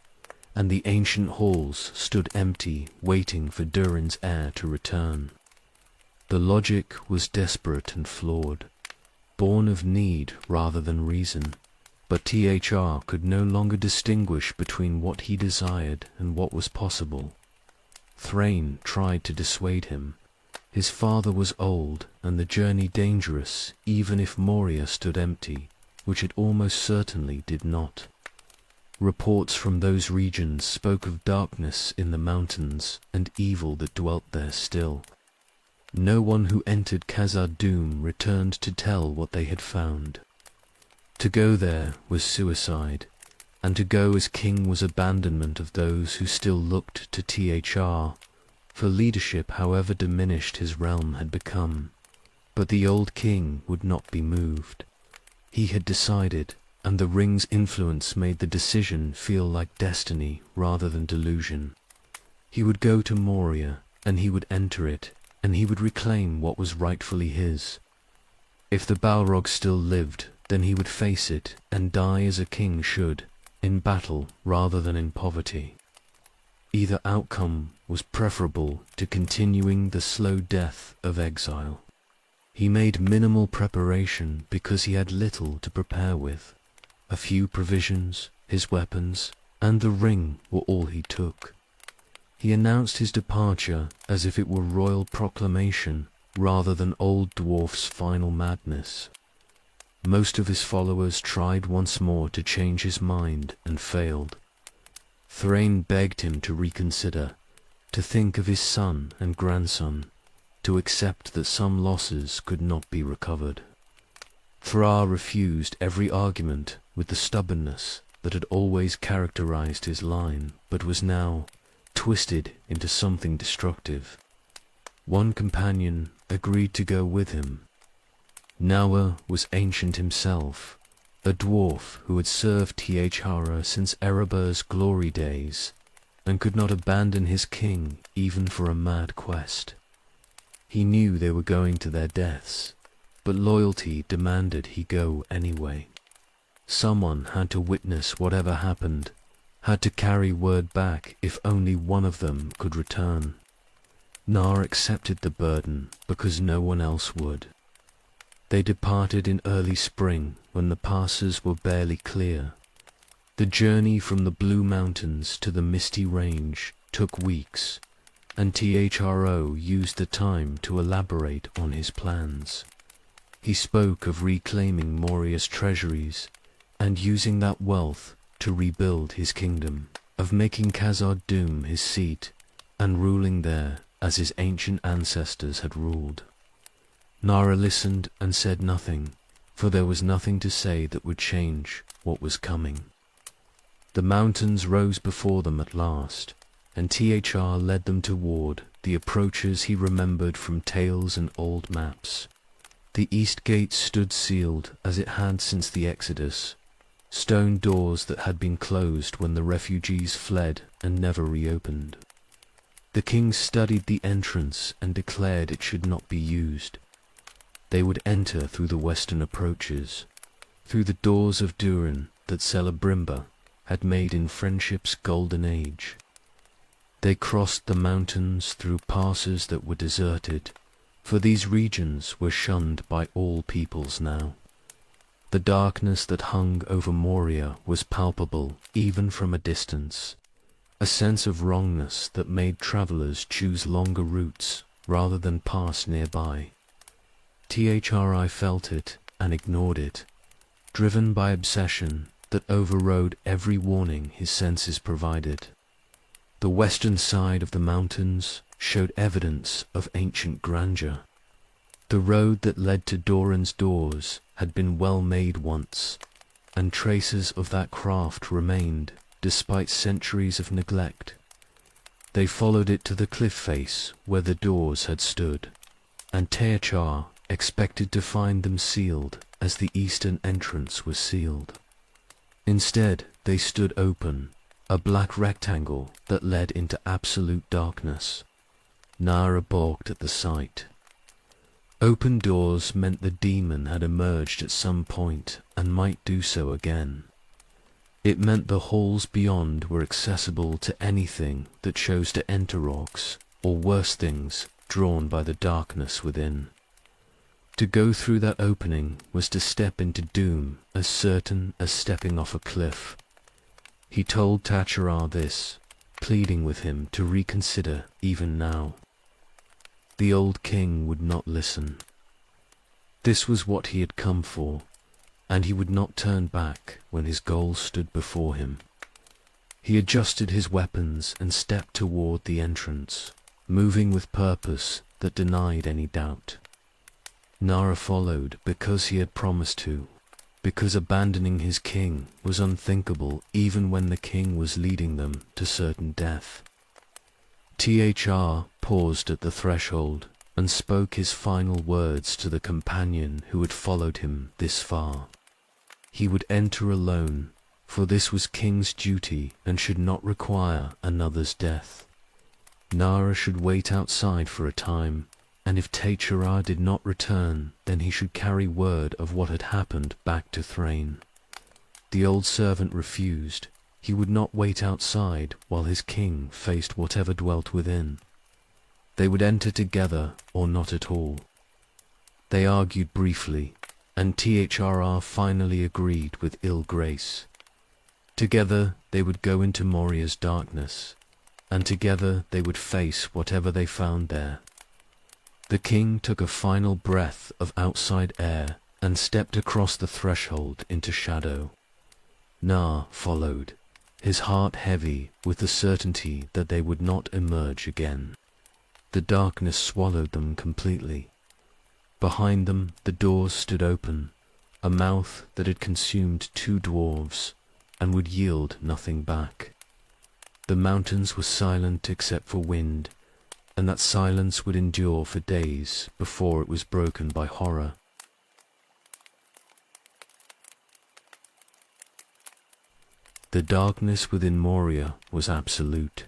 and the ancient halls stood empty, waiting for Durin's heir to return. The logic was desperate and flawed, born of need rather than reason, but Thr could no longer distinguish between what he desired and what was possible. Thrain tried to dissuade him. His father was old, and the journey dangerous, even if Moria stood empty, which it almost certainly did not. Reports from those regions spoke of darkness in the mountains and evil that dwelt there still. No one who entered Khazad-dûm returned to tell what they had found. To go there was suicide, and to go as king was abandonment of those who still looked to Thr for leadership, however diminished his realm had become. But the old king would not be moved. He had decided, and the ring's influence made the decision feel like destiny rather than delusion. He would go to Moria, and he would enter it, and he would reclaim what was rightfully his. If the Balrog still lived, then he would face it and die as a king should, in battle rather than in poverty. Either outcome was preferable to continuing the slow death of exile. He made minimal preparation because he had little to prepare with. A few provisions, his weapons, and the ring were all he took. He announced his departure as if it were royal proclamation rather than old dwarf's final madness. Most of his followers tried once more to change his mind and failed. Thrain begged him to reconsider, to think of his son and grandson, to accept that some losses could not be recovered. Thra refused every argument with the stubbornness that had always characterized his line, but was now twisted into something destructive. One companion agreed to go with him. Naua was ancient himself, a dwarf who had served Thr since Erebur's glory days, and could not abandon his king even for a mad quest. He knew they were going to their deaths, but loyalty demanded he go anyway. Someone had to witness whatever happened, had to carry word back if only one of them could return. Nar accepted the burden because no one else would. They departed in early spring when the passes were barely clear. The journey from the Blue Mountains to the Misty Range took weeks, and Thro used the time to elaborate on his plans. He spoke of reclaiming Moria's treasuries and using that wealth to rebuild his kingdom, of making Khazad-dûm his seat and ruling there as his ancient ancestors had ruled. Nara listened and said nothing, for there was nothing to say that would change what was coming. The mountains rose before them at last, and Thr led them toward the approaches he remembered from tales and old maps. The east gate stood sealed as it had since the Exodus, stone doors that had been closed when the refugees fled and never reopened. The king studied the entrance and declared it should not be used. They would enter through the western approaches, through the doors of Durin that Celebrimba had made in friendship's golden age. They crossed the mountains through passes that were deserted, for these regions were shunned by all peoples now. The darkness that hung over Moria was palpable even from a distance, a sense of wrongness that made travelers choose longer routes rather than pass nearby. Thri felt it and ignored it, driven by obsession that overrode every warning his senses provided. The western side of the mountains showed evidence of ancient grandeur. The road that led to Doran's doors had been well made once, and traces of that craft remained despite centuries of neglect. They followed it to the cliff face where the doors had stood, and Teachar expected to find them sealed as the eastern entrance was sealed. Instead, they stood open, a black rectangle that led into absolute darkness. Nara balked at the sight. Open doors meant the demon had emerged at some point and might do so again. It meant the halls beyond were accessible to anything that chose to enter Orcs, or worse things, drawn by the darkness within. To go through that opening was to step into doom as certain as stepping off a cliff. He told Tachara this, pleading with him to reconsider even now. The old king would not listen. This was what he had come for, and he would not turn back when his goal stood before him. He adjusted his weapons and stepped toward the entrance, moving with purpose that denied any doubt. Nara followed because he had promised to, because abandoning his king was unthinkable even when the king was leading them to certain death. Thr paused at the threshold and spoke his final words to the companion who had followed him this far. He would enter alone, for this was king's duty and should not require another's death. Nara should wait outside for a time, and if Tachara did not return, then he should carry word of what had happened back to Thrain. The old servant refused, He would not wait outside while his king faced whatever dwelt within. They would enter together or not at all. They argued briefly, and THRR finally agreed with ill grace. Together they would go into Moria's darkness, and together they would face whatever they found there. The king took a final breath of outside air and stepped across the threshold into shadow. Na followed, his heart heavy with the certainty that they would not emerge again. The darkness swallowed them completely. Behind them the doors stood open, a mouth that had consumed 2 dwarves and would yield nothing back. The mountains were silent except for wind, and that silence would endure for days before it was broken by horror. The darkness within Moria was absolute.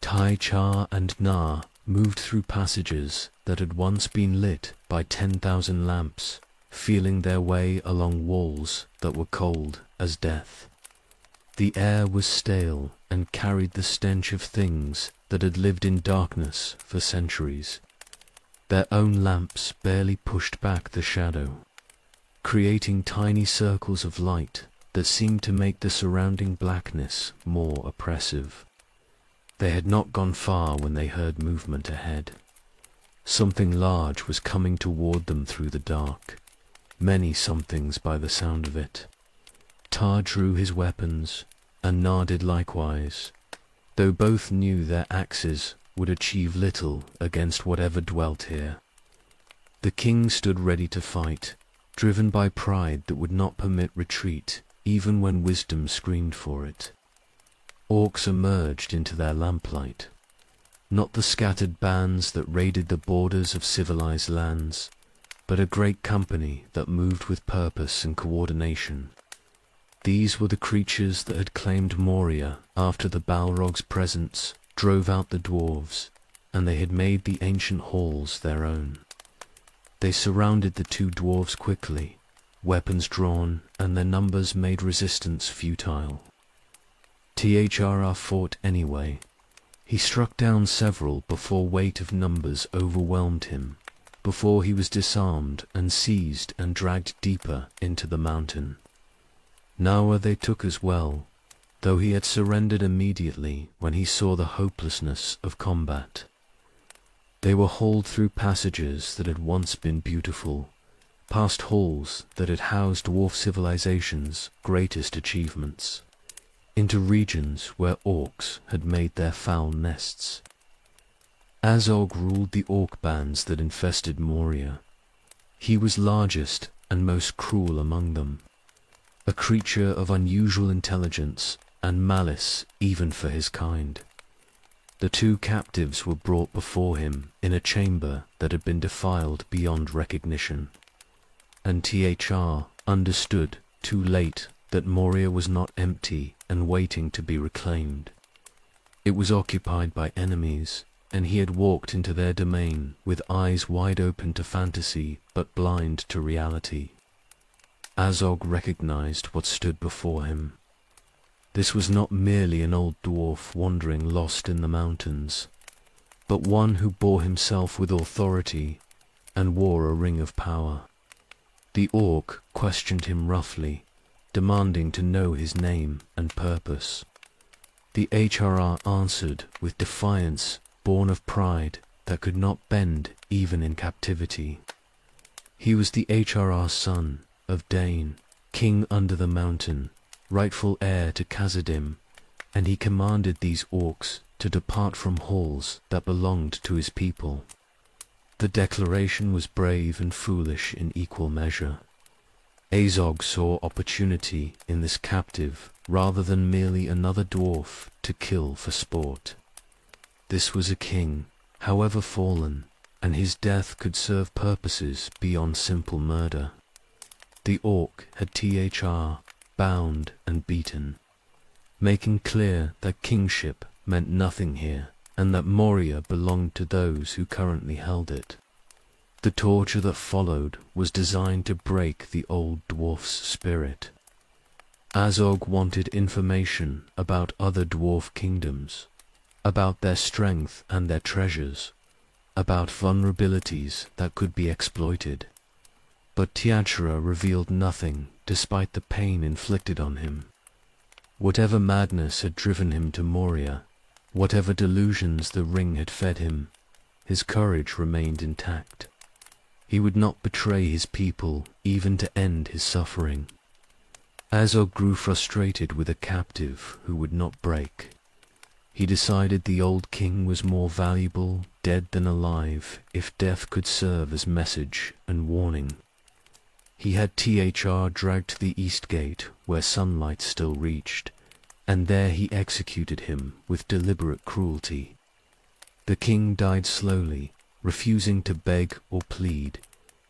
Tai Char and Na moved through passages that had once been lit by 10,000 lamps, feeling their way along walls that were cold as death. The air was stale and carried the stench of things that had lived in darkness for centuries. Their own lamps barely pushed back the shadow, creating tiny circles of light that seemed to make the surrounding blackness more oppressive. They had not gone far when they heard movement ahead. Something large was coming toward them through the dark, many somethings by the sound of it. Tar drew his weapons, and Na did likewise, though both knew their axes would achieve little against whatever dwelt here. The king stood ready to fight, driven by pride that would not permit retreat even when wisdom screamed for it. Orcs emerged into their lamplight, not the scattered bands that raided the borders of civilized lands, but a great company that moved with purpose and coordination. These were the creatures that had claimed Moria after the Balrog's presence drove out the dwarves, and they had made the ancient halls their own. They surrounded the 2 dwarves quickly, weapons drawn, and their numbers made resistance futile. THRR fought anyway. He struck down several before weight of numbers overwhelmed him, before he was disarmed and seized and dragged deeper into the mountain. Nawa they took as well, though he had surrendered immediately when he saw the hopelessness of combat. They were hauled through passages that had once been beautiful, past halls that had housed dwarf civilization's greatest achievements, into regions where orcs had made their foul nests. Azog ruled the orc bands that infested Moria. He was largest and most cruel among them, a creature of unusual intelligence and malice even for his kind. The 2 captives were brought before him in a chamber that had been defiled beyond recognition, and THR understood too late that Moria was not empty and waiting to be reclaimed. It was occupied by enemies, and he had walked into their domain with eyes wide open to fantasy but blind to reality. Azog recognized what stood before him. This was not merely an old dwarf wandering lost in the mountains, but one who bore himself with authority and wore a ring of power. The orc questioned him roughly, demanding to know his name and purpose. The HRR answered with defiance born of pride that could not bend even in captivity. He was the HRR's son of Dane, king under the mountain, rightful heir to Khazad-dûm, and he commanded these orcs to depart from halls that belonged to his people. The declaration was brave and foolish in equal measure. Azog saw opportunity in this captive rather than merely another dwarf to kill for sport. This was a king, however fallen, and his death could serve purposes beyond simple murder. The orc had THR bound and beaten, making clear that kingship meant nothing here and that Moria belonged to those who currently held it. The torture that followed was designed to break the old dwarf's spirit. Azog wanted information about other dwarf kingdoms, about their strength and their treasures, about vulnerabilities that could be exploited. But Tiachra revealed nothing despite the pain inflicted on him. Whatever madness had driven him to Moria, whatever delusions the ring had fed him, his courage remained intact. He would not betray his people even to end his suffering. Azog grew frustrated with a captive who would not break. He decided the old king was more valuable dead than alive if death could serve as message and warning. He had THR dragged to the east gate where sunlight still reached, and there he executed him with deliberate cruelty. The king died slowly, refusing to beg or plead,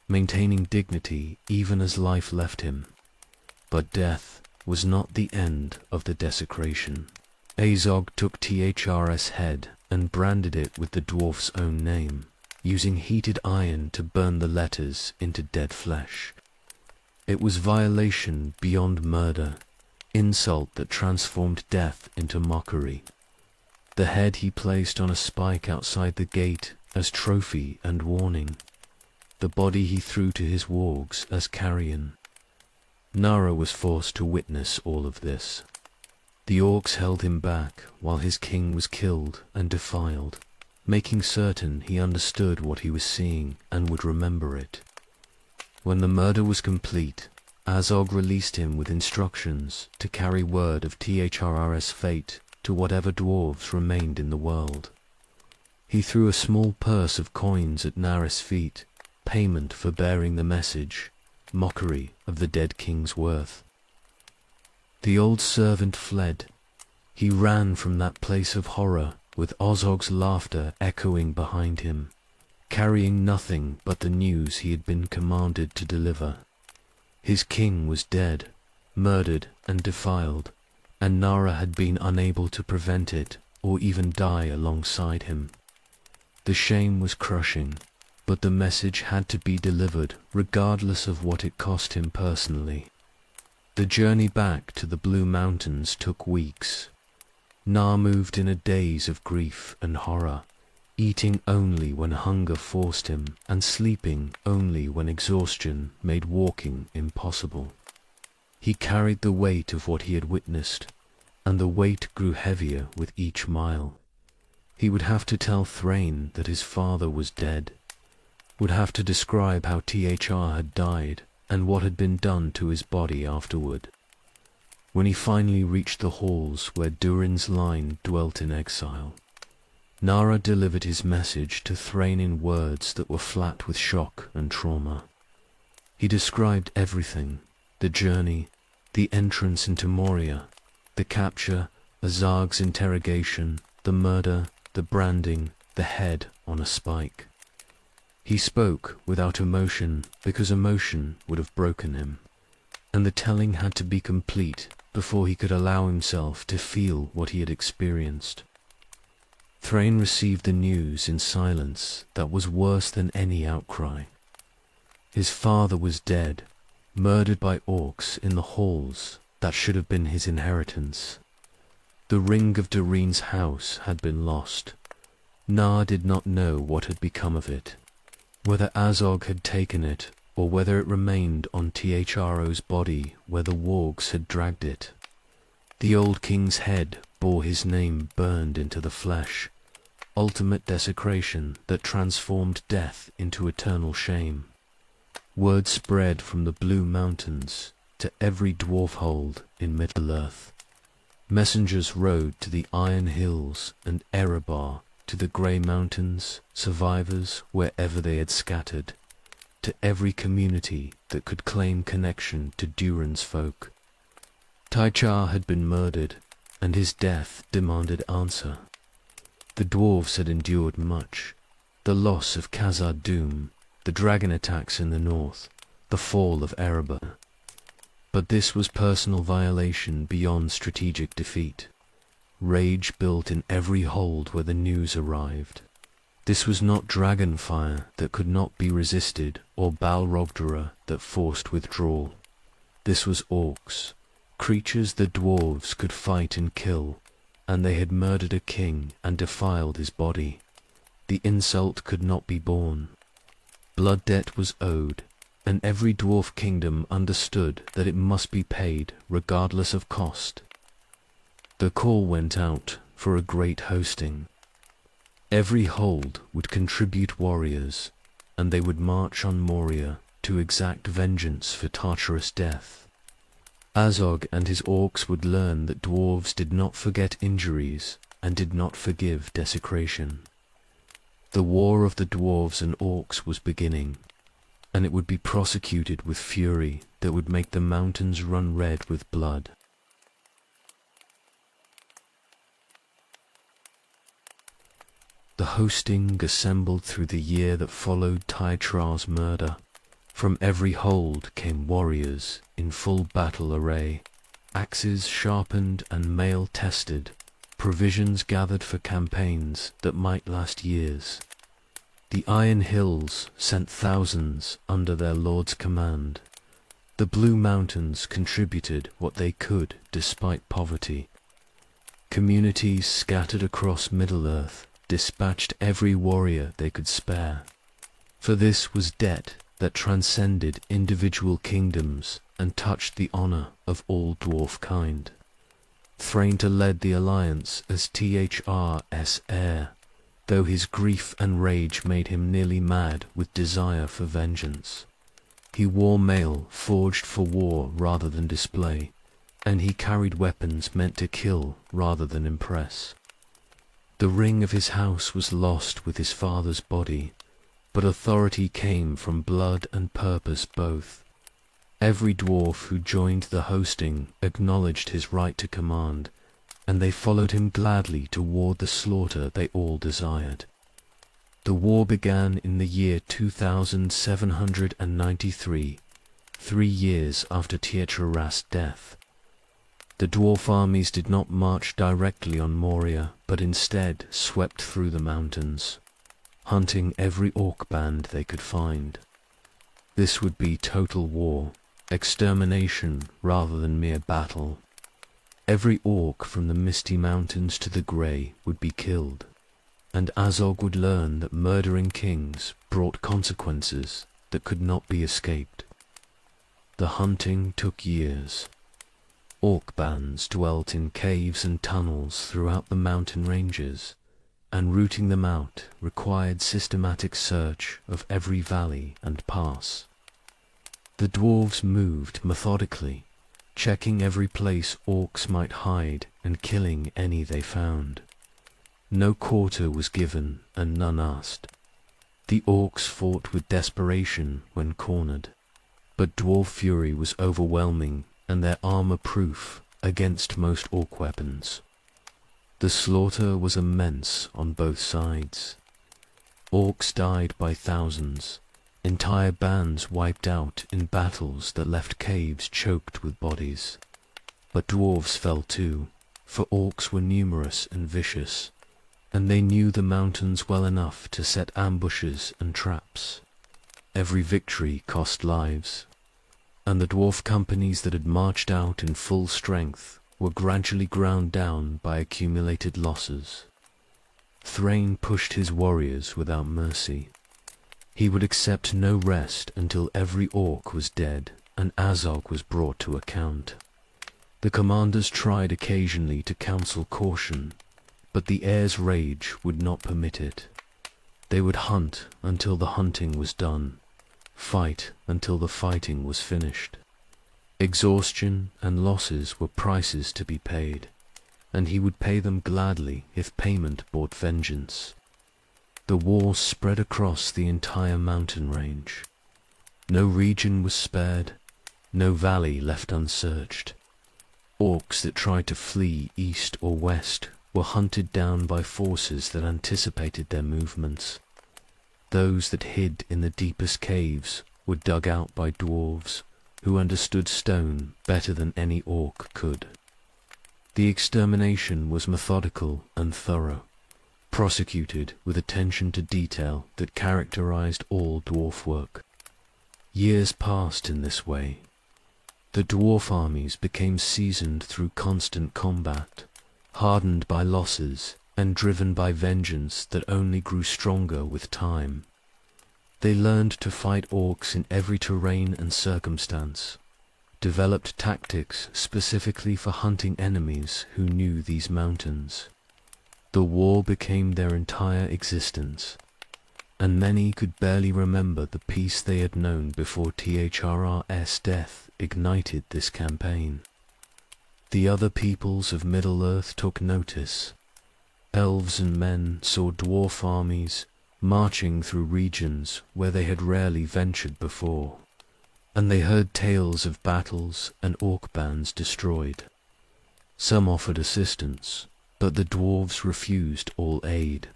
maintaining dignity even as life left him. But death was not the end of the desecration. Azog took THR's head and branded it with the dwarf's own name, using heated iron to burn the letters into dead flesh. It was violation beyond murder, insult that transformed death into mockery. The head he placed on a spike outside the gate as trophy and warning. The body he threw to his wargs as carrion. Nara was forced to witness all of this. The orcs held him back while his king was killed and defiled, making certain he understood what he was seeing and would remember it. When the murder was complete, Azog released him with instructions to carry word of THR's fate to whatever dwarves remained in the world. He threw a small purse of coins at Nara's feet, payment for bearing the message, mockery of the dead king's worth. The old servant fled. He ran from that place of horror with Ozog's laughter echoing behind him, carrying nothing but the news he had been commanded to deliver. His king was dead, murdered and defiled, and Nara had been unable to prevent it or even die alongside him. The shame was crushing, but the message had to be delivered regardless of what it cost him personally. The journey back to the Blue Mountains took weeks. Nar moved in a daze of grief and horror, eating only when hunger forced him and sleeping only when exhaustion made walking impossible. He carried the weight of what he had witnessed, and the weight grew heavier with each mile. He would have to tell Thrain that his father was dead, would have to describe how THR had died and what had been done to his body afterward. When he finally reached the halls where Durin's line dwelt in exile, Nara delivered his message to Thrain in words that were flat with shock and trauma. He described everything, the journey, the entrance into Moria, the capture, Azog's interrogation, the murder, the branding, the head on a spike. He spoke without emotion because emotion would have broken him, and the telling had to be complete before he could allow himself to feel what he had experienced. Thrain received the news in silence that was worse than any outcry. His father was dead, murdered by orcs in the halls that should have been his inheritance. The ring of Durin's house had been lost. Nar did not know what had become of it, whether Azog had taken it or whether it remained on THRO's body where the wargs had dragged it. The old king's head bore his name burned into the flesh, ultimate desecration that transformed death into eternal shame. Word spread from the Blue Mountains to every dwarf hold in Middle-earth. Messengers rode to the Iron Hills and Erebar, to the Grey Mountains, survivors wherever they had scattered, to every community that could claim connection to Durin's folk. Tychar had been murdered, and his death demanded answer. The dwarves had endured much: the loss of Khazad-dûm, the dragon attacks in the north, the fall of Erebor. But this was personal violation beyond strategic defeat. Rage built in every hold where the news arrived. This was not dragon fire that could not be resisted or Balrogdra that forced withdrawal. This was orcs, creatures the dwarves could fight and kill, and they had murdered a king and defiled his body. The insult could not be borne. Blood debt was owed, and every dwarf kingdom understood that it must be paid regardless of cost. The call went out for a great hosting. Every hold would contribute warriors, and they would march on Moria to exact vengeance for Tartarus death. Azog and his orcs would learn that dwarves did not forget injuries and did not forgive desecration. The war of the dwarves and orcs was beginning, and it would be prosecuted with fury that would make the mountains run red with blood. The hosting assembled through the year that followed Tytrar's murder. From every hold came warriors in full battle array, axes sharpened and mail tested, provisions gathered for campaigns that might last years. The Iron Hills sent thousands under their lord's command. The Blue Mountains contributed what they could despite poverty. Communities scattered across Middle-earth dispatched every warrior they could spare, for this was debt that transcended individual kingdoms and touched the honor of all dwarf kind. Thraintor led the alliance as THR's heir, though his grief and rage made him nearly mad with desire for vengeance. He wore mail forged for war rather than display, and he carried weapons meant to kill rather than impress. The ring of his house was lost with his father's body, but authority came from blood and purpose both. Every dwarf who joined the hosting acknowledged his right to command, and they followed him gladly toward the slaughter they all desired. The war began in the year 2793, 3 years after Tiertraras's death. The dwarf armies did not march directly on Moria, but instead swept through the mountains, hunting every orc band they could find. This would be total war, extermination rather than mere battle. Every orc from the Misty Mountains to the Grey would be killed, and Azog would learn that murdering kings brought consequences that could not be escaped. The hunting took years. Orc bands dwelt in caves and tunnels throughout the mountain ranges, and rooting them out required systematic search of every valley and pass. The dwarves moved methodically, checking every place orcs might hide and killing any they found. No quarter was given and none asked. The orcs fought with desperation when cornered, but dwarf fury was overwhelming and their armor proof against most orc weapons. The slaughter was immense on both sides. Orcs died by thousands, entire bands wiped out in battles that left caves choked with bodies. But dwarves fell too, for orcs were numerous and vicious, and they knew the mountains well enough to set ambushes and traps. Every victory cost lives, and the dwarf companies that had marched out in full strength were gradually ground down by accumulated losses. Thrain pushed his warriors without mercy. He would accept no rest until every orc was dead and Azog was brought to account. The commanders tried occasionally to counsel caution, but the heir's rage would not permit it. They would hunt until the hunting was done, fight until the fighting was finished. Exhaustion and losses were prices to be paid, and he would pay them gladly if payment brought vengeance. The war spread across the entire mountain range. No region was spared, no valley left unsearched. Orcs that tried to flee east or west were hunted down by forces that anticipated their movements. Those that hid in the deepest caves were dug out by dwarves, who understood stone better than any orc could. The extermination was methodical and thorough, prosecuted with attention to detail that characterized all dwarf work. Years passed in this way. The dwarf armies became seasoned through constant combat, hardened by losses, and driven by vengeance that only grew stronger with time. They learned to fight orcs in every terrain and circumstance, developed tactics specifically for hunting enemies who knew these mountains. The war became their entire existence, and many could barely remember the peace they had known before THRR's death ignited this campaign. The other peoples of Middle-earth took notice. Elves and men saw dwarf armies marching through regions where they had rarely ventured before, and they heard tales of battles and orc bands destroyed. Some offered assistance, but the dwarves refused all aid.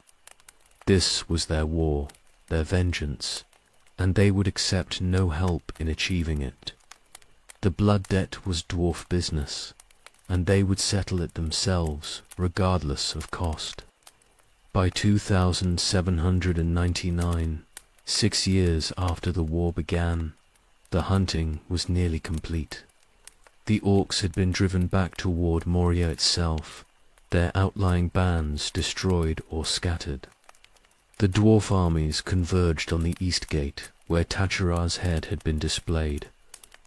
This was their war, their vengeance, and they would accept no help in achieving it. The blood debt was dwarf business, and they would settle it themselves, regardless of cost. By 2799, 6 years after the war began, the hunting was nearly complete. The orcs had been driven back toward Moria itself, their outlying bands destroyed or scattered. The dwarf armies converged on the east gate, where Tachara's head had been displayed,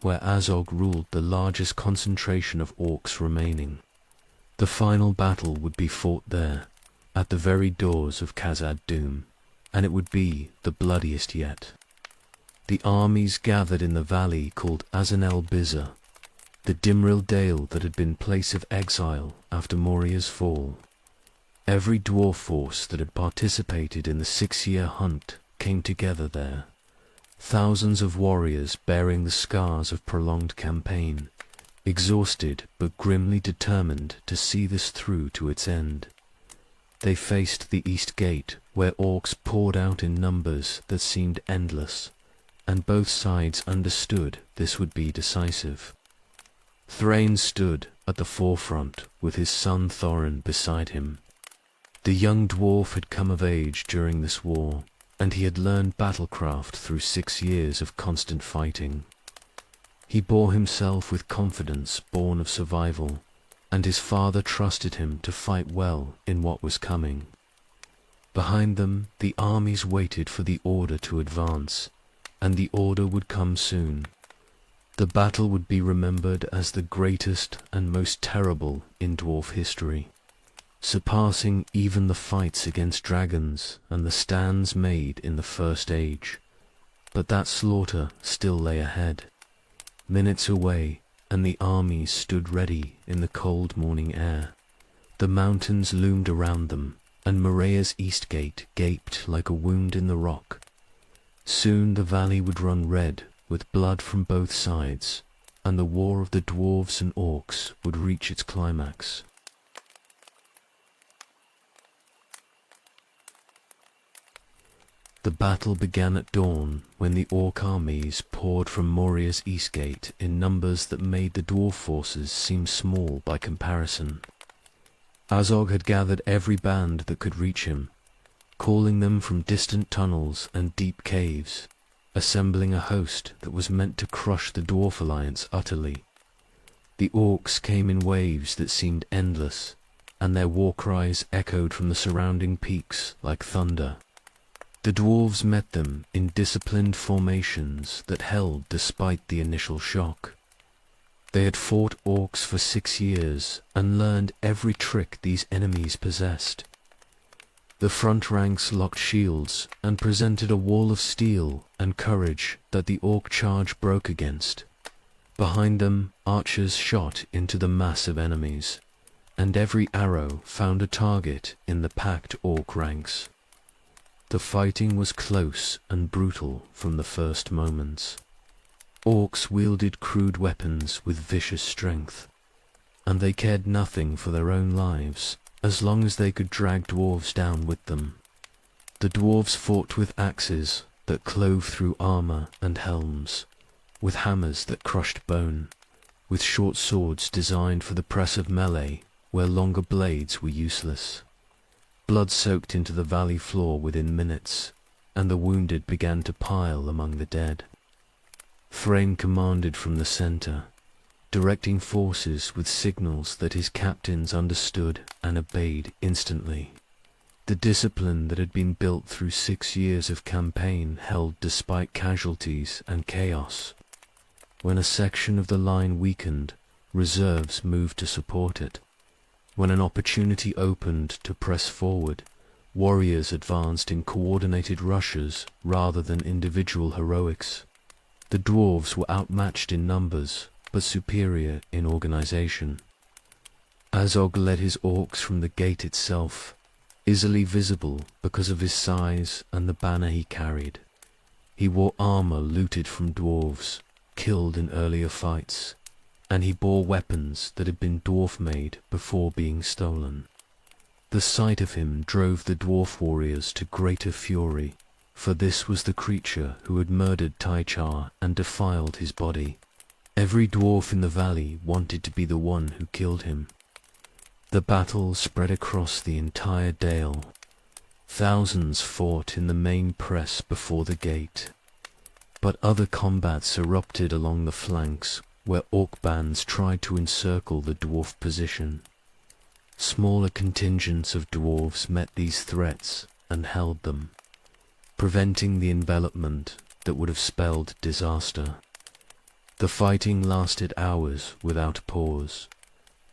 where Azog ruled the largest concentration of orcs remaining. The final battle would be fought there, at the very doors of Khazad-dûm, and it would be the bloodiest yet. The armies gathered in the valley called Azan-el-Bizza, the Dimril Dale that had been place of exile after Moria's fall. Every dwarf force that had participated in the 6-year hunt came together there. Thousands of warriors bearing the scars of prolonged campaign, exhausted but grimly determined to see this through to its end. They faced the east gate, where orcs poured out in numbers that seemed endless, and both sides understood this would be decisive. Thrain stood at the forefront with his son Thorin beside him. The young dwarf had come of age during this war, and he had learned battlecraft through 6 years of constant fighting. He bore himself with confidence born of survival, and his father trusted him to fight well in what was coming. Behind them, the armies waited for the order to advance, and the order would come soon. The battle would be remembered as the greatest and most terrible in dwarf history, surpassing even the fights against dragons and the stands made in the First Age. But that slaughter still lay ahead. Minutes away, and the armies stood ready in the cold morning air. The mountains loomed around them, and Morea's east gate gaped like a wound in the rock. Soon the valley would run red with blood from both sides, and the war of the dwarves and orcs would reach its climax. The battle began at dawn, when the orc armies poured from Moria's east gate in numbers that made the dwarf forces seem small by comparison. Azog had gathered every band that could reach him, calling them from distant tunnels and deep caves, assembling a host that was meant to crush the dwarf alliance utterly. The orcs came in waves that seemed endless, and their war cries echoed from the surrounding peaks like thunder. The dwarves met them in disciplined formations that held despite the initial shock. They had fought orcs for 6 years and learned every trick these enemies possessed. The front ranks locked shields and presented a wall of steel and courage that the orc charge broke against. Behind them, archers shot into the mass of enemies, and every arrow found a target in the packed orc ranks. The fighting was close and brutal from the first moments. Orcs wielded crude weapons with vicious strength, and they cared nothing for their own lives as long as they could drag dwarves down with them. The dwarves fought with axes that clove through armor and helms, with hammers that crushed bone, with short swords designed for the press of melee where longer blades were useless. Blood soaked into the valley floor within minutes, and the wounded began to pile among the dead. Thrain commanded from the center, directing forces with signals that his captains understood and obeyed instantly. The discipline that had been built through 6 years of campaign held despite casualties and chaos. When a section of the line weakened, reserves moved to support it. When an opportunity opened to press forward, warriors advanced in coordinated rushes rather than individual heroics. The dwarves were outmatched in numbers, but superior in organization. Azog led his orcs from the gate itself, easily visible because of his size and the banner he carried. He wore armor looted from dwarves, killed in earlier fights, and he bore weapons that had been dwarf-made before being stolen. The sight of him drove the dwarf warriors to greater fury, for this was the creature who had murdered Tychar and defiled his body. Every dwarf in the valley wanted to be the one who killed him. The battle spread across the entire dale. Thousands fought in the main press before the gate, but other combats erupted along the flanks where orc bands tried to encircle the dwarf position. Smaller contingents of dwarves met these threats and held them, preventing the envelopment that would have spelled disaster. The fighting lasted hours without pause,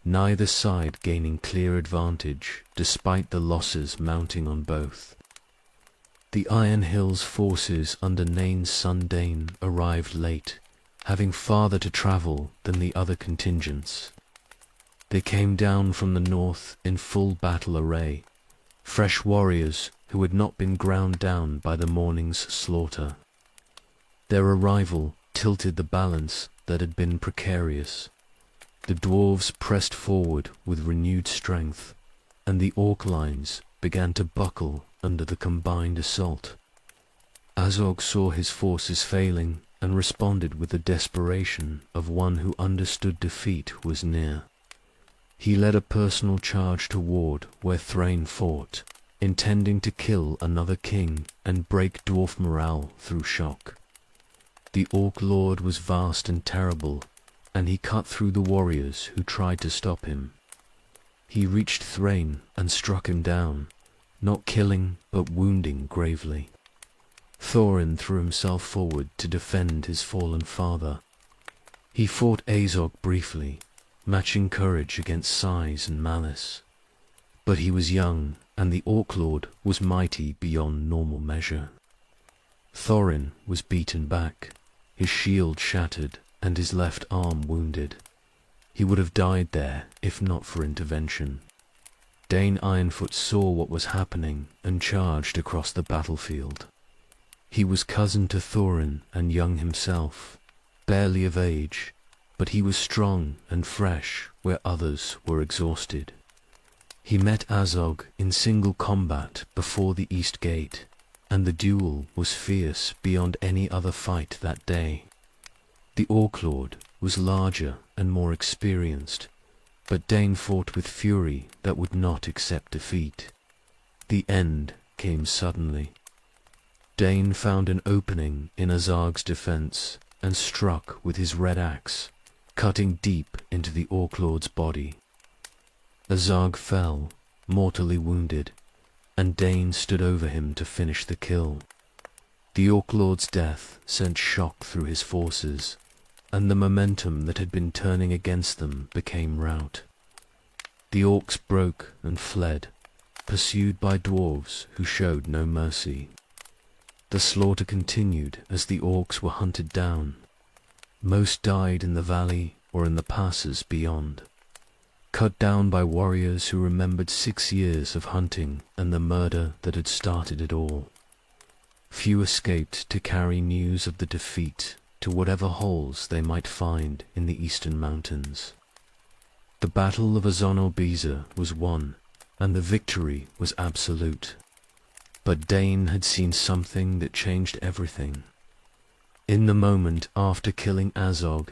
neither side gaining clear advantage despite the losses mounting on both. The Iron Hills forces under Nain's son Dane arrived late, having farther to travel than the other contingents. They came down from the north in full battle array, fresh warriors who had not been ground down by the morning's slaughter. Their arrival tilted the balance that had been precarious. The dwarves pressed forward with renewed strength, and the orc lines began to buckle under the combined assault. Azog saw his forces failing and responded with the desperation of one who understood defeat was near. He led a personal charge toward where Thrain fought, intending to kill another king and break dwarf morale through shock. The Orc Lord was vast and terrible, and he cut through the warriors who tried to stop him. He reached Thrain and struck him down, not killing but wounding gravely. Thorin threw himself forward to defend his fallen father. He fought Azog briefly, matching courage against size and malice. But he was young, and the Orc Lord was mighty beyond normal measure. Thorin was beaten back, his shield shattered, and his left arm wounded. He would have died there if not for intervention. Dane Ironfoot saw what was happening and charged across the battlefield. He was cousin to Thorin and young himself, barely of age, but he was strong and fresh where others were exhausted. He met Azog in single combat before the East Gate, and the duel was fierce beyond any other fight that day. The Orc Lord was larger and more experienced, but Dane fought with fury that would not accept defeat. The end came suddenly. Dane found an opening in Azog's defense and struck with his red axe, cutting deep into the Orc Lord's body. Azog fell, mortally wounded, and Dane stood over him to finish the kill. The Orc Lord's death sent shock through his forces, and the momentum that had been turning against them became rout. The orcs broke and fled, pursued by dwarves who showed no mercy. The slaughter continued as the orcs were hunted down. Most died in the valley or in the passes beyond, cut down by warriors who remembered 6 years of hunting and the murder that had started it all. Few escaped to carry news of the defeat to whatever holes they might find in the eastern mountains. The Battle of Azon-Obiza was won, and the victory was absolute. But Dane had seen something that changed everything. In the moment after killing Azog,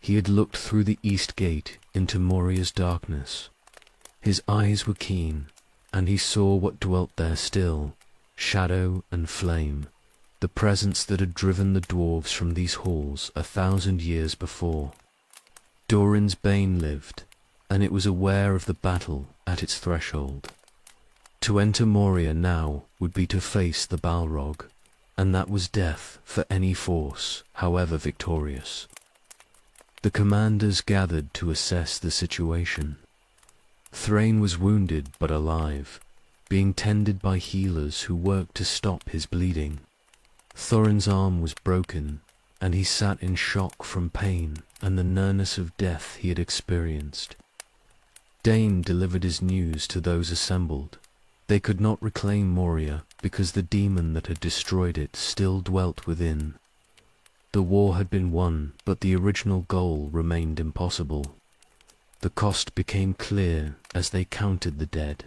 he had looked through the east gate into Moria's darkness. His eyes were keen, and he saw what dwelt there still, shadow and flame, the presence that had driven the dwarves from these halls 1,000 years before. Doran's Bane lived, and it was aware of the battle at its threshold. To enter Moria now would be to face the Balrog, and that was death for any force, however victorious. The commanders gathered to assess the situation. Thrain was wounded but alive, being tended by healers who worked to stop his bleeding. Thorin's arm was broken, and he sat in shock from pain and the nearness of death he had experienced. Dane delivered his news to those assembled. They could not reclaim Moria because the demon that had destroyed it still dwelt within. The war had been won, but the original goal remained impossible. The cost became clear as they counted the dead.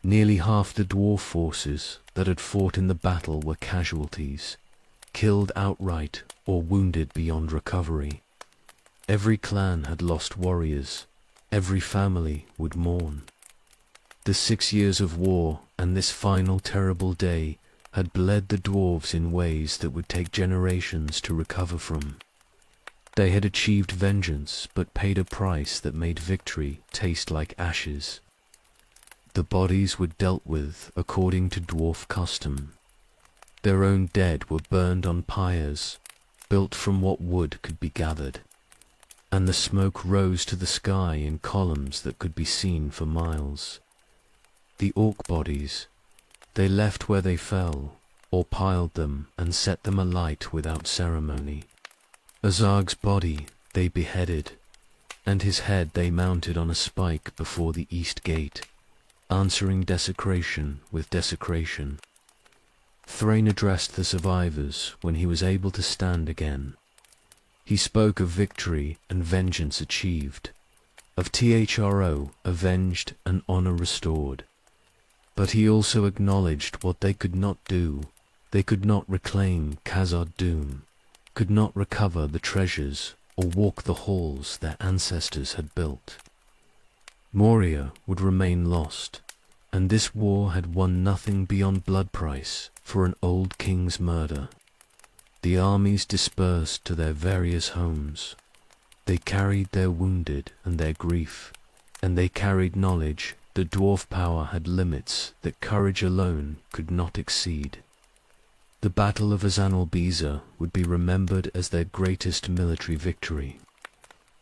Nearly half the dwarf forces that had fought in the battle were casualties, killed outright or wounded beyond recovery. Every clan had lost warriors, every family would mourn. The 6 years of war and this final terrible day had bled the dwarves in ways that would take generations to recover from. They had achieved vengeance, but paid a price that made victory taste like ashes. The bodies were dealt with according to dwarf custom. Their own dead were burned on pyres, built from what wood could be gathered, and the smoke rose to the sky in columns that could be seen for miles. The orc bodies, they left where they fell, or piled them and set them alight without ceremony. Azarg's body they beheaded, and his head they mounted on a spike before the east gate, answering desecration with desecration. Thrain addressed the survivors when he was able to stand again. He spoke of victory and vengeance achieved, of THRO avenged and honor restored. But he also acknowledged what they could not do. They could not reclaim Khazad Dûm, could not recover the treasures or walk the halls their ancestors had built. Moria would remain lost, and this war had won nothing beyond blood price for an old king's murder. The armies dispersed to their various homes. They carried their wounded and their grief, and they carried knowledge that dwarf power had limits that courage alone could not exceed. The Battle of Azanalbiza would be remembered as their greatest military victory,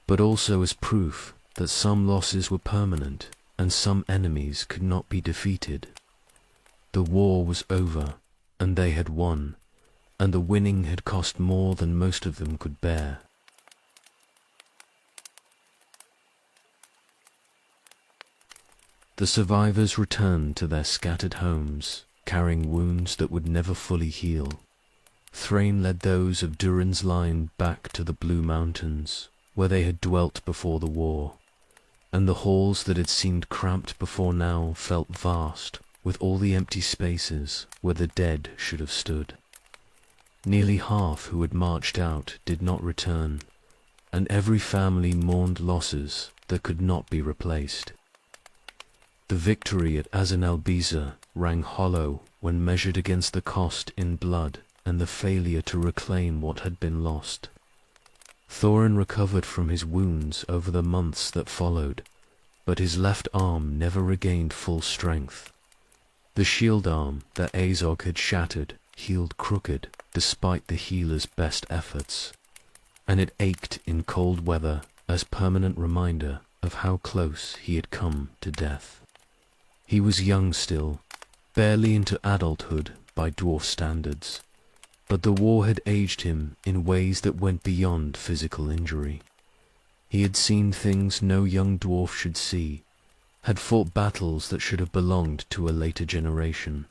but also as proof that some losses were permanent and some enemies could not be defeated. The war was over, and they had won, and the winning had cost more than most of them could bear. The survivors returned to their scattered homes, carrying wounds that would never fully heal. Thrain led those of Durin's line back to the Blue Mountains, where they had dwelt before the war, and the halls that had seemed cramped before now felt vast, with all the empty spaces where the dead should have stood. Nearly half who had marched out did not return, and every family mourned losses that could not be replaced. The victory at Azanalbiza rang hollow when measured against the cost in blood and the failure to reclaim what had been lost. Thorin recovered from his wounds over the months that followed, but his left arm never regained full strength. The shield arm that Azog had shattered healed crooked despite the healer's best efforts, and it ached in cold weather as permanent reminder of how close he had come to death. He was young still, barely into adulthood by dwarf standards, but the war had aged him in ways that went beyond physical injury. He had seen things no young dwarf should see, had fought battles that should have belonged to a later generation.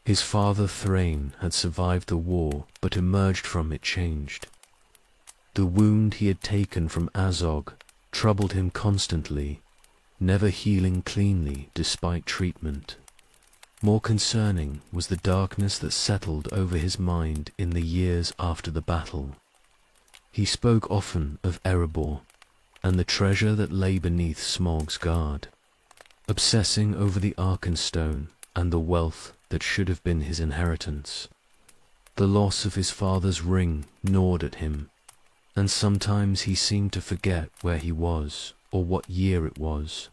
His father Thrain had survived the war, but emerged from it changed. The wound he had taken from Azog troubled him constantly, never healing cleanly despite treatment. More concerning was the darkness that settled over his mind in the years after the battle. He spoke often of Erebor, and the treasure that lay beneath Smaug's guard, obsessing over the Arkenstone and the wealth that should have been his inheritance. The loss of his father's ring gnawed at him, and sometimes he seemed to forget where he was or what year it was.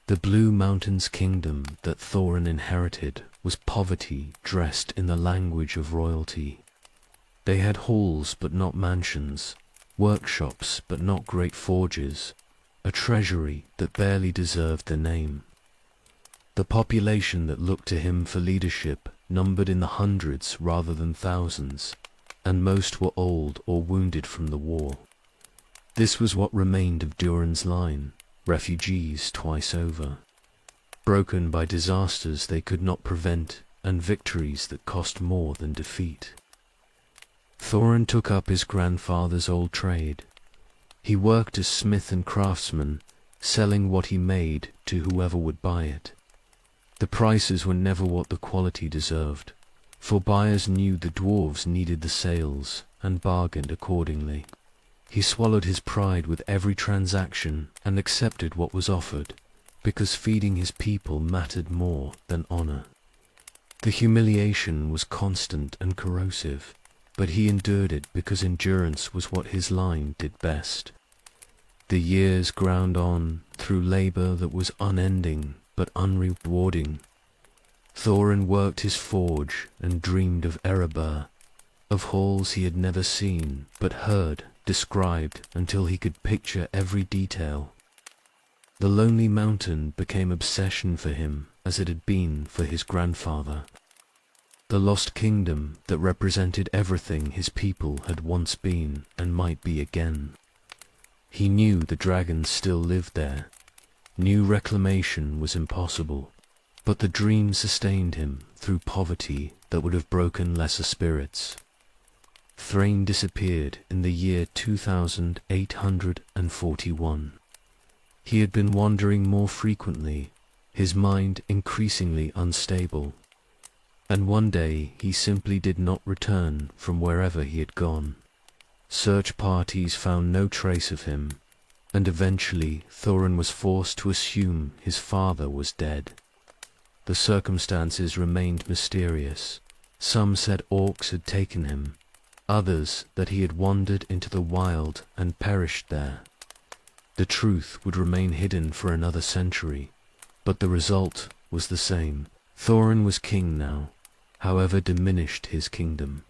The Blue Mountains kingdom that Thorin inherited was poverty dressed in the language of royalty. They had halls but not mansions, workshops but not great forges, a treasury that barely deserved the name. The population that looked to him for leadership numbered in the hundreds rather than thousands, and most were old or wounded from the war. This was what remained of Durin's line, refugees twice over, broken by disasters they could not prevent and victories that cost more than defeat. Thorin took up his grandfather's old trade. He worked as smith and craftsman, selling what he made to whoever would buy it. The prices were never what the quality deserved, for buyers knew the dwarves needed the sales and bargained accordingly. He swallowed his pride with every transaction and accepted what was offered, because feeding his people mattered more than honor. The humiliation was constant and corrosive, but he endured it because endurance was what his line did best. The years ground on through labor that was unending but unrewarding. Thorin worked his forge and dreamed of Erebor, of halls he had never seen but heard described until he could picture every detail. The lonely mountain became obsession for him as it had been for his grandfather. The lost kingdom that represented everything his people had once been and might be again. He knew the dragons still lived there. New reclamation was impossible, but the dream sustained him through poverty that would have broken lesser spirits. Thrain disappeared in the year 2841. He had been wandering more frequently, his mind increasingly unstable, and one day he simply did not return from wherever he had gone. Search parties found no trace of him, and eventually Thorin was forced to assume his father was dead. The circumstances remained mysterious. Some said orcs had taken him, others that he had wandered into the wild and perished there. The truth would remain hidden for another century, but the result was the same. Thorin was king now, however diminished his kingdom.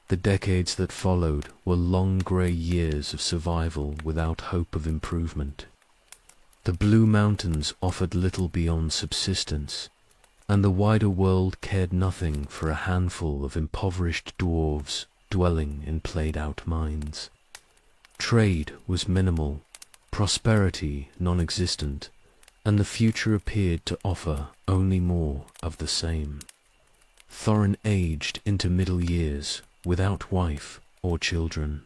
The decades that followed were long grey years of survival without hope of improvement. The Blue Mountains offered little beyond subsistence, and the wider world cared nothing for a handful of impoverished dwarves dwelling in played-out mines. Trade was minimal, prosperity non-existent, and the future appeared to offer only more of the same. Thorin aged into middle years, without wife or children,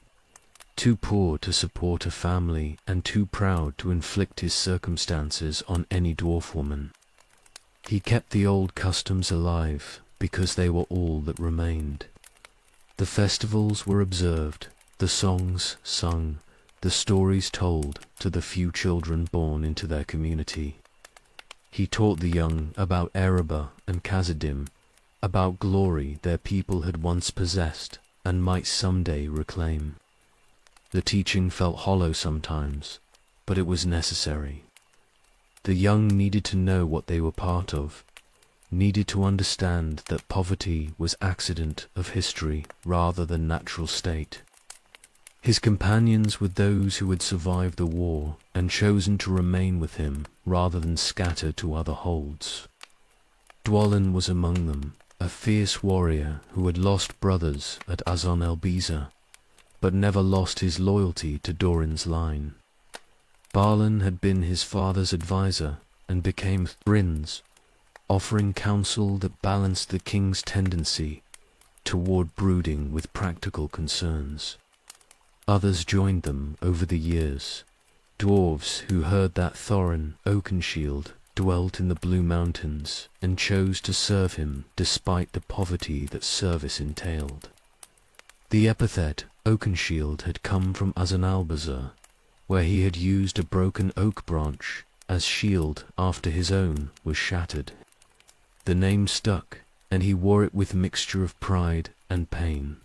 too poor to support a family and too proud to inflict his circumstances on any dwarf woman. He kept the old customs alive because they were all that remained. The festivals were observed, the songs sung, the stories told to the few children born into their community. He taught the young about Erebor and Khazad-dûm, about glory their people had once possessed and might someday reclaim. The teaching felt hollow sometimes, but it was necessary. The young needed to know what they were part of, needed to understand that poverty was accident of history rather than natural state. His companions were those who had survived the war and chosen to remain with him rather than scatter to other holds. Dwalin was among them, a fierce warrior who had lost brothers at Azon el-Biza, but never lost his loyalty to Durin's line. Balin had been his father's advisor and became Thrin's, offering counsel that balanced the king's tendency toward brooding with practical concerns. Others joined them over the years, dwarves who heard that Thorin Oakenshield dwelt in the Blue Mountains and chose to serve him despite the poverty that service entailed. The epithet Oakenshield had come from Azanalbazar, where he had used a broken oak branch as shield after his own was shattered. The name stuck, and he wore it with mixture of pride and pain.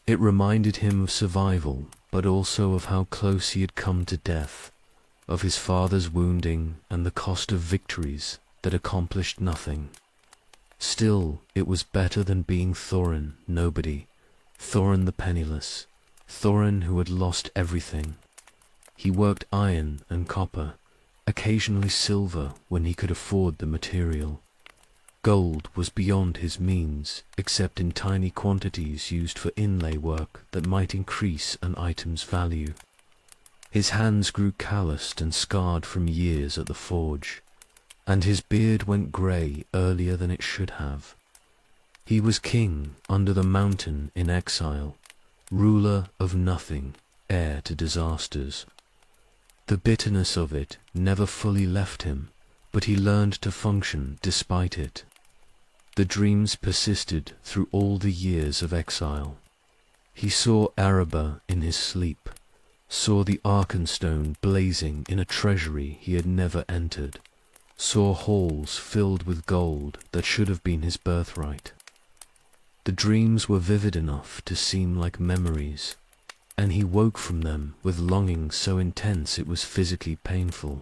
It reminded him of survival, but also of how close he had come to death, of his father's wounding and the cost of victories that accomplished nothing. Still, it was better than being Thorin nobody, Thorin the penniless, Thorin who had lost everything. He worked iron and copper, occasionally silver when he could afford the material. Gold was beyond his means, except in tiny quantities used for inlay work that might increase an item's value. His hands grew calloused and scarred from years at the forge, and his beard went grey earlier than it should have. He was king under the mountain in exile, ruler of nothing, heir to disasters. The bitterness of it never fully left him, but he learned to function despite it. The dreams persisted through all the years of exile. He saw Erebor in his sleep, saw the Arkenstone blazing in a treasury he had never entered, saw halls filled with gold that should have been his birthright. The dreams were vivid enough to seem like memories, and he woke from them with longing so intense it was physically painful.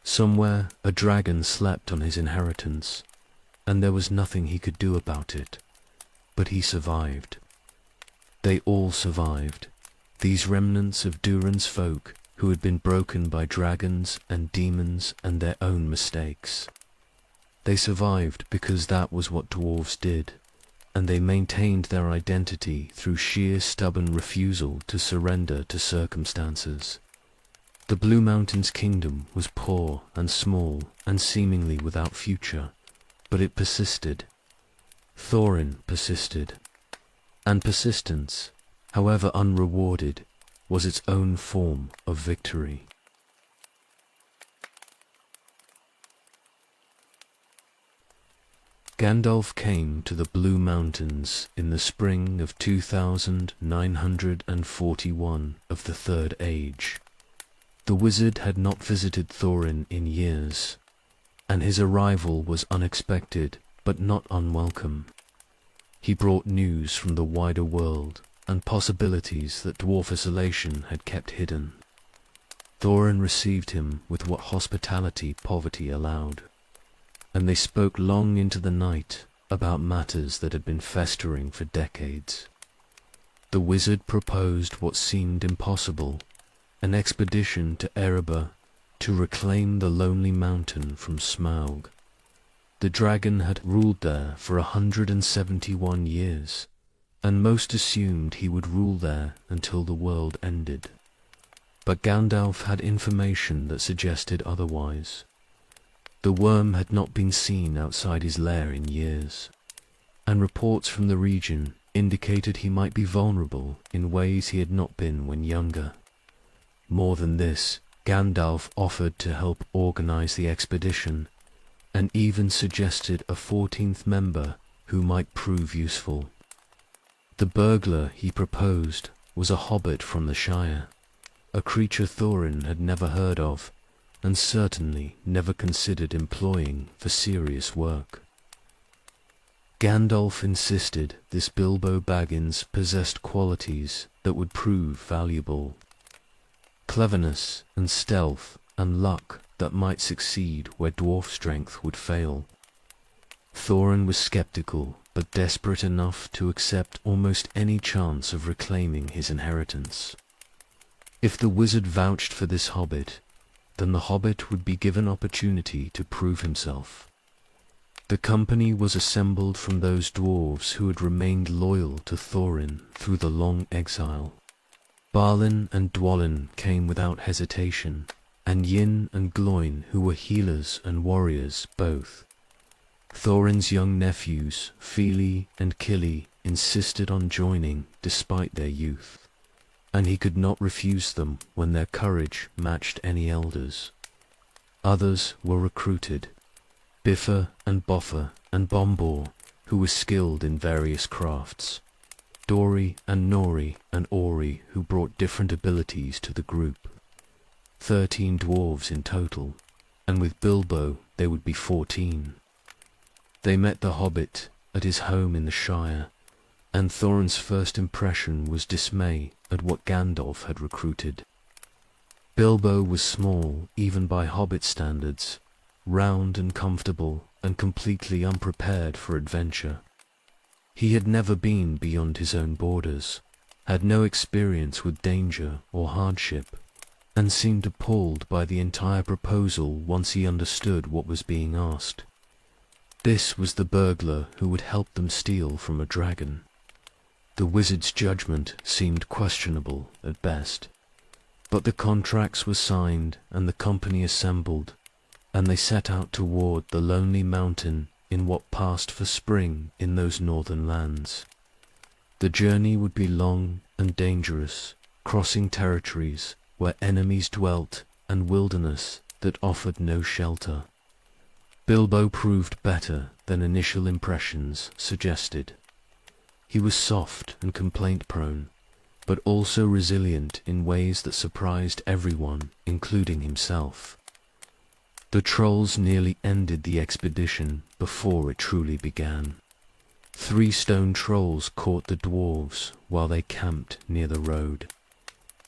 Somewhere a dragon slept on his inheritance, and there was nothing he could do about it. But he survived. They all survived, these remnants of Durin's folk who had been broken by dragons and demons and their own mistakes. They survived because that was what dwarves did, and they maintained their identity through sheer stubborn refusal to surrender to circumstances. The Blue Mountains kingdom was poor and small and seemingly without future, but it persisted. Thorin persisted. And persistence, however unrewarded, was its own form of victory. Gandalf came to the Blue Mountains in the spring of 2941 of the Third Age. The wizard had not visited Thorin in years, and his arrival was unexpected but not unwelcome. He brought news from the wider world and possibilities that dwarf isolation had kept hidden. Thorin received him with what hospitality poverty allowed, and they spoke long into the night about matters that had been festering for decades. The wizard proposed what seemed impossible, an expedition to Erebor to reclaim the lonely mountain from Smaug. The dragon had ruled there for 171 years, and most assumed he would rule there until the world ended. But Gandalf had information that suggested otherwise. The worm had not been seen outside his lair in years, and reports from the region indicated he might be vulnerable in ways he had not been when younger. More than this, Gandalf offered to help organize the expedition, and even suggested a 14th member who might prove useful. The burglar he proposed was a hobbit from the Shire, a creature Thorin had never heard of, and certainly never considered employing for serious work. Gandalf insisted this Bilbo Baggins possessed qualities that would prove valuable. Cleverness and stealth and luck that might succeed where dwarf strength would fail. Thorin was skeptical, but desperate enough to accept almost any chance of reclaiming his inheritance. If the wizard vouched for this hobbit, then the hobbit would be given opportunity to prove himself. The company was assembled from those dwarves who had remained loyal to Thorin through the long exile. Balin and Dwalin came without hesitation, and Yin and Gloin, who were healers and warriors both. Thorin's young nephews, Fili and Kili, insisted on joining despite their youth, and he could not refuse them when their courage matched any elders. Others were recruited, Bifur and Bofur and Bombor, who were skilled in various crafts, Dori and Nori and Ori, who brought different abilities to the group. 13 dwarves in total, and with Bilbo they would be 14. They met the hobbit at his home in the Shire, and Thorin's first impression was dismay at what Gandalf had recruited. Bilbo was small, even by Hobbit standards, round and comfortable, and completely unprepared for adventure. He had never been beyond his own borders, had no experience with danger or hardship, and seemed appalled by the entire proposal once he understood what was being asked. This was the burglar who would help them steal from a dragon. The wizard's judgment seemed questionable at best. But the contracts were signed and the company assembled, and they set out toward the lonely mountain in what passed for spring in those northern lands. The journey would be long and dangerous, crossing territories where enemies dwelt and wilderness that offered no shelter. Bilbo proved better than initial impressions suggested. He was soft and complaint-prone, but also resilient in ways that surprised everyone, including himself. The trolls nearly ended the expedition before it truly began. 3 stone trolls caught the dwarves while they camped near the road,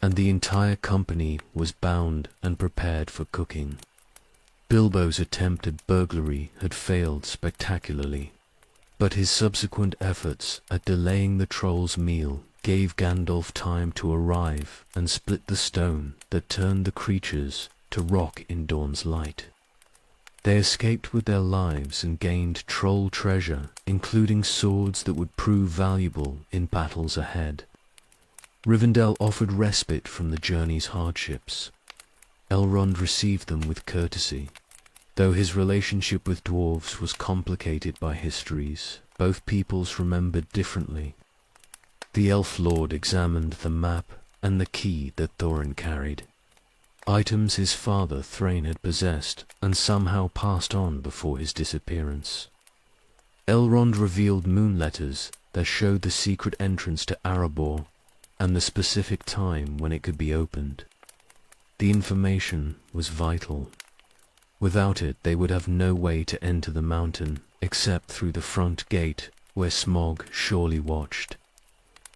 and the entire company was bound and prepared for cooking. Bilbo's attempt at burglary had failed spectacularly, but his subsequent efforts at delaying the trolls' meal gave Gandalf time to arrive and split the stone that turned the creatures to rock in dawn's light. They escaped with their lives and gained troll treasure, including swords that would prove valuable in battles ahead. Rivendell offered respite from the journey's hardships. Elrond received them with courtesy, though his relationship with dwarves was complicated by histories both peoples remembered differently. The elf lord examined the map and the key that Thorin carried, items his father Thrain had possessed and somehow passed on before his disappearance. Elrond revealed moon letters that showed the secret entrance to Erebor and the specific time when it could be opened. The information was vital. Without it, they would have no way to enter the mountain except through the front gate where Smaug surely watched.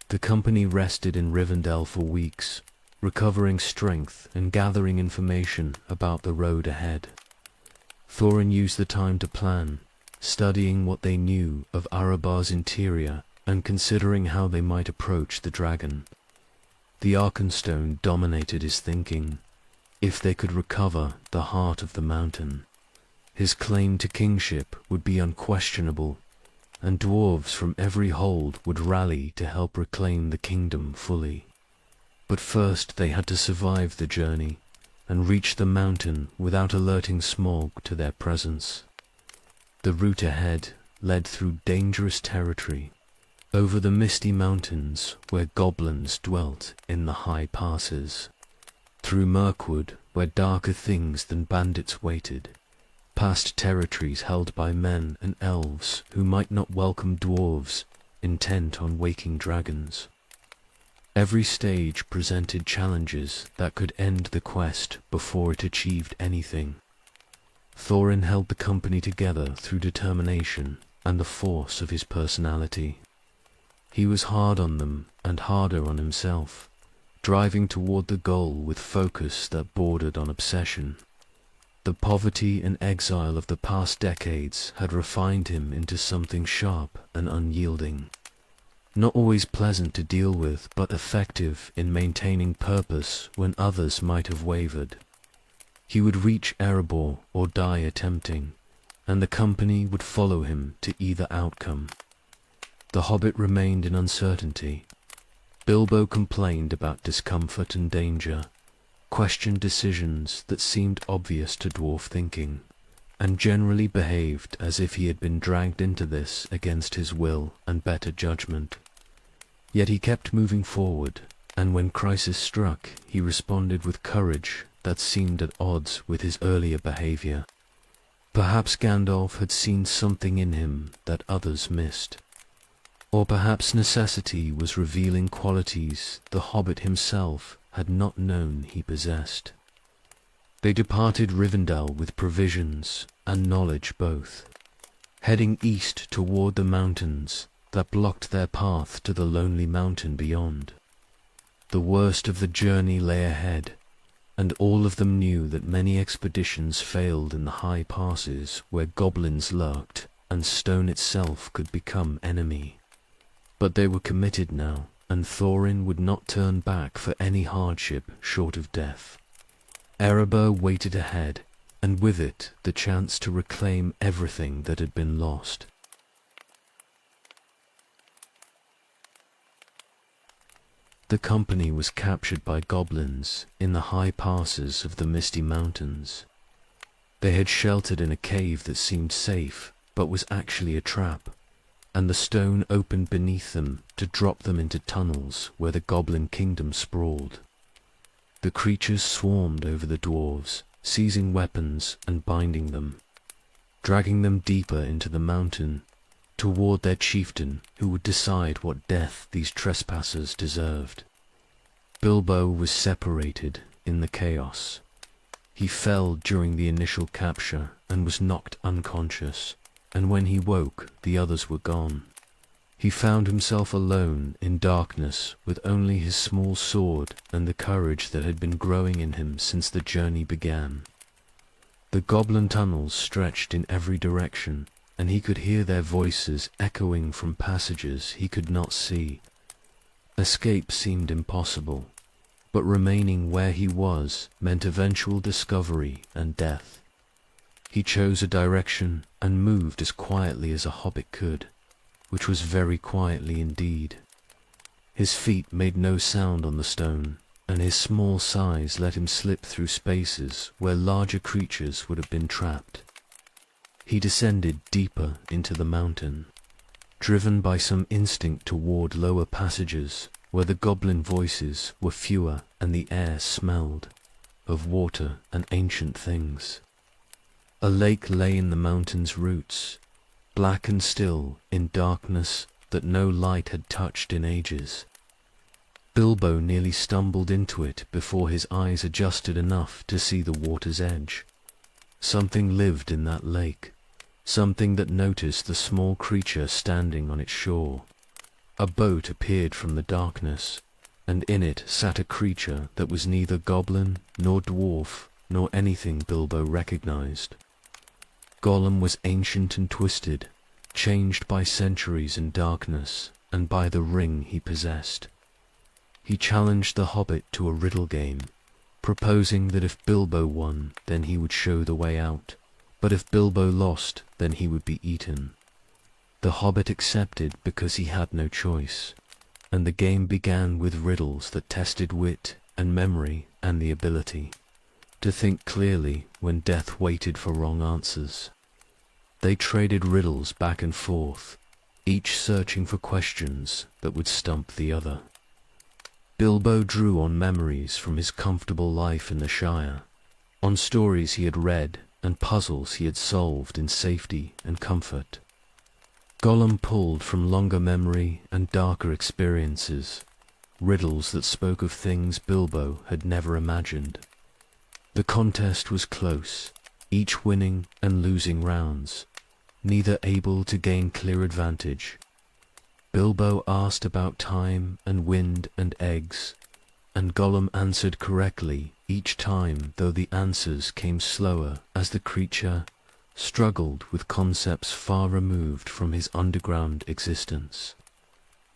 The company rested in Rivendell for weeks, recovering strength and gathering information about the road ahead. Thorin used the time to plan, studying what they knew of Erebor's interior and considering how they might approach the dragon. The Arkenstone dominated his thinking. If they could recover the heart of the mountain, his claim to kingship would be unquestionable, and dwarves from every hold would rally to help reclaim the kingdom fully. But first they had to survive the journey and reach the mountain without alerting Smaug to their presence. The route ahead led through dangerous territory, over the misty mountains where goblins dwelt in the high passes, through Mirkwood where darker things than bandits waited, past territories held by men and elves who might not welcome dwarves intent on waking dragons. Every stage presented challenges that could end the quest before it achieved anything. Thorin held the company together through determination and the force of his personality. He was hard on them and harder on himself, driving toward the goal with focus that bordered on obsession. The poverty and exile of the past decades had refined him into something sharp and unyielding. Not always pleasant to deal with, but effective in maintaining purpose when others might have wavered. He would reach Erebor or die attempting, and the company would follow him to either outcome. The hobbit remained in uncertainty. Bilbo complained about discomfort and danger, questioned decisions that seemed obvious to dwarf thinking, and generally behaved as if he had been dragged into this against his will and better judgment. Yet he kept moving forward, and when crisis struck, he responded with courage that seemed at odds with his earlier behavior. Perhaps Gandalf had seen something in him that others missed. Or perhaps necessity was revealing qualities the hobbit himself had not known he possessed. They departed Rivendell with provisions and knowledge both. Heading east toward the mountains, that blocked their path to the lonely mountain beyond. The worst of the journey lay ahead, and all of them knew that many expeditions failed in the high passes where goblins lurked and stone itself could become enemy. But they were committed now, and Thorin would not turn back for any hardship short of death. Erebor waited ahead, and with it the chance to reclaim everything that had been lost. The company was captured by goblins in the high passes of the Misty Mountains. They had sheltered in a cave that seemed safe, but was actually a trap, and the stone opened beneath them to drop them into tunnels where the goblin kingdom sprawled. The creatures swarmed over the dwarves, seizing weapons and binding them, dragging them deeper into the mountain, toward their chieftain who would decide what death these trespassers deserved. Bilbo was separated in the chaos. He fell during the initial capture and was knocked unconscious, and when he woke, the others were gone. He found himself alone in darkness with only his small sword and the courage that had been growing in him since the journey began. The goblin tunnels stretched in every direction, and he could hear their voices echoing from passages he could not see. Escape seemed impossible, but remaining where he was meant eventual discovery and death. He chose a direction and moved as quietly as a hobbit could, which was very quietly indeed. His feet made no sound on the stone, and his small size let him slip through spaces where larger creatures would have been trapped. He descended deeper into the mountain, driven by some instinct toward lower passages where the goblin voices were fewer and the air smelled of water and ancient things. A lake lay in the mountain's roots, black and still in darkness that no light had touched in ages. Bilbo nearly stumbled into it before his eyes adjusted enough to see the water's edge. Something lived in that lake, something that noticed the small creature standing on its shore. A boat appeared from the darkness, and in it sat a creature that was neither goblin nor dwarf nor anything Bilbo recognized. Gollum was ancient and twisted, changed by centuries and darkness, and by the ring he possessed. He challenged the hobbit to a riddle game, proposing that if Bilbo won, then he would show the way out, but if Bilbo lost, then he would be eaten. The hobbit accepted because he had no choice, and the game began with riddles that tested wit and memory and the ability to think clearly when death waited for wrong answers. They traded riddles back and forth, each searching for questions that would stump the other. Bilbo drew on memories from his comfortable life in the Shire, on stories he had read and puzzles he had solved in safety and comfort. Gollum pulled from longer memory and darker experiences, riddles that spoke of things Bilbo had never imagined. The contest was close, each winning and losing rounds, neither able to gain clear advantage. Bilbo asked about time and wind and eggs, and Gollum answered correctly each time, though the answers came slower as the creature struggled with concepts far removed from his underground existence.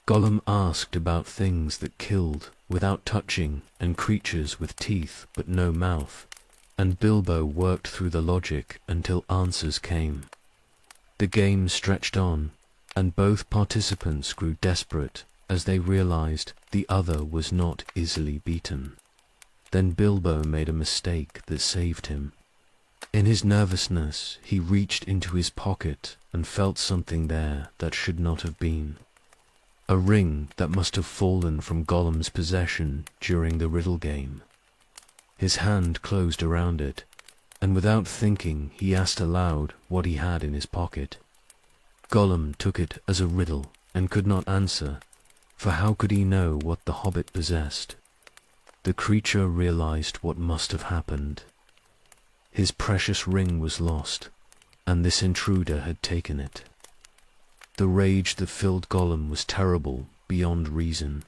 Gollum asked about things that killed without touching and creatures with teeth but no mouth, and Bilbo worked through the logic until answers came. The game stretched on, and both participants grew desperate as they realized the other was not easily beaten. Then Bilbo made a mistake that saved him. In his nervousness, he reached into his pocket and felt something there that should not have been. A ring that must have fallen from Gollum's possession during the riddle game. His hand closed around it, and without thinking he asked aloud what he had in his pocket. Gollum took it as a riddle and could not answer, for how could he know what the hobbit possessed? The creature realized what must have happened. His precious ring was lost, and this intruder had taken it. The rage that filled Gollum was terrible beyond reason,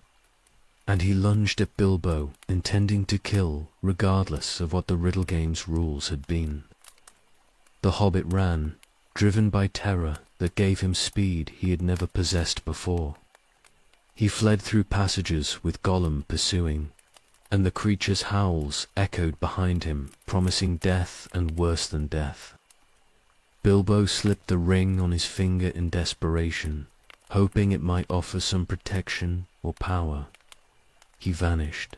and he lunged at Bilbo, intending to kill, regardless of what the Riddle Game's rules had been. The hobbit ran, driven by terror that gave him speed he had never possessed before. He fled through passages with Gollum pursuing, and the creature's howls echoed behind him, promising death and worse than death. Bilbo slipped the ring on his finger in desperation, hoping it might offer some protection or power. He vanished.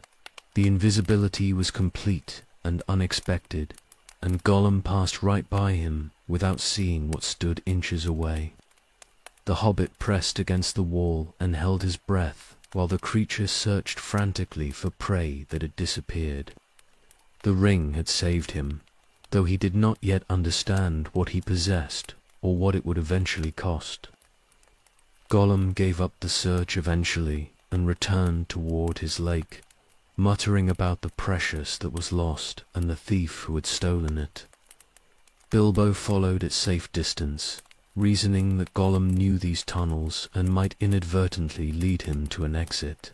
The invisibility was complete and unexpected, and Gollum passed right by him without seeing what stood inches away. The hobbit pressed against the wall and held his breath while the creature searched frantically for prey that had disappeared. The ring had saved him, though he did not yet understand what he possessed or what it would eventually cost. Gollum gave up the search eventually and returned toward his lake, muttering about the precious that was lost and the thief who had stolen it. Bilbo followed at safe distance, reasoning that Gollum knew these tunnels and might inadvertently lead him to an exit.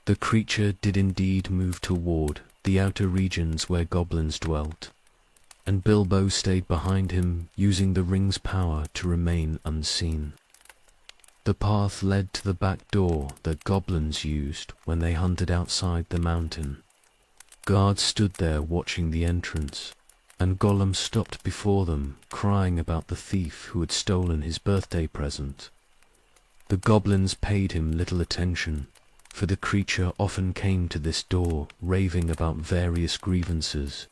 The creature did indeed move toward the outer regions where goblins dwelt, and Bilbo stayed behind him, using the ring's power to remain unseen. The path led to the back door that goblins used when they hunted outside the mountain. Guards stood there watching the entrance, and Gollum stopped before them, crying about the thief who had stolen his birthday present. The goblins paid him little attention, for the creature often came to this door, raving about various grievances.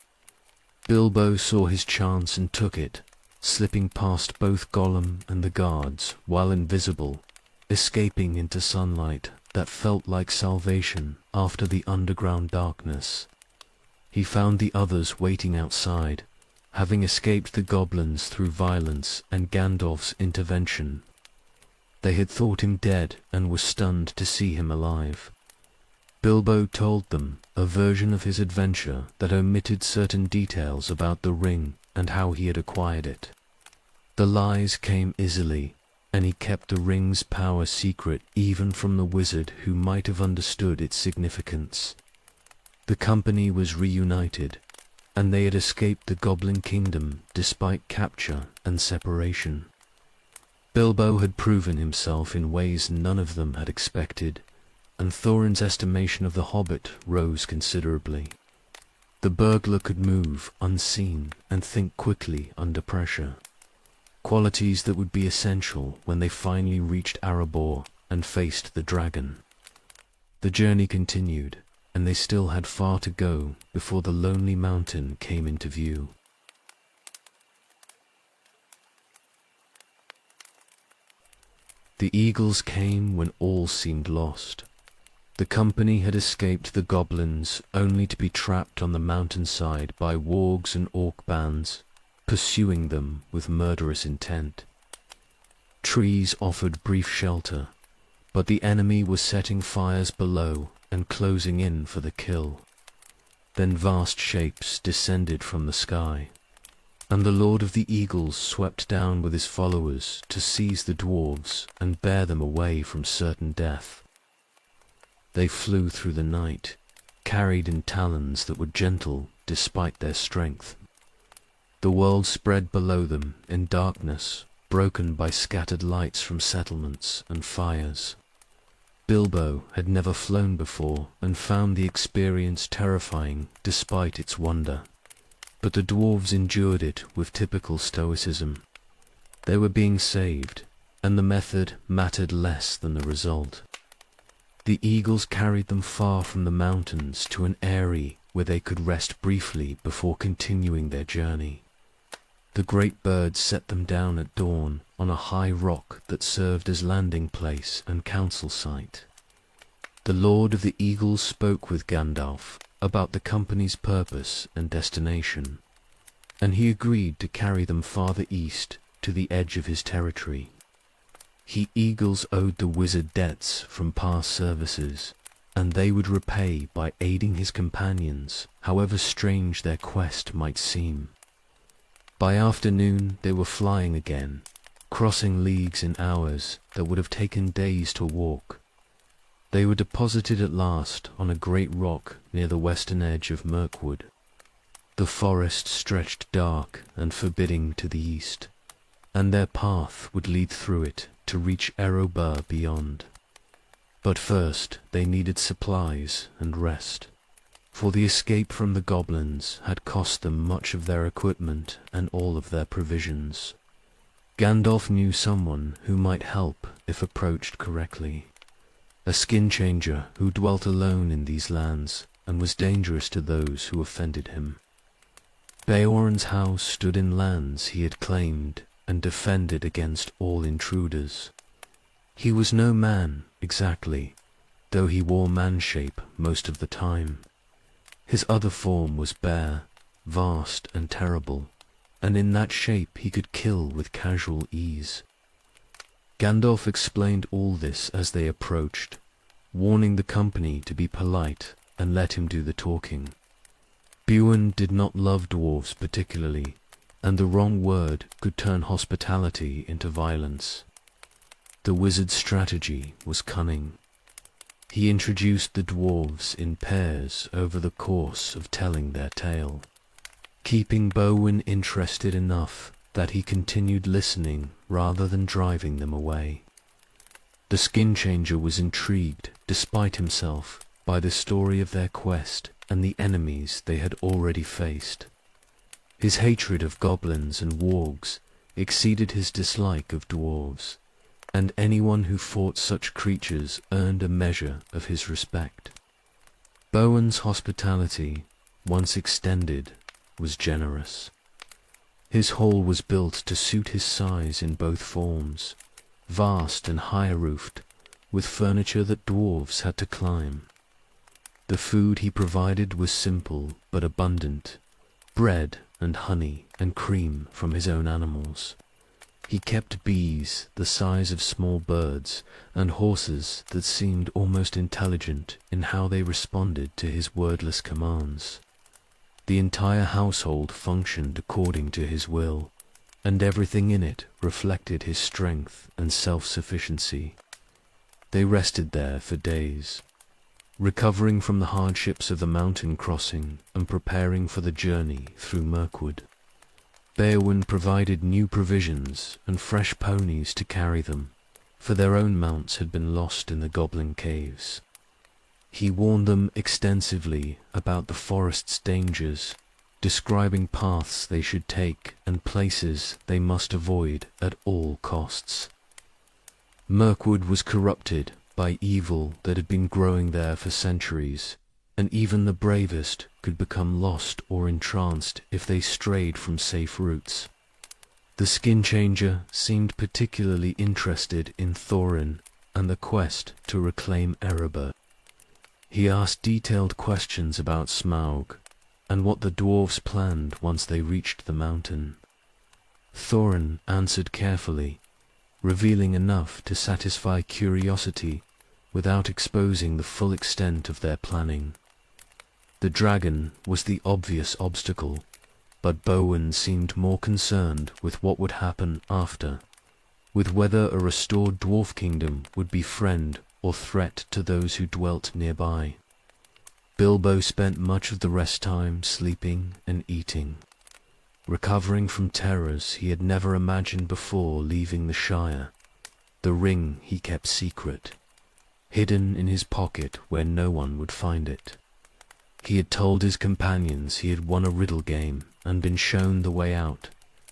Bilbo saw his chance and took it, slipping past both Gollum and the guards while invisible, escaping into sunlight that felt like salvation after the underground darkness. He found the others waiting outside, having escaped the goblins through violence and Gandalf's intervention. They had thought him dead and were stunned to see him alive. Bilbo told them a version of his adventure that omitted certain details about the ring and how he had acquired it. The lies came easily, and he kept the ring's power secret even from the wizard who might have understood its significance. The company was reunited, and they had escaped the Goblin Kingdom despite capture and separation. Bilbo had proven himself in ways none of them had expected, and Thorin's estimation of the hobbit rose considerably. The burglar could move unseen and think quickly under pressure, qualities that would be essential when they finally reached Erebor and faced the dragon. The journey continued, and they still had far to go before the lonely mountain came into view. The eagles came when all seemed lost. The company had escaped the goblins only to be trapped on the mountainside by wargs and orc bands, pursuing them with murderous intent. Trees offered brief shelter, but the enemy was setting fires below and closing in for the kill. Then vast shapes descended from the sky, and the Lord of the Eagles swept down with his followers to seize the dwarves and bear them away from certain death. They flew through the night, carried in talons that were gentle despite their strength. The world spread below them in darkness, broken by scattered lights from settlements and fires. Bilbo had never flown before and found the experience terrifying despite its wonder, but the dwarves endured it with typical stoicism. They were being saved, and the method mattered less than the result. The eagles carried them far from the mountains to an eyrie where they could rest briefly before continuing their journey. The great birds set them down at dawn on a high rock that served as landing place and council site. The Lord of the Eagles spoke with Gandalf about the company's purpose and destination, and he agreed to carry them farther east to the edge of his territory. He eagles owed the wizard debts from past services, and they would repay by aiding his companions, however strange their quest might seem. By afternoon they were flying again, crossing leagues in hours that would have taken days to walk. They were deposited at last on a great rock near the western edge of Mirkwood. The forest stretched dark and forbidding to the east, and their path would lead through it to reach Erobur beyond. But first they needed supplies and rest, for the escape from the goblins had cost them much of their equipment and all of their provisions. Gandalf knew someone who might help if approached correctly, a skin changer who dwelt alone in these lands and was dangerous to those who offended him. Beorn's house stood in lands he had claimed and defended against all intruders. He was no man, exactly, though he wore man-shape most of the time. His other form was bare, vast and terrible, and in that shape he could kill with casual ease. Gandalf explained all this as they approached, warning the company to be polite and let him do the talking. Beorn did not love dwarves particularly, and the wrong word could turn hospitality into violence. The wizard's strategy was cunning. He introduced the dwarves in pairs over the course of telling their tale, keeping Beorn interested enough that he continued listening rather than driving them away. The skin changer was intrigued, despite himself, by the story of their quest and the enemies they had already faced. His hatred of goblins and wargs exceeded his dislike of dwarves, and anyone who fought such creatures earned a measure of his respect. Beorn's hospitality, once extended, was generous. His hall was built to suit his size in both forms, vast and high-roofed, with furniture that dwarves had to climb. The food he provided was simple but abundant, bread and honey and cream from his own animals. He kept bees the size of small birds and horses that seemed almost intelligent in how they responded to his wordless commands. The entire household functioned according to his will, and everything in it reflected his strength and self-sufficiency. They rested there for days, recovering from the hardships of the mountain crossing and preparing for the journey through Mirkwood. Beorn provided new provisions and fresh ponies to carry them, for their own mounts had been lost in the goblin caves. He warned them extensively about the forest's dangers, describing paths they should take and places they must avoid at all costs. Mirkwood was corrupted by evil that had been growing there for centuries, and even the bravest could become lost or entranced if they strayed from safe routes. The skin changer seemed particularly interested in Thorin and the quest to reclaim Erebor. He asked detailed questions about Smaug and what the dwarves planned once they reached the mountain. Thorin answered carefully, revealing enough to satisfy curiosity without exposing the full extent of their planning. The dragon was the obvious obstacle, but Beorn seemed more concerned with what would happen after, with whether a restored dwarf kingdom would be friend or threat to those who dwelt nearby. Bilbo spent much of the rest time sleeping and eating, recovering from terrors he had never imagined before leaving the Shire. The ring he kept secret, hidden in his pocket where no one would find it. He had told his companions he had won a riddle game and been shown the way out,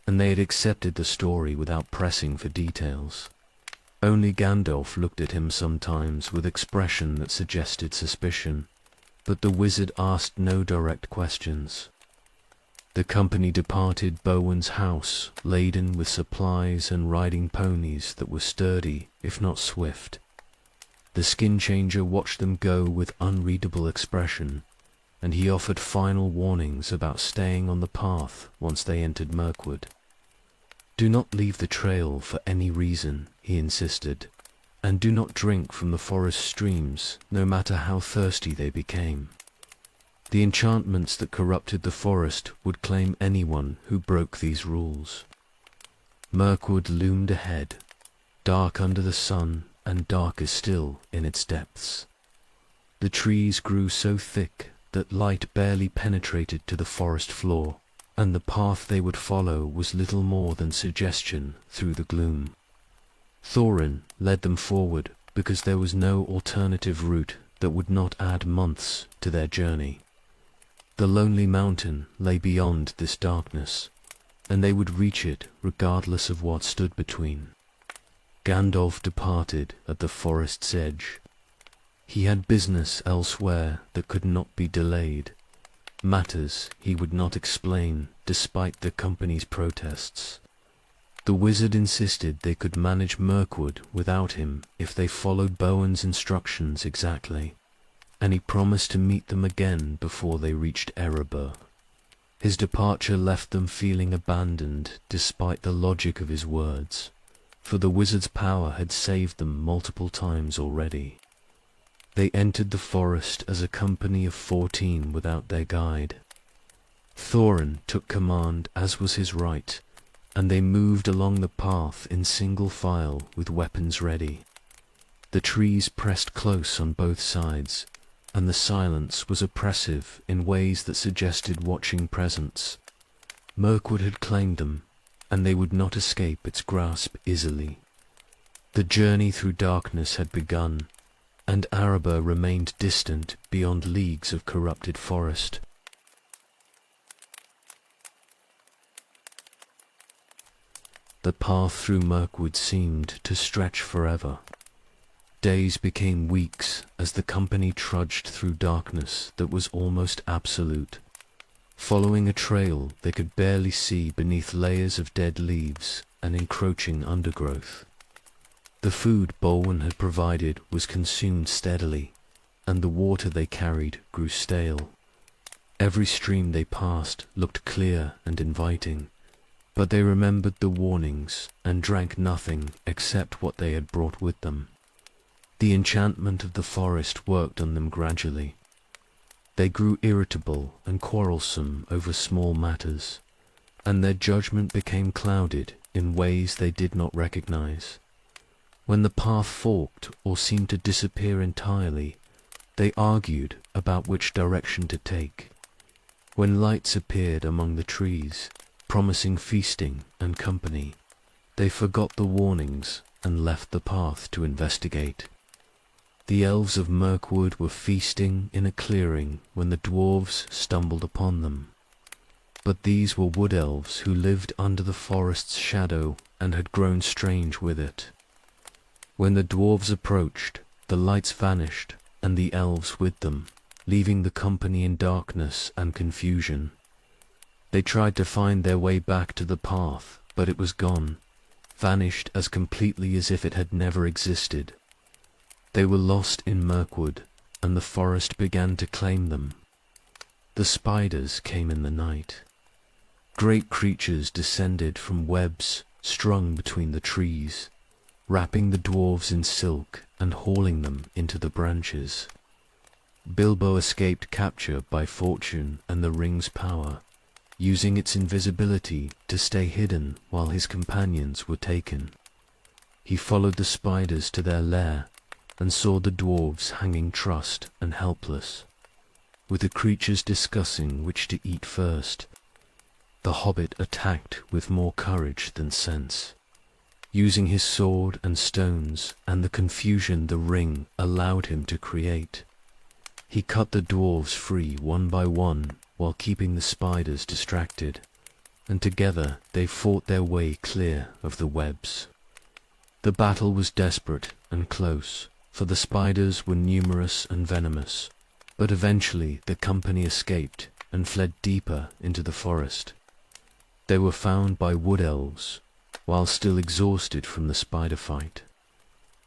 and they had accepted the story without pressing for details. Only Gandalf looked at him sometimes with expression that suggested suspicion, but the wizard asked no direct questions. The company departed Beorn's house laden with supplies and riding ponies that were sturdy, if not swift. The skin changer watched them go with unreadable expression, and he offered final warnings about staying on the path once they entered Mirkwood. "Do not leave the trail for any reason," he insisted, "and do not drink from the forest streams, no matter how thirsty they became. The enchantments that corrupted the forest would claim anyone who broke these rules." Mirkwood loomed ahead, dark under the sun and darker still in its depths. The trees grew so thick that light barely penetrated to the forest floor, and the path they would follow was little more than suggestion through the gloom. Thorin led them forward because there was no alternative route that would not add months to their journey. The lonely mountain lay beyond this darkness, and they would reach it regardless of what stood between. Gandalf departed at the forest's edge. He had business elsewhere that could not be delayed, matters he would not explain despite the company's protests. The wizard insisted they could manage Mirkwood without him if they followed Bowen's instructions exactly, and he promised to meet them again before they reached Erebor. His departure left them feeling abandoned despite the logic of his words, for the wizard's power had saved them multiple times already. They entered the forest as a company of 14 without their guide. Thorin took command as was his right, and they moved along the path in single file with weapons ready. The trees pressed close on both sides, and the silence was oppressive in ways that suggested watching presence. Mirkwood had claimed them, and they would not escape its grasp easily. The journey through darkness had begun, and Erebor remained distant beyond leagues of corrupted forest. The path through Mirkwood seemed to stretch forever. Days became weeks as the company trudged through darkness that was almost absolute, following a trail they could barely see beneath layers of dead leaves and encroaching undergrowth. The food Bolwen had provided was consumed steadily, and the water they carried grew stale. Every stream they passed looked clear and inviting, but they remembered the warnings and drank nothing except what they had brought with them. The enchantment of the forest worked on them gradually. They grew irritable and quarrelsome over small matters, and their judgment became clouded in ways they did not recognize. When the path forked or seemed to disappear entirely, they argued about which direction to take. When lights appeared among the trees, promising feasting and company, they forgot the warnings and left the path to investigate. The elves of Mirkwood were feasting in a clearing when the dwarves stumbled upon them. But these were wood elves who lived under the forest's shadow and had grown strange with it. When the dwarves approached, the lights vanished, and the elves with them, leaving the company in darkness and confusion. They tried to find their way back to the path, but it was gone, vanished as completely as if it had never existed. They were lost in Mirkwood, and the forest began to claim them. The spiders came in the night. Great creatures descended from webs strung between the trees, wrapping the dwarves in silk and hauling them into the branches. Bilbo escaped capture by fortune and the ring's power, using its invisibility to stay hidden while his companions were taken. He followed the spiders to their lair and saw the dwarves hanging trussed and helpless, with the creatures discussing which to eat first. The hobbit attacked with more courage than sense, using his sword and stones and the confusion the ring allowed him to create. He cut the dwarves free one by one while keeping the spiders distracted, and together they fought their way clear of the webs. The battle was desperate and close, for the spiders were numerous and venomous, but eventually the company escaped and fled deeper into the forest. They were found by wood elves, while still exhausted from the spider fight.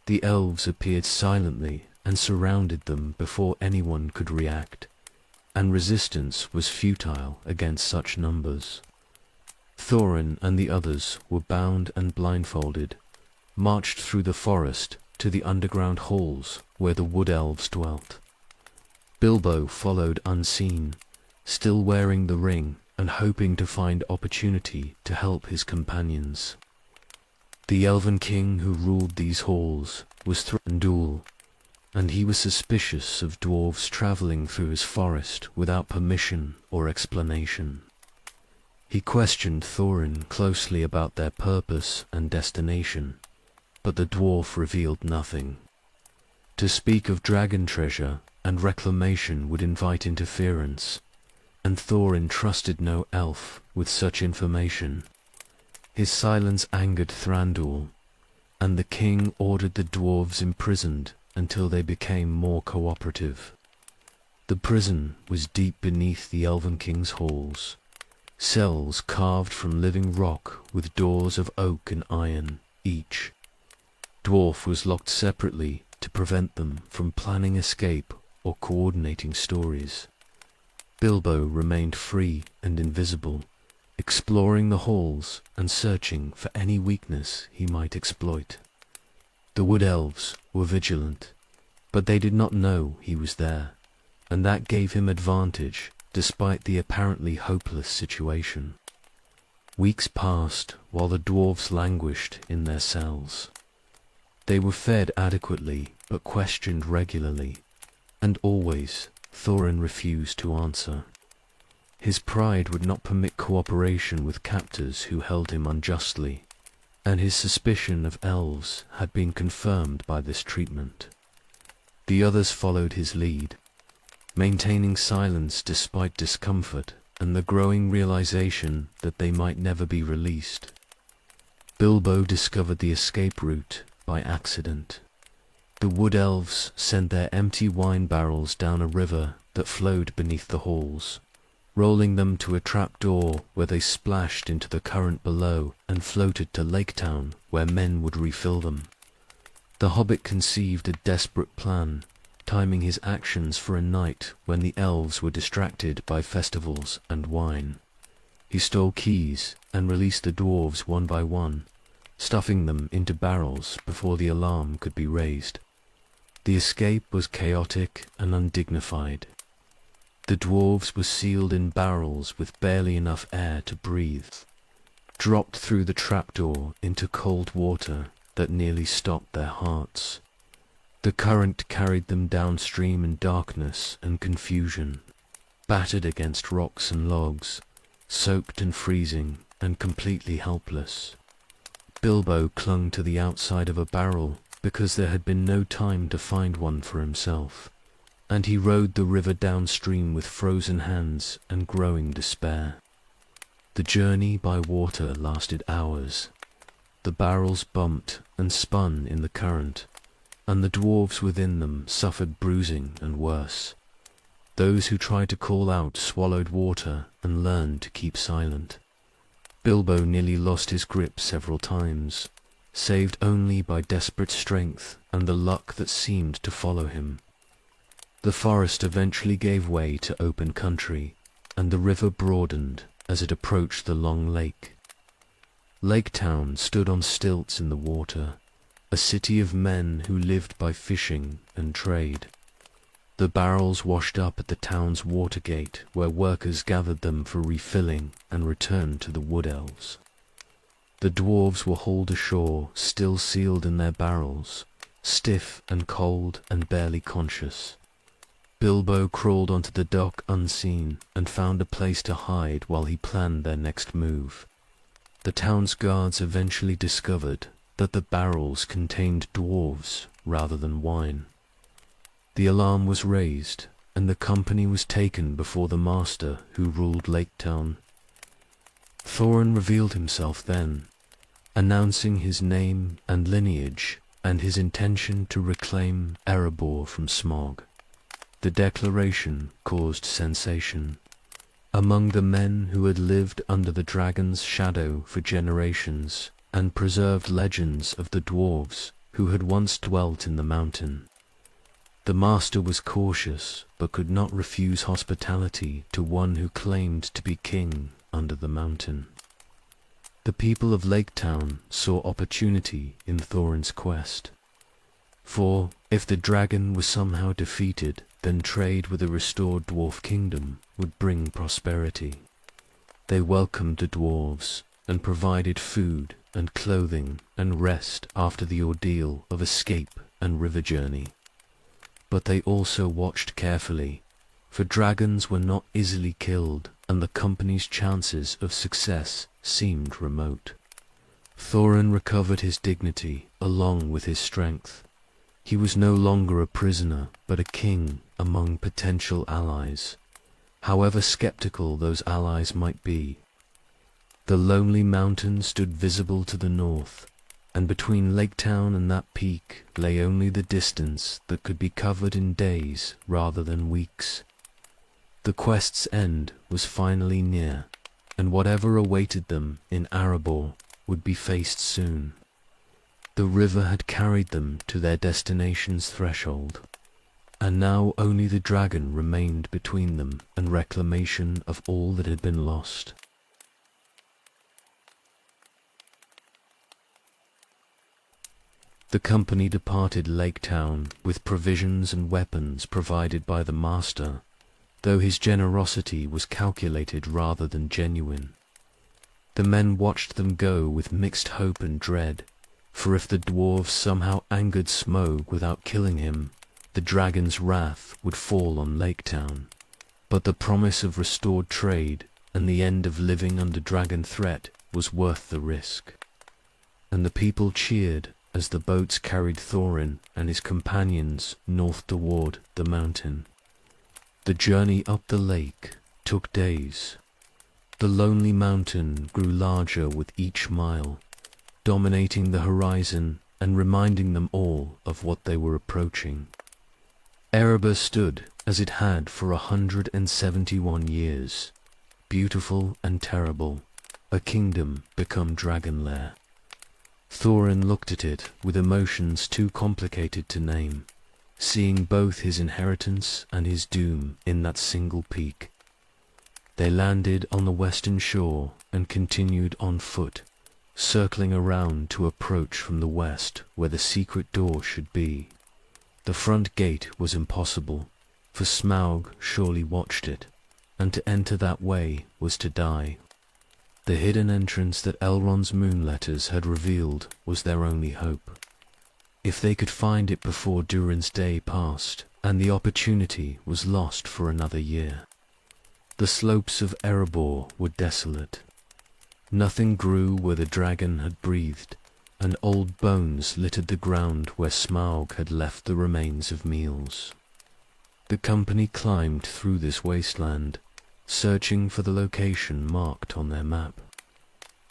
The elves appeared silently and surrounded them before anyone could react, and resistance was futile against such numbers. Thorin and the others were bound and blindfolded, marched through the forest to the underground halls where the wood elves dwelt. Bilbo followed unseen, still wearing the ring and hoping to find opportunity to help his companions. The elven king who ruled these halls was Thranduil, and he was suspicious of dwarves travelling through his forest without permission or explanation. He questioned Thorin closely about their purpose and destination, but the dwarf revealed nothing. To speak of dragon treasure and reclamation would invite interference, and Thorin trusted no elf with such information. His silence angered Thranduil, and the king ordered the dwarves imprisoned until they became more cooperative. The prison was deep beneath the Elven King's halls, cells carved from living rock with doors of oak and iron each. Dwarf was locked separately to prevent them from planning escape or coordinating stories. Bilbo remained free and invisible, exploring the halls and searching for any weakness he might exploit. The wood elves were vigilant, but they did not know he was there, and that gave him advantage despite the apparently hopeless situation. Weeks passed while the dwarves languished in their cells. They were fed adequately but questioned regularly, and always Thorin refused to answer. His pride would not permit cooperation with captors who held him unjustly, and his suspicion of elves had been confirmed by this treatment. The others followed his lead, maintaining silence despite discomfort and the growing realization that they might never be released. Bilbo discovered the escape route by accident. The wood elves sent their empty wine barrels down a river that flowed beneath the halls, rolling them to a trapdoor where they splashed into the current below and floated to Lake Town where men would refill them. The hobbit conceived a desperate plan, timing his actions for a night when the elves were distracted by festivals and wine. He stole keys and released the dwarves one by one, stuffing them into barrels before the alarm could be raised. The escape was chaotic and undignified. The dwarves were sealed in barrels with barely enough air to breathe, dropped through the trapdoor into cold water that nearly stopped their hearts. The current carried them downstream in darkness and confusion, battered against rocks and logs, soaked and freezing and completely helpless. Bilbo clung to the outside of a barrel because there had been no time to find one for himself, and he rode the river downstream with frozen hands and growing despair. The journey by water lasted hours. The barrels bumped and spun in the current, and the dwarves within them suffered bruising and worse. Those who tried to call out swallowed water and learned to keep silent. Bilbo nearly lost his grip several times, saved only by desperate strength and the luck that seemed to follow him. The forest eventually gave way to open country, and the river broadened as it approached the long lake. Lake Town stood on stilts in the water, a city of men who lived by fishing and trade. The barrels washed up at the town's water gate, where workers gathered them for refilling and returned to the wood elves. The dwarves were hauled ashore, still sealed in their barrels, stiff and cold and barely conscious. Bilbo crawled onto the dock unseen and found a place to hide while he planned their next move. The town's guards eventually discovered that the barrels contained dwarves rather than wine. The alarm was raised, and the company was taken before the master who ruled Lake Town. Thorin revealed himself then, announcing his name and lineage and his intention to reclaim Erebor from Smaug. The declaration caused sensation. Among the men who had lived under the dragon's shadow for generations and preserved legends of the dwarves who had once dwelt in the mountain. The master was cautious but could not refuse hospitality to one who claimed to be king under the mountain. The people of Lake Town saw opportunity in Thorin's quest. For if the dragon was somehow defeated, then trade with a restored dwarf kingdom would bring prosperity. They welcomed the dwarves, and provided food and clothing and rest after the ordeal of escape and river journey. But they also watched carefully, for dragons were not easily killed, and the company's chances of success seemed remote. Thorin recovered his dignity along with his strength. He was no longer a prisoner, but a king among potential allies, however skeptical those allies might be. The lonely mountain stood visible to the north, and between Lake Town and that peak lay only the distance that could be covered in days rather than weeks. The quest's end was finally near, and whatever awaited them in Erebor would be faced soon. The river had carried them to their destination's threshold, and now only the dragon remained between them and reclamation of all that had been lost. The company departed Lake Town with provisions and weapons provided by the master, though his generosity was calculated rather than genuine. The men watched them go with mixed hope and dread, for if the dwarves somehow angered Smough without killing him, the dragon's wrath would fall on Lake Town. But the promise of restored trade and the end of living under dragon threat was worth the risk. And the people cheered as the boats carried Thorin and his companions north toward the mountain. The journey up the lake took days. The lonely mountain grew larger with each mile, dominating the horizon and reminding them all of what they were approaching. Erebor stood as it had for 171 years, beautiful and terrible, a kingdom become dragon lair. Thorin looked at it with emotions too complicated to name, seeing both his inheritance and his doom in that single peak. They landed on the western shore and continued on foot, circling around to approach from the west where the secret door should be. The front gate was impossible, for Smaug surely watched it, and to enter that way was to die. The hidden entrance that Elrond's moon letters had revealed was their only hope. If they could find it before Durin's day passed, and the opportunity was lost for another year. The slopes of Erebor were desolate. Nothing grew where the dragon had breathed, and old bones littered the ground where Smaug had left the remains of meals. The company climbed through this wasteland, searching for the location marked on their map.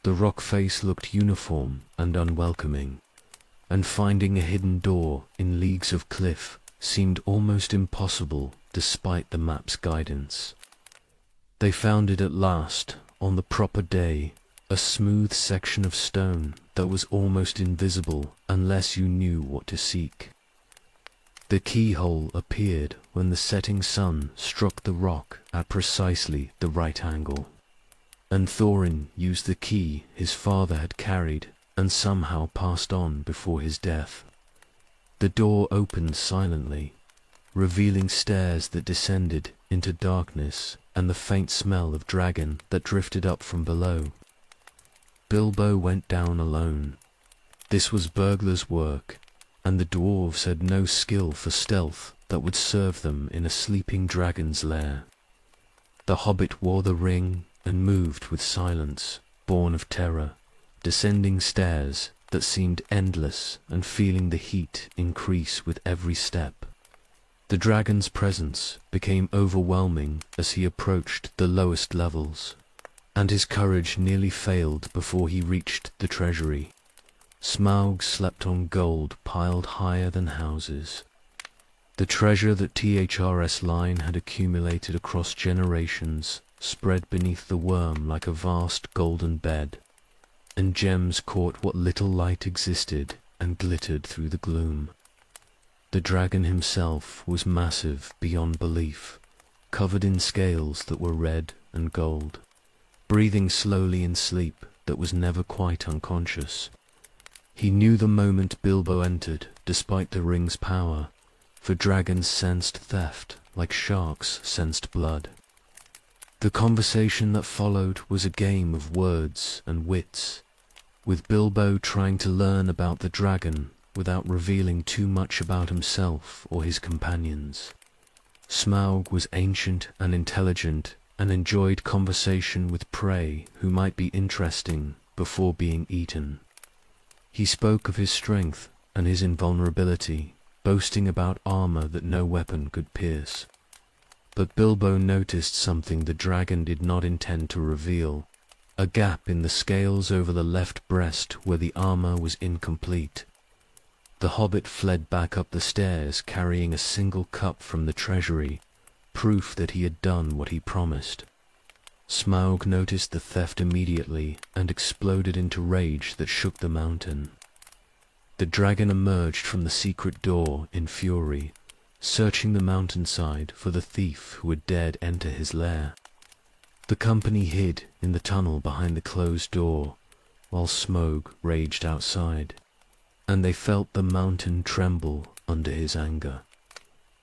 The rock face looked uniform and unwelcoming, and finding a hidden door in leagues of cliff seemed almost impossible despite the map's guidance. They found it at last, on the proper day, a smooth section of stone that was almost invisible unless you knew what to seek. The keyhole appeared when the setting sun struck the rock at precisely the right angle, and Thorin used the key his father had carried and somehow passed on before his death. The door opened silently, revealing stairs that descended into darkness and the faint smell of dragon that drifted up from below. Bilbo went down alone. This was burglars' work, and the dwarves had no skill for stealth that would serve them in a sleeping dragon's lair. The hobbit wore the ring and moved with silence, born of terror, descending stairs that seemed endless and feeling the heat increase with every step. The dragon's presence became overwhelming as he approached the lowest levels, and his courage nearly failed before he reached the treasury. Smaug slept on gold piled higher than houses. The treasure that THRS Line had accumulated across generations spread beneath the worm like a vast golden bed, and gems caught what little light existed and glittered through the gloom. The dragon himself was massive beyond belief, covered in scales that were red and gold, breathing slowly in sleep that was never quite unconscious. He knew the moment Bilbo entered, despite the ring's power, for dragons sensed theft like sharks sensed blood. The conversation that followed was a game of words and wits, with Bilbo trying to learn about the dragon without revealing too much about himself or his companions. Smaug was ancient and intelligent and enjoyed conversation with prey who might be interesting before being eaten. He spoke of his strength and his invulnerability, boasting about armor that no weapon could pierce. But Bilbo noticed something the dragon did not intend to reveal, a gap in the scales over the left breast where the armor was incomplete. The hobbit fled back up the stairs carrying a single cup from the treasury, proof that he had done what he promised. Smaug noticed the theft immediately and exploded into rage that shook the mountain. The dragon emerged from the secret door in fury, searching the mountainside for the thief who had dared enter his lair. The company hid in the tunnel behind the closed door, while Smaug raged outside, and they felt the mountain tremble under his anger.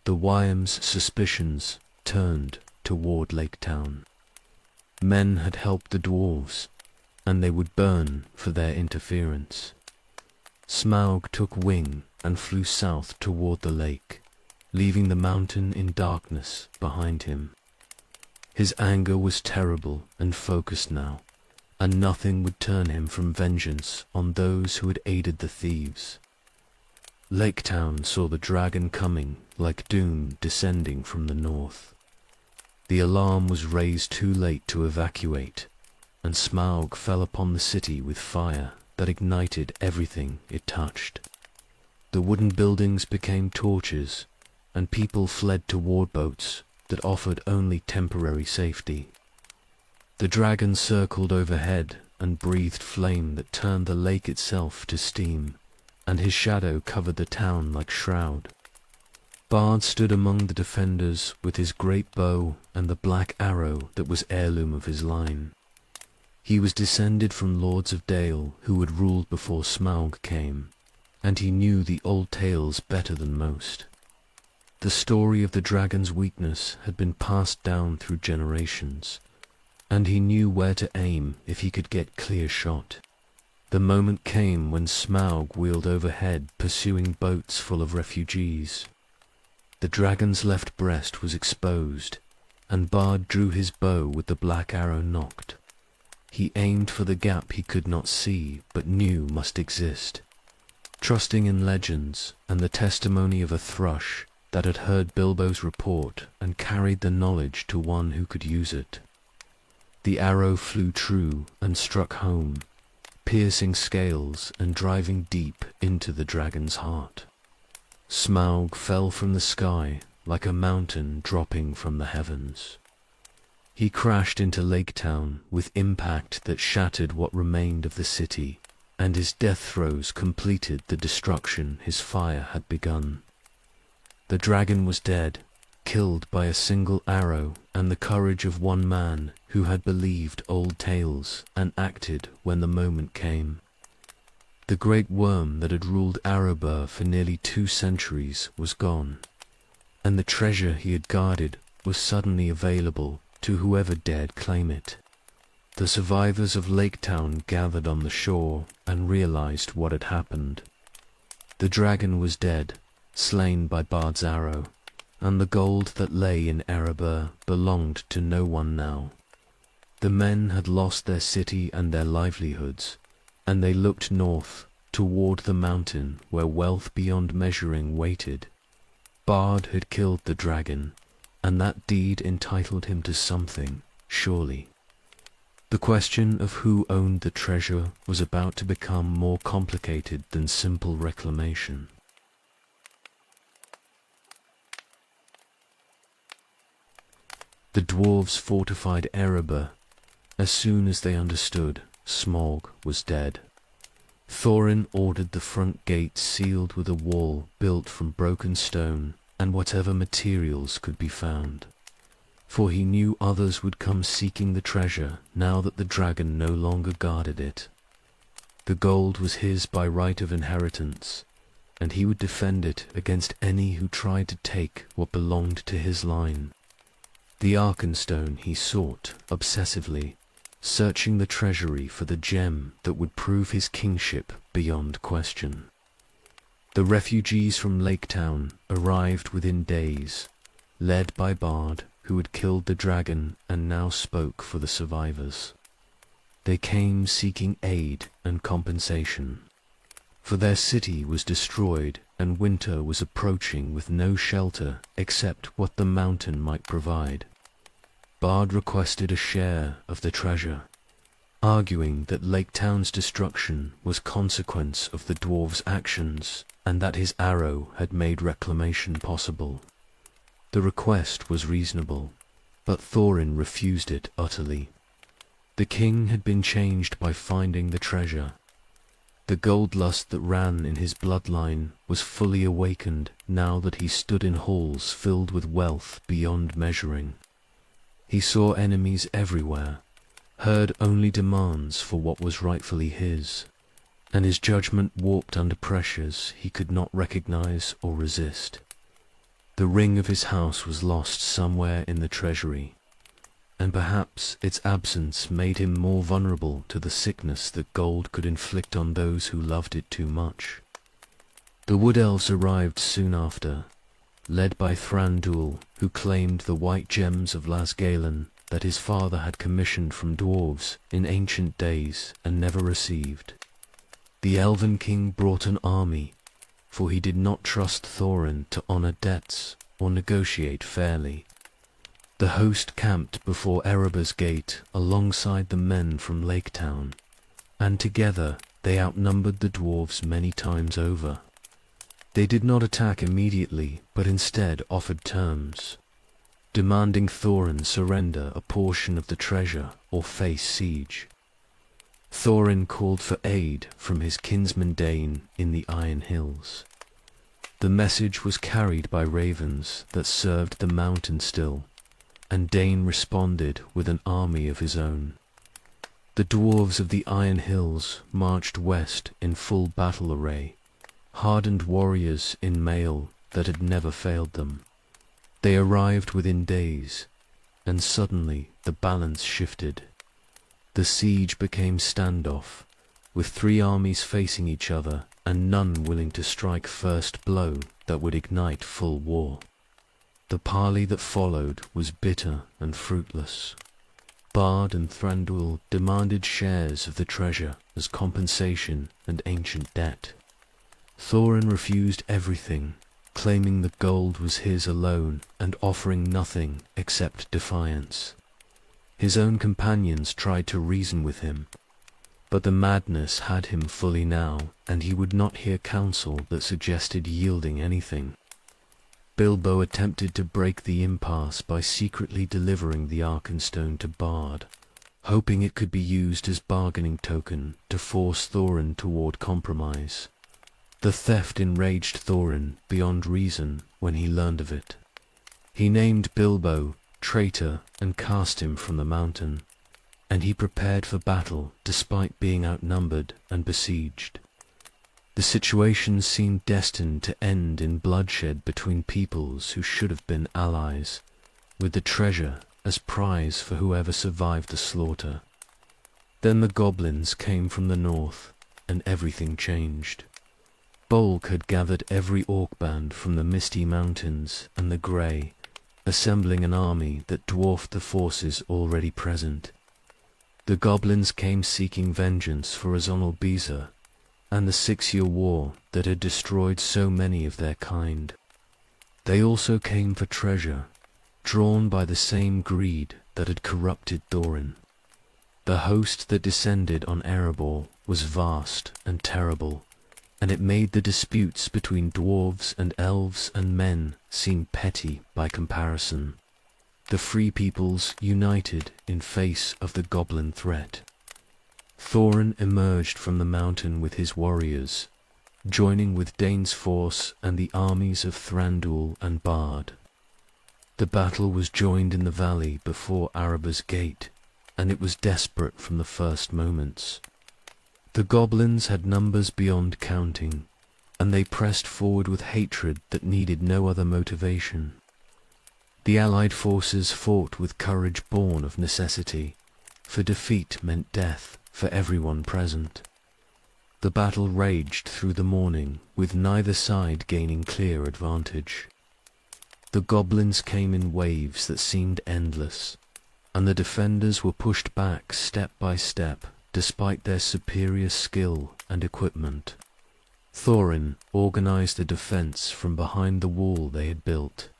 The Wyam's suspicions turned toward Lake Town. Men had helped the dwarves, and they would burn for their interference. Smaug took wing and flew south toward the lake, leaving the mountain in darkness behind him. His anger was terrible and focused now, and nothing would turn him from vengeance on those who had aided the thieves. Lake Town saw the dragon coming like doom descending from the north. The alarm was raised too late to evacuate, and Smaug fell upon the city with fire that ignited everything it touched. The wooden buildings became torches, and people fled toward boats that offered only temporary safety. The dragon circled overhead and breathed flame that turned the lake itself to steam, and his shadow covered the town like shroud. Bard stood among the defenders with his great bow and the black arrow that was heirloom of his line. He was descended from lords of Dale who had ruled before Smaug came, and he knew the old tales better than most. The story of the dragon's weakness had been passed down through generations, and he knew where to aim if he could get clear shot. The moment came when Smaug wheeled overhead pursuing boats full of refugees. The dragon's left breast was exposed, and Bard drew his bow with the black arrow nocked. He aimed for the gap he could not see but knew must exist, trusting in legends and the testimony of a thrush that had heard Bilbo's report and carried the knowledge to one who could use it. The arrow flew true and struck home, piercing scales and driving deep into the dragon's heart. Smaug fell from the sky like a mountain dropping from the heavens. He crashed into Lake Town with impact that shattered what remained of the city, and his death throes completed the destruction his fire had begun. The dragon was dead, killed by a single arrow and the courage of one man who had believed old tales and acted when the moment came. The great worm that had ruled Arrowbur for nearly 2 centuries was gone, and the treasure he had guarded was suddenly available to whoever dared claim it. The survivors of Lake Town gathered on the shore and realized what had happened. The dragon was dead, slain by Bard's arrow, and the gold that lay in Erebor belonged to no one now. The men had lost their city and their livelihoods, and they looked north toward the mountain where wealth beyond measuring waited. Bard had killed the dragon, and that deed entitled him to something, surely. The question of who owned the treasure was about to become more complicated than simple reclamation. The dwarves fortified Erebor as soon as they understood Smaug was dead. Thorin ordered the front gate sealed with a wall built from broken stone and whatever materials could be found, for he knew others would come seeking the treasure now that the dragon no longer guarded it. The gold was his by right of inheritance, and he would defend it against any who tried to take what belonged to his line. The Arkenstone he sought obsessively, searching the treasury for the gem that would prove his kingship beyond question. The refugees from Lake Town arrived within days, led by Bard, who had killed the dragon and now spoke for the survivors. They came seeking aid and compensation, for their city was destroyed and winter was approaching with no shelter except what the mountain might provide. Bard requested a share of the treasure, arguing that Lake Town's destruction was consequence of the dwarves' actions and that his arrow had made reclamation possible. The request was reasonable, but Thorin refused it utterly. The king had been changed by finding the treasure. The gold lust that ran in his bloodline was fully awakened now that he stood in halls filled with wealth beyond measuring. He saw enemies everywhere, heard only demands for what was rightfully his, and his judgment warped under pressures he could not recognize or resist. The ring of his house was lost somewhere in the treasury, and perhaps its absence made him more vulnerable to the sickness that gold could inflict on those who loved it too much. The Wood Elves arrived soon after, led by Thranduil, who claimed the white gems of Lasgalen that his father had commissioned from dwarves in ancient days and never received. The Elven King brought an army, for he did not trust Thorin to honor debts or negotiate fairly. The host camped before Erebor's gate alongside the men from Lake Town, and together they outnumbered the dwarves many times over. They did not attack immediately, but instead offered terms, demanding Thorin surrender a portion of the treasure or face siege. Thorin called for aid from his kinsman Dane in the Iron Hills. The message was carried by ravens that served the mountain still, and Dane responded with an army of his own. The dwarves of the Iron Hills marched west in full battle array, hardened warriors in mail that had never failed them. They arrived within days, and suddenly the balance shifted. The siege became standoff, with 3 armies facing each other and none willing to strike first blow that would ignite full war. The parley that followed was bitter and fruitless. Bard and Thranduil demanded shares of the treasure as compensation and ancient debt. Thorin refused everything, claiming the gold was his alone and offering nothing except defiance. His own companions tried to reason with him, but the madness had him fully now, and he would not hear counsel that suggested yielding anything. Bilbo attempted to break the impasse by secretly delivering the Arkenstone to Bard, hoping it could be used as bargaining token to force Thorin toward compromise. The theft enraged Thorin beyond reason when he learned of it. He named Bilbo traitor and cast him from the mountain, and he prepared for battle despite being outnumbered and besieged. The situation seemed destined to end in bloodshed between peoples who should have been allies, with the treasure as prize for whoever survived the slaughter. Then the goblins came from the north, and everything changed. Bolg had gathered every orc band from the Misty Mountains and the Grey, assembling an army that dwarfed the forces already present. The goblins came seeking vengeance for Azonal Beezer and the 6-year war that had destroyed so many of their kind. They also came for treasure, drawn by the same greed that had corrupted Thorin. The host that descended on Erebor was vast and terrible, and it made the disputes between dwarves and elves and men seem petty by comparison. The free peoples united in face of the goblin threat. Thorin emerged from the mountain with his warriors, joining with Dane's force and the armies of Thranduil and Bard. The battle was joined in the valley before Erebor's gate, and it was desperate from the first moments. The goblins had numbers beyond counting, and they pressed forward with hatred that needed no other motivation. The Allied forces fought with courage born of necessity, for defeat meant death for everyone present. The battle raged through the morning, with neither side gaining clear advantage. The goblins came in waves that seemed endless, and the defenders were pushed back step by step despite their superior skill and equipment. Thorin organized a defense from behind the wall they had built,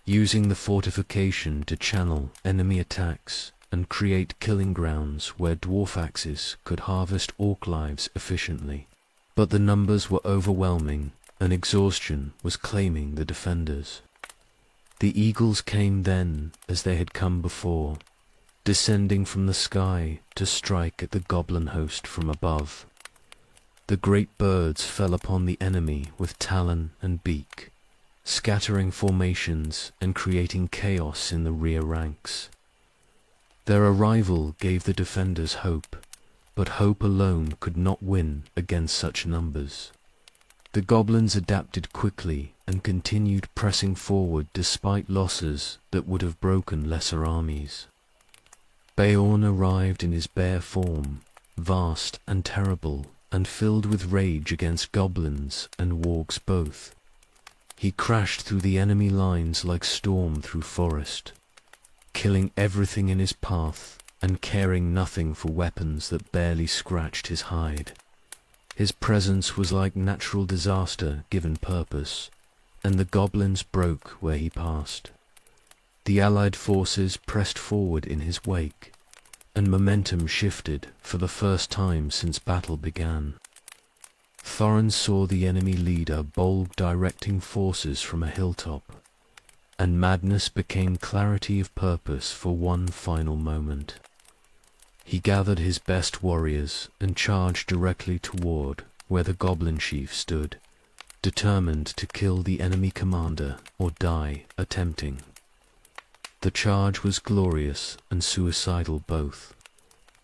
using the fortification to channel enemy attacks and create killing grounds where dwarf axes could harvest orc lives efficiently. But the numbers were overwhelming, and exhaustion was claiming the defenders. The eagles came then as they had come before, descending from the sky to strike at the goblin host from above. The great birds fell upon the enemy with talon and beak, scattering formations and creating chaos in the rear ranks. Their arrival gave the defenders hope, but hope alone could not win against such numbers. The goblins adapted quickly and continued pressing forward despite losses that would have broken lesser armies. Beorn arrived in his bare form, vast and terrible, and filled with rage against goblins and wargs both. He crashed through the enemy lines like storm through forest, killing everything in his path and caring nothing for weapons that barely scratched his hide. His presence was like natural disaster given purpose, and the goblins broke where he passed. The allied forces pressed forward in his wake, and momentum shifted for the first time since battle began. Thorin saw the enemy leader Bolg directing forces from a hilltop, and madness became clarity of purpose for one final moment. He gathered his best warriors and charged directly toward where the goblin chief stood, determined to kill the enemy commander or die attempting. The charge was glorious and suicidal both,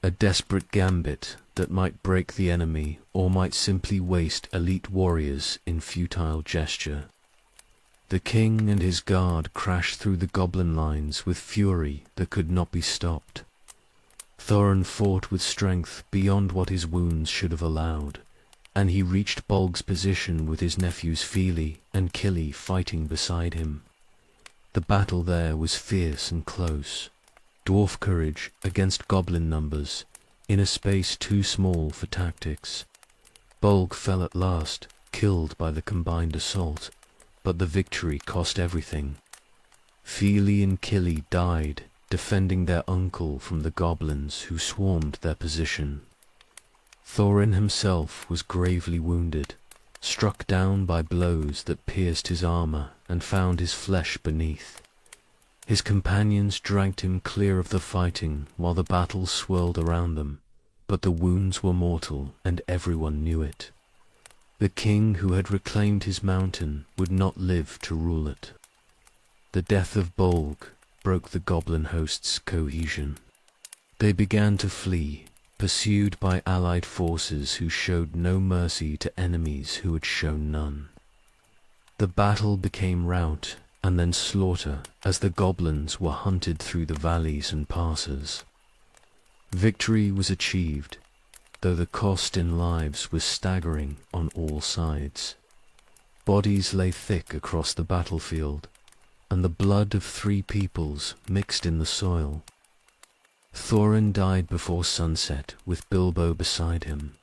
a desperate gambit that might break the enemy or might simply waste elite warriors in futile gesture. The king and his guard crashed through the goblin lines with fury that could not be stopped. Thorin fought with strength beyond what his wounds should have allowed, and he reached Bolg's position with his nephews Fili and Kili fighting beside him. The battle there was fierce and close, dwarf courage against goblin numbers, in a space too small for tactics. Bolg fell at last, killed by the combined assault, but the victory cost everything. Fili and Kili died, defending their uncle from the goblins who swarmed their position. Thorin himself was gravely wounded, struck down by blows that pierced his armor and found his flesh beneath. His companions dragged him clear of the fighting while the battle swirled around them, but the wounds were mortal and everyone knew it. The king who had reclaimed his mountain would not live to rule it. The death of Bolg broke the goblin host's cohesion. They began to flee, pursued by allied forces who showed no mercy to enemies who had shown none. The battle became rout and then slaughter as the goblins were hunted through the valleys and passes. Victory was achieved, though the cost in lives was staggering on all sides. Bodies lay thick across the battlefield, and the blood of 3 peoples mixed in the soil. Thorin died before sunset with Bilbo beside him.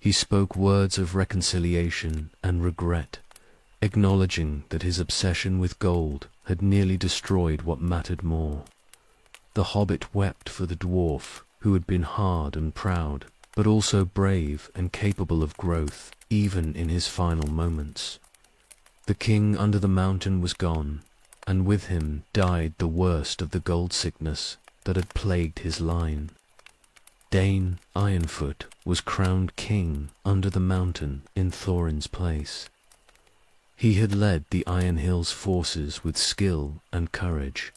He spoke words of reconciliation and regret, acknowledging that his obsession with gold had nearly destroyed what mattered more. The hobbit wept for the dwarf, who had been hard and proud, but also brave and capable of growth, even in his final moments. The king under the mountain was gone, and with him died the worst of the gold sickness that had plagued his line. Dane Ironfoot was crowned king under the mountain in Thorin's place. He had led the Iron Hills forces with skill and courage,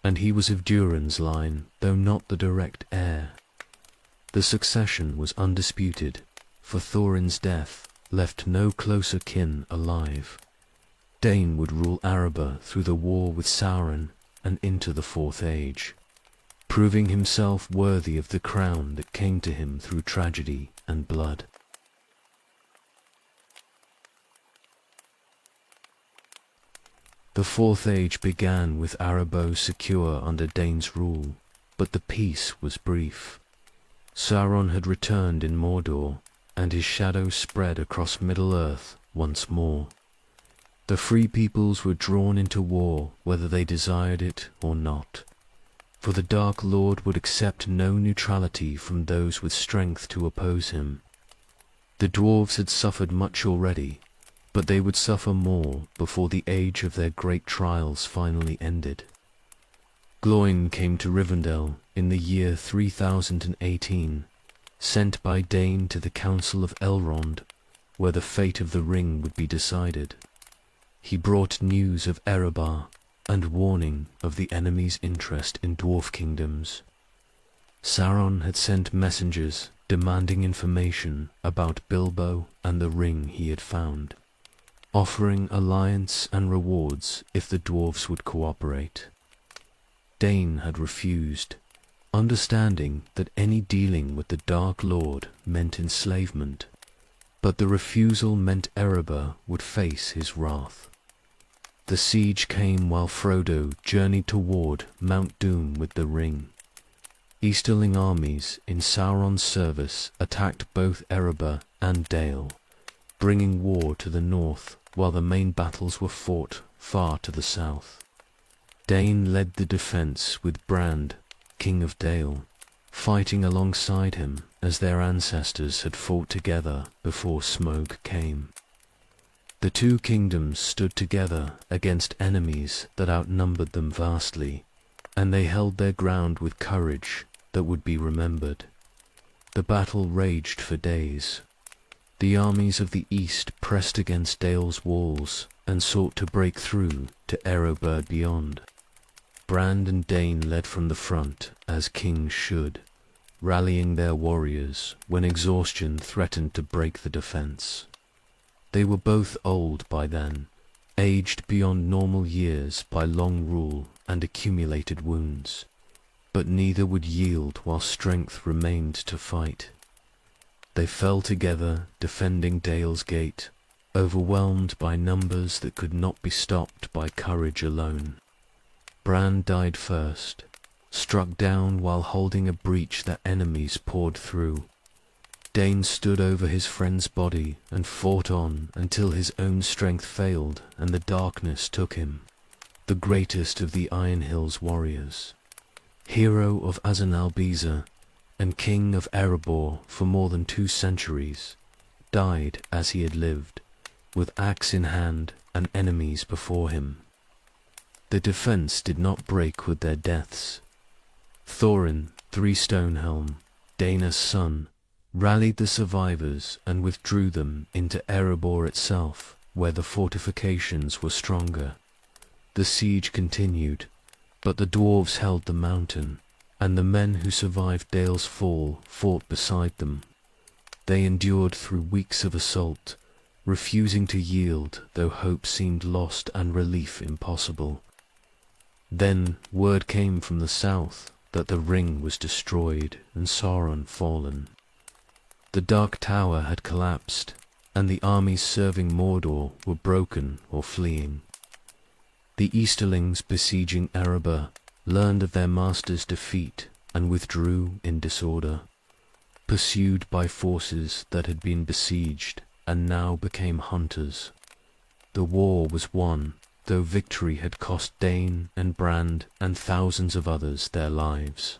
and he was of Durin's line, though not the direct heir. The succession was undisputed, for Thorin's death left no closer kin alive. Dane would rule Araba through the war with Sauron and into the Fourth Age, proving himself worthy of the crown that came to him through tragedy and blood. The Fourth Age began with Arabo secure under Dane's rule, but the peace was brief. Sauron had returned in Mordor, and his shadow spread across Middle-earth once more. The free peoples were drawn into war whether they desired it or not, for the Dark Lord would accept no neutrality from those with strength to oppose him. The dwarves had suffered much already, but they would suffer more before the age of their great trials finally ended. Gloin came to Rivendell in the year 3018, sent by Dane to the Council of Elrond, where the fate of the ring would be decided. He brought news of Erebor and warning of the enemy's interest in dwarf kingdoms. Sauron had sent messengers demanding information about Bilbo and the ring he had found, offering alliance and rewards if the dwarves would cooperate. Dane had refused, understanding that any dealing with the Dark Lord meant enslavement, but the refusal meant Erebor would face his wrath. The siege came while Frodo journeyed toward Mount Doom with the ring. Easterling armies in Sauron's service attacked both Erebor and Dale, bringing war to the north while the main battles were fought far to the south. Dane led the defense with Brand, King of Dale, fighting alongside him as their ancestors had fought together before Smoke came. The two kingdoms stood together against enemies that outnumbered them vastly, and they held their ground with courage that would be remembered. The battle raged for days. The armies of the east pressed against Dale's walls and sought to break through to Erebor beyond. Brand and Dane led from the front, as kings should, rallying their warriors when exhaustion threatened to break the defense. They were both old by then, aged beyond normal years by long rule and accumulated wounds, but neither would yield while strength remained to fight. They fell together defending Dale's Gate, overwhelmed by numbers that could not be stopped by courage alone. Bran died first, struck down while holding a breach that enemies poured through. Dane stood over his friend's body and fought on until his own strength failed and the darkness took him, the greatest of the Iron Hills warriors. Hero of Azanalbiza and king of Erebor for more than 2 centuries, died as he had lived, with axe in hand and enemies before him. The defense did not break with their deaths. Thorin, 3 Stonehelm, Dana's son, rallied the survivors and withdrew them into Erebor itself, where the fortifications were stronger. The siege continued, but the dwarves held the mountain, and the men who survived Dale's fall fought beside them. They endured through weeks of assault, refusing to yield though hope seemed lost and relief impossible. Then word came from the south that the ring was destroyed and Sauron fallen. The Dark Tower had collapsed, and the armies serving Mordor were broken or fleeing. The Easterlings besieging Erebor learned of their master's defeat and withdrew in disorder, pursued by forces that had been besieged and now became hunters. The war was won, though victory had cost Dane and Brand and thousands of others their lives.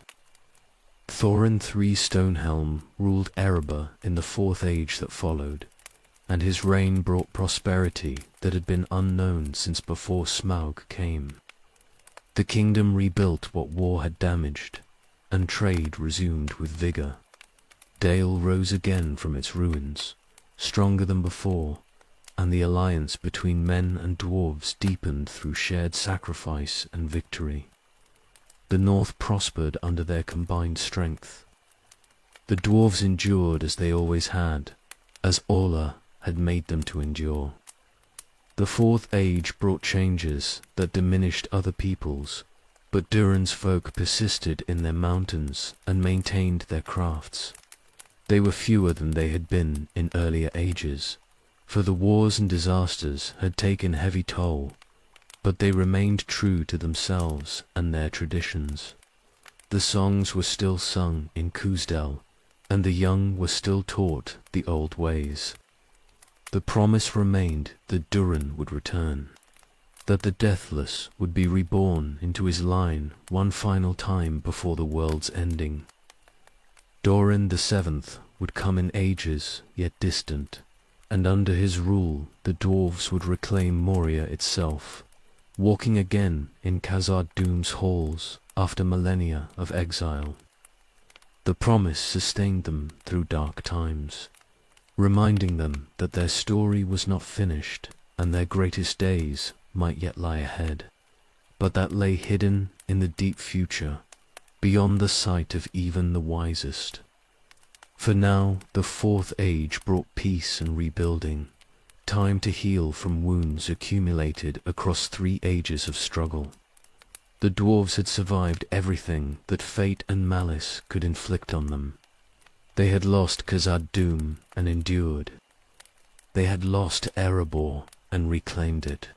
Thorin 3 Stonehelm ruled Erebor in the 4th Age that followed, and his reign brought prosperity that had been unknown since before Smaug came. The kingdom rebuilt what war had damaged, and trade resumed with vigor. Dale rose again from its ruins, stronger than before, and the alliance between men and dwarves deepened through shared sacrifice and victory. The North prospered under their combined strength. The dwarves endured as they always had, as Orla had made them to endure. The fourth age brought changes that diminished other peoples, but Durin's folk persisted in their mountains and maintained their crafts. They were fewer than they had been in earlier ages, for the wars and disasters had taken heavy toll, but they remained true to themselves and their traditions. The songs were still sung in Kuzdel, and the young were still taught the old ways. The promise remained that Durin would return, that the deathless would be reborn into his line one final time before the world's ending. Durin the Seventh would come in ages yet distant, and under his rule the Dwarves would reclaim Moria itself, walking again in Khazad-dûm's halls after millennia of exile. The promise sustained them through dark times, reminding them that their story was not finished and their greatest days might yet lie ahead, but that lay hidden in the deep future, beyond the sight of even the wisest. For now the fourth age brought peace and rebuilding, time to heal from wounds accumulated across 3 ages of struggle. The Dwarves had survived everything that fate and malice could inflict on them. They had lost Khazad-dûm and endured. They had lost Erebor and reclaimed it.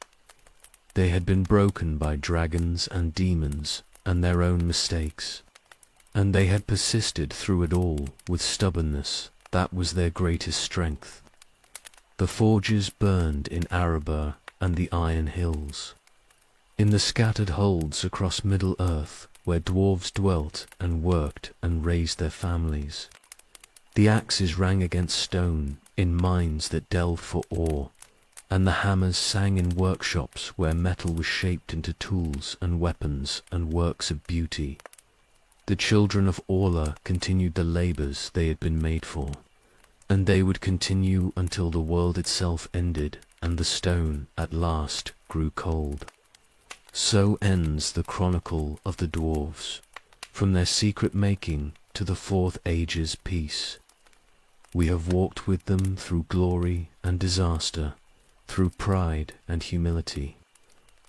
They had been broken by dragons and demons and their own mistakes, and they had persisted through it all with stubbornness that was their greatest strength. The forges burned in Erebor and the Iron Hills, in the scattered holds across Middle-earth where Dwarves dwelt and worked and raised their families. The axes rang against stone in mines that delved for ore, and the hammers sang in workshops where metal was shaped into tools and weapons and works of beauty. The children of Orla continued the labors they had been made for, and they would continue until the world itself ended and the stone at last grew cold. So ends the chronicle of the Dwarves, from their secret making to the fourth age's peace. We have walked with them through glory and disaster, through pride and humility,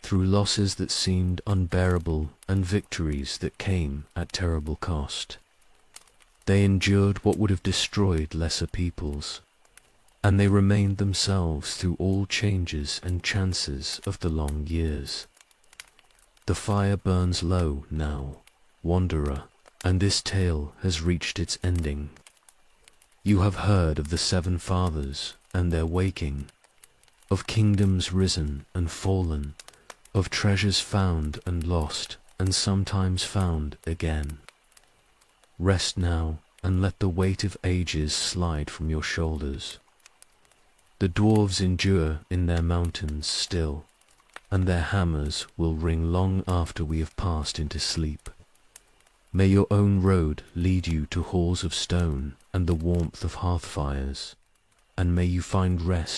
through losses that seemed unbearable and victories that came at terrible cost. They endured what would have destroyed lesser peoples, and they remained themselves through all changes and chances of the long years. The fire burns low now, wanderer, and this tale has reached its ending. You have heard of the 7 fathers and their waking, of kingdoms risen and fallen, of treasures found and lost and sometimes found again. Rest now and let the weight of ages slide from your shoulders. The Dwarves endure in their mountains still, and their hammers will ring long after we have passed into sleep. May your own road lead you to halls of stone and the warmth of hearth fires, and may you find rest